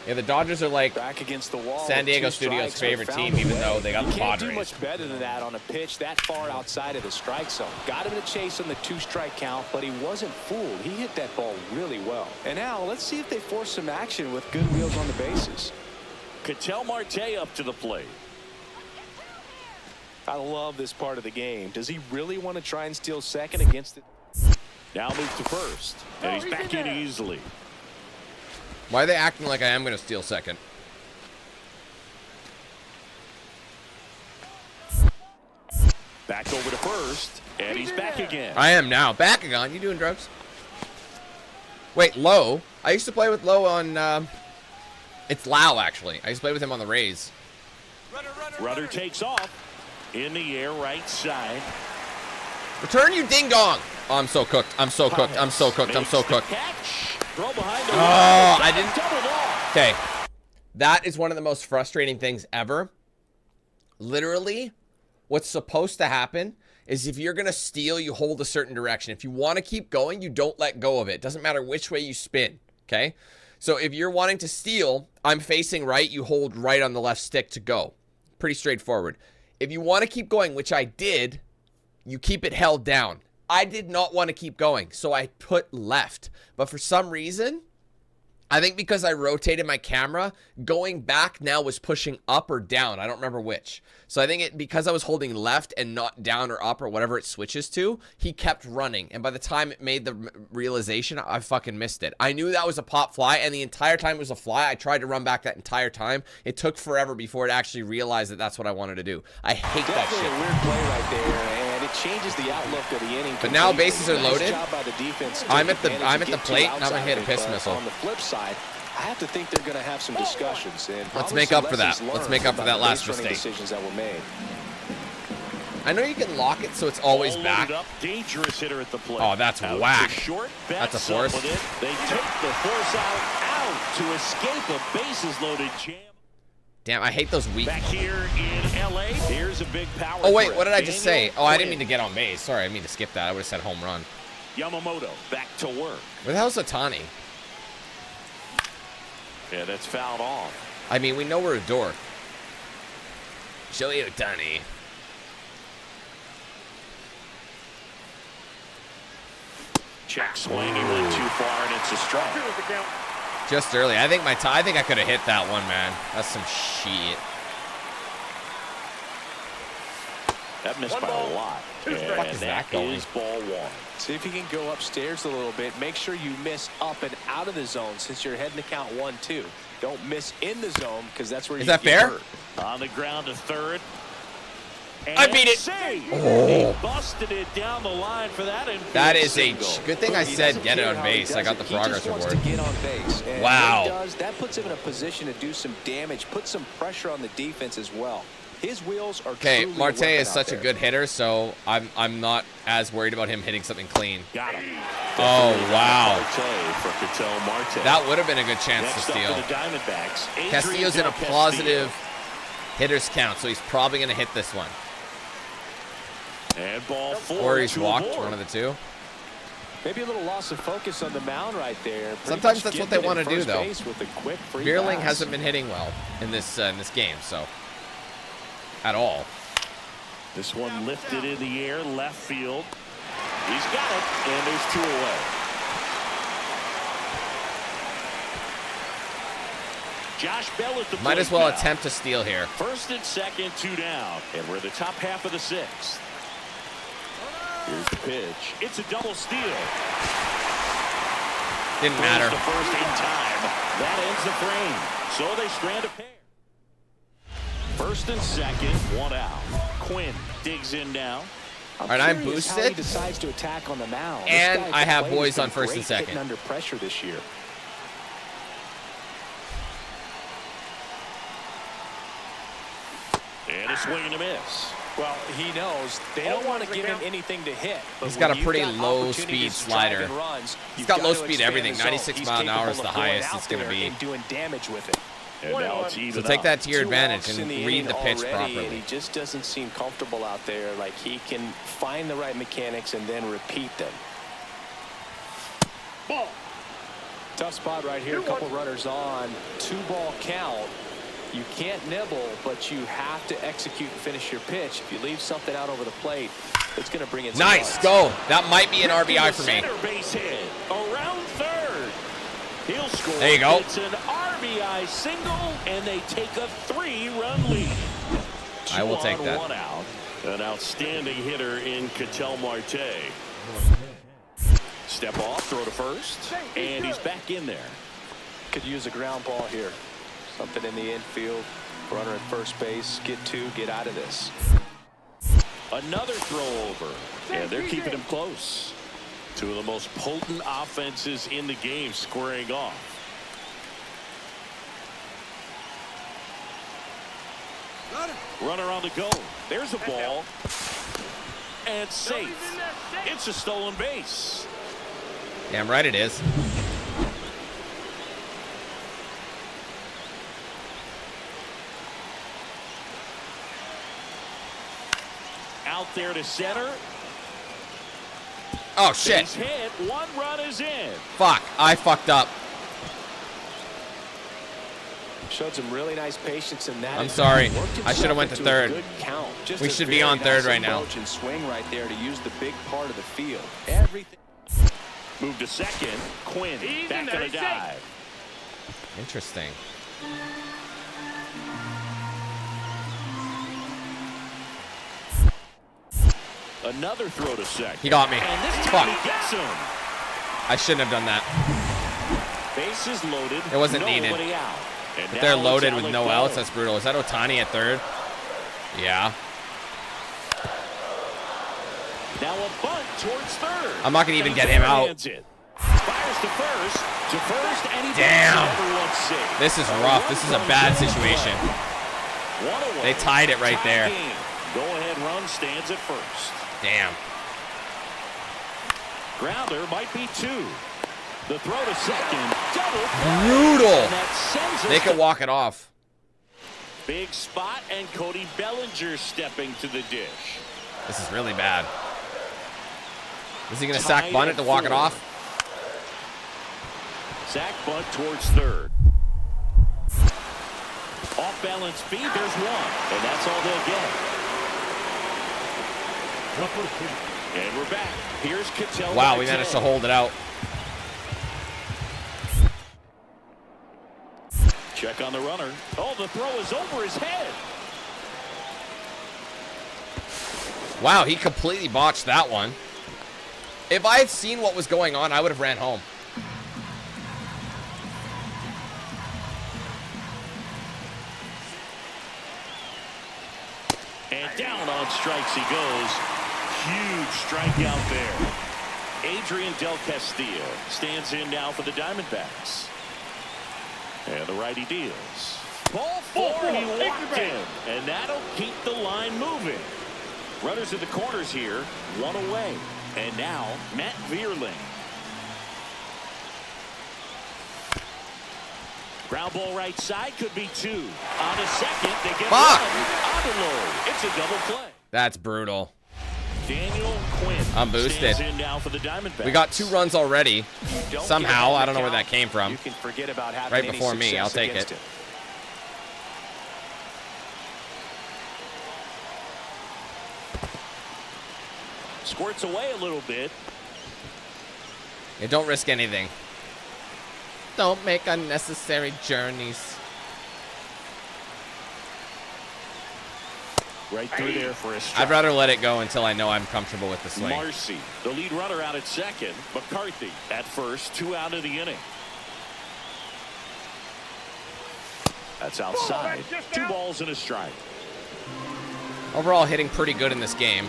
Yeah, the Dodgers are like back against the wall. San Diego Studios' favorite team, even though they got the Padres. Can't do much better than that on a pitch that far outside of the strike zone. Got him to chase on the 2-strike count, but he wasn't fooled. He hit that ball really well. And now let's see if they force some action with good wheels on the bases. Ketel Marte up to the plate. I love this part of the game. Does he really want to try and steal second against it? Now move to first, and he's back in easily. Why are they acting like I am going to steal second? Back over to first, and he's back again. I am now. Back again. You doing drugs? Wait, Lowe? I used to play with Lowe on, it's Lau, actually. I used to play with him on the Rays. Runner takes off. In the air, right side. Return, you ding-dong! Oh, I'm so cooked. I'm so cooked. I'm so cooked. I'm so cooked. Oh, I didn't. Okay. That is one of the most frustrating things ever. Literally, what's supposed to happen is if you're going to steal, you hold a certain direction. If you want to keep going, you don't let go of it. Doesn't matter which way you spin, okay? So if you're wanting to steal, I'm facing right, you hold right on the left stick to go. Pretty straightforward. If you want to keep going, which I did, you keep it held down. I did not want to keep going, so I put left. But for some reason, I think because I rotated my camera, going back now was pushing up or down. I don't remember which. So I think because I was holding left and not down or up or whatever it switches to, he kept running. And by the time it made the realization, I fucking missed it. I knew that was a pop fly, and the entire time it was a fly. I tried to run back that entire time. It took forever before it actually realized that that's what I wanted to do. I hate that shit. Definitely a weird play right there, and it changes the outlook of the inning. But now bases are loaded. I'm at the plate, and I'm gonna hit a piss missile. On the flip side, I have to think they're going to have some discussions. And let's make up for that. Let's make up for that last mistake. Decisions that were made. I know you can lock it so it's always back. Up, dangerous hitter at the plate. Oh, that's whack. Short, that's a force. They take the force out to escape a bases-loaded jam. Damn, I hate those weak. Back here in LA, here's a big power. Oh wait, what did I just say? Oh, I didn't mean to get on base. Sorry, I didn't mean to skip that. I would have said home run. Yamamoto back to work. Where the hell's Ohtani? Yeah, that's fouled off. I mean, we know we're a dork. Shohei Ohtani. Check swing, he went too far, and it's a strike. Just early. I think I could have hit that one, man. That's some shit. That missed by a lot. Where the fuck is that going? Is ball one. See if you can go upstairs a little bit. Make sure you miss up and out of the zone since you're heading to count 1-2. Don't miss in the zone because that's where you get hurt. On the ground to third. And I beat it. Oh. He busted it down the line for that. That is a good thing I said get it on base. I got the progress reward. Get on base. And wow. when he does, that puts him in a position to do some damage, put some pressure on the defense as well. His wheels are okay. Marte is such a good hitter, so I'm not as worried about him hitting something clean. Got him. Oh wow. Marte. That would have been a good chance Next to steal. Castillo's in a positive hitters count, so he's probably going to hit this one. And ball four. Or he's walked, one of the two. Maybe a little loss of focus on the mound right there. Sometimes that's what they want to do, though. Beerling pass. hasn't been hitting well in this game, so at all. This one lifted in the air, left field. He's got it, and there's two away. Josh Bell at the might as well now. Attempt to steal here. First and second, two down, and we're the top half of the sixth. Here's the pitch. It's a double steal. Didn't matter. The first in time. That ends the frame. So they strand a pair. First and second, one out. Quinn digs in now. All right, I'm boosted. He decides to attack on the mound. And I have boys on first and second. Under pressure this year. And a swing and a miss. Well, he knows they don't want to give him anything to hit. He's got a pretty low speed slider. He's got low speed everything. 96 mile an hour is the highest it's going to be. Doing damage with it. And now it's even so take that to your Two advantage walks and in read the pitch already, properly. And he just doesn't seem comfortable out there. Like he can find the right mechanics and then repeat them. Ball. Tough spot right here. A couple runners on. 2-ball count. You can't nibble, but you have to execute and finish your pitch. If you leave something out over the plate, it's going to bring in some nice. runs. Go. That might be an RBI for me. Center base hit. Around third. He'll score. There you go. It's an RBI single, and they take a 3-run lead. I will take that. 1 out. An outstanding hitter in Ketel Marte. Step off, throw to first, and he's back in there. Could use a ground ball here. Something in the infield. Runner at first base. Get two. Get out of this. Another throw over. And they're keeping him close. Two of the most potent offenses in the game squaring off. Runner on the go. There's a ball. And safe. It's a stolen base. Damn right it is. out there to center. Oh, shit. Base hit. 1 run is in. Fuck. I fucked up. Showed some really nice patience in that. I'm sorry. I should have went to Into a third. good count. Just We a should be very on third nice right now. approach and swing right there to use the big part of the field. Everything. Move to second. Quinn He's back in on there. a dive. Interesting. Another throw to second. He got me. And this time Fuck. he gets him. I shouldn't have done that. Bases loaded. It wasn't needed. Nobody out. And If now they're it's loaded with no Alec outs, Bowe. that's brutal. Is that Ohtani at third? Yeah. Now a bunt towards third. I'm not going to even get him out. Fires to first, and he Damn. makes everyone safe. This is rough. This is a bad situation. One away. They tied it right Tie there. game. Go-ahead run stands at first. Damn. Grounder might be 2. The throw to second. Double. Brutal. And that sends us They could to walk it off. big spot, and Cody Bellinger stepping to the dish. This is really bad. Is he going to sack bunt it to walk it off? Sack bunt towards third. Off balance feed, there's one, and that's all they'll get. And we're back. Here's Ketel. Wow, we managed to hold it out. Check on the runner. Oh, the throw is over his head. Wow, he completely botched that one. If I had seen what was going on, I would have ran home. And down on strikes he goes. Huge strikeout there. Adrian Del Castillo stands in now for the Diamondbacks. And the righty deals. Ball 4, and he walked him. And that'll keep the line moving. Runners in the corners here, 1 away. And now, Matt Vierling. Ground ball right side, could be 2. On a second, they get Fuck. 1. On the load. It's a double play. That's brutal. Daniel Quinn I'm boosted. stands in now for the Diamondbacks. We got 2 runs already. Don't Somehow, get I don't know where count. that came from. You can forget about having Right any before me, success I'll take against it. him. Squirts away a little bit. Yeah, don't risk anything. Don't make unnecessary journeys. Right through there for a strike. I'd rather let it go until I know I'm comfortable with the swing. Marcy, the lead runner out at second. McCarthy at first, 2 out of the inning. That's outside. 2 balls and a strike. Overall, hitting pretty good in this game.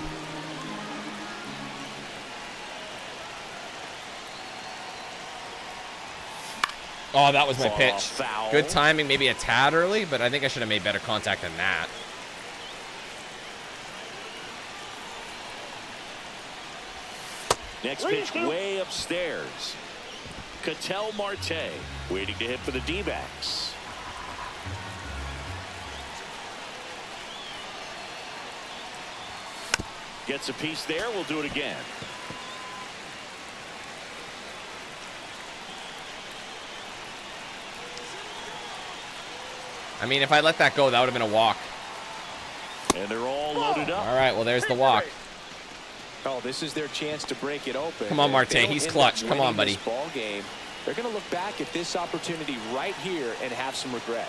Oh, that was my Fought pitch. off foul. Good timing, maybe a tad early, but I think I should have made better contact than that. Next pitch way upstairs. Ketel Marte waiting to hit for the D-backs. Gets a piece there. We'll do it again. I mean, if I let that go, that would have been a walk. And they're all loaded up. All right, well, there's the walk. Oh, this is their chance to break it open. Come on, If Marte, they don't he's end up clutch. Come on, winning buddy. this ball game, they're going to look back at this opportunity right here and have some regret.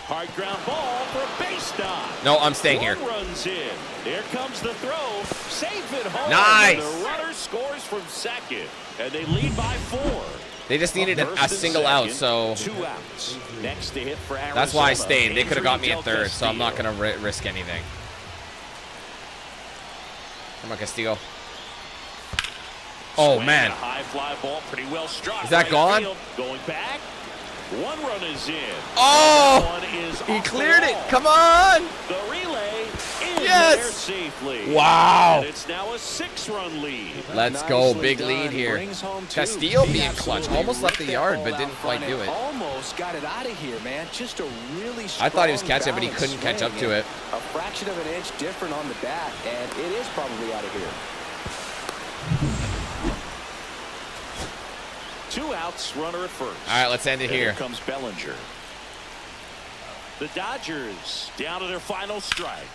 Hard ground ball for a base knock. No, I'm staying here. 1 runs in. Here comes the throw. Safe at home. Nice. And the runner scores from second. And they lead by 4. They just needed a First and single out, second, so 2 outs. Next to hit for Arizona. that's why I stayed. They could have got me at Adrian third, so I'm not Del going to risk anything. Come on, Castillo. Oh, Swing, man. a high fly ball, pretty well struck. Is that Right gone? field. Going back. 1 run is in. Oh! That one is He off the cleared it. wall. Come on. The relay is Yes! there safely. Wow. And it's now a 6-run lead. Let's go. Nicely Big done. lead here. Brings home two. Castillo He being clutch. absolutely Almost left the ripped that yard, ball but out didn't front quite do and it. Almost got it out of here, man. Just a really strong, I thought he was catching, but he couldn't catch up balanced to it. swing. A fraction of an inch different on the bat, and it is probably out of here. 2 outs, runner at first. All right, let's end it And here. Here comes Bellinger. The Dodgers down to their final strike.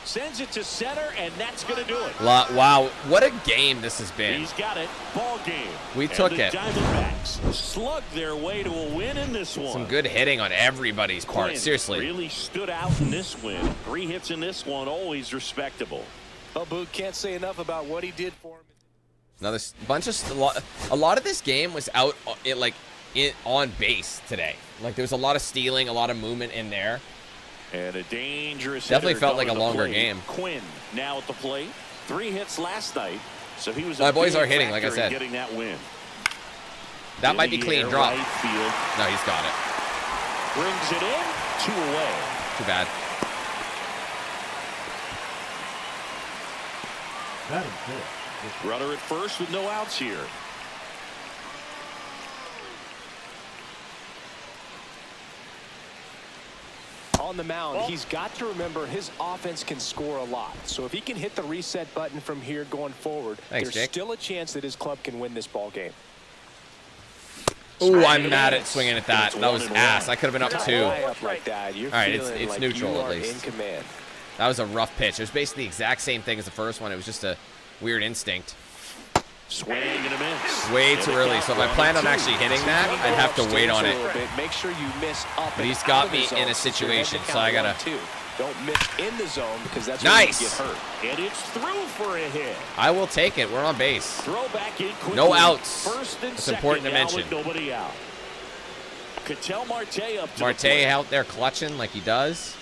Sends it to center, and that's going to do it. Wow, what a game this has been. He's got it. Ball game. We took and it. the Diamondbacks slugged their way to a win in this one. Some good hitting on everybody's part. Quinn Seriously. really stood out in this win. 3 hits in this one, always respectable. Well, Boot can't say enough about what he did for him. Another bunch of a lot of this game was out on base today. Like there was a lot of stealing, a lot of movement in there. And a dangerous Definitely hitter felt like a coming to longer plate. game. Quinn now at the plate. 3 hits last night, so he was a My boys big are hitting, like I factor in said. getting that win. That In might be the clean air, drop. Right field. No, he's got it. Brings it in. 2 away. Too bad. Batting fifth. Runner at first with no outs here. On the mound, he's got to remember his offense can score a lot. So if he can hit the reset button from here going forward, Thanks, there's Jake. still a chance that his club can win this ball game. Ooh, I'm mad at swinging at that. That was ass. I could have been up 2. High up like that, you're All right, it's feeling like neutral you at are least. in command. That was a rough pitch. It was basically the exact same thing as the first one. It was just a weird instinct. Swing and a miss. Way too early. So if I planned on actually hitting that, I'd have to wait on it. Make sure you miss up. But he's and got out of the me zone in a since you're situation, heading so I count gotta- 1-2. Don't miss in the zone because that's Nice. where you get hurt. And it's through for a hit. I will take it. We're on base. Throw back in quickly. No outs. First and It's second important to now mention. with nobody out. Ketel Marte up to Marte the plate. out there clutching like he does.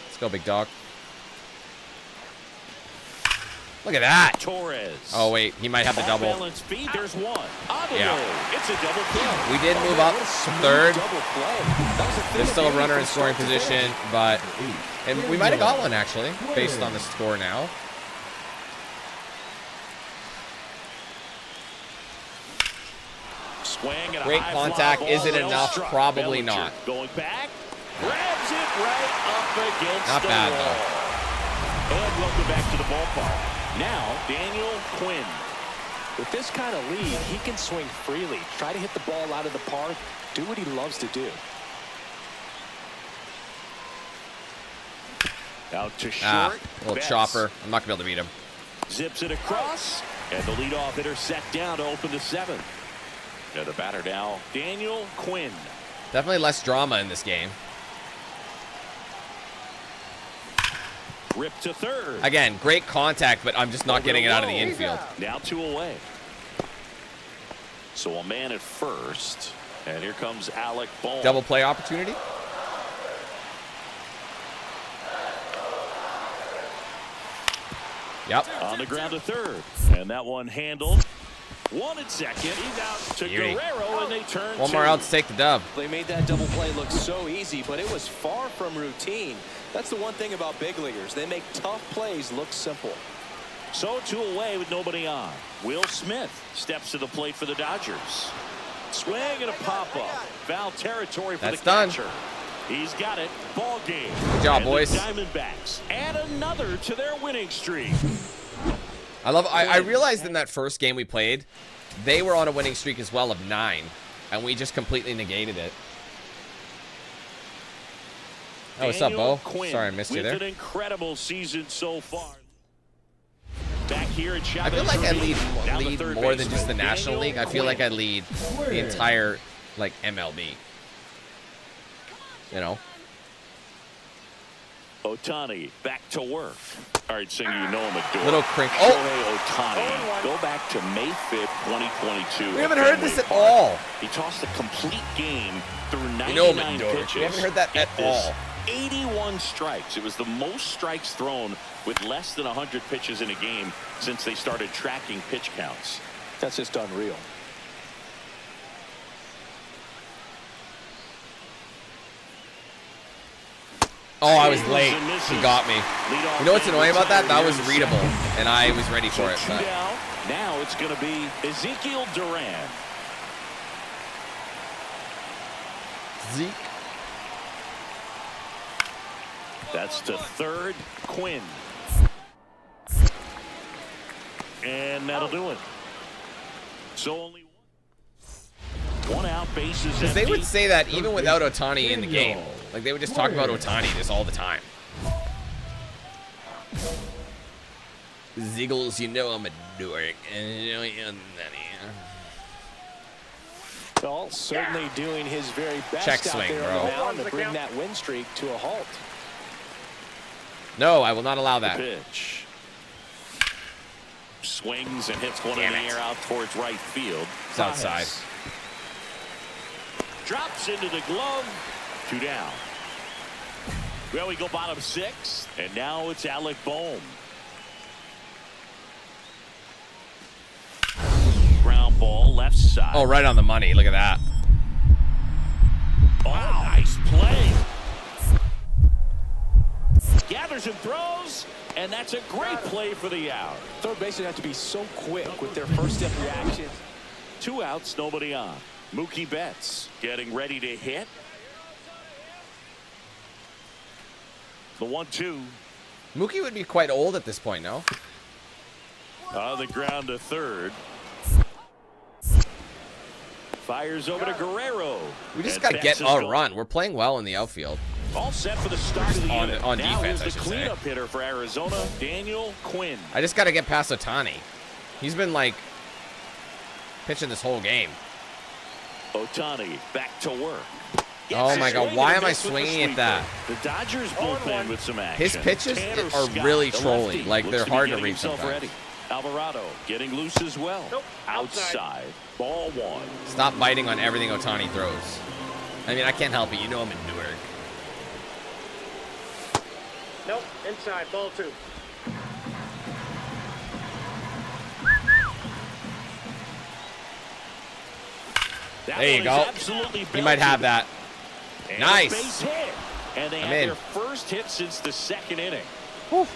Let's go, big dog. Look at that. Torres. Oh, wait. He might have the double. Off-balance speed. There's one. On the Yeah. road. It's a double play. We did move up What a to smooth third. double play. That was a thing There's of still a beauty runner from in scoring start to position, finish. but... And we might have got one, actually, based on the score now. Swing and a Great high fly contact. ball. Is it Well enough? struck. Probably Bellinger not. Going back. Grabs it right up against Not the bad, wall. And welcome back to the ballpark. Now, Daniel Quinn. With this kind of lead, he can swing freely. Try to hit the ball out of the park. Do what he loves to do. Out to short. Ah, little Betts chopper. I'm not going to be able to beat him. Zips it across. And the leadoff hitter set down to open the 7th. And the batter now, Daniel Quinn. Definitely less drama in this game. Rip to third. Again, great contact, but I'm just not getting it out of the infield. Now 2 away. So a man at first. And here comes Alec Bohm. Double play opportunity. Yep. On the ground to third. And that one handled. 1 at second. He's out to Beauty. Guerrero, and they turn One 2. more out to take the dub. They made that double play look so easy, but it was far from routine. That's the one thing about big leaguers. They make tough plays look simple. So 2 away with nobody on. Will Smith steps to the plate for the Dodgers. Swing and a pop-up. Foul territory for That's the done. catcher. He's got it. Ball game. Good job, And boys. The Diamondbacks add another to their winning streak. I realized in that first game we played, they were on a winning streak as well of 9, and we just completely negated it. Oh, what's up, Daniel Bo? Quinn Sorry I missed you with there. an incredible season so far. Back here at I feel like I lead third more than baseman, just the National Daniel League. I feel like I Quinn. lead the entire, like, MLB. You know? Ohtani back to work. All right, Singer, you know him at door. Little crink. Shohei Oh! Ohtani. Go back to May 5th, 2022. We haven't heard this at all. He tossed a complete game through 99 You know him at door. pitches. We haven't heard that Get at this, all. 81 strikes. It was the most strikes thrown with less than 100 pitches in a game since they started tracking pitch counts. That's just unreal. Oh, I was late. He got me. You know what's annoying about that? That was readable, and I was ready for it. But... Now it's going to be Ezekiel Duran. Zeke. That's to third, Quinn. And that'll do it. So only one out, bases empty. Because they would say that even without Ohtani in the game. Like, they would just talk about Ohtani just all the time. Ziggles, you know I'm a dork. Well, certainly doing his very best Check out swing, there bro. on the mound to bring that win streak to a halt. No, I will not allow that. Pitch. Swings and hits one in the air out towards right field. It's outside. Drops into the glove. 2 down. Well, we go bottom 6, and now it's Alec Bohm. Ground ball left side. Oh, right on the money. Look at that. Oh, nice play. Gathers and throws, and that's a great play for the out. Third basemen have to be so quick with their first step reaction. 2 outs, nobody on. Mookie Betts getting ready to hit. The 1-2. Mookie would be quite old at this point, no? On the ground to third. Fires over to Guerrero. We just got to get a run. We're playing well in the outfield. All set for the start of the inning. On now defense, here's I the should say. cleanup hitter for Arizona, Daniel Quinn. I just got to get past Ohtani. He's been, like, pitching this whole game. Ohtani back to work. Oh, my God. Why am I swinging at that? The Dodgers bullpen with some action. His pitches Tanner are Scott, really the trolling. lefty, Like, looks they're to be hard to getting read himself sometimes. ready. Alvarado getting loose as well. Outside. Ball 1. Stop biting on everything Ohtani throws. I mean, I can't help it. You know I'm a Newark. Nope, inside, ball 2. There you go. You might have that. And Nice. Base hit. And they I'm had in. their first hit since the 2nd inning. Whew.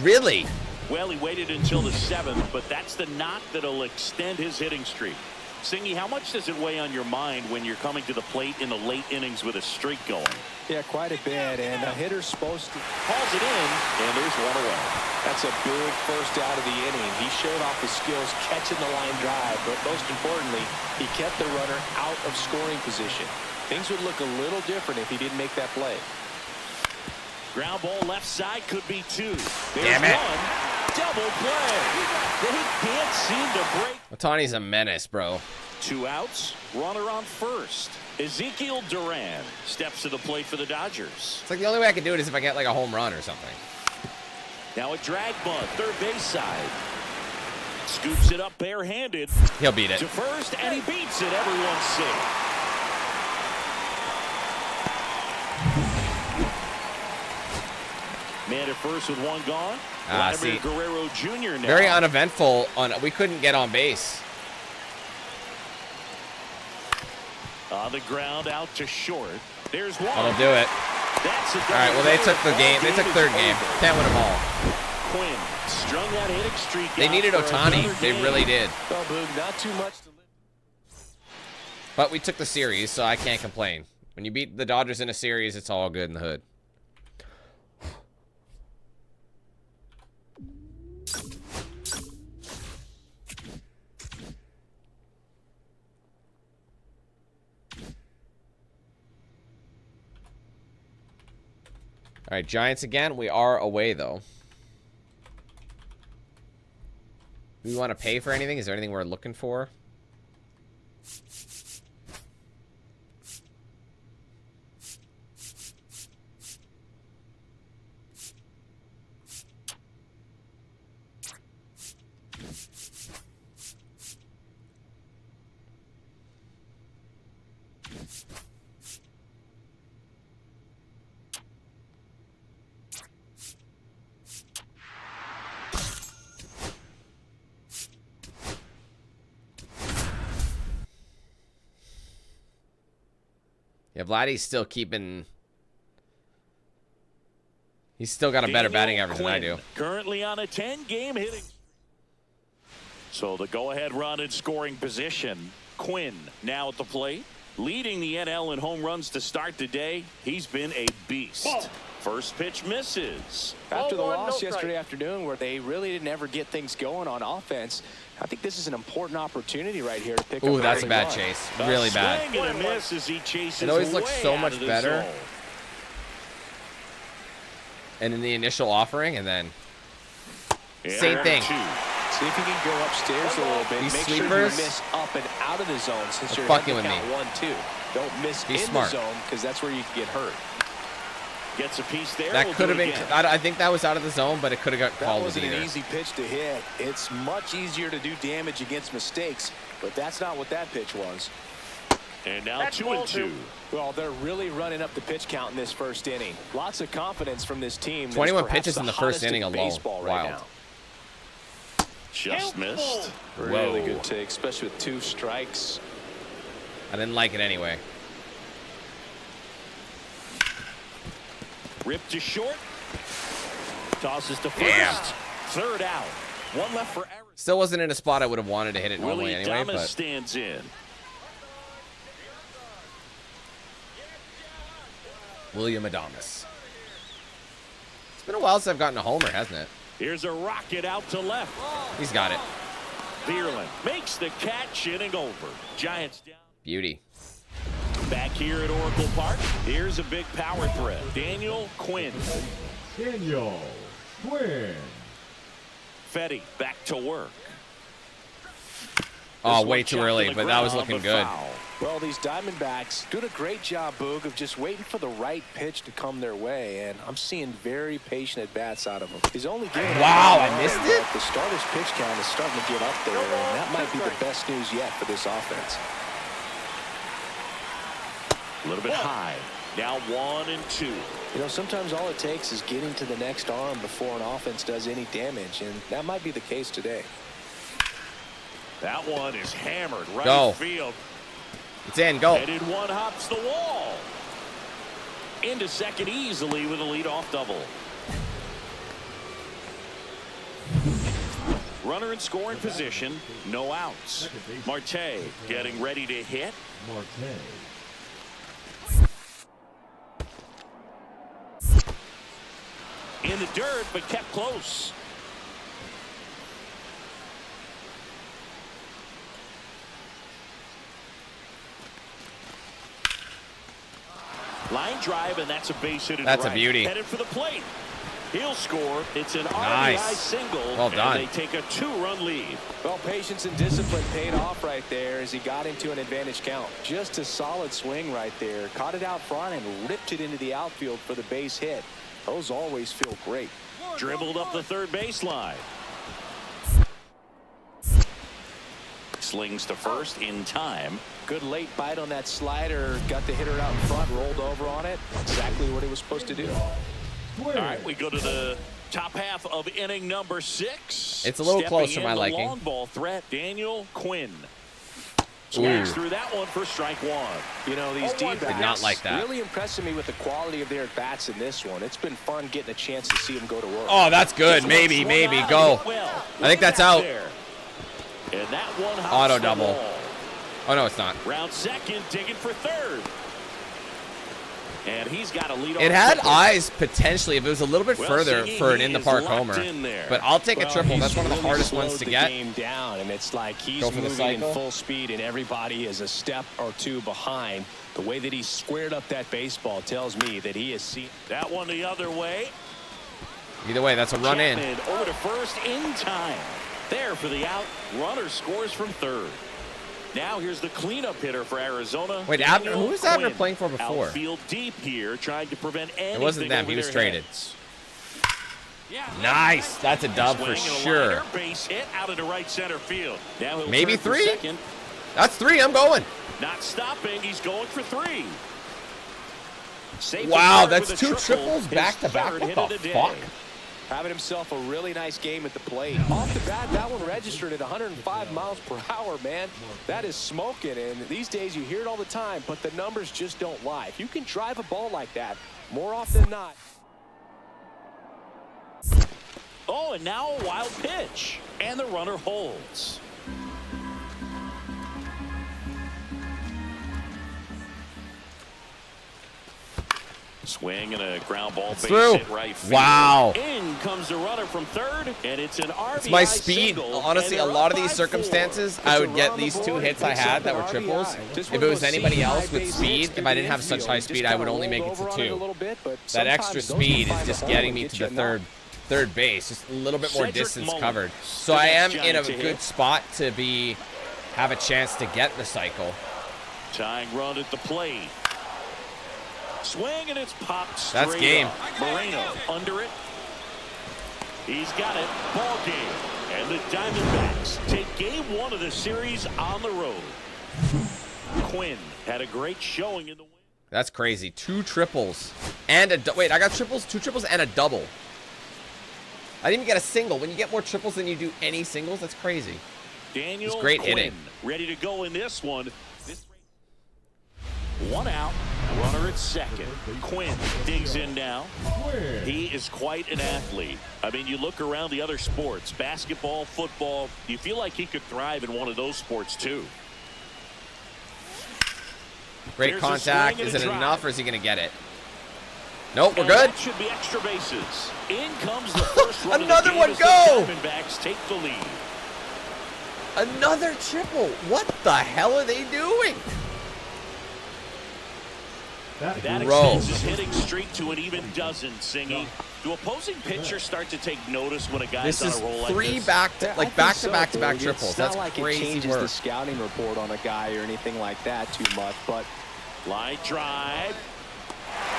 Really? Well, he waited until the 7th, but that's the knock that'll extend his hitting streak. Singy, how much does it weigh on your mind when you're coming to the plate in the late innings with a streak going? Yeah, quite a bit, and a hitter's supposed to... Calls it in, and there's one away. That's a big first out of the inning. He showed off his skills catching the line drive, but most importantly, he kept the runner out of scoring position. Things would look a little different if he didn't make that play. Ground ball left side could be 2. There's Damn it. 1. Double play. They can't seem to break. Ohtani's a menace, bro. 2 outs. Runner on first. Ezekiel Duran steps to the plate for the Dodgers. It's like the only way I could do it is if I get like a home run or something. Now a drag bunt, third base side. Scoops it up barehanded. He'll beat it. To first, and he beats it. Everyone's safe. Man at first with 1 gone. Vladimir Guerrero Jr. now. Very uneventful. We couldn't get on base. On the ground, out to short. There's 1. That'll do it. That's a all right, well, they took the game. They took third game. Can't win them all. Quinn strung that hitting streak. They needed Ohtani. They really did. Well, Boog, not too much to live. But we took the series, so I can't complain. When you beat the Dodgers in a series, it's all good in the hood. All right, Giants again. We are away, though. Do we want to pay for anything? Is there anything we're looking for? Yeah, Vladdy's still keeping He's still got a better batting average than I do. Currently on a 10-game hitting. So the go-ahead run in scoring position. Quinn now at the plate, leading the NL in home runs to start the day. He's been a beast. First pitch misses. After the loss yesterday afternoon where they really didn't ever get things going on offense, I think this is an important opportunity right here to pick up. Ooh, that's a bad run. chase. Really bad. Swing and a miss as he chases It always looks so way much out of the better. zone. And in the initial offering, and then same And thing. 2. See if you can go upstairs a little bit. These Make sure sweepers you miss up and out of the zone since are you're fucking in the with count me. 1-2. Don't miss Be in smart. the zone because that's where you can get hurt. Gets a piece there. That We'll could have do been. it again. I think that was out of the zone, but it could have got That called with wasn't either. an easy pitch to hit. It's much easier to do damage against mistakes, but that's not what that pitch was. And now That's 2-2. Well, they're really running up the pitch count in this first inning. Lots of confidence from this team. 21 That's perhaps pitches in the first hottest inning alone. baseball right Wild. now. Just missed. Really Whoa. good take, especially with 2 strikes. I didn't like it anyway. Ripped to short. Tosses to first. Damn. Third out. One left for Arizona. Still wasn't in a spot I would have wanted to hit it normally Willie anyway, Adames but stands in. William Adames. It's been a while since I've gotten a homer, hasn't it? Here's a rocket out to left. He's got it. Bierlin makes the catch, inning over. Giants down. Beauty. Back here at Oracle Park, here's a big power threat. Daniel Quinn. Daniel Quinn. Fetty back to work. Oh, This way one too chopped early, in the but that was ground, looking but good. foul. Well, these Diamondbacks doing a great job, Boog, of just waiting for the right pitch to come their way, and I'm seeing very patient at-bats out of them. He's only getting... Wow, I missed it? The starter's pitch count is starting to get up there, and that might be the best news yet for this offense. A little bit high. Now 1-2. You know, sometimes all it takes is getting to the next arm before an offense does any damage, and that might be the case today. That one is hammered right Go. field. It's in. Go. Headed one, hops the wall. Into second easily with a leadoff double. Runner in scoring position. No outs. Marte getting ready to hit. Marte. In the dirt, but kept close. Line drive, and that's a base hit. That's a right. beauty. Headed for the plate. He'll score. It's an Nice. RBI single. Well done. And they take a 2-run lead. Well, patience and discipline paid off right there as he got into an advantage count. Just a solid swing right there. Caught it out front and ripped it into the outfield for the base hit. Those always feel great. Dribbled up the third baseline. Slings to first in time. Good late bite on that slider. Got the hitter out in front, rolled over on it. Exactly what he was supposed to do. All right, we go to the top half of inning number 6. It's a little Stepping close for my in the liking. Long ball threat, Daniel Quinn. Swings through that one for strike one. You know, these D-backs Did not like that. really impressing me with the quality of their at-bats in this one. It's been fun getting a chance to see them go to work. Oh, that's good. Maybe, maybe. Go. Well, I think that's out. there. And that one hops Auto the double. wall. Oh, no, it's not. Round second, digging for third. And he's got a lead. It had eyes potentially if it was a little bit further for an in-the-park homer. But I'll take a triple. That's one of the hardest ones to get. Game down, and it's like he's Go for the moving in cycle. full speed, and everybody is a step or two behind. The way that he squared up that baseball tells me that he has seen That one the other way. Either way, that's a run in. Chapman over to first in time. There for the out. Runner scores from third. Now here's the cleanup hitter for Arizona. Wait, Daniel Abner, who was Abner Quinn. playing for before? Outfield deep here, trying to prevent anything. It wasn't them. over He was their traded. heads. Nice. That's a dub for Swing and a sure. liner, base hit out into right center field. Now he'll Maybe turn for 3? second. That's 3. I'm going. Not stopping. He's going for 3. Safe Wow, to start that's with a 2 triple. triples His back to back. third What hit the of the day. fuck? Having himself a really nice game at the plate. Off the bat, that one registered at 105 miles per hour, man. That is smoking, and these days you hear it all the time, but the numbers just don't lie. If you can drive a ball like that, more often than not. Oh, and now a wild pitch. And the runner holds. Swing and a ground ball base hit right field. Wow. In comes the runner from third, and it's an RBI It's my speed. single, Honestly, a lot of these 5-4. circumstances, I would get these 2 hits I had that were triples. If it was anybody else with speed, if I didn't have such high speed, I would only make it to 2. That extra speed is just getting me to the third base, just a little bit more distance covered. So I am in a good spot to have a chance to get the cycle. Tying run at the plate. Swing, and it's popped straight That's game. up. Moreno under it. He's got it. Ball game. And the Diamondbacks take game 1 of the series on the road. Quinn had a great showing in the win. That's crazy. 2 triples and a wait. I got triples, 2 triples and a double. I didn't even get a single. When you get more triples than you do any singles, that's crazy. Daniel It's great Quinn hitting. ready to go in this one. 1 out. Runner at second. Quinn digs in now. He is quite an athlete. I mean, you look around the other sports, basketball, football, you feel like he could thrive in one of those sports too. Great There's a contact. swing and Is a it drive. enough or is he going to get it? Nope, we're And good. that should be extra bases. In comes the first run Another of the game one, as go! The Diamondbacks take the lead. Another triple. What the hell are they doing? That Bro. extends his hitting streak to an even dozen, Singy. Do opposing pitchers start to take notice when a guy's This on is a roll like 3 this? back-to-back triples. It's not That's like crazy it changes work. the scouting report on a guy or anything like that too much, but Line drive.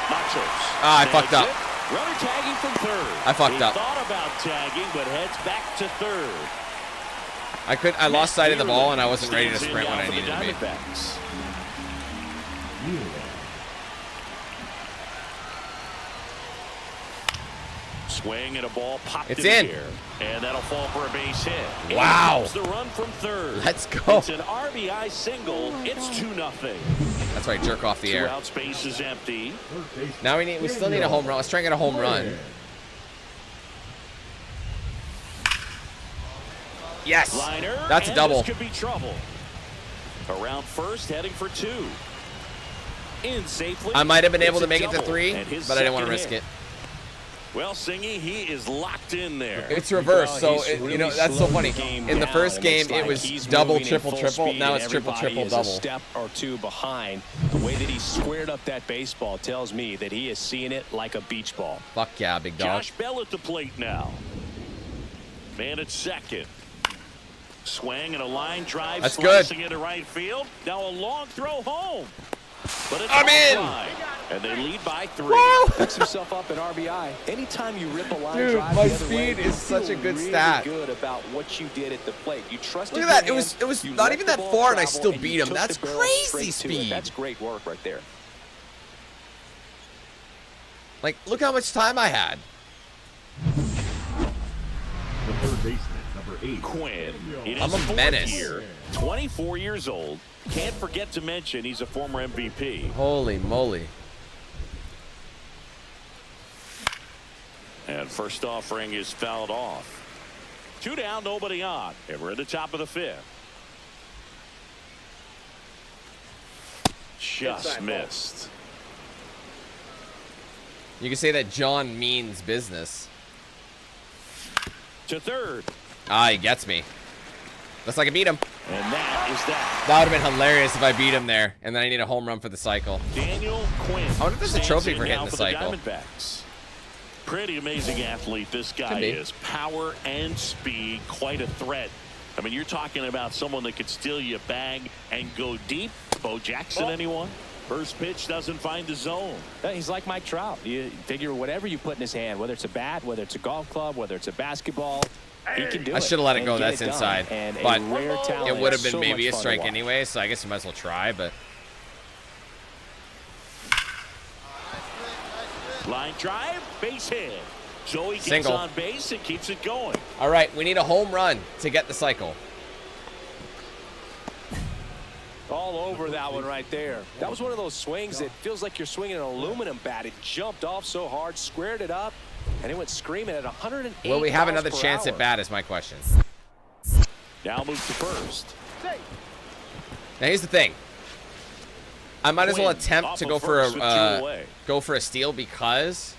Machos. Ah, I fucked up. Runner tagging from third. I fucked he up. Thought about tagging, but heads back to third. I lost sight of the ball and I wasn't ready to sprint when I needed to be. Diamondbacks. Swing and a ball popped It's in in. the air, and that'll fall for a base hit. Wow. In comes the run from third. Let's go. It's an RBI single. It's 2-0. That's right, jerk off the air. 2 out, space is empty. Now we still need a home run. Let's try and get a home run. Yes. Liner, That's a and double. This could be trouble. Around first, heading for 2. In safely. I might have been able It's to a make it to double, 3, and his but I didn't want to second risk hit. it. Well, Singy, he is locked in there. It's reversed, so he's really that's so slowed funny. the game In the down, first and game, it's it like was he's double, moving in triple, full triple. speed, Now and it's triple, everybody triple, is a double. step or 2 behind. The way that he squared up that baseball tells me that he is seeing it like a beach ball. Fuck yeah, big dog. Josh Bell at the plate now. Man at second. Swing and a line drive. That's good. Slicing into right field. Now a long throw home. But it's I'm in. offside, and they lead by 3. Picks himself up an RBI. Anytime you rip a line Dude, drive my the other way, speed you is such a feel good really stat. good about what you did at the plate. You trusted Look at that. your It hands, was you not let even the that ball far, and I travel, still and beat you him. took That's the barrel crazy straight to it. speed. That's great work right there. Like, look how much time I had. The third baseman, number 8. Quinn. In his I'm a fourth menace. year, 24 years old. Can't forget to mention he's a former MVP. Holy moly. And first offering is fouled off. 2 down, nobody on. And we're at the top of the 5th. Just Inside ball. missed. You can say that John means business. To third. Ah, he gets me. Looks like I beat him. And that is that. That would have been hilarious if I beat him there, and then I need a home run for the cycle. Daniel Quinn. I wonder if there's a stands trophy in for hitting now the for cycle. Diamondbacks. Pretty amazing athlete this guy Could be. is. Power and speed, quite a threat. I mean, you're talking about someone that could steal you a bag and go deep. Bo Jackson, anyone? First pitch doesn't find the zone. He's like Mike Trout. You figure whatever you put in his hand, whether it's a bat, whether it's a golf club, whether it's a basketball, he can do it. I should have let it and go. get That's it done. inside. And a But rare talent. it would have been So maybe much a fun to strike watch. anyway, so I guess you might as well try, but Line drive, base hit. Joey gets Single. on base and keeps it going. all right, we need a home run to get the cycle. All over that one right there. That was one of those swings that feels like you're swinging an aluminum bat. It jumped off so hard, squared it up, And it went screaming at 108 Will we have miles another per chance hour. at bat is my question. Now moves to first. Now here's the thing. I might as well Quinn attempt off to of go first with two for away. a steal because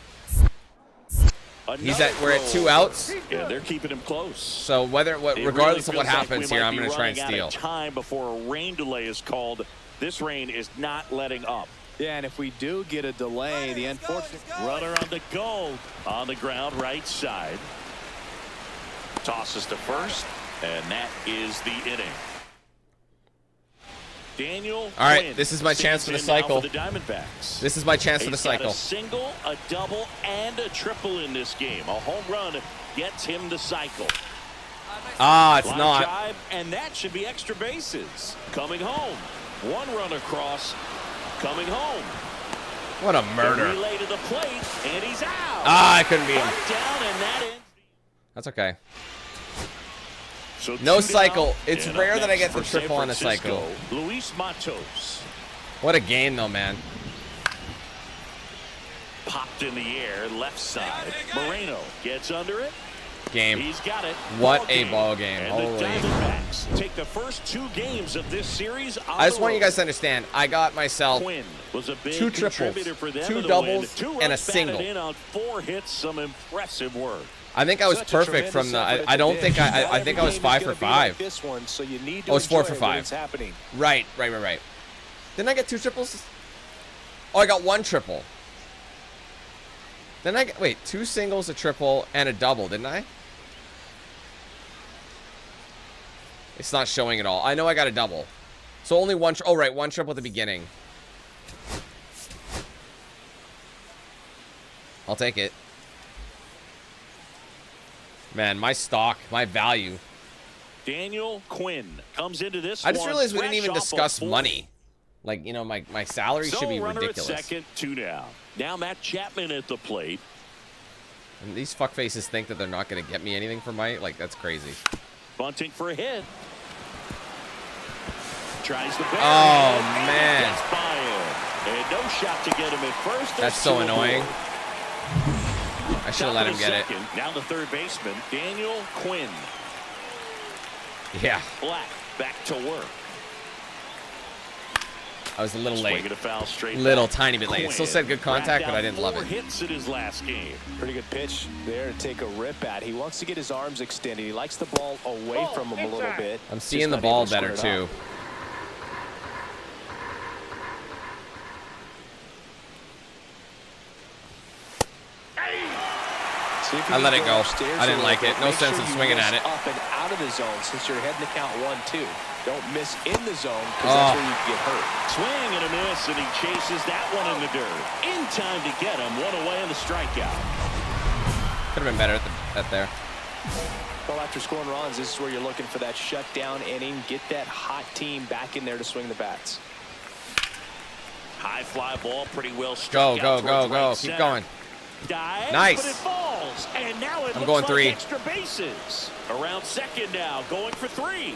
Another we're at throw. 2 outs. Yeah, they're keeping him close. So regardless of what happens here, I'm going to try and steal. Time before a rain delay is called. This rain is not letting up. Yeah, and if we do get a delay, the unfortunate Runner on the goal on the ground right side. Tosses to first, and that is the inning. Daniel All right, Quinn this is my chance for the stands in now cycle. for the Diamondbacks. This is my chance for the He's got cycle. a single, a double, and a triple in this game. A home run gets him the cycle. Ah, it's Line not. drive, and that should be extra bases. Coming home. One run across. Coming home. What a The murder. relay to the plate, and he's out. Ah, I couldn't beat him. One down, and that ends. That's okay. So No two cycle. down, It's and rare up that I next get the for San triple on a Francisco, cycle. Luis Matos What a game, though, man. popped in the air, left side. Moreno gets under it. Game. He's got it. What a ball game. And Holy. the Diamondbacks take the first 2 games of this series on I just the want you road. guys to understand, I got myself Quinn was a big 2 triples, contributor for them 2 in the doubles, win. 2 and a runs batted single. in on 4 hits. Some impressive work. I think I was Such a perfect from tremendous the. effort at I don't the think dish. I Not think I every was game is 5 for gonna be 5. like this one, so you need to I was 4 enjoy for it when 5. it's happening. Right. Didn't I get 2 triples? Oh, I got 1 triple. Then I get 2 singles, a triple, and a double, didn't I? It's not showing at all. I know I got a double. So only 1. Oh, right, 1 triple at the beginning. I'll take it. Man, my stock, my value. Daniel Quinn comes into this I just one realized we didn't fresh even off a discuss 4th. money. Like, you know, my salary So should be runner ridiculous. At second, 2 down. Now Matt Chapman at the plate. And these fuckfaces think that they're not going to get me anything for my... Like, that's crazy. Bunting for a hit. Tries the bury. Oh, and man. gets by him. And no shot to get him at first. That's so 2 annoying. aboard. I should have let him get it. Second, now the third baseman, Daniel Quinn. Yeah, Black back to work. I was a little late. Swinging a foul straight Little back. tiny bit late. It still said good contact, but I didn't love it. 4 hits in his last game. Pretty good pitch there to take a rip at. He wants to get his arms extended. He likes the ball away from him a little bit. I'm Just seeing the not ball able to better, square it too. up. See if you I can let it go. upstairs I didn't a like little it. bit. No Make sense sure in you swinging miss at it. Up and out of the zone since you're heading to count 1-2. Don't miss in the zone because that's where you can get hurt. Swing and a miss, and he chases that one in the dirt. In time to get him. 1 away in the strikeout. Could have been better at there. Well, after scoring runs, this is where you're looking for that shutdown inning. Get that hot team back in there to swing the bats. High fly ball, pretty well Go, struck go, out go, towards go. right Keep center. going. Dives, Nice. but it falls. And now it I'm looks going like 3. extra bases. Around second now, going for 3.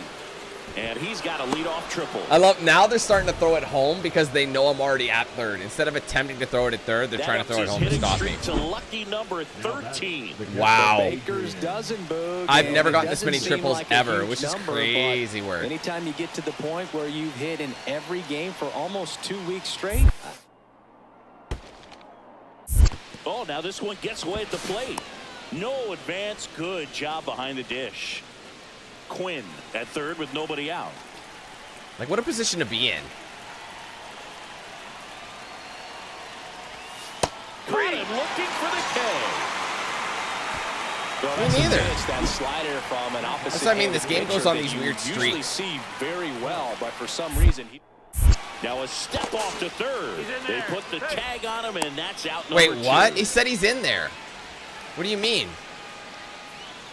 And he's got a leadoff triple. I love now they're starting to throw it home because they know I'm already at third. Instead of attempting to throw it at third, they're trying to throw it home to stop me. To lucky number 13. Wow. Baker's dozen, Boog. I've and never it gotten this doesn't many seem triples like a ever, huge which is number, crazy but work. Anytime you get to the point where you've hit in every game for almost 2 weeks straight. Oh, now this one gets away at the plate. No advance. Good job behind the dish. Quinn at third with nobody out. Like, what a position to be in. Caught him looking for the K. Well, Me that's a neither. pitch, that slider from an opposite. That's what I mean, this game goes on these weird Usually streaks. see very well, but for some reason he. Now a step off to third. They put the tag on him, and that's out number Wait, what? 2. He said he's in there. What do you mean?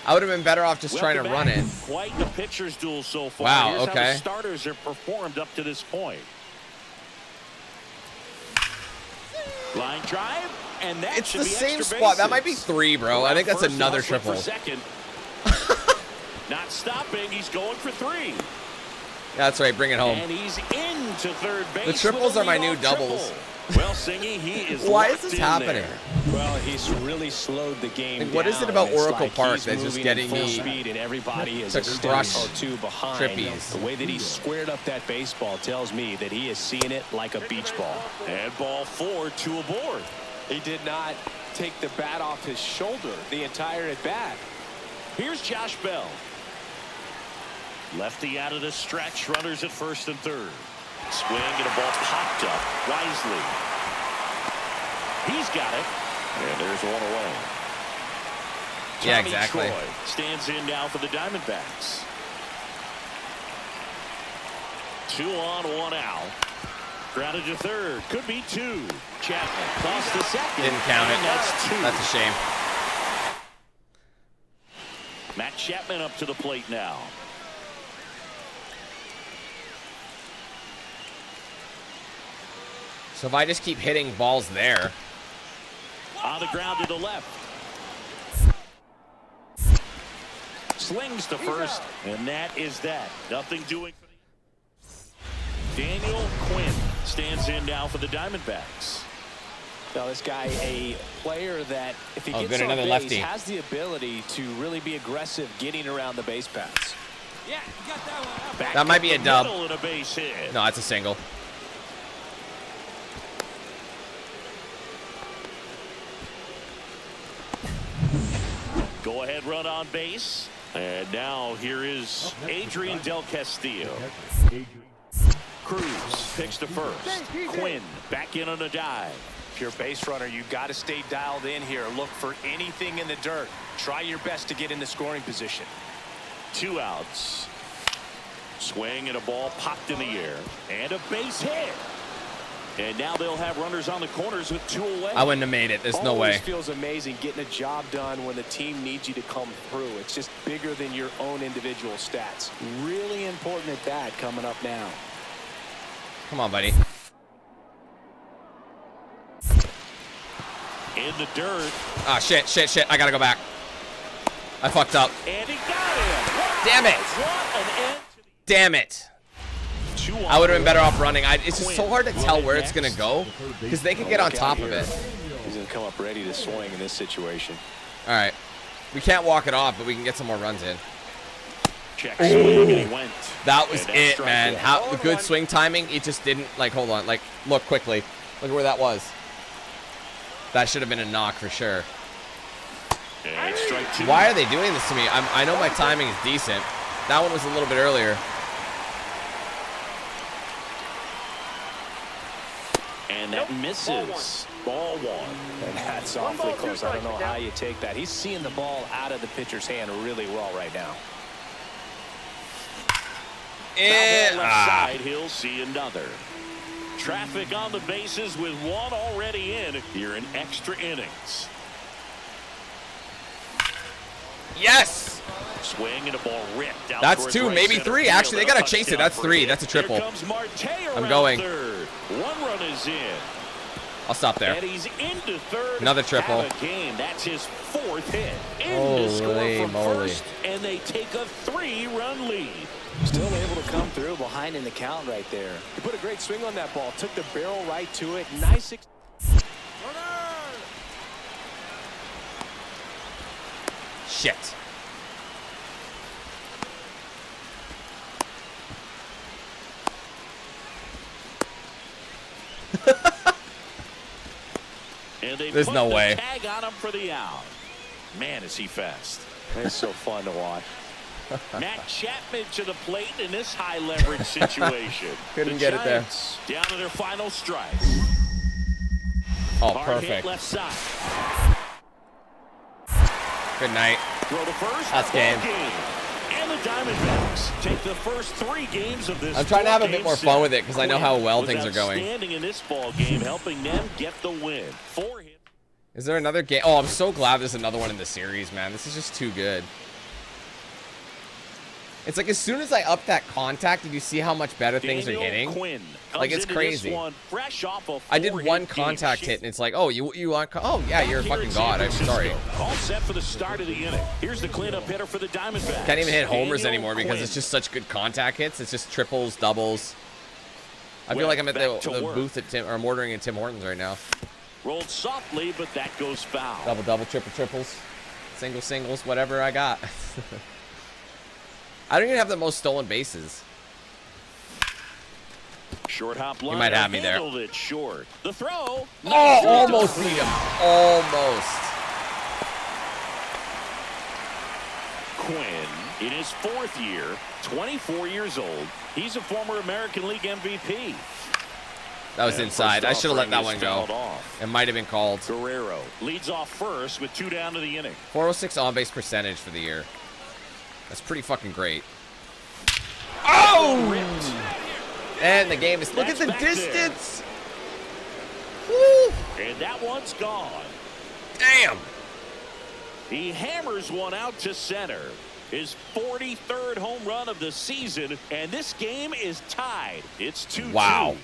I would have been better off just trying to run it. Quite the pitcher's duel so far. Wow, Here's how okay. the starters have performed up to this point. Line drive, and that It's should the be same extra spot. That bases. might be 3, bro. I think that's First, another now swing triple. for second. Not stopping. He's going for 3. That's right. Bring it home. And he's into third base. The triples are my new doubles. Well, Singy, he is Why is this happening? there. Well, he's really slowed the game Like, what down. is it about It's Oracle like Park he's that's just moving getting in full me speed and everybody is to a step crush or two behind. trippies? The way that he squared up that baseball tells me that he is seeing it like a beach ball. And ball 4, 2 aboard. He did not take the bat off his shoulder the entire at bat. Here's Josh Bell. Lefty out of the stretch. Runners at first and third. Swing and a ball popped up wisely. He's got it. And there's one away. Yeah, Tommy exactly. Troy stands in now for the Diamondbacks. 2 on, 1 out. Grounded to third. Could be 2. Chapman tossed to second. Didn't count it. And that's 2. That's a shame. Matt Chapman up to the plate now. So if I just keep hitting balls there. On the ground to the left. Slings to first, and that is that. Nothing doing for the... Daniel Quinn stands in now for the Diamondbacks. Now this guy, a player that if he gets good, on another base, lefty. has the ability to really be aggressive getting around the base paths. Yeah, you got that one. Back That might be up a the dub. middle and a base hit. No, it's a single. Go ahead run on base. And now here is Adrian Del Castillo. Cruz picks to first. Quinn back in on a dive. If you're a base runner, you got to stay dialed in here. Look for anything in the dirt. Try your best to get in the scoring position. 2 outs. Swing and a ball popped in the air. And a base hit. And now they'll have runners on the corners with 2 away. I wouldn't have made it. There's no way. Always feels amazing getting a job done when the team needs you to come through. It's just bigger than your own individual stats. Really important at that coming up now. Come on, buddy. In the dirt. Ah, shit. I gotta go back. I fucked up. And he got him. Damn it. What an end to the... Damn it. I would have been better off running. It's just so hard to tell where it's going to go because they could get on top of it. He's going to come up ready to swing in this situation. All right. We can't walk it off, but we can get some more runs in. Check swing, and he went. That was And it, strike man. one. How the good swing timing. It just didn't, like, hold on. Like, look quickly. Look at where that was. That should have been a knock for sure. And strike 2. Why are they doing this to me? I know my timing is decent. That one was a little bit earlier. And that misses. Ball 1. And that's awfully close. I don't know how you take that. He's seeing the ball out of the pitcher's hand really well right now. Foul ball left side, he'll see another. Traffic on the bases with 1 already in here in extra innings. Yes! Swing and a ball ripped out. That's towards 2, right maybe center 3. field, Actually, they and a got to chase it. touchdown That's for 3. him. That's a triple. Here comes Marte I'm around going. third. 1 run is in. I'll stop there. And he's into third. Another triple. Have a game. That's his 4th hit. In Holy to score from moly. first, and they take a 3-run lead. Still able to come through behind in the count right there. He put a great swing on that ball. Took the barrel right to it. Nice. Shit. And they There's put no the way. tag on him for the out. Man, is he fast. It's so fun to watch. Matt Chapman to the plate in this high leverage situation. Couldn't The get it there. Giants down to their final strike. Oh, Hard hit perfect. left side. Good night. Throw to first. That's ball game. And the Diamondbacks take the first 3 games of this. I'm trying to have a bit 4-game more set. fun with it because I know how well Quinn things are going. outstanding in this ball game, helping them get the win. 4 hits. Is there another game? Oh, I'm so glad there's another one in the series, man. This is just too good. It's like as soon as I up that contact, did you see how much better things are hitting? Quinn Like, it's crazy. Fresh off a I did 1 4-hit contact game. hit, and it's like, oh, you want? Oh, yeah, you're a Here fucking in god. I'm San sorry. Francisco. All set for the start of the inning. Here's the cleanup hitter for the Diamondbacks. Can't even hit homers Daniel anymore because Quinn. it's just such good contact hits. It's just triples, doubles. I feel like I'm at Back to the work. booth at or I'm ordering at Tim Hortons right now. Rolled softly, but that goes foul. Double, triples, singles, whatever I got. I don't even have the most stolen bases. Short hop line. You might have me there. Handled it short. The throw. Oh, almost beat him. Almost. Quinn, in his 4th year, 24 years old. He's a former American League MVP. That was And inside. I first should have let offering that is one fouled go. off. It might have been called. Guerrero leads off first with 2 down to the inning. 406 on-base percentage for the year. That's pretty fucking great. Oh! And the game is... Look at the That's back distance! Woo! And that one's gone. Damn! He hammers one out to center. His 43rd home run of the season, and this game is tied. It's 2-2. Wow.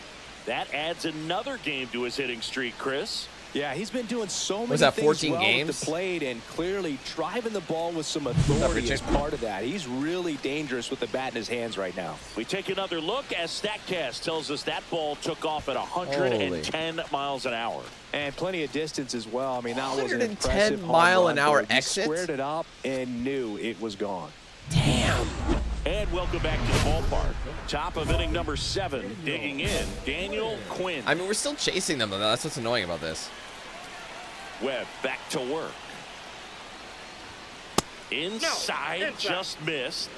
That adds another game to his hitting streak, Chris. Yeah, he's been doing so many Was that things 14 well games? with the plate and clearly driving the ball with some authority as part of that. He's really dangerous with the bat in his hands right now. We take another look as StatCast tells us that ball took off at 110 miles an hour. And plenty of distance as well. I mean, that was an 110 impressive home mile run, an hour but he exit? squared it up and knew it was gone. Damn. And welcome back to the ballpark. Top of inning number 7, digging in, Daniel Quinn. I mean, we're still chasing them, though. That's what's annoying about this. Webb back to work. Inside, just missed.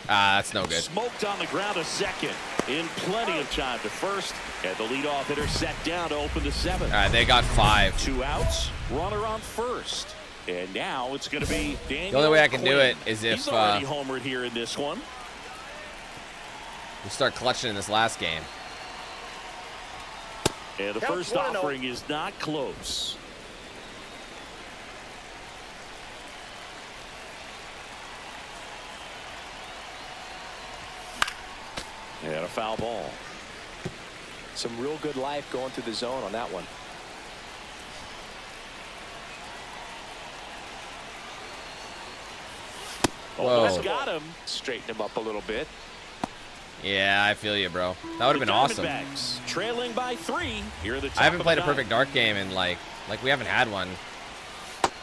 That's no good. Smoked on the ground to second. In plenty of time to first. And the leadoff hitter set down to open the 7th. All right, they got 5. 2 outs, runner on first. And now it's going to be Daniel The only way I can Quinn. do it is if He's already homered here in this one. we start clutching in this last game. And the Count first 1-0. offering is not close. And a foul ball. Some real good life going through the zone on that one. Almost Whoa. got him. Straighten him up a little bit. Yeah, I feel you, bro. That would have been awesome. Diamondbacks trailing by 3 here at the top I haven't of played the a perfect 9th. dark game in like we haven't had one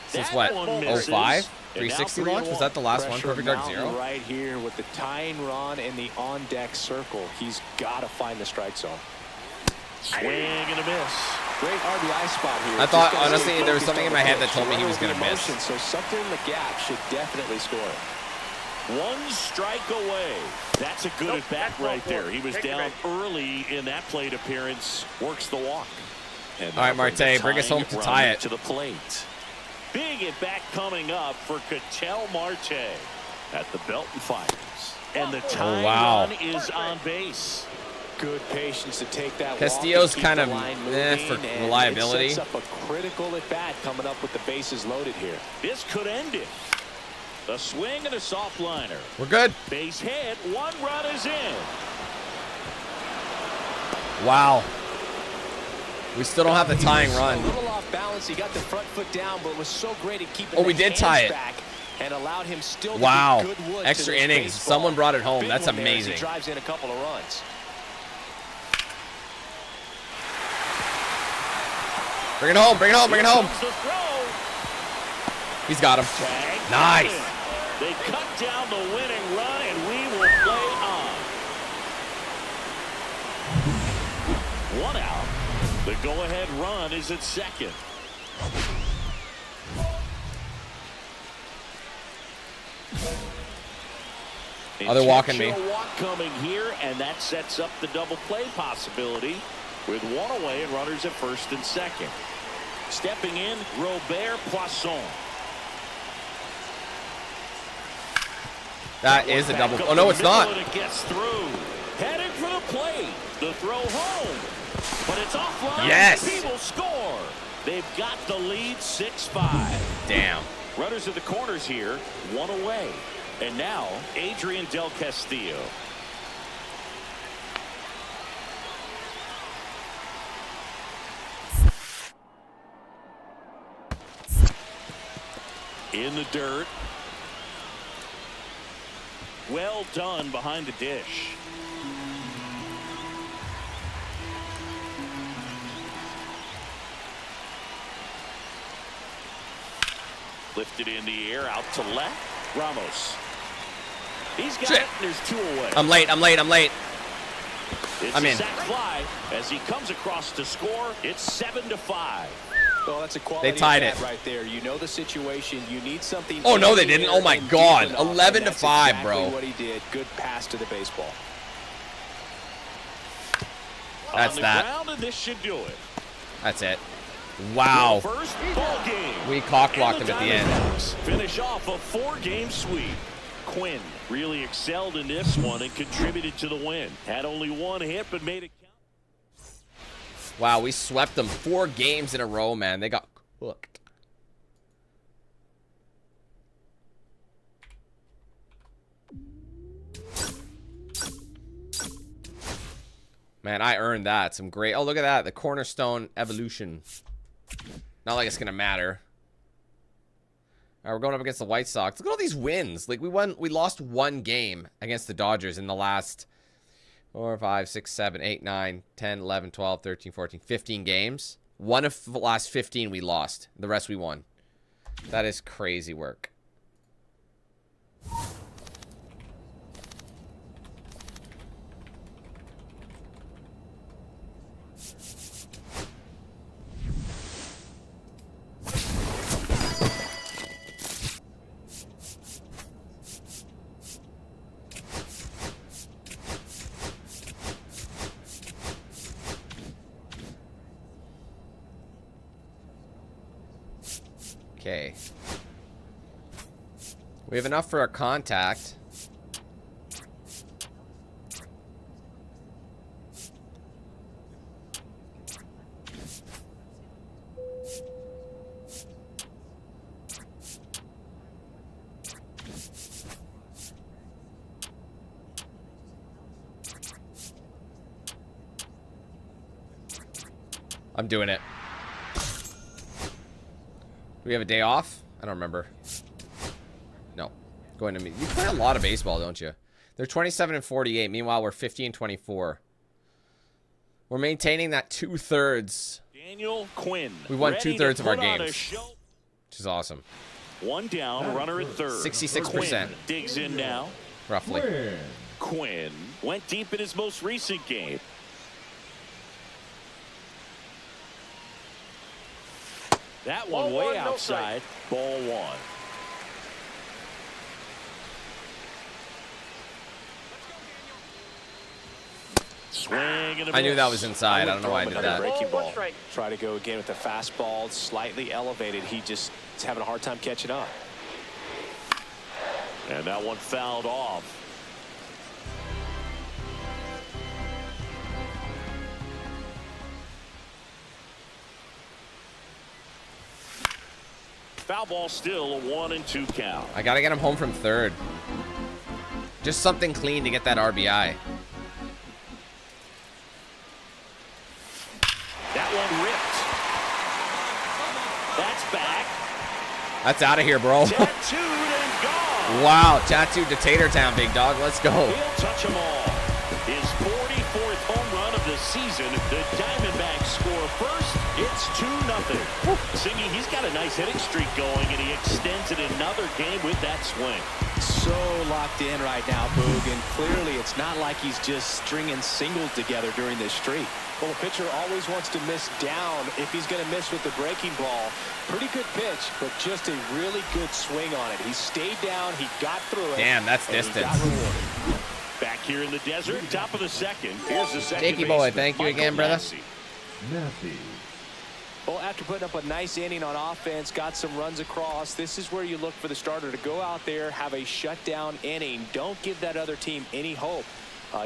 since That what, one misses. 05? And now 360 launch? Was that the last one, Pressure Perfect Dark mountain 0? right here with the tying run in the on-deck circle. He's got to find the strike zone. Swing and a miss. Great RBI spot here. I thought, Just gotta honestly, stay there was focused something on in my the head that pitch. told me he was Runner gonna with miss. motion, So something in the gap should definitely score. 1 strike away. That's a good at bat right there. He was down early in that plate appearance. Works the walk. And All right, Marte, bring us home to tie it. To the plate. Big at bat coming up for Ketel Marte at the Belton Fires. And the tying wow. run is on base. Good patience to take that Castillo's walk and keep kind the of line for moving, and reliability. It sets up a critical at bat coming up with the bases loaded here. This could end it. A swing and a soft liner. We're good. Base hit. 1 run is in. Wow. We still don't have the tying run. A little off balance. He got the front foot down, but was so great at keeping Oh, we the did hands tie it. back and allowed him still to Wow. get good wood Extra to this innings. baseball. Someone brought it home. Big That's one there as amazing. He drives in a couple of runs. Bring it home. Bring it home. Bring it home. Comes the throw. He's got him. Tag. Nice. They cut down the winning run, and we will play on. 1 out. The go-ahead run is at second. Oh, they're walking me. Intentional walk coming here, and that sets up the double play possibility with 1 away and runners at first and second. Stepping in, Robert Poisson. That is a double. Oh, no, it's not. And it gets through. Headed for the plate. The throw home. But it's offline. Yes. He will score. They've got the lead 6-5. Damn. Runners at the corners here, one away. And now, Adrian Del Castillo. In the dirt. Well done behind the dish. Lifted in the air, out to left. Ramos. He's got it, and there's 2 away. I'm late. It's I'm a in. sac fly as he comes across to score. It's 7-5. Well, that's a quality They tied it right there. You know the situation. You need something. Oh, no, they didn't. Oh, my God. 11-5, exactly bro. What he did. Good pass to the baseball. That's on the that. ground, and this should do it. That's it. Wow. First ball game. We cock-blocked him at the end. Diamondbacks finish off a 4-game sweep. Quinn really excelled in this one and contributed to the win. Had only 1 hit, but made it count. Wow, we swept them 4 games in a row, man. They got cooked. Man, I earned that. Some great... Oh, look at that. The Cornerstone Evolution. Not like it's going to matter. All right, we're going up against the White Sox. Look at all these wins. Like, we lost 1 game against the Dodgers in the last 4, 5, 6, 7, 8, 9, 10, 11, 12, 13, 14, 15 games. 1 of the last 15 we lost. The rest we won. That is crazy work. Okay. We have enough for our contact. I'm doing it. Do we have a day off? I don't remember. No. Going to meet. You play a lot of baseball, don't you? They're 27-48. Meanwhile, we're 50-24. We're maintaining that 2/3. Daniel Quinn. We won 2/3 of our games, which is awesome. 1 down, runner at third. 66%. Quinn digs in now. Roughly. Quinn went deep in his most recent game. That one Ball way one, no outside. Ball 1. Swing and a I knew miss. that was inside. I don't know why I did that. Breaking Ball, ball. one strike. Try to go again with the fastball, slightly elevated. He just is having a hard time catching up. And that one fouled off. Foul ball, still a 1-2 count. I got to get him home from third. Just something clean to get that RBI. That one ripped. That's back. That's out of here, bro. Tattooed and gone. Wow. Tattooed to Tater Town, big dog. Let's go. He'll touch them all. His 44th home run of the season. The Diamondbacks score first. It's 2-0. Singy, he's got a nice hitting streak going, and he extends it another game with that swing. So locked in right now, Boog, and clearly it's not like he's just stringing singles together during this streak. Well, a pitcher always wants to miss down if he's going to miss with the breaking ball. Pretty good pitch, but just a really good swing on it. He stayed down, he got through it. Damn, that's and distance. He got rewarded. Back here in the desert, top of the second. Here's the second Jakey boy, baseman, thank you Michael again, brother. Massey. Massey. Well, after putting up a nice inning on offense, got some runs across, this is where you look for the starter to go out there, have a shutdown inning. Don't give that other team any hope.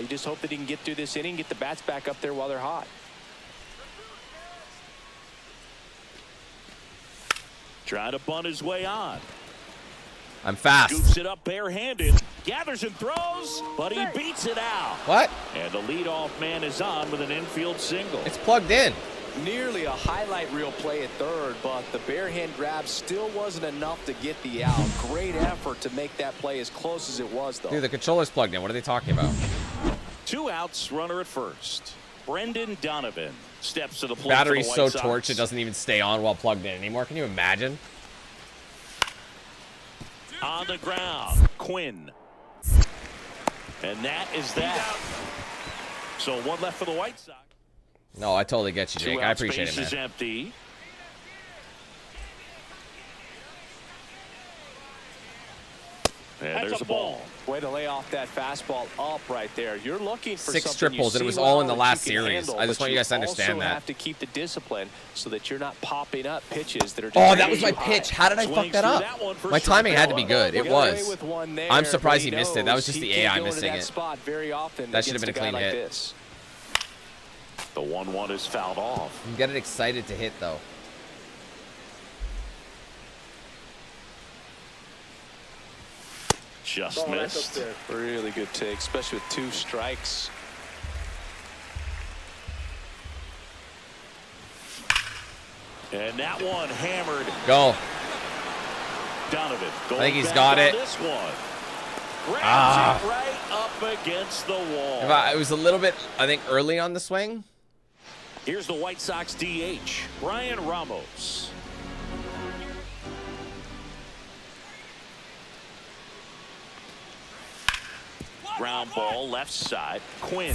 You just hope that he can get through this inning, get the bats back up there while they're hot. Trying to bunt his way on. I'm fast. Scoops it up barehanded. Gathers and throws, but he beats it out. What? And the leadoff man is on with an infield single. It's plugged in. Nearly a highlight reel play at third, but the bare hand grab still wasn't enough to get the out. Great effort to make that play as close as it was, though. Dude, the controller's plugged in. What are they talking about? 2 outs, runner at first. Brendan Donovan steps to the plate. Battery's for the so White torched Sox. it doesn't even stay on while plugged in anymore. Can you imagine? On the ground, Quinn. And that is that. So 1 left for the White Sox. No, I totally get you, Jake. I appreciate it, Base is man. empty. And there's a ball. Way to lay off that fastball up right there. You're looking for 6 something triples, you and it was see all well in the that last you can series. handle, I just but want you guys to understand also that. have to keep the discipline so that you're not popping up pitches that are just Oh, that was way my too high. pitch. How did I fuck that up? My timing had to be good. It Get away was. with one there, I'm surprised but he missed it. That was knows just the he can't AI go into missing that it. spot very often That should have been a against clean guy like hit. this. The 1-1 is fouled off. I'm getting excited to hit, though. Just missed. Really good take, especially with 2 strikes. And that one hammered. Go. Donovan. I think he's got it. This one. Grabs it right up against the wall. It was a little bit, I think, early on the swing. Here's the White Sox DH, Brian Ramos. Ground ball left side. Quinn.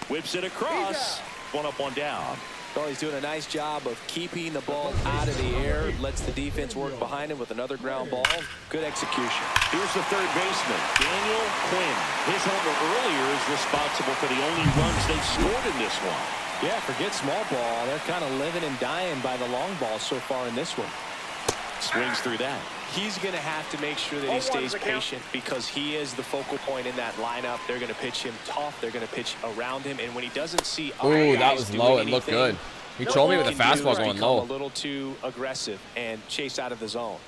Whips it across. 1 up, 1 down. Well, he's doing a nice job of keeping the ball out of the air. Lets the defense work behind him with another ground ball. Good execution. Here's the third baseman, Daniel Quinn. His homer earlier is responsible for the only runs they've scored in this one. Yeah, forget small ball. They're kind of living and dying by the long ball so far in this one. Swings through that. He's going to have to make sure that he stays patient because he is the focal point in that lineup. They're going to pitch him tough. They're going to pitch around him. And when he doesn't see Ooh, that was low. It looked good. He told me with the fastball going low. A little too aggressive and chase out of the zone.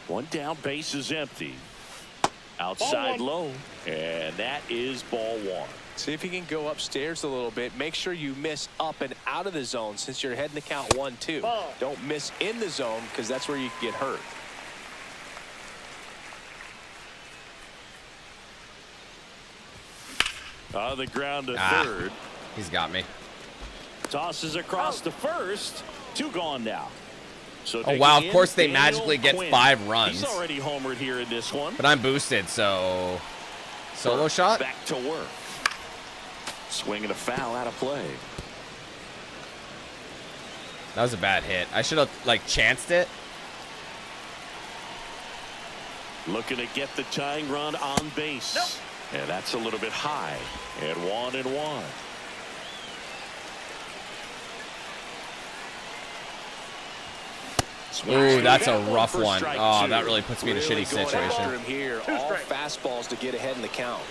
1 down, base is empty. Outside low. And that is ball 1. See if he can go upstairs a little bit. Make sure you miss up and out of the zone since you're heading to count 1-2. Don't miss in the zone because that's where you can get hurt. On the ground to third. He's got me. Tosses across to first. 2 gone now. So Oh, wow. Of in, course, they Daniel magically get Quinn. 5 runs. He's already homered here in this one. But I'm boosted, so... Solo shot? Back to work. Swinging a foul out of play. That was a bad hit. I should have, like, chanced it. Looking to get the tying run on base. And that's a little bit high. And 1-1. Ooh, that's a rough for one. strike Oh, 2. that really puts me in a shitty Going after situation. him here. All fastballs to get ahead in the count.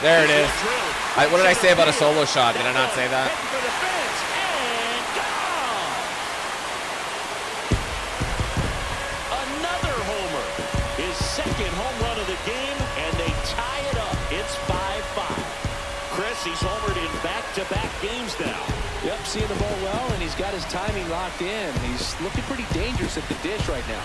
There it is. What did I say about a solo shot? Did I not say that? For the fence, and gone. Another homer. His 2nd home run of the game, and they tie it up. It's 5-5. Chris, he's homered in back-to-back games now. Yep, seeing the ball well, and he's got his timing locked in. He's looking pretty dangerous at the dish right now.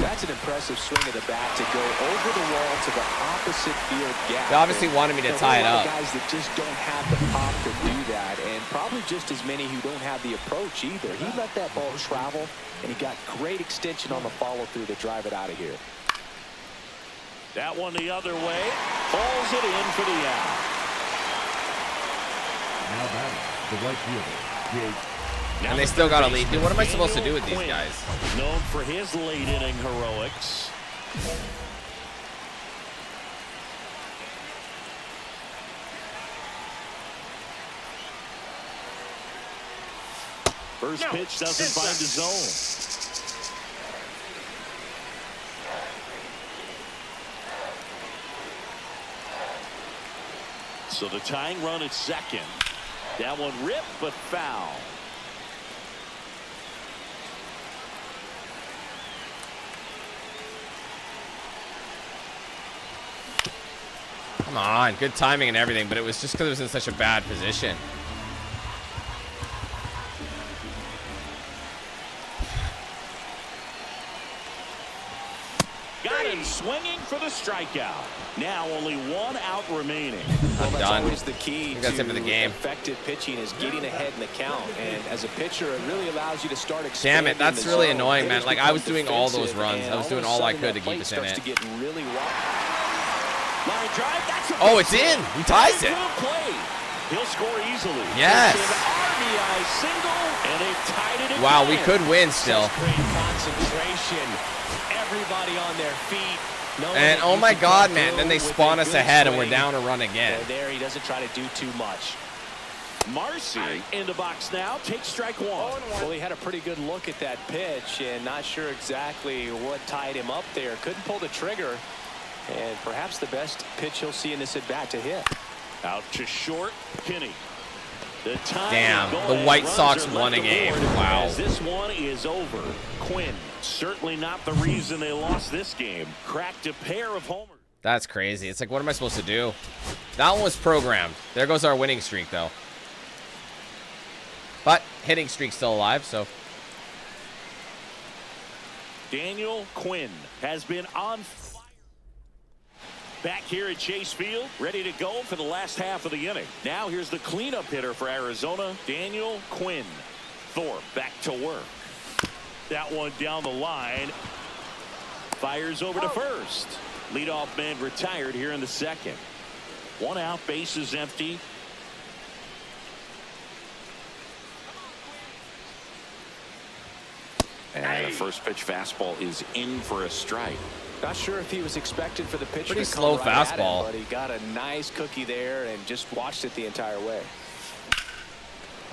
That's an impressive swing of the bat to go over the wall to the opposite field gap. They obviously wanted me to tie it up. Guys that just don't have the pop to do that, and probably just as many who don't have the approach either. He let that ball travel, and he got great extension on the follow-through to drive it out of here. That one the other way. Pulls it in for the out. Now batting, the right fielder, Jake. And they still got a lead. Dude, what am I supposed to do with these guys? Known for his late inning heroics. First pitch doesn't find the zone. So the tying run at second. That one ripped, but foul. Come on, good timing and everything, but it was just because it was in such a bad position. Got him swinging for the strikeout. Now only one out remaining. Well, that's done. always the key That's it to for the game. effective pitching is getting ahead in the count. And as a pitcher, it really allows you to start Damn expanding it, that's the really zone. annoying, man. Hitters Like, I was become doing all those defensive, runs. and I was doing of a all I sudden could to that keep plate us in starts it. to get really wide. Line drive. That's a Oh, it's in. He ties it. He'll score easily. Yes. It's an RBI single, and they've tied it again. Wow, we could win still. Such great concentration. Everybody on their feet. And oh my God, man, then they spawn us ahead and we're down a run again. There, he doesn't try to do too much. Marcy in the box now. Takes strike one. Well, he had a pretty good look at that pitch and not sure exactly what tied him up there. Couldn't pull the trigger. And perhaps the best pitch he'll see in this at bat to hit. Out to short. Kinney. The time Damn, going the White runs Sox are won a left game. aboard Wow. as this one is over. Quinn, certainly not the reason they lost this game. Cracked a pair of homers. That's crazy. It's like, what am I supposed to do? That one was programmed. There goes our winning streak, though. But hitting streak's still alive, so. Daniel Quinn has been on fire. Back here at Chase Field, ready to go for the last half of the inning. Now here's the cleanup hitter for Arizona, Daniel Quinn. Thorpe back to work. That one down the line. Fires over to first. Leadoff man retired here in the second. One out, bases empty. And the first pitch fastball is in for a strike. Not sure if he was expected for the pitcher Pretty to come slow right at him, fastball. but he got a nice cookie there and just watched it the entire way.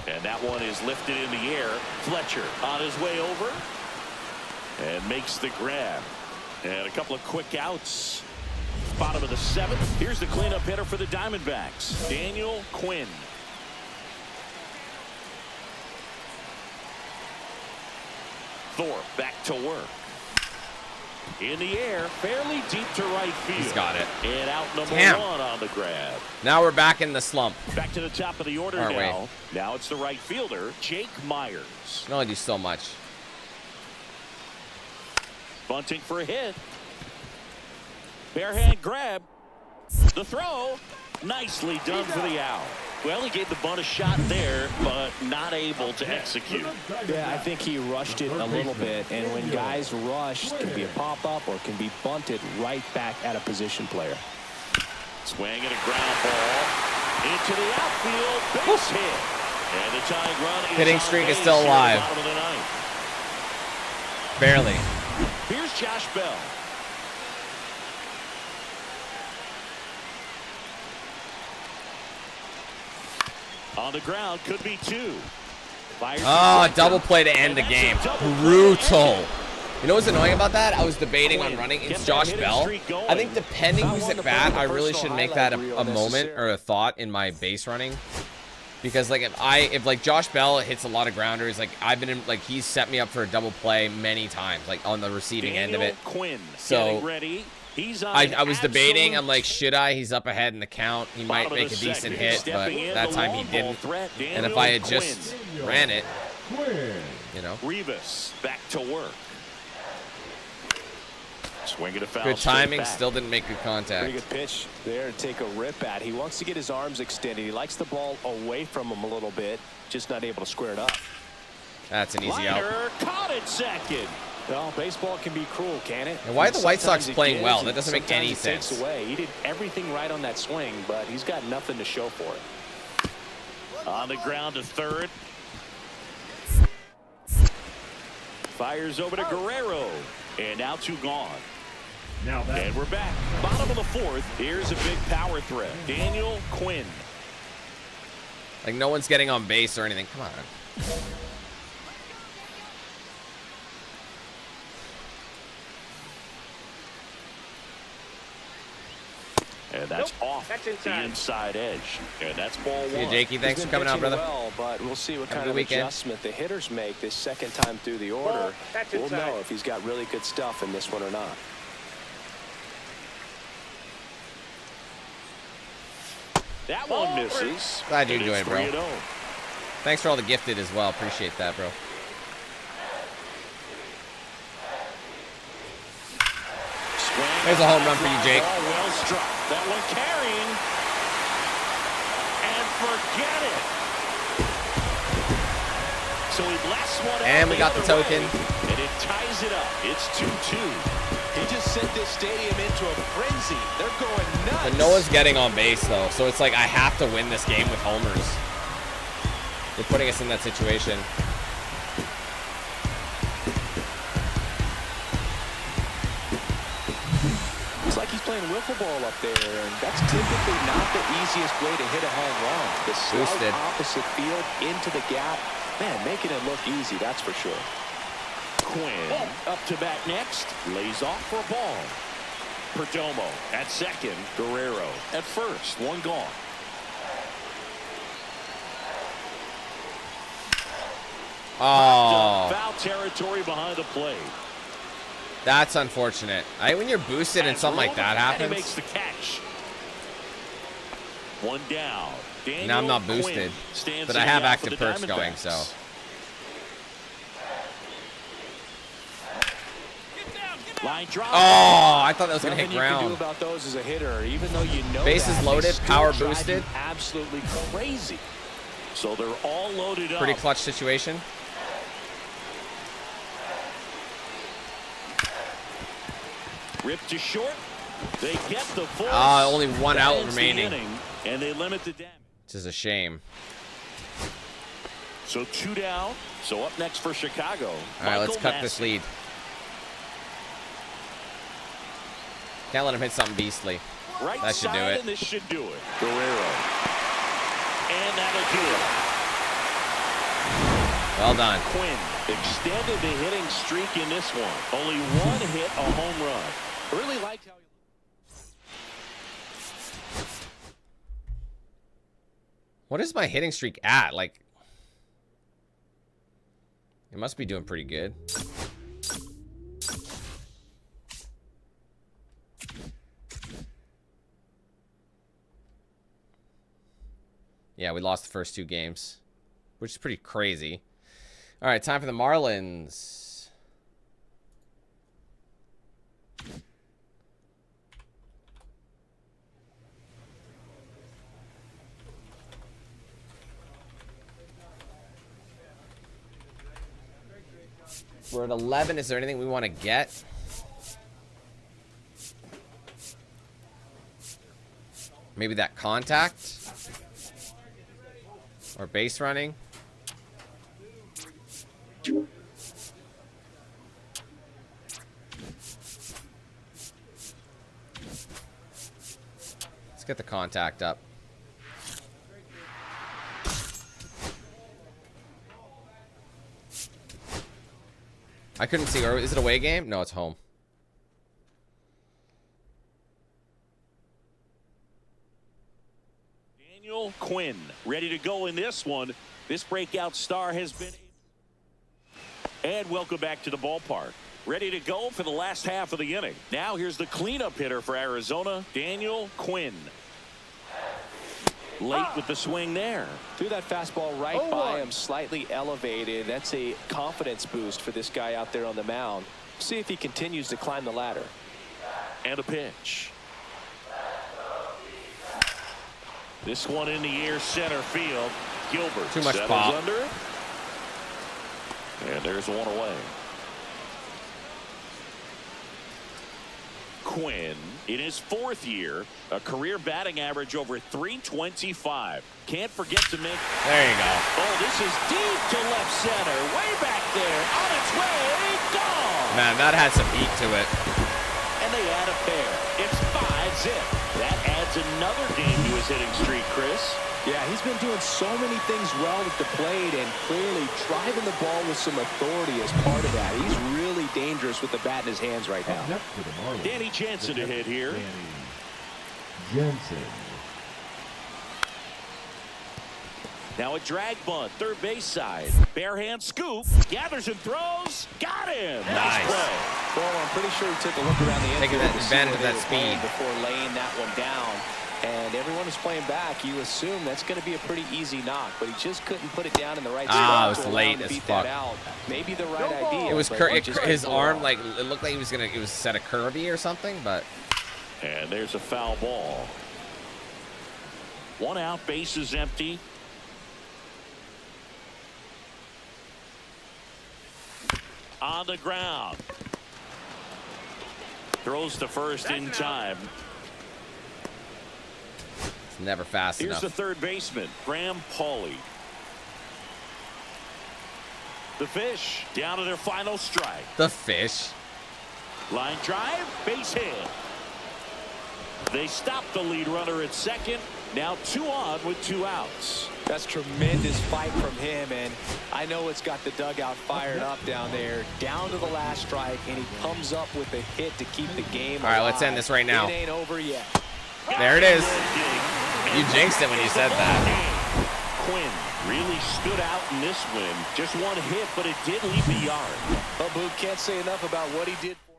And that one is lifted in the air. Fletcher on his way over and makes the grab. And a couple of quick outs. Bottom of the seventh. Here's the cleanup hitter for the Diamondbacks, Daniel Quinn. Thorpe back to work. In the air, fairly deep to right field. He's got it. And out number Damn. one on the grab. Now we're back in the slump. Back to the top of the order Aren't we? now. Now it's the right fielder, Jake Myers. You can only do so much. Bunting for a hit. Bare hand grab. The throw. Nicely done for the out. Well, he gave the bunt a shot there, but not able to execute. Yeah, I think he rushed it a little bit, and when guys rush, it can be a pop-up or it can be bunted right back at a position player. Swing and a ground ball into the outfield. Base hit. And the tying run is Hitting on streak is base still here alive. at the bottom of the ninth. Barely. Here's Josh Bell. On the ground, could be two. Fires Oh, to double center. play to end the And that's a game. double play to Brutal. end it. You know what's annoying about that? I was debating on running. It's Josh Bell. I think depending who's at bat, I really should make that a moment or a thought in my base running. Because like if like Josh Bell hits a lot of grounders, like I've been in, like he's set me up for a double play many times, like on the receiving end of it. Quinn So getting ready. He's on I was debating. absolute I'm like, should I? He's up ahead in the count. He might bottom of make the a decent second. hit, but Stepping in, that the time he long ball didn't. threat, And if Daniel I had Quinn. just ran it, Quinn. you know. Rivas back to work. Swing it a foul. Good straight timing, back. still didn't make good Pretty contact. good pitch there to take a rip at. He wants to get his arms extended. He likes the ball away from him a little bit, just not able to square it up. That's an easy out. Liner caught it second. Well, baseball can be cruel, can it? And why are the White Sox Sometimes it playing gives well? and That doesn't make sometimes any it takes sense. away. He did everything right on that swing, but he's got nothing to show for it. On the ground to third. Fires over to Guerrero. And now two gone. Now that And we're back. Bottom of the fourth. Here's a big power threat. Daniel Quinn. Like no one's getting on base or anything. Come on. And that's off That's the inside. inside edge. And that's ball See you, one. Jakey. Thanks He's for been coming out, pitching brother. well, but we'll see what Have a kind good of weekend. adjustment the hitters make this second time through the order. That's We'll inside. know if he's got really good stuff in this one or not. That one misses. Glad you And enjoyed it's it, bro. 3-0. Thanks for all the gifted as well. Appreciate that, bro. There's a home run for you, Jake. Ball well struck. That one carrying. And forget it. So he blasts one And out we got the other token. way, and it ties it up. It's 2-2. He just sent this stadium into a frenzy. They're going nuts. But Noah's getting on base, though. So it's like I have to win this game with homers. They're putting us in that situation. It's like he's playing wiffle ball up there, and that's typically not the easiest way to hit a home run. The slight Boosted. opposite field into the gap. Man, making it look easy, that's for sure. Quinn up to bat next. Lays off for a ball. Perdomo at second. Guerrero at first. One gone. Oh, Foul territory behind the plate. that's unfortunate. When you're boosted and something like that And he happens. makes the catch. One down. Now I'm not Daniel boosted, Quinn stands but in I the have gap for active the perks going, Diamondbacks. so. Line drive. Oh, I thought that was going to Nothing hit you can do ground. about those as a hitter, even though you know Bases that, loaded, they still power drive boosted. you absolutely crazy. So they're all loaded up. Pretty clutch situation. Ripped to short. They get the force. Only one That out ends the remaining. inning, and they limit the damage. Which is a shame. So 2 down. So up next for Chicago. All right, let's cut this lead. Can't let him hit something beastly. Right That should do side, it. and this should do it. Guerrero. And that'll do it. Well done. Quinn extended the hitting streak in this one. Only one hit, a home run. I really liked how he... What is my hitting streak at? Like, it must be doing pretty good. Yeah, we lost the first 2 games, which is pretty crazy. All right, time for the Marlins. We're at 11. Is there anything we want to get? Maybe that contact? Or base running? Let's get the contact up. I couldn't see. Or is it a away game? No, it's home. Daniel Quinn ready to go in this one. This breakout star has been. And welcome back to the ballpark. Ready to go for the last half of the inning. Now here's the cleanup hitter for Arizona, Daniel Quinn. Late with the swing there. Threw that fastball right by him, slightly elevated. That's a confidence boost for this guy out there on the mound. See if he continues to climb the ladder. And a pitch. This one in the air, center field. Gilbert Too much settles pop. under it. And there's one away. Quinn in his 4th year, a career batting average over .325. Can't forget to make. There you go. Oh, this is deep to left center, way back there, on its way, gone. Man, that had some heat to it. And they add a pair. It's 5-zip. That adds another game to his hitting streak, Chris. Yeah, he's been doing so many things well at the plate and clearly driving the ball with some authority as part of that. He's really dangerous with the bat in his hands right now. Next to the Marlins, Danny Jansen to hit here. Danny Jensen. Now a drag bunt, third base side. Bare hand scoop, gathers and throws. Got him. Nice. Play. Well, I'm pretty sure he took a look around the Taking infield that to see advantage where of they that were going speed. before laying that one down. And everyone is playing back. You assume that's going to be a pretty easy knock, but he just couldn't put it down in the right spot. It was to allow late him to as beat fuck. that out. Maybe the right idea. It was but he just his couldn't pull arm, off. like it looked like it was set a curvy or something, but And there's a foul ball. 1 out, bases empty. On the ground. Throws to first in time. it's never fast Here's enough. the third baseman, Graham Pauley. The Fish down to their final strike. The Fish. Line drive, base hit. They stop the lead runner at second. Now 2 on with 2 outs. That's tremendous fight from him, and I know it's got the dugout fired up down there. Down to the last strike, and he comes up with a hit to keep the game alive. All right, let's end this right now. It ain't over yet. There it is. You jinxed it when you said that. Quinn really stood out in this win. Just 1 hit, but it did leave the yard. Well, Boog can't say enough about what he did for him.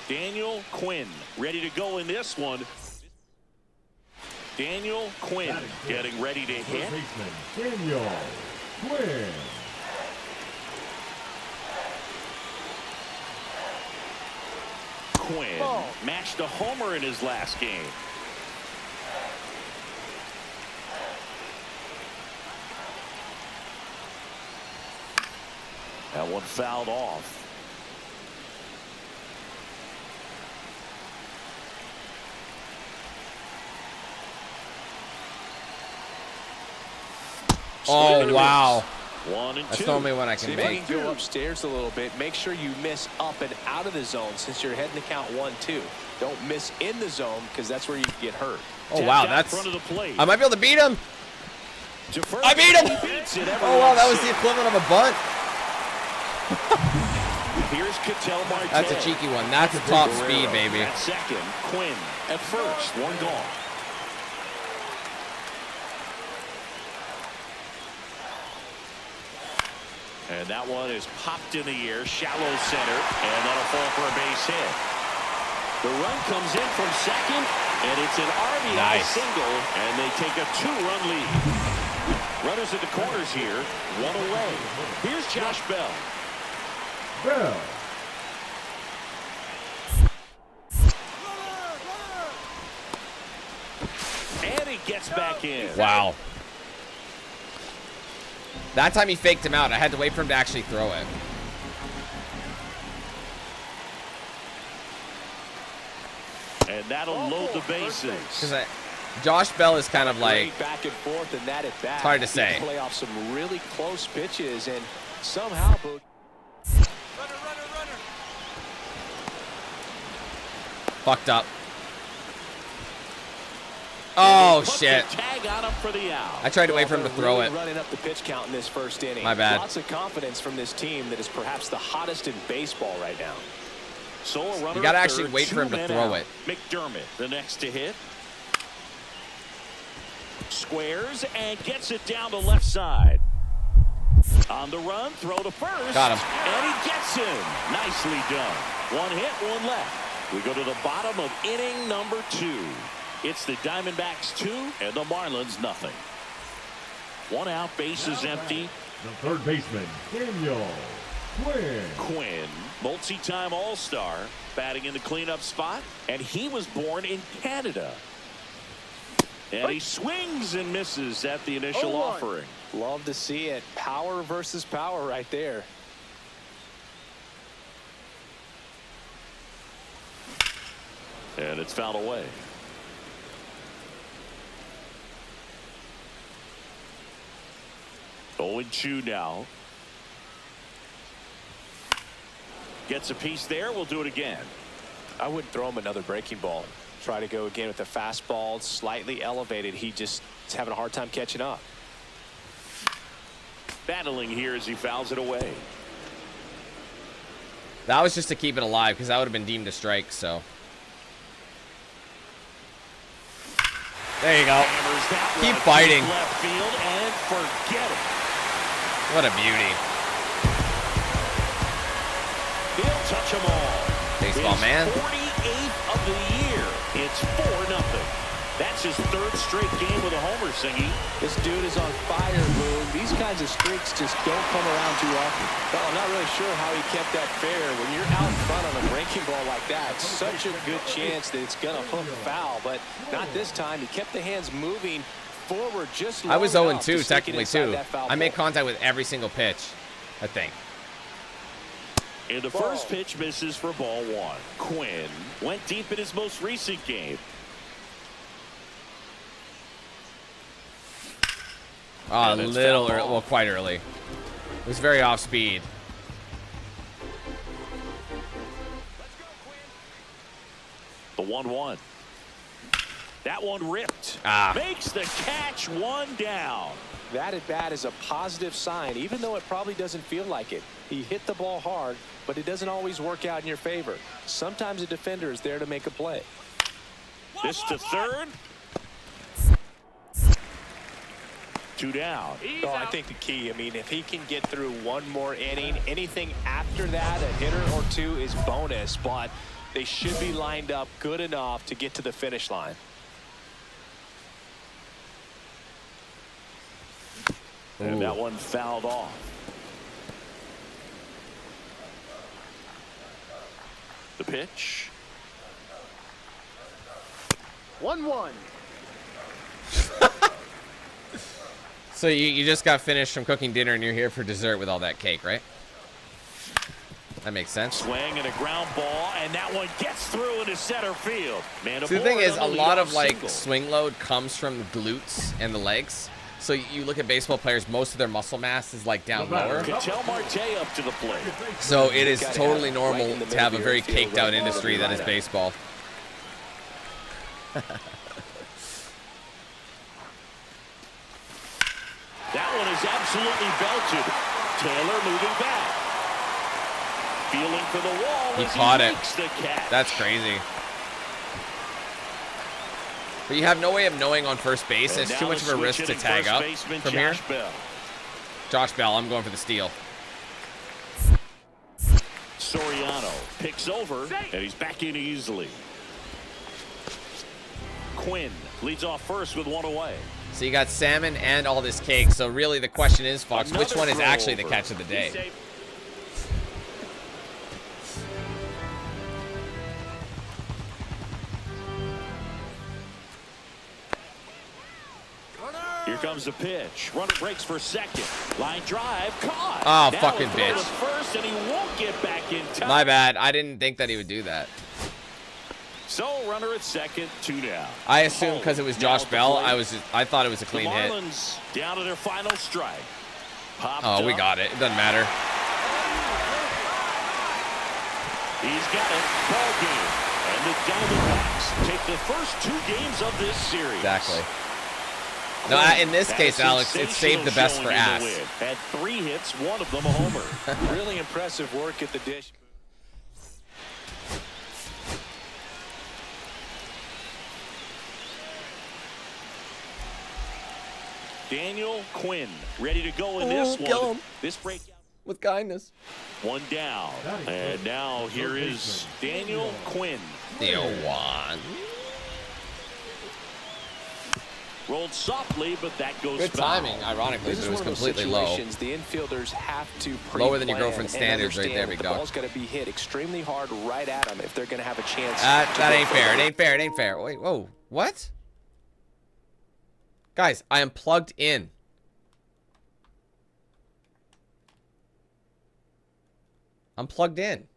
Daniel Quinn ready to go in this one. Daniel Quinn getting ready to hit. First baseman, Daniel Quinn. Quinn matched a homer in his last game. That one fouled off. Oh, wow. 1 and 2. That's normally one I See can if you make. can go upstairs a little bit. Make sure you miss up and out of the zone since you're heading to count 1-2. Don't miss in the zone because that's where you can get hurt. Oh, wow. Tapped out That's. front of the plate. I might be able to beat him. To first, I beat him. he beats it. Oh, wow. That was the Everyone's equivalent of a bunt. safe. Here's Ketel Marte. That's a cheeky one. That's a top speed, baby. At second, Quinn at first, 1 gone. And that one is popped in the air, shallow center, and that'll fall for a base hit. The run comes in from second, and it's an RBI single, and they take a 2-run lead. Runners at the corners here, 1 away. Here's Josh Bell. Bell. And he gets back in. Wow. That time he faked him out. I had to wait for him to actually throw it. And that'll load the bases. Because Josh Bell is kind of like, Great back and forth, and that at bat. it's hard to He say. can play off some really close pitches, and somehow, Boog. fucked up. Oh, Puts shit. the tag on him for the out. I tried to wait for him to throw it. Running up the pitch count in this first inning. My bad. Lots of confidence from this team that is perhaps the hottest in baseball right now. So a runner You gotta at actually third, wait for him to 2 men throw out. it. McDermott, the next to hit. Squares and gets it down the left side. On the run, throw to first. Got him. And he gets him. Nicely done. 1 hit, 1 left. We go to the bottom of inning number 2. It's the Diamondbacks 2 and the Marlins nothing. 1 out, bases empty. The third baseman, Daniel Quinn. Quinn, multi-time All-Star, batting in the cleanup spot, and he was born in Canada. And he swings and misses at the initial offering. Love to see it. Power versus power right there. And it's fouled away. Oh, 2 now. Gets a piece there. We'll do it again. I wouldn't throw him another breaking ball. Try to go again with the fastball, slightly elevated. He just is having a hard time catching up. battling here as he fouls it away. That was just to keep it alive because that would have been deemed a strike, so. There you go. Keep fighting. Left field and forget it. What a beauty. He'll touch them all. Baseball His man. 48th of the year. It's 4-0. That's his third straight game with a homer, Singy. This dude is on fire, Boone. These kinds of streaks just don't come around too often. Well, I'm not really sure how he kept that fair. When you're out front on a breaking ball like that, it's such a good chance that it's going to hook foul. But not this time. He kept the hands moving forward just long I was enough 0-2 to stick it technically inside too. that foul I made ball. contact with every single pitch, I think. And the first pitch misses for ball one. Quinn went deep in his most recent game. Oh, a And it's little fouled early, off. well, quite early. It was very off speed. The 1-1. That one ripped. Makes the catch, one down. That at bat is a positive sign, even though it probably doesn't feel like it. He hit the ball hard, but it doesn't always work out in your favor. Sometimes a defender is there to make a play. This to third. 2 down. Oh, I think the key, I mean, if he can get through one more inning, anything after that, a hitter or two is bonus, but they should be lined up good enough to get to the finish line. And that one fouled off. The pitch. 1-1. So you just got finished from cooking dinner and you're here for dessert with all that cake, right? That makes sense. Swing and a ground ball, and that one gets through into center field. Man, See, the thing is, a lot of like single. swing load comes from the glutes and the legs. So you look at baseball players, most of their muscle mass is like down lower. Ketel Marte up to the plate. So it is totally normal to have a very caked out industry that is baseball. That one is absolutely belted. Taylor moving back. Feeling for the wall. He as caught it. makes the catch. That's crazy. But you have no way of knowing on first base. And It's now too much the of a risk switch to hitting tag first up baseman from here. Josh Bell. Josh Bell, I'm going for the steal. Soriano picks over, and he's back in easily. Quinn leads off first with one away. So you got salmon and all this cake. So really the question is, Fox, which Another one is throw actually the over. catch of the day? Here comes the pitch. Runner breaks for second. Line drive caught. Oh, Now fucking a throw bitch. to first, and he won't get back in time. My bad. I didn't think that he would do that. So runner at second, 2 down. I assumed because it was Now Josh at the Bell, plate. I thought it was a The clean hit. Marlins down to their final strike. Popped Oh, we up. got it. It doesn't matter. He's got it. Ball game. And the Diamondbacks take the first 2 games of this series. Exactly. No, in this case, Had a Alex, it saved the sensational best for showing in the ass. win. Had 3 hits, one of them a homer. Really impressive work at the dish. Daniel Quinn ready to go in this kill one. him. This breakout. With kindness. 1 down. And now here is Daniel Quinn. The 0-1. Rolled softly, but that goes Good foul. timing, ironically, This but is it was one of those completely low. situations the infielders have to Lower than your pre-plan girlfriend's and standards right there, understand big that dog. The ball's got to be hit extremely hard right at them if they're going to have a chance. That to ain't go fair. It forward. ain't fair. It ain't fair. Wait, whoa. What? Guys, I am plugged in. I'm plugged in.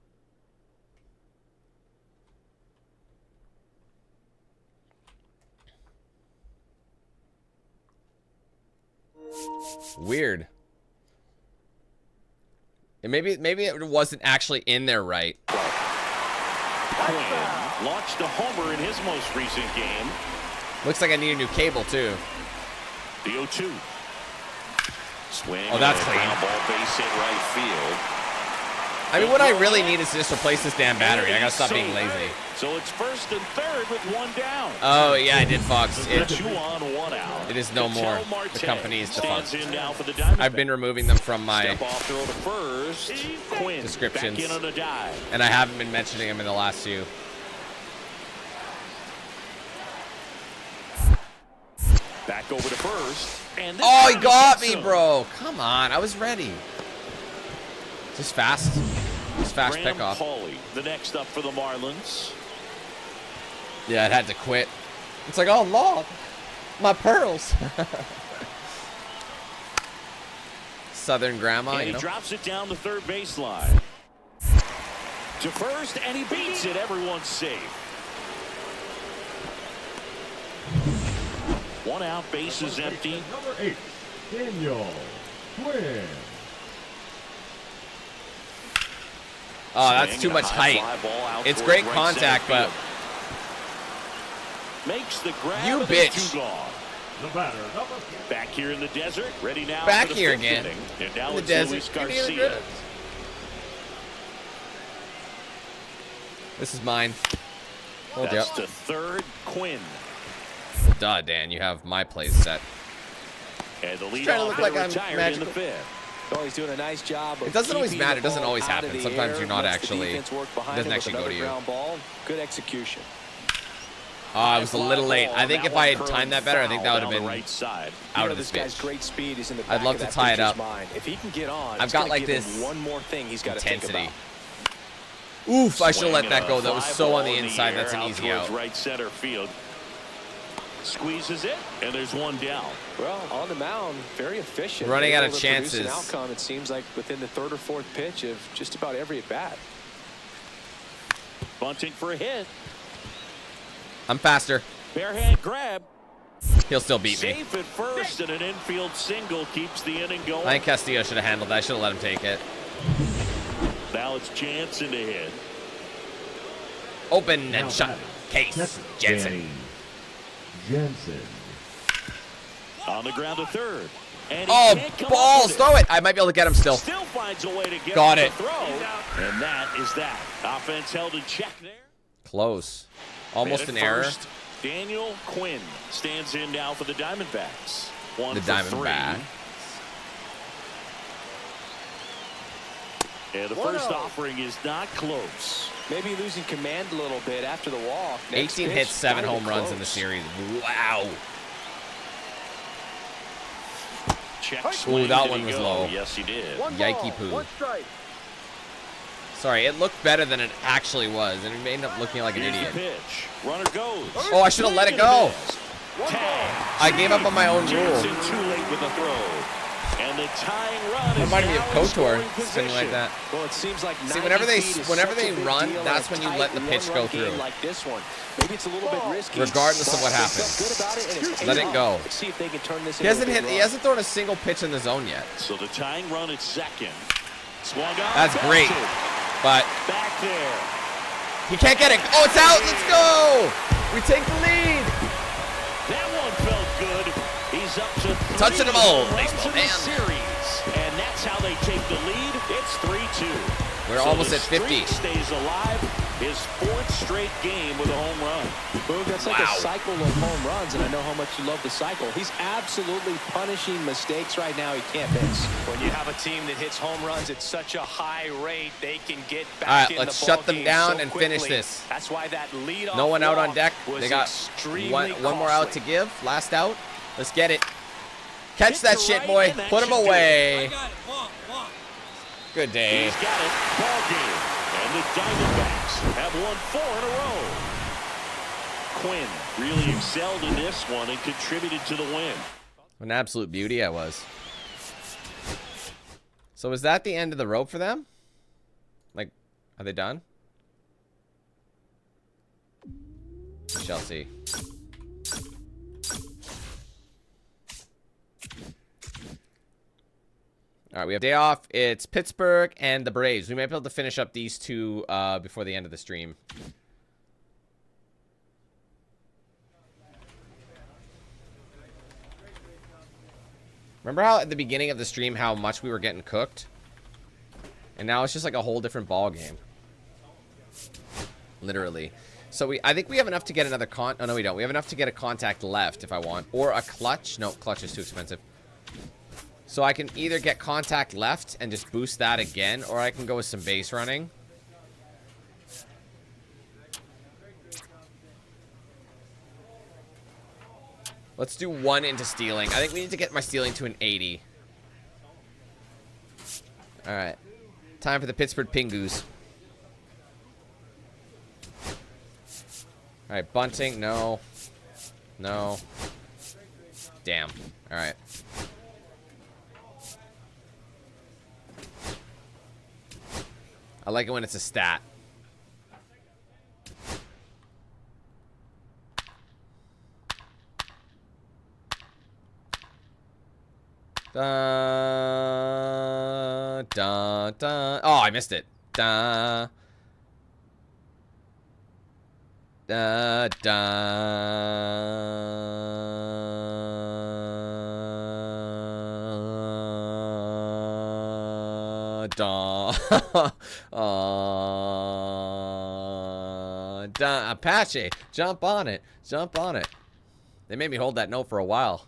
Weird. And maybe it wasn't actually in there right. Quinn launched a homer in his most recent game. Looks like I need a new cable too. The 0-2. Swing. Oh, that's clean. Ball base hit right field. I mean, what I really need is to just replace this damn battery. I gotta stop being lazy. So it's first and third with one down. Oh, yeah, I did, Fox. 2 on, 1 out. It is no more. The company is defunct. In now for the I've been removing them from my Step off throw to first. Quinn descriptions. back in on a dive. And I haven't been mentioning them in the last few. Back over to first. And this Oh, he time got gets me, him. bro. Come on. I was ready. Just fast. Just fast Graham pickoff. Pauly, the next up for the Marlins. Yeah, it had to quit. It's like, oh, Lord. My pearls. Southern grandma, And you he know. drops it down the third baseline. To first, and he beats it. Everyone's safe. 1 out, base is empty. Number 8, Daniel Quinn. Oh, that's Swing too and a much high height. fly ball out It's towards great right contact, center but field. Makes the grab. You and bitch. it's 2 gone. The batter, number 4. Back here in the desert, ready now. Back for the here fifth again. inning. And now In the it's desert. Luis Give me the Garcia. goods. This is mine. Hold you That's up. to third, Quinn. Duh, Dan. You have my plays set. And the lead trying to off look like I'm retired in magical. the 5th. Oh, he's doing a nice job of It doesn't always keeping matter. the It doesn't ball always out of happen. the Sometimes air, you're not lets the actually. defense work behind Doesn't him with actually go another to you. ground ball. Good execution. Oh, I was a little late. Ball, I think that if I had one timed that better, I think that would have curling been foul down the right side. out of this this guy's bitch. great speed is in the I'd back love of to that tie it pitcher's up. mind. If he can get on, I've it's got gonna like give him this one more thing he's got to think intensity. about. Oof, I should have let Swing that and go. a That was fly so ball on the in inside. air That's an easy towards out. right center field. Squeezes it, and there's 1 down. Well, on the mound, very efficient. Running out Able of to produce chances. An outcome, it seems like within the 3rd or 4th pitch of just about every at bat. Bunting for a hit. I'm faster. Bare hand grab. He'll still beat me. Safe at first, and an infield single keeps the inning going. I think Castillo should have handled that. I should have let him take it. Now it's Jansen to hit. Open Now and shut. batting, Case. catcher, Jensen. Danny Jensen. On the ground to third. And he Oh, can't come up balls. with it. Throw it. I might be able to get him still. Still finds a way to get Got the it. throw. And that is that. Offense held in check there. Close. Almost And an at error. first, Daniel Quinn stands in now for the Diamondbacks. 1 The for 3. Diamondback. And the first offering is not close. Maybe losing command a little bit after the walk. Next 18 pitch, hits, 7 gotta be home runs in the close. series. Wow. Check Ooh, swing. that Did one he was go? low. Yes, he did. Yikey poo. Sorry, it looked better than it actually was, and it ended up looking like an Here's idiot. the pitch. Runner goes. Oh, I should have let it go. Tag. I gave up on my own rule. Jansen too late with the throw. And the tying run is Reminded me of now in KOTOR, scoring spinning like position. that. Well, it seems like See, whenever they 90 feet is whenever such a they big run, deal in that's a when you tight let the pitch one-run go game through. Like this one, maybe it's a little bit risky. Regardless of what but they happens. felt good about it, and it's Let paid it go. off. Let's see if they can turn this He into hasn't a big hit. He run. hasn't thrown a single pitch in the zone yet. So the tying run at second. Swung on. That's great, belted. but Back there. he can't get it. Oh, it's out. Let's go. We take the lead. That one felt good. He's up to 3 Touching them all, runs baseball in the man. series. And that's how they take the lead. It's 3-2. We're So almost the at 50. streak stays alive. His 4th straight game with a home run. Boog, that's like Wow. a cycle of home runs, and I know how much you love the cycle. He's absolutely punishing mistakes right now he can't miss. When you have a team that hits home runs at such a high rate, they can get back All right, in let's the shut ball them game down so and finish quickly. this. That's why that leadoff No one out on walk deck. was They got extremely one more out to costly. give. Last out. Let's get it. Catch Hit that to shit, right, boy. and that Put him should do it. away. Good day. He's got it. Ball game. And the Diamondbacks have won 4 in a row. Quinn really excelled in this one and contributed to the win. An absolute beauty I was. So is that the end of the rope for them? Like, are they done? We shall see. All right, we have day off. It's Pittsburgh and the Braves. We might be able to finish up these two before the end of the stream. Remember how at the beginning of the stream how much we were getting cooked? And now it's just like a whole different ball game. Literally. So I think we have enough to get another oh no, we don't. We have enough to get a contact left if I want. Or a clutch. No, clutch is too expensive. So I can either get contact left and just boost that again, or I can go with some base running. Let's do 1 into stealing. I think we need to get my stealing to an 80. Alright. Time for the Pittsburgh Pingus. Alright, bunting. No. No. Damn. Alright. I like it when it's a stat. Dun, dun, dun. Oh, I missed it. Dun. Dun, dun. Dun. Dun. Apache. Jump on it. Jump on it. They made me hold that note for a while.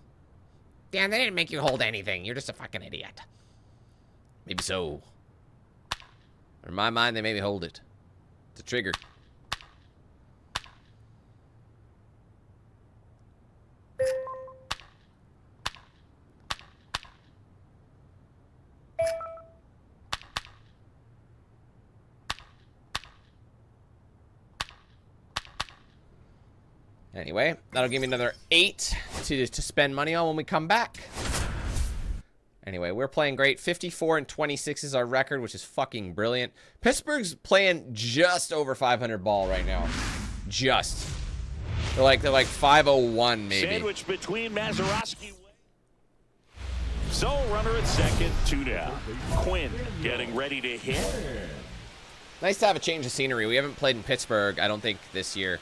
Damn, they didn't make you hold anything. You're just a fucking idiot. Maybe so. In my mind, they made me hold it. It's a trigger. Anyway, that'll give me another 8 to spend money on when we come back. Anyway, we're playing great. 54 and 26 is our record, which is fucking brilliant. Pittsburgh's playing just over 500 ball right now. Just. They're like 501 maybe. Sandwich between Mazeroski. So runner at second, 2 down. Quinn getting ready to hit. Nice to have a change of scenery. We haven't played in Pittsburgh, I don't think, this year.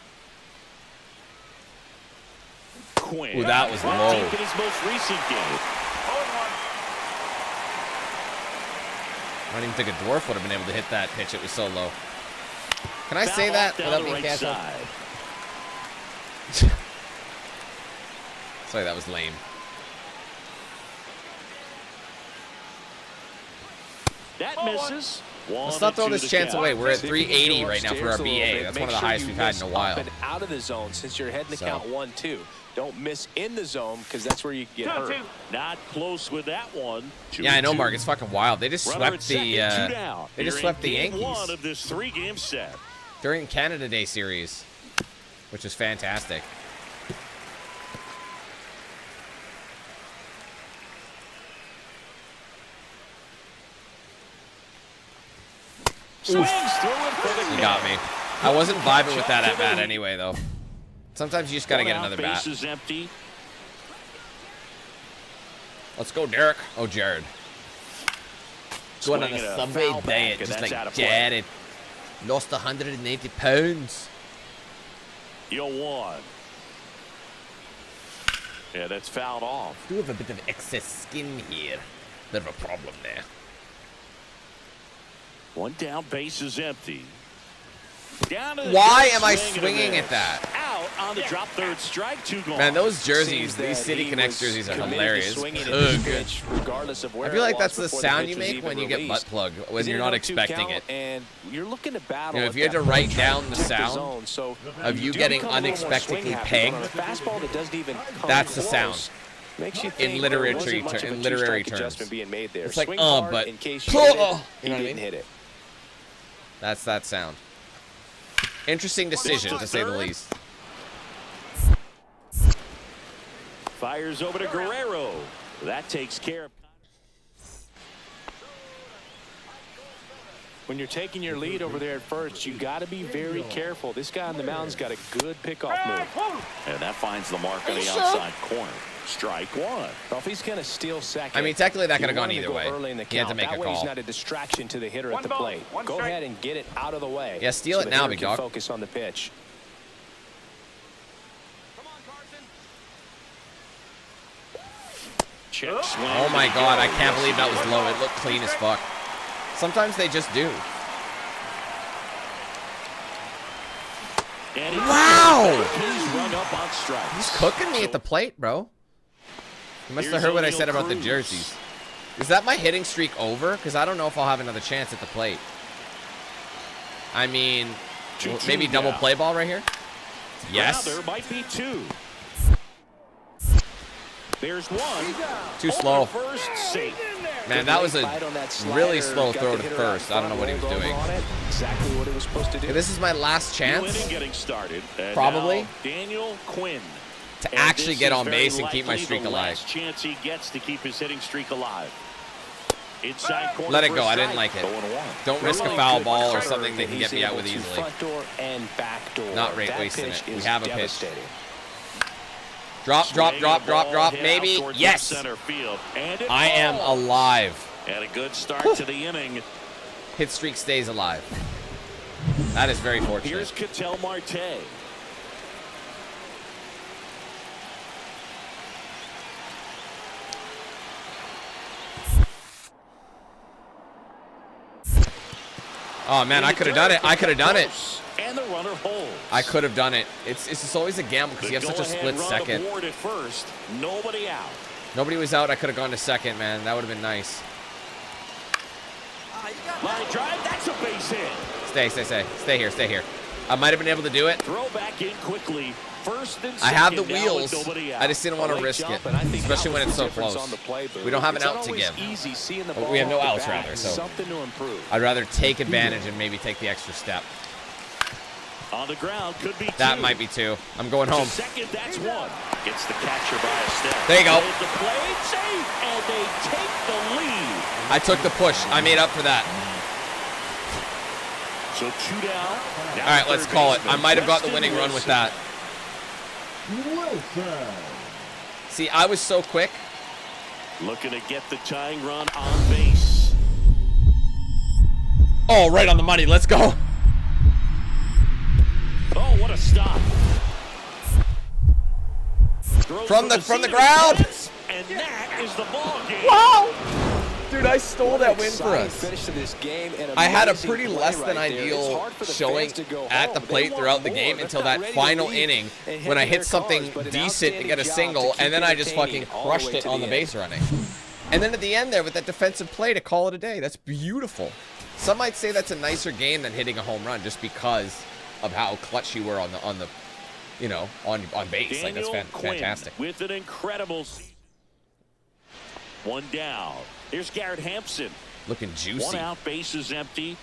Quinn. Ooh, that was low. In his most recent game. I don't even think a dwarf would have been able to hit that pitch. It was so low. Can I say that without being canceled? Sorry, that was lame. That misses. Let's not throw this chance away. We're at 380 right now for our BA. That's one of the highest we've had in a while. Out of the zone since you're heading to count 1-2. Don't miss in the zone because that's where you get hurt. Not close with that one. Yeah, I know, Mark. It's fucking wild. They just swept the Yankees. One of this 3-game set during Canada Day series, which is fantastic. Swings through it for the You got me. I wasn't vibing with that at bat anyway, though. Sometimes you just gotta get another bat. Base is empty. Let's go, Derek. Oh, Jared. Going on a Sunday diet, just like Jared. Lost 180 pounds. You'll one. Yeah, that's fouled off. Do have a bit of excess skin here. Bit of a problem there. One down, base is empty. Why am I swinging at that? Out on the drop, third strike, 2 gone. Man, those jerseys, these City Connects jerseys are hilarious. I feel like that's the sound you make when you get butt plugged, when you're not expecting it. And you're looking to battle. You know, if you had to write down the sound of you getting unexpectedly pegged, that's the sound. In literary terms. It's like, but you know what I mean? That's that sound. Interesting decision, to say the least. Fires over to Guerrero. That takes care of. When you're taking your lead over there at first, you got to be very careful. This guy on the mound's got a good pickoff move. And that finds the mark on the outside corner. Strike one. Well, if he's going to steal second, I mean, technically that could have gone either way. He had to make a call. He's not a distraction to the hitter at the plate. Go ahead and get it out of the way. Yeah, steal it now, big dog. Focus on the pitch. Check swing. Oh my God, I can't believe that was low. It looked clean as fuck. Sometimes they just do. And Wow! he's run up on strikes. He's cooking me at the plate, bro. You must have heard what I said about the jerseys. Is that my hitting streak over? Because I don't know if I'll have another chance at the plate. I mean, maybe double play ball right here? Yes. There might be two. There's one. Too slow. First safe. Man, that was a really slow throw to first. I don't know what he was doing. Exactly what it was supposed to do. Okay, this is my last chance. Getting started. Probably. Daniel Quinn. To actually get on base and keep my streak alive. Last chance he gets to keep his hitting streak alive. Inside corner. Let it go. I didn't like it. Don't risk a foul ball or something that can get me out with easily. Front door and back door. Not wasting it. We have a pitch. Swing Drop. Maybe. Yes. I am alive. And a good start to the inning. Hit streak stays alive. That is very fortunate. Here's Ketel Marte. Oh man, I could have done it. I could have done it. And the runner holds. I could have done it. It's just always a gamble because you have such a split second. At first, nobody out. Nobody was out. I could have gone to second, man. That would have been nice. Line drive. That's a base hit. Stay here. I might have been able to do it. Throw back in quickly. First and second. I have the wheels. I just didn't want to risk it, especially when it's so close. We don't have an out to give. We have no outs, rather, so I'd rather take advantage and maybe take the extra step. On the ground, could be two. That might be two. I'm going home. Second, that's one. Gets the catcher by a step. There you go. The play, safe, and they take the lead. I took the push. I made up for that. So 2 down. All right, let's call it. I might have got the winning run with that. See, I was so quick. Looking to get the tying run on base. Oh, right on the money. Let's go. Oh, what a stop. From the ground. And that is the ball game. Wow. Dude, I stole that win for us. Finish to this game. I had a pretty less than ideal showing at the plate throughout the game until that final inning when I hit something decent to get a single, and then I just fucking crushed it on the base running. And then at the end there with that defensive play to call it a day. That's beautiful. Some might say that's a nicer game than hitting a home run just because of how clutch you were on the you know, on base. Like, that's fantastic. With an incredible season. One down. Here's Garrett Hampson. Looking juicy. One out, base is empty.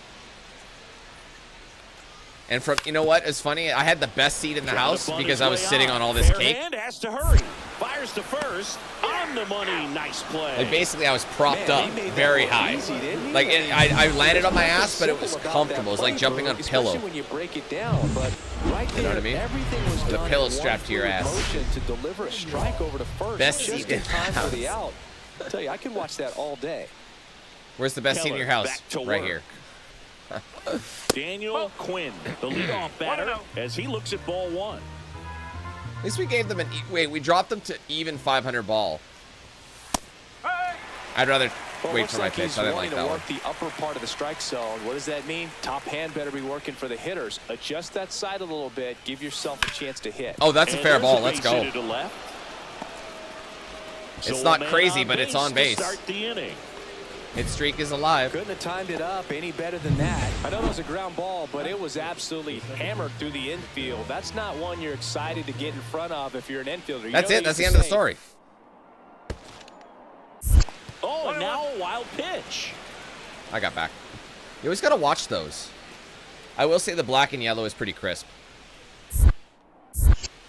And from, you know what? It's funny. I had the best seat in the house because I was sitting on all this cake. And has to hurry. Fires to first. On the money. Nice play. Like, basically, I was propped up very high. Like, I landed on my ass, but it was comfortable. It was like jumping on a pillow. When you break it down, but right there, you know what I mean? Everything was with a pillow strapped to your ass. To deliver a strike over to first. Best seat in the house. I tell you, I can watch that all day. Where's the best seat in your house? Right here. Daniel Quinn, the leadoff batter, as he looks at ball one. At least we gave them we dropped them to even 500 ball. I'd rather wait for my pitch. I didn't like that one. The upper part of the strike zone. What does that mean? Top hand better be working for the hitters. Adjust that side a little bit. Give yourself a chance to hit. Oh, that's a fair ball. Let's go. It's not crazy, but it's on base. Hit streak is alive. Couldn't have timed it up any better than that. I know it was a ground ball, but it was absolutely hammered through the infield. That's not one you're excited to get in front of if you're an infielder. That's it. That's the end of the story. Oh, and now a wild pitch. I got back. You always got to watch those. I will say the black and yellow is pretty crisp.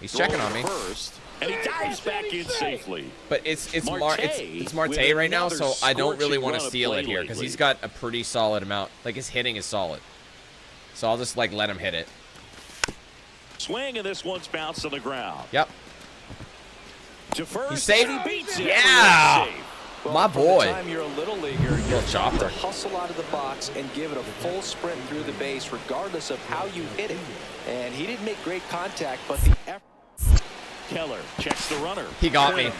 He's checking on me. And he dives back in safely. But it's Marte right now, so I don't really want to steal it here because he's got a pretty solid amount. Like, his hitting is solid. So I'll just, like, let him hit it. Swing, and this one's bounced on the ground. Yep. To first, he's safe. He beats it. Yeah. Well, my boy. Time you're a little leaguer, little chopper. To hustle out of the box and give it a full sprint through the base, regardless of how you hit it. And he didn't make great contact, but the effort. Keller checks the runner. He got me.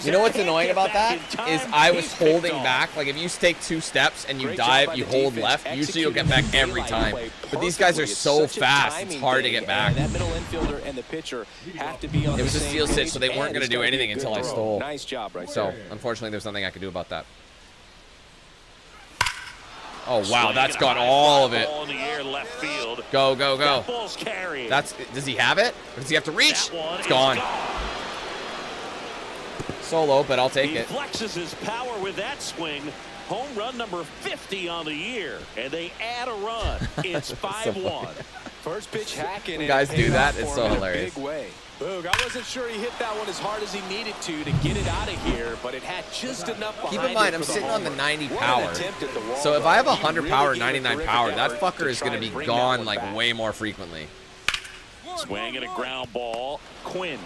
You know what's annoying about that is I was holding back. Like, if you take 2 steps and you dive, you hold left, usually you'll get back every time. But these guys are so fast, it's hard to get back. That middle infielder and the pitcher have to be on It was the a same steal page, sit, so they weren't and going to it's do gotta be a anything good until I throw. stole. Nice job right So, there. unfortunately, there's nothing I could do about that. Oh, wow, that's got all of it. In the air, left field. Go, go, go. That ball's carried. Does he have it? Or does he have to reach? It's gone. Solo, but I'll take He it. flexes his power with that swing. Home run number 50 on the year, and they add a run. It's 5-1. First pitch hacking. When guys do that, it's so hilarious. Big way. Boog, I wasn't sure he hit that one as hard as he needed to get it out of here, but it had just enough behind Keep in mind, I'm sitting on the 90 power. So if I have 100 power, 99 power, that fucker is going to be gone like way more frequently. Swing and a ground ball. Quinn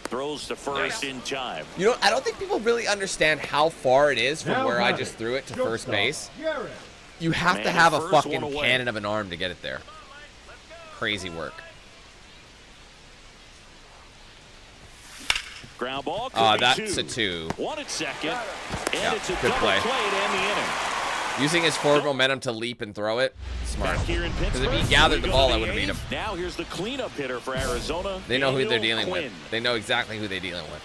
throws to first in time. You know, I don't think people really understand how far it is from where I just threw it to first base. You have to have a fucking cannon of an arm to get it there. Crazy work. Ground ball. That's a 2. 1 at second. And Yeah, it's a good double play. play to end the inning. Using his forward momentum to leap and throw it. Smart. Back here in Because if Pittsburgh, he gathered the we go ball, to I the would have beat him. 8th. Now here's the cleanup hitter for Arizona. They know who they're Daniel dealing Quinn. with. They know exactly who they're dealing with.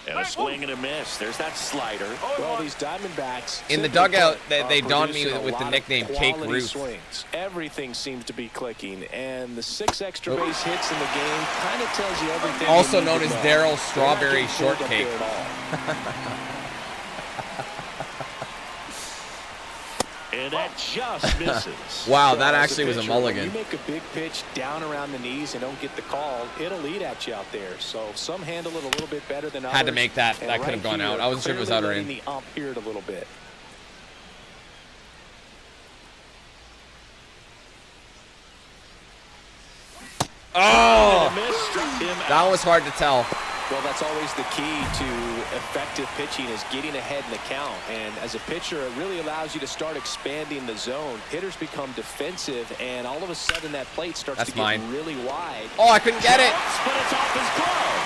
And a swing and a miss. There's that slider. Well, these Diamondbacks In the simply dugout, put, they are donned me producing a with the lot of nickname Cake quality Ruth. swings. Everything seems to be clicking, and the 6 extra base hits in the game kind of tells you everything. Also you need known to as know. Daryl They're not Strawberry getting pulled up Shortcake. there at all. And that just misses. Wow, So that as actually was a pitcher, when mulligan. You make a big pitch down around the knees and don't get the call, it'll eat at you out there. So some handle it a little bit better than others. Had to make that. And That could have right gone out. here, I wasn't sure if it was out or clearly in. letting the ump hear it a little bit. Oh! And a miss struck him That out. was hard to tell. Well, that's always the key to effective pitching is getting ahead in the count. And as a pitcher, it really allows you to start expanding the zone. Hitters become defensive, and all of a sudden that plate starts That's to get mine. really wide. Oh, I couldn't get it. But it's off his glove.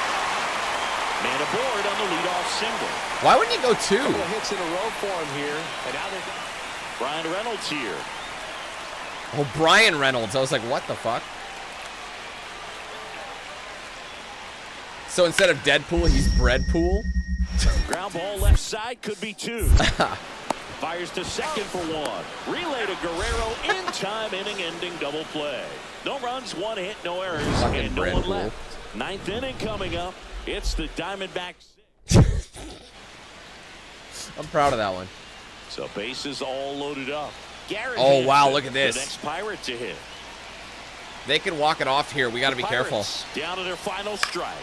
Man aboard on the leadoff single. Why wouldn't you go 2? Couple of hits in a row for him here. And now they're Brian Reynolds here. Oh, Brian Reynolds. I was like, what the fuck? So instead of Deadpool, he's Breadpool? Ground ball left side, could be 2. Fires to second for 1. Relay to Guerrero in time, inning-ending double play. No runs, 1 hit, no errors, Fucking and no one Breadpool. left. 9th inning coming up. It's the Diamondbacks. I'm proud of that one. So bases all loaded up. Garrett Oh, hits wow, it. look at this. The next Pirate to hit. They can walk it off here. We got to be careful. Pirates down to their final strike.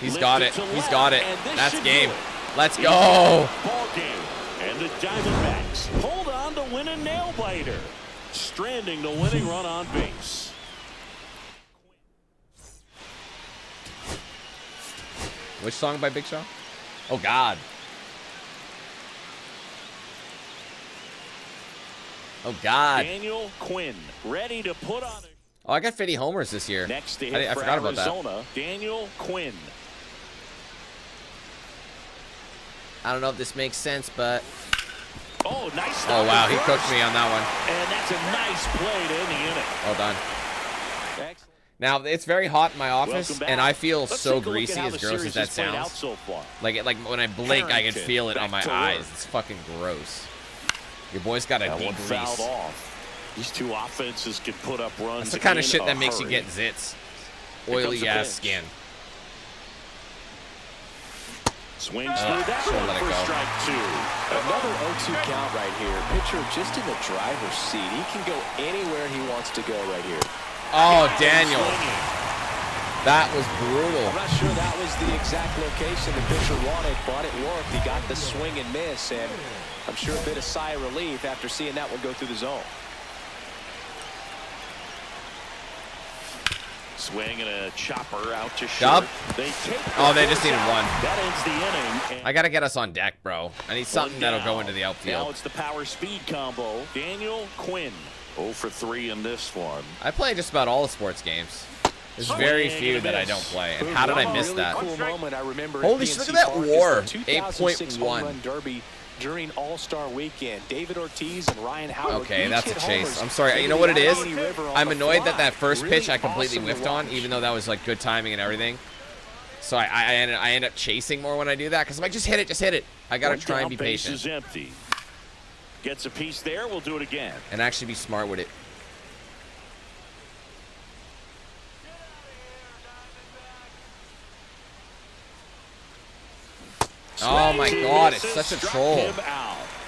He's got it. He's got it. And this That's should game. do it. Let's It's go. a ball game. And the Diamondbacks hold on to win a nail-biter, stranding the winning run on base. Which song by Big Sean? Oh, God. Oh, God. Daniel Quinn ready to put on it. Oh, I got 50 homers this year. Next to I hit for forgot about that. Arizona, Daniel Quinn. I don't know if this makes sense, but... Oh, nice stop. Oh, wow. at He first. cooked me on that one. And that's a nice play to end the inning. Well done. excellent. Now, it's very hot in my office, Welcome back. and I feel Let's so take a look at greasy, how as the gross as series that has played out sounds. so far. Like when I blink, I can Harrington feel it on back my to eyes. work. It's fucking gross. Your boy's got a That deep one fouled grease. off. These two offenses can put up runs. That's the kind of in shit a that makes you hurry. get zits. Here comes Oily the ass pitch. skin. Swings through that should one let it for go. strike 2. Another 0-2 count right here. Pitcher just in the driver's seat. He can go anywhere he wants to go right here. Oh, Daniel. Swinging. That was brutal. I'm not sure that was the exact location the pitcher wanted, but it worked. He got the swing and miss, and I'm sure a bit of sigh of relief after seeing that one go through the zone. swing and a chopper out to short. Dub? They take Oh, they just needed one. That ends the inning. I got to get us on deck, bro. I need something that'll go into the outfield. Now it's the power speed combo. Daniel Quinn, 0 for 3 in this one. I play just about all the sports games. There's very few that I don't play. And how did I miss that? Cool moment I remember. Holy shit, look at that WAR. 8.1. Derby during All-Star Weekend. David Ortiz and Ryan Howard. Okay, that's a chase. I'm sorry. You know what it is? I'm annoyed that first pitch I completely whiffed on, even though that was like good timing and everything. So I end up chasing more when I do that because I'm like, just hit it, just hit it. I gotta try and be patient. Base is empty. Gets a piece there. We'll do it again. And actually be smart with it. Oh my god, it's such a troll.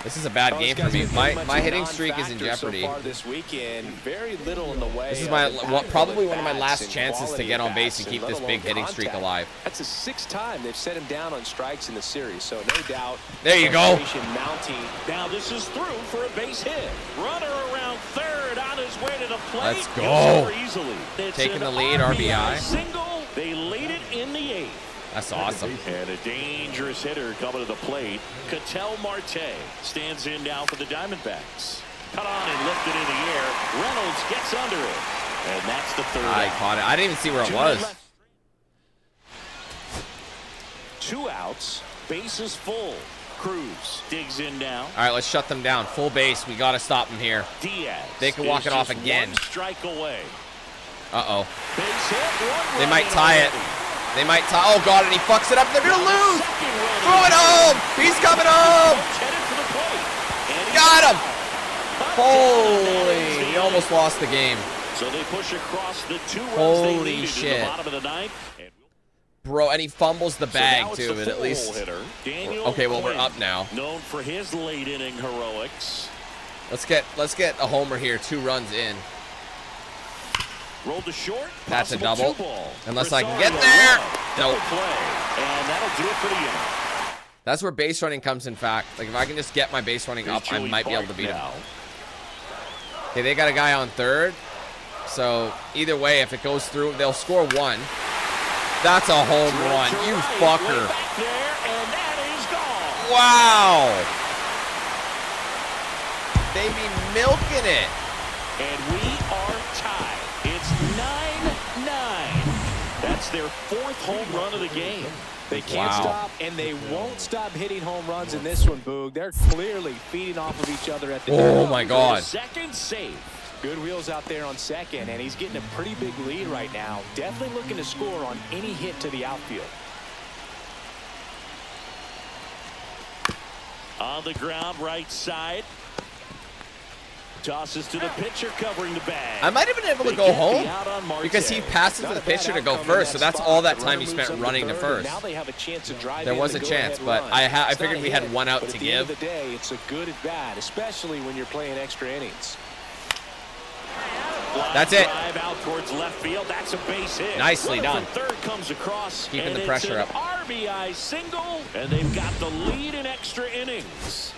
This is a bad game for me. My hitting streak is in jeopardy. This weekend, very little in the way. This is probably one of my last chances to get on base and keep this big hitting streak alive. That's the 6th time they've set him down on strikes in the series, so no doubt. There you go. Mounting. Now this is through for a base hit. Runner around third on his way to the plate. Let's go. Easily. Taking the lead, RBI. Single. They lead it in the 8th. That's awesome. And a dangerous hitter coming to the plate. Ketel Marte stands in now for the Diamondbacks. Cut on and lifted in the air. Reynolds gets under it. And that's the 3rd. I caught it. I didn't even see where it was. 2 outs. Bases full. Cruz digs in now. All right, let's shut them down. Full base. We got to stop them here. Diaz. They can walk it off again. 1 strike away. Uh-oh. Base hit. They might tie it. They might tie. Oh, God, and he fucks it up. They're going to lose. Throw it home. He's coming home. Got him. Holy. He almost lost the game. So they push across the 2 runs Holy they needed shit. in the bottom of the 9th. Bro, and he fumbles the bag, too, but at least. Daniel Okay, well, we're Quinn, up now. Known for his late inning heroics. Let's get a homer here. 2 runs in. Rolled to short. That's a double. Unless I can Rosario get there. Nope. Nope. And that'll do it for the inning. That's where base running comes in fact. Like, if I can just get my base running up, I might be able to beat him. Okay, they got a guy on third. So, either way, if it goes through, they'll score 1. That's a home run. You fucker. Wow. They be milking it. And we are tied. It's 9-9. That's their 4th home run of the game. They can't stop, and they won't stop hitting home runs in this one, Boog. They're clearly feeding off of each other at the Oh, my God. Second save. Good wheels out there on second, and he's getting a pretty big lead right now. Definitely looking to score on any hit to the outfield. On the ground, right side. Tosses to the pitcher covering the bag. I might have been able to go home because he passes to the pitcher to go first, so that's all that time he spent running to first. Now they have a chance to drive. There was a chance, but I figured we had 1 out to give. At the end of the day, it's a good at bat, especially when you're playing extra innings. That's it. Drive out towards left field. That's a base hit. Nicely Runner done. from third comes across. Keeping the pressure up. RBI single, and they've got the lead in extra innings.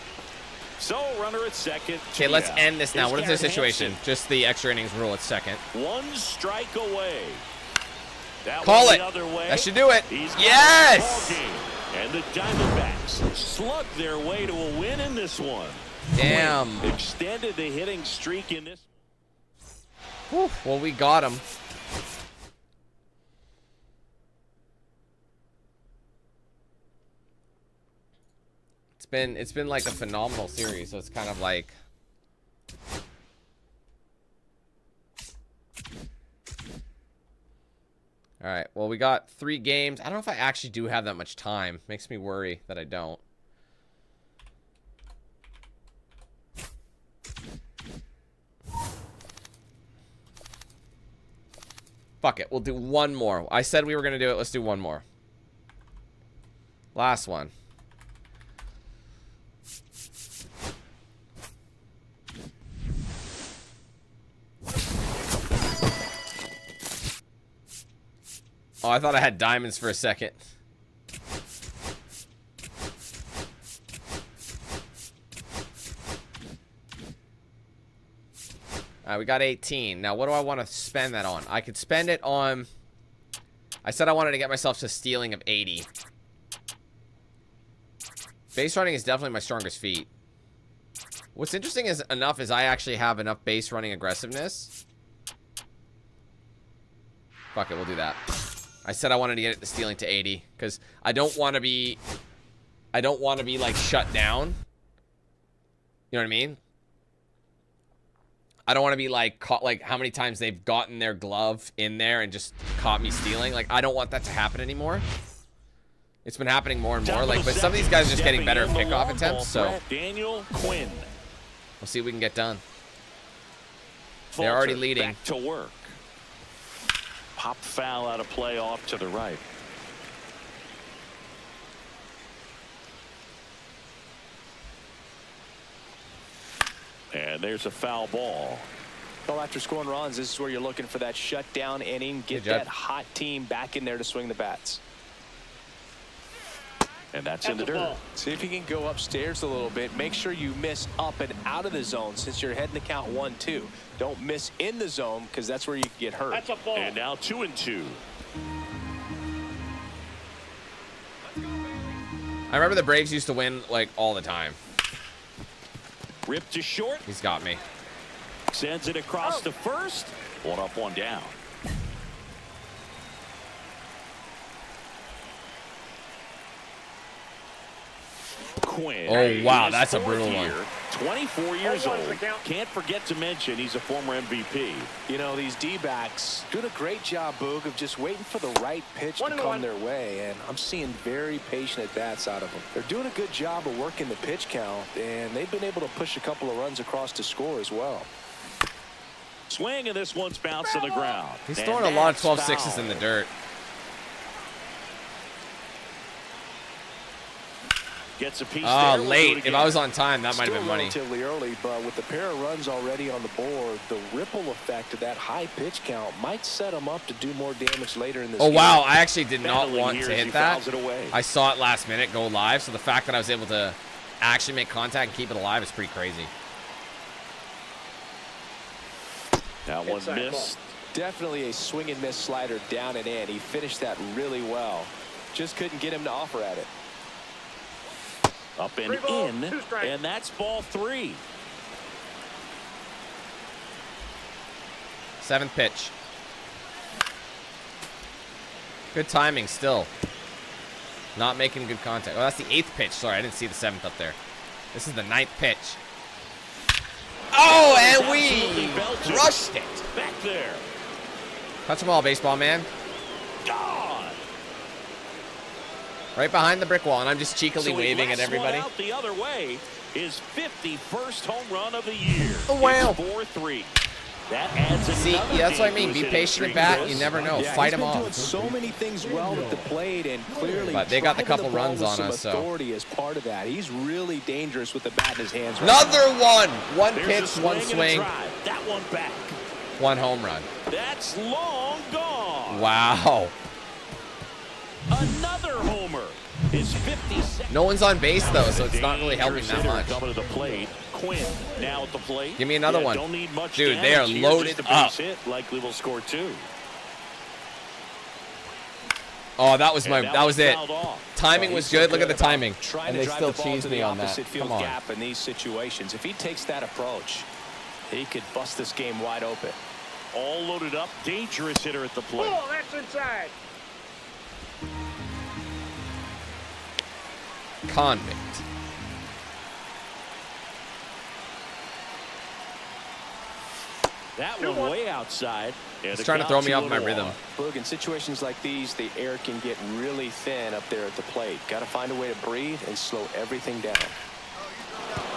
So, runner at second. Okay, let's end this now. What is the situation? Just the extra innings rule at second. 1 strike away. Call it. That should do it. Yes. And the Diamondbacks slug their way to a win in this one. Damn. Quinn extended the hitting streak in this. Whew, well, we got him. It's been like a phenomenal series, so it's kind of like all right, well, we got 3 games. I don't know if I actually do have that much time. Makes me worry that I don't. Fuck it, we'll do 1 more. I said we were gonna do it. Let's do 1 more. Last one. Oh, I thought I had diamonds for a second. All right, we got 18. Now, what do I want to spend that on? I could spend it on... I said I wanted to get myself to stealing of 80. Base running is definitely my strongest feat. What's interesting is I actually have enough base running aggressiveness. Fuck it, we'll do that. I said I wanted to get it to stealing to 80 because I don't want to be like shut down. You know what I mean? I don't want to be like caught, like how many times they've gotten their glove in there and just caught me stealing. Like I don't want that to happen anymore. It's been happening more and more. Like, but some of these guys are just getting better at pickoff attempts. So Daniel Quinn. We'll see what we can get done. They're already leading. Back to work. Pop foul out of play off to the right. And there's a foul ball. Well, after scoring runs, this is where you're looking for that shutdown inning. Get that hot team back in there to swing the bats. And that's in the dirt. See if you can go upstairs a little bit. Make sure you miss up and out of the zone since you're heading to count 1-2. Don't miss in the zone because that's where you get hurt. That's a ball. And now 2-2. I remember the Braves used to win like all the time. Ripped to short. He's got me. Sends it across to first. One up, one down. Quinn. Oh, wow, that's a brutal one. 24 years old. Can't forget to mention he's a former MVP. You know, these D-backs doing a great job, Boog, of just waiting for the right pitch to come their way, and I'm seeing very patient at-bats out of them. They're doing a good job of working the pitch count, and they've been able to push a couple of runs across to score as well. Swing, and this one's bounced to the ground. He's throwing a lot of 12-6s in the dirt. Gets a piece Oh, there. late. If I was on time, that might have been money. Relatively early, but with the pair of runs already on the board, the ripple effect of that high pitch count might set them up to do more damage later in this game. Oh, wow. I actually did not want to hit that. Fouls it away. I saw it last minute go live, so the fact that I was able to actually make contact and keep it alive is pretty crazy. That one missed. Definitely a swing and miss slider down and in. He finished that really well. Just couldn't get him to offer at it. Up and in, and that's ball 3. 7th pitch. Good timing still. Not making good contact. Oh, that's the 8th pitch. Sorry, I didn't see the 7th up there. This is the 9th pitch. Oh, and we crushed it. Back there. Touch them all, baseball man. God. Right behind the brick wall, and I'm just cheekily waving at everybody. Out the other way is 51st home run of the year. Oh, wow. 4-3. That adds another. See, yeah, that's what I mean. Be patient at bat. You never know. Fight them off. Doing so many things well at the plate, and clearly, but they got the couple runs on us. So authority as part of that. He's really dangerous with the bat in his hands. Another one. One pitch, swing one swing. That one back. 1 home run. That's long gone. Wow. Another homer. His 52nd. No one's on base though, so it's not really helping that much. Coming to the plate. Quinn now at the plate. Give me another one. Don't need much. Dude, they are loaded up. Hit, likely will score 2. Oh, that was it. Off. Timing was good. Look at the timing. And they still cheesed cheesed me on that. Come on. Gap in these situations. If he takes that approach, he could bust this game wide open. All loaded up. Dangerous hitter at the plate. Oh, that's inside. Convict. That one way outside. He's trying to throw me off my rhythm. Boog, in situations like these, the air can get really thin up there at the plate. Got to find a way to breathe and slow everything down.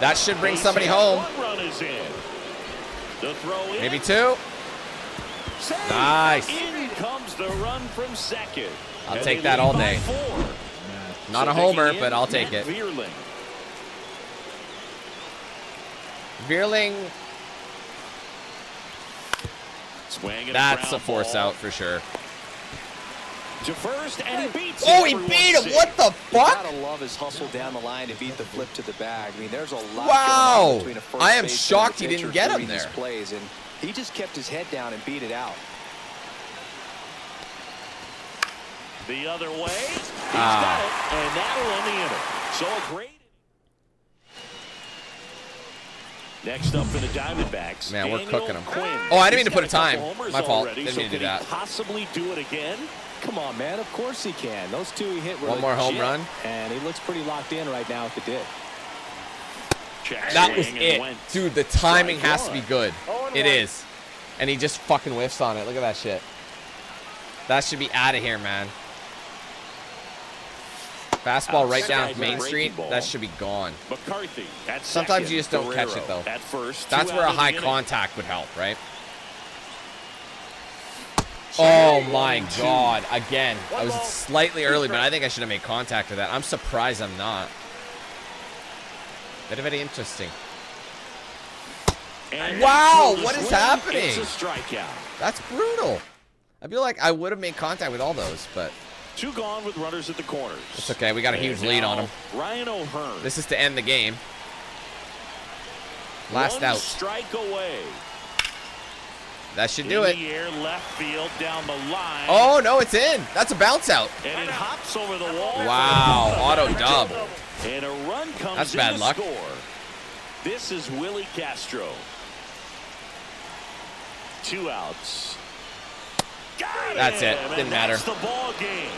That should bring somebody home. 1 run is in. The throw in. Maybe 2. Nice. In comes the run from second. I'll take that all day. 4. Not a homer, but I'll take it. Veerling. That's a force out for sure. To first, and he beats he beat him. What the fuck? Gotta love his hustle down the line to beat the flip to the bag. I mean, there's a lot. Wow. Between a first I am baseman shocked and he a didn't pitcher get him these there. plays, and He just kept his head down and beat it out. The other way. He's got it, and that'll end the inning. So a great. Next up for the Diamondbacks. Man, we're Daniel cooking them. Quinn. Oh, I didn't mean to He's put a got time. couple My fault. already, Didn't so mean to do could he that. possibly do it again? Come on, man. Of course he can. Those two he hit were One more home legit, run. and he looks pretty locked in right now at the dip. Check That was swing and it. went. Dude, the timing Strike has to be one. good. 0-1. It is. And he just fucking whiffs on it. Look at that shit. That should be out of here, man. Fastball right down Outside Main the Street. breaking ball. That should be gone. McCarthy at Sometimes second. you just don't catch Guerrero it, though. At first, That's two where a out of the high inning. contact would help, right? Oh my God. Again, I was slightly early, but I think I should have made contact with that. I'm surprised I'm not. Very interesting. And Wow, that what throws is one. happening? It's a strikeout. That's brutal. I feel like I would have made contact with all those, but Two gone with runners at the corners. it's okay. We got a huge lead on him. Ryan O'Hearn. This is to end the game. Last One out. strike away. That should do In it. the air, left field, down the line. Oh, no, it's in. That's a bounce out. And it hops over the wall. Wow, auto dub. And a run comes That's in bad to luck. score. This is Willie Castro. 2 outs. Got That's it. him, Didn't and matter. That's the ball game.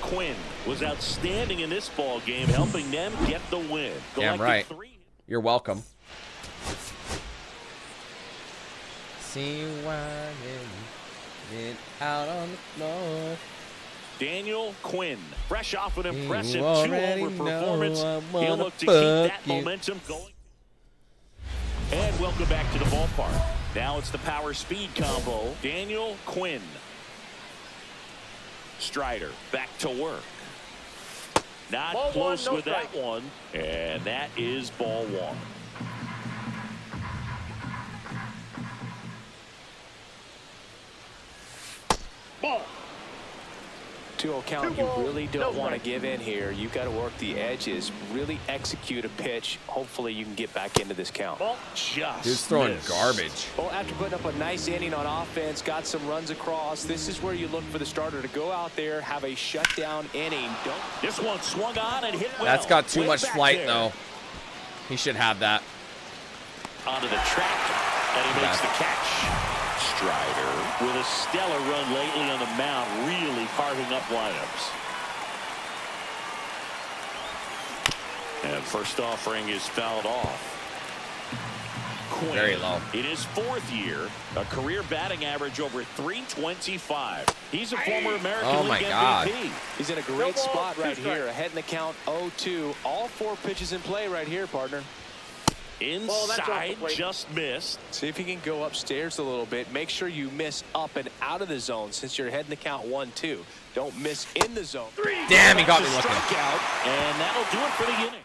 Quinn was outstanding in this ball game, helping them get the win. Damn Collected right. 3. You're welcome. See why get out on the floor. Daniel Quinn, fresh off an impressive You already 2-homer performance. know I He'll wanna look to keep that fuck you. momentum going. And welcome back to the ballpark. Now it's the power speed combo. Daniel Quinn. Strider back to work. Not Ball close one, no with that one. And that is ball one. Ball. 2-0 count. Two You balls, really no don't want to strike. give in here. You've got to work the edges, really execute a pitch. Hopefully you can get back into this count. Ball. Just Dude's throwing missed. garbage. Well, after putting up a nice inning on offense, got some runs across, this is where you look for the starter to go out there, have a shutdown inning. Don't. This one swung on and hit well. That's got too Way much back flight, there. though. He should have that. Onto the track, and he makes the catch. Strider with a stellar run lately on the mound, really carving up lineups. And first offering is fouled off. Quinn, Very low. in his 4th year, a career batting average over .325. He's a former American Oh, League my MVP. God. He's in a No great ball, spot two right strikes. here, ahead in the count 0-2. All 4 pitches in play right here, partner. Ball, that's off the Inside, plate. just missed. See if you can go upstairs a little bit. Make sure you miss up and out of the zone since you're heading the count 1-2. Don't miss in the zone. Damn, he got me That's a looking. strikeout, and that'll do it for the inning.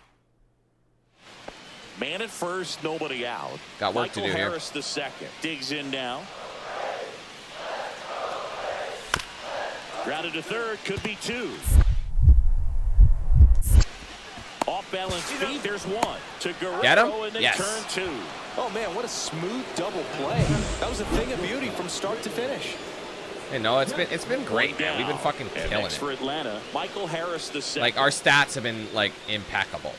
Man at first, nobody out. Got work to Michael do here. Harris the second. Digs in now. Grounded to third, could be 2. Off balance feed, there's 1 to Guerrero, Get him? and they Yes. turn 2. Oh, man, what a smooth double play. That was a thing of beauty from start to finish. Hey, no, it's been great, man. We've been fucking And killing next it. for Atlanta, Michael Harris the second. Like, our stats have been, like, impeccable.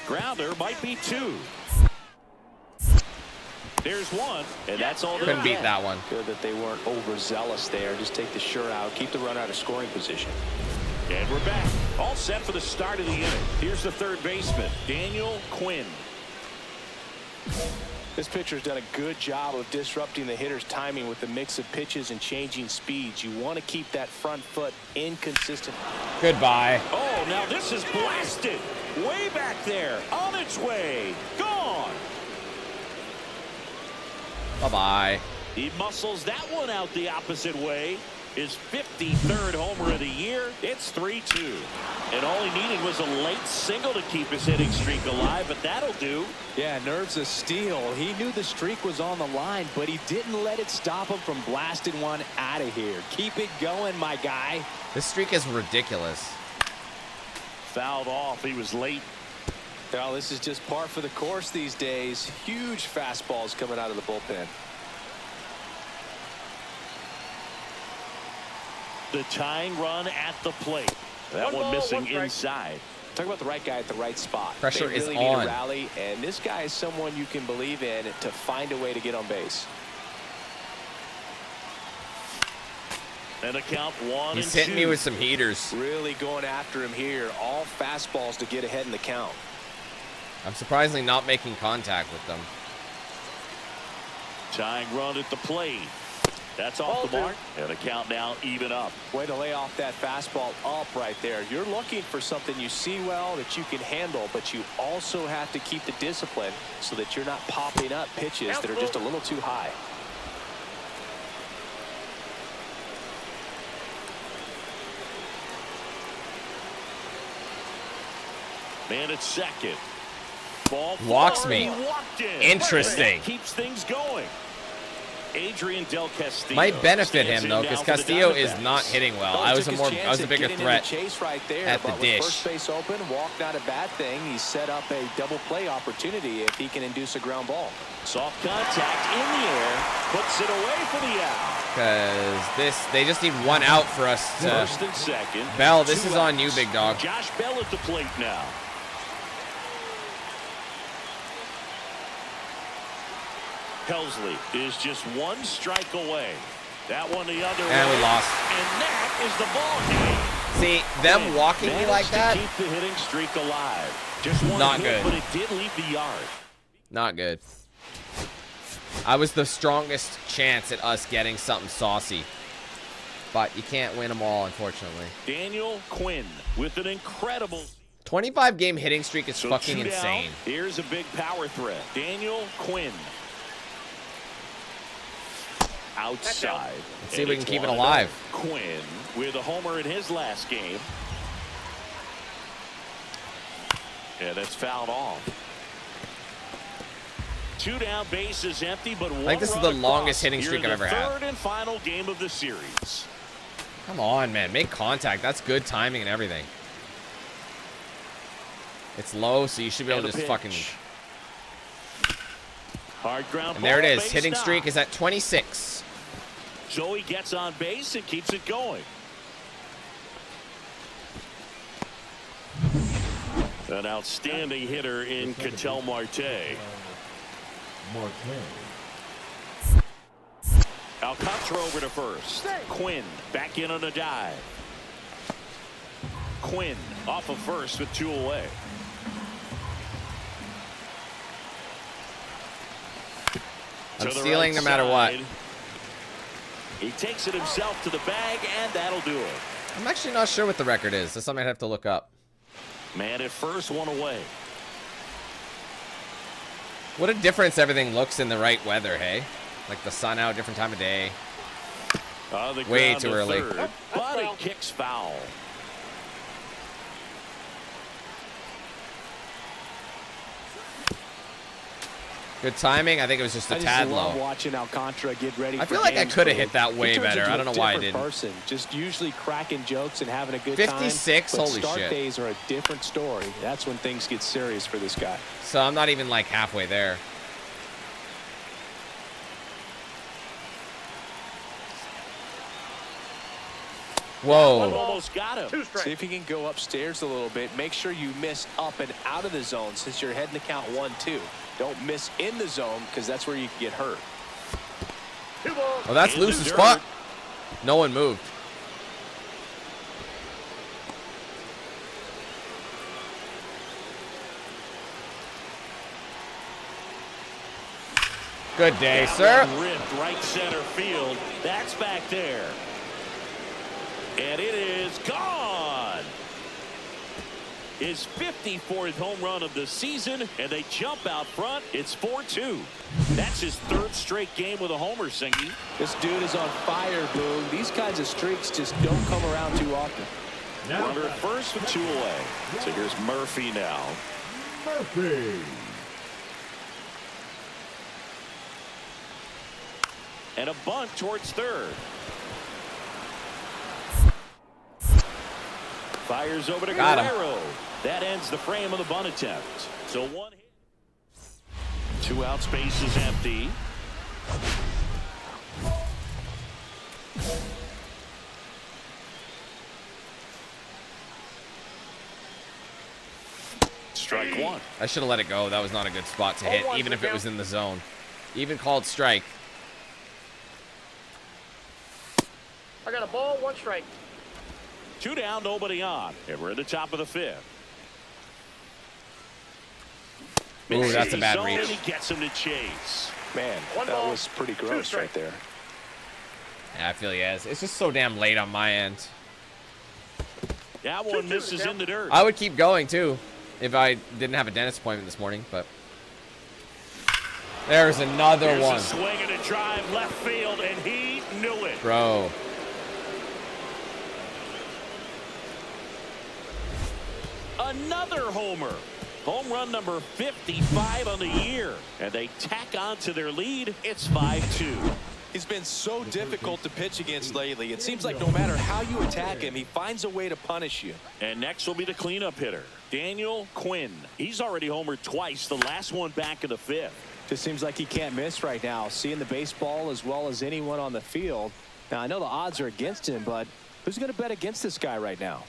Grounder might be 2. There's 1, and that's all. Couldn't beat that one. Good that they weren't overzealous there. Just take the shirt out, keep the run out of scoring position. And we're back. All set for the start of the inning. Here's the third baseman, Daniel Quinn. This pitcher's done a good job of disrupting the hitter's timing with the mix of pitches and changing speeds. You want to keep that front foot inconsistent. Goodbye. Oh, now this is blasted. Way back there. On its way. Gone. Bye-bye. He muscles that one out the opposite way. His 53rd homer of the year. It's 3-2. And all he needed was a late single to keep his hitting streak alive, but that'll do. Yeah, nerves of steel. He knew the streak was on the line, but he didn't let it stop him from blasting one out of here. Keep it going, my guy. This streak is ridiculous. Fouled off. He was late. Well, this is just par for the course these days. Huge fastballs coming out of the bullpen. The tying run at the plate. That one missing inside. Talk about the right guy at the right spot. Pressure they really is need on. a rally, and this guy is someone you can believe in to find a way to get on base. And a count 1-2. He's hitting me with some heaters. Really going after him here. All fastballs to get ahead in the count. I'm surprisingly not making contact with them. Tying run at the plate. That's off the mark. And the count now even up. Way to lay off that fastball up right there. You're looking for something you see well that you can handle, but you also have to keep the discipline so that you're not popping up pitches that are just a little too high. Man at second. Ball Walks far, me. he walked in. Interesting. That keeps things going. Adrian Del Castillo Might benefit him stands though, in because now for the Castillo is Diamondbacks. not hitting well. I was a bigger threat Chase right there, at the but with dish. first base open, walk not a bad thing. He set up a double play opportunity if he can induce a ground ball. Soft contact in the air, puts it away for the out. Because they just need one out for us to. First and second. Bell, this 2 is on outs. you, big dog. Josh Bell at the plate now. Helsley is just 1 strike away. That one the other way. And we lost. And that is the ball game. See, them walking me like that, Keep the hitting streak alive. Just one Not hit, good. but it did leave the yard. not good. I was the strongest chance at us getting something saucy. But you can't win them all, unfortunately. Daniel Quinn with an incredible 25-game hitting streak is fucking 2 down. insane. Here's a big power threat. Daniel Quinn. Outside. Let's see if And we can it's keep it 1-0. alive. Quinn with a homer in his last game. And that's fouled off. 2 down, bases empty, but one I think this is run the across longest hitting here streak in I've the ever had. Third and final game of the series. Come on, man. Make contact. That's good timing and everything. It's low, so you should be able to just fucking... Hard ground And there it ball, is. base Hitting knock. streak is at 26. So he gets on base and keeps it going. An outstanding hitter in Ketel Marte. Alcantara over to first. Quinn back in on a dive. Quinn off of first with 2 away. I'm To the stealing right no matter what. side. He takes it himself to the bag, and that'll do it. I'm actually not sure what the record is. That's something I'd have to look up. Man at first, 1 away. What a difference everything looks in the right weather, hey? Like the sun out, different time of day. The Way ground too to early. Third, but it kicks foul. Good timing. I think it was just a tad love low. watching Alcantara get ready. I for feel like I games, could have Blue. hit that way He turns better. into I a don't know why I different didn't. Person, just usually cracking jokes and having a good 56? time. But Holy start shit. days are a different story. That's when things get serious for this guy. So I'm not even like halfway there. Whoa. Almost got him. See if you can go upstairs a little bit. Make sure you miss up and out of the zone since you're heading to count 1-2. Don't miss in the zone because that's where you can get hurt. Well, that's In the loose as dirt. fuck. No one moved. Good day, That sir. one ripped right center field. That's back there. And it is gone. His 54th home run of the season, and they jump out front. It's 4-2. That's his 3rd straight game with a homer, Singy. This dude is on fire, Boone. These kinds of streaks just don't come around too often. Runner at first with 2 away. So here's Murphy now. Murphy. And a bunt towards third. Fires over to Got him. Guerrero. That ends the frame of the bunt attempt. So one hit. 2 out, space is empty. Strike one. I should have let it go. That was not a good spot to hit, even if it was in the zone. Even called strike. I got a ball, 1 strike. 2 down, nobody on. And we're at the top of the 5th. Ooh, that's a bad Zone, reach. and he gets him to chase. Man, One that ball, was pretty 2 gross strike. right there. Yeah, I feel he has. It's just so damn late on my end. That one misses in the dirt. I would keep going, too, if I didn't have a dentist appointment this morning, but... There's another Here's one. a swing and a drive left field, and he knew it. Bro. Another homer. Home run number 55 on the year. And they tack on to their lead. It's 5-2. He's been so difficult to pitch against lately. It seems like no matter how you attack him, he finds a way to punish you. And next will be the cleanup hitter, Daniel Quinn. He's already homered twice, the last one back in the 5th. Just seems like he can't miss right now, seeing the baseball as well as anyone on the field. Now, I know the odds are against him, but who's going to bet against this guy right now?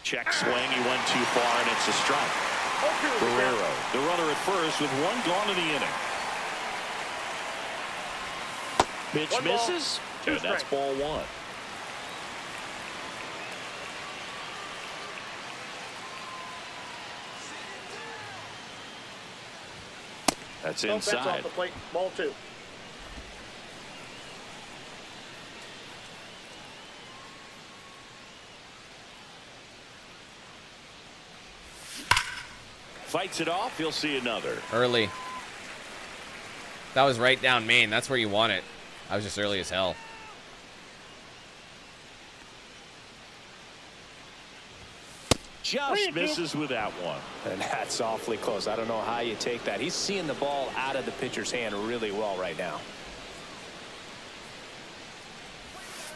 Check swing, he went too far, and it's a strike. Guerrero, the runner at first with 1 gone in the inning. Pitch 1 ball, misses, 2 and that's strike. ball 1. That's No fence off inside. the plate, ball 2. Fights it off, he'll see another. Early. That was right down Main. That's where you want it. I was just early as hell. Just misses with that one. And that's awfully close. I don't know how you take that. He's seeing the ball out of the pitcher's hand really well right now.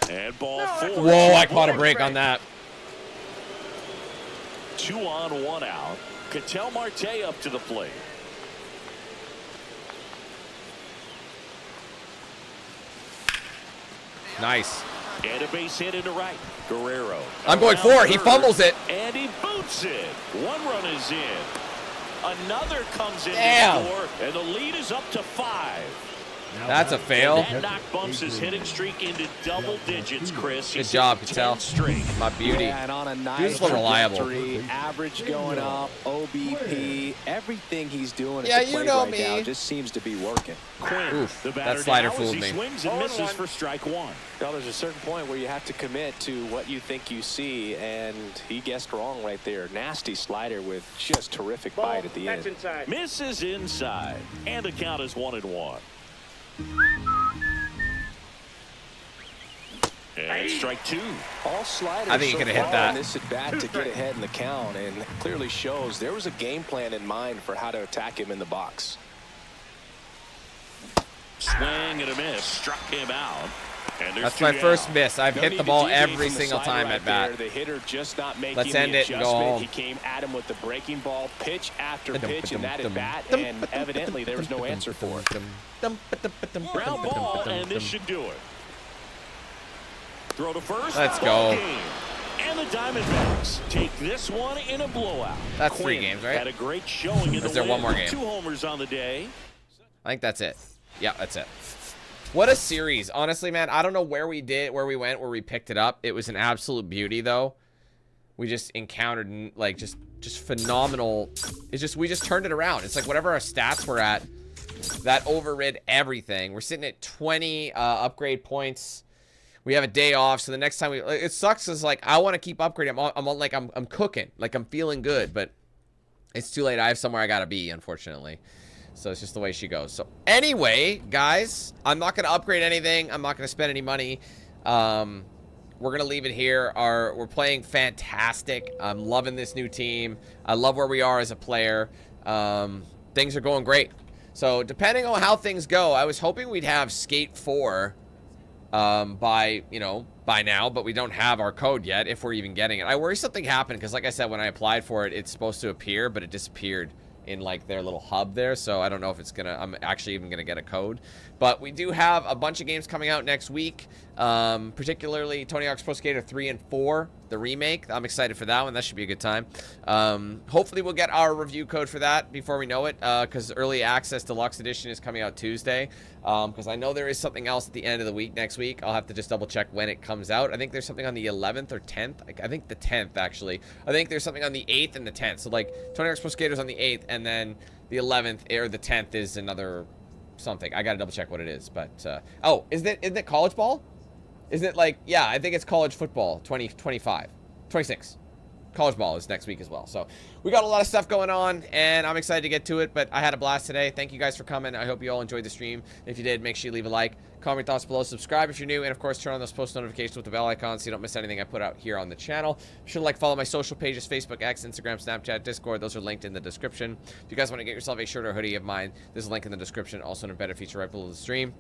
And ball 4. Whoa, I caught a break on that. 2 on, 1 out. Ketel Marte up to the plate. Nice. And a base hit into right. Guerrero. I'm going around 4. He third, fumbles it. And he boots it. 1 run is in. Another comes in Damn. to score, and the lead is up to 5. That's a fail. That knock bumps his hitting streak into double digits, Chris. Good job, Ketel. Straight. My beauty. Yeah, and on a He nice was so reliable. trajectory, average going up, OBP, everything he's doing Yeah, at the you plate know right me. now just seems to be working. Quinn, Oof, the that batter slider now as fooled he me. swings and misses for strike 1. Well, there's a certain point where you have to commit to what you think you see, and he guessed wrong right there. Nasty slider with just terrific Ball, bite at the that's end. inside. Misses inside, and the count is 1-1. And strike 2. All sliders I think he so could have hit far that. on this at bat to get ahead in the count, and clearly shows there was a game plan in mind for how to attack him in the box. Swing and a miss, struck him out. And That's my first miss. I've No hit need the to ball deviate every from the single slider time right at bat. there. The hitter just not making Let's the end it and go adjustment. home. He came at him with the breaking ball, pitch after pitch in that at bat, and evidently there was no answer for it. Ground ball, and this should do it. Throw to first. Let's ball go. game. And the Diamondbacks take this one in a blowout. That's 3 Quinn games, right? Had a great showing in the Is there win. one more game? 2 homers on the day. I think that's it. Yeah, that's it. What a series. Honestly, man, I don't know where we picked it up. It was an absolute beauty, though. We just encountered, like, just phenomenal. It's just, we just turned it around. It's like whatever our stats were at, that overrid everything. We're sitting at 20 upgrade points. We have a day off, so the next time it sucks is like I want to keep upgrading. I'm cooking, like I'm feeling good, but it's too late. I have somewhere I gotta be, unfortunately. So it's just the way she goes. So anyway, guys, I'm not gonna upgrade anything. I'm not gonna spend any money. We're gonna leave it here. We're playing fantastic. I'm loving this new team. I love where we are as a player. Things are going great. So depending on how things go, I was hoping we'd have Skate 4. by now, but we don't have our code yet if we're even getting it. I worry something happened because, like I said, when I applied for it, it's supposed to appear, but it disappeared in like their little hub there. So I don't know if I'm actually even gonna get a code. But we do have a bunch of games coming out next week, particularly Tony Hawk's Pro Skater 3 and 4, the remake. I'm excited for that one. That should be a good time. Hopefully we'll get our review code for that before we know it, because Early Access Deluxe Edition is coming out Tuesday. Because I know there is something else at the end of the week next week. I'll have to just double check when it comes out. I think there's something on the 11th or 10th. I think the 10th, actually. I think there's something on the 8th and the 10th. So, like, Tony Hawk's Pro Skater's on the 8th, and then the 11th or the 10th is another something. I gotta double check what it is. But, oh, isn't it college ball? Isn't it like, yeah, I think it's college football 2025. 26. College ball is next week as well. So we got a lot of stuff going on, and I'm excited to get to it, but I had a blast today. Thank you guys for coming. I hope you all enjoyed the stream. If you did, make sure you leave a like, comment your thoughts below, subscribe if you're new, and of course turn on those post notifications with the bell icon so you don't miss anything I put out here on the channel. Be sure to like, follow my social pages, Facebook, X, Instagram, Snapchat, Discord. Those are linked in the description. If you guys want to get yourself a shirt or hoodie of mine, there's a link in the description, also an embedded feature right below the stream.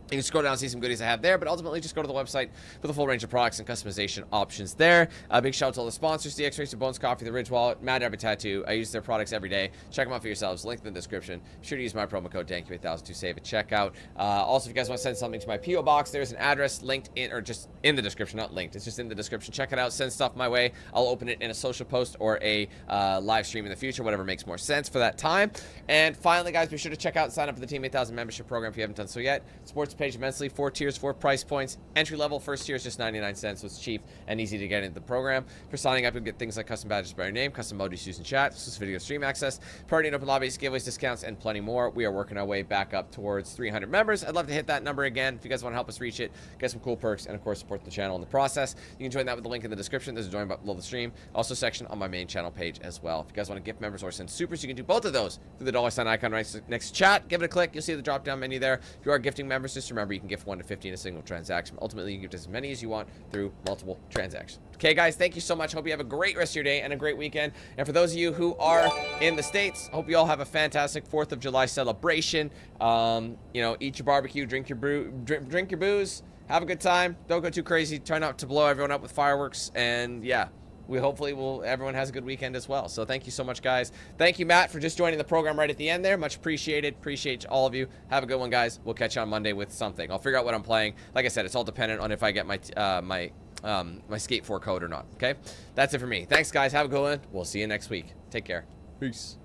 You can scroll down and see some goodies I have there, but ultimately just go to the website for the full range of products and customization options there. Big shout out to all the sponsors, DX Racer, Bones Coffee, The Ridge Wallet, Mad Rabbit Tattoo. I use their products every day. Check them out for yourselves. Link in the description. Be sure to use my promo code DANQ8000 to save at checkout. Also, if you guys want to send something to my P.O. Box, there's an address linked in, or just in the description, not linked. It's just in the description. Check it out. Send stuff my way. I'll open it in a social post or a live stream in the future, whatever makes more sense for that time. And finally, guys, be sure to check out and sign up for the Team 8000 membership program if you haven't done so yet. Supports the page immensely. 4 tiers, 4 price points. Entry level, first tier is just 99 cents, so it's cheap and easy to get into the program. For signing up, you'll get things like custom badges by your name, custom emojis used in chat, exclusive video stream access, priority and open lobbies, giveaways, discounts, and plenty more. We are working our way back up towards 300 members. I'd love to hit that number again. If you guys want to help us reach it, get some cool perks, and of course support the channel in the process. You can join that with the link in the description. There's a join button below the stream. Also a section on my main channel page as well. If you guys want to gift members or send supers, you can do both of those through the $ icon right next to chat. Give it a click. You'll see the drop down menu there. If you are gifting members, just remember you can gift 1 to 50 in a single transaction. Ultimately, you can gift as many as you want through multiple transactions. Okay, guys, thank you so much. Hope you have a great rest of your day and a great weekend. And for those of you who are in the States, hope you all have a fantastic 4th of July celebration. Eat your barbecue, drink your booze, have a good time. Don't go too crazy. Try not to blow everyone up with fireworks. And yeah, everyone has a good weekend as well. So thank you so much, guys. Thank you, Matt, for just joining the program right at the end there. Much appreciated. Appreciate all of you. Have a good one, guys. We'll catch you on Monday with something. I'll figure out what I'm playing. Like I said, it's all dependent on if I get my my Skate 4 code or not. Okay, that's it for me. Thanks, guys. Have a good one. We'll see you next week. Take care. Peace.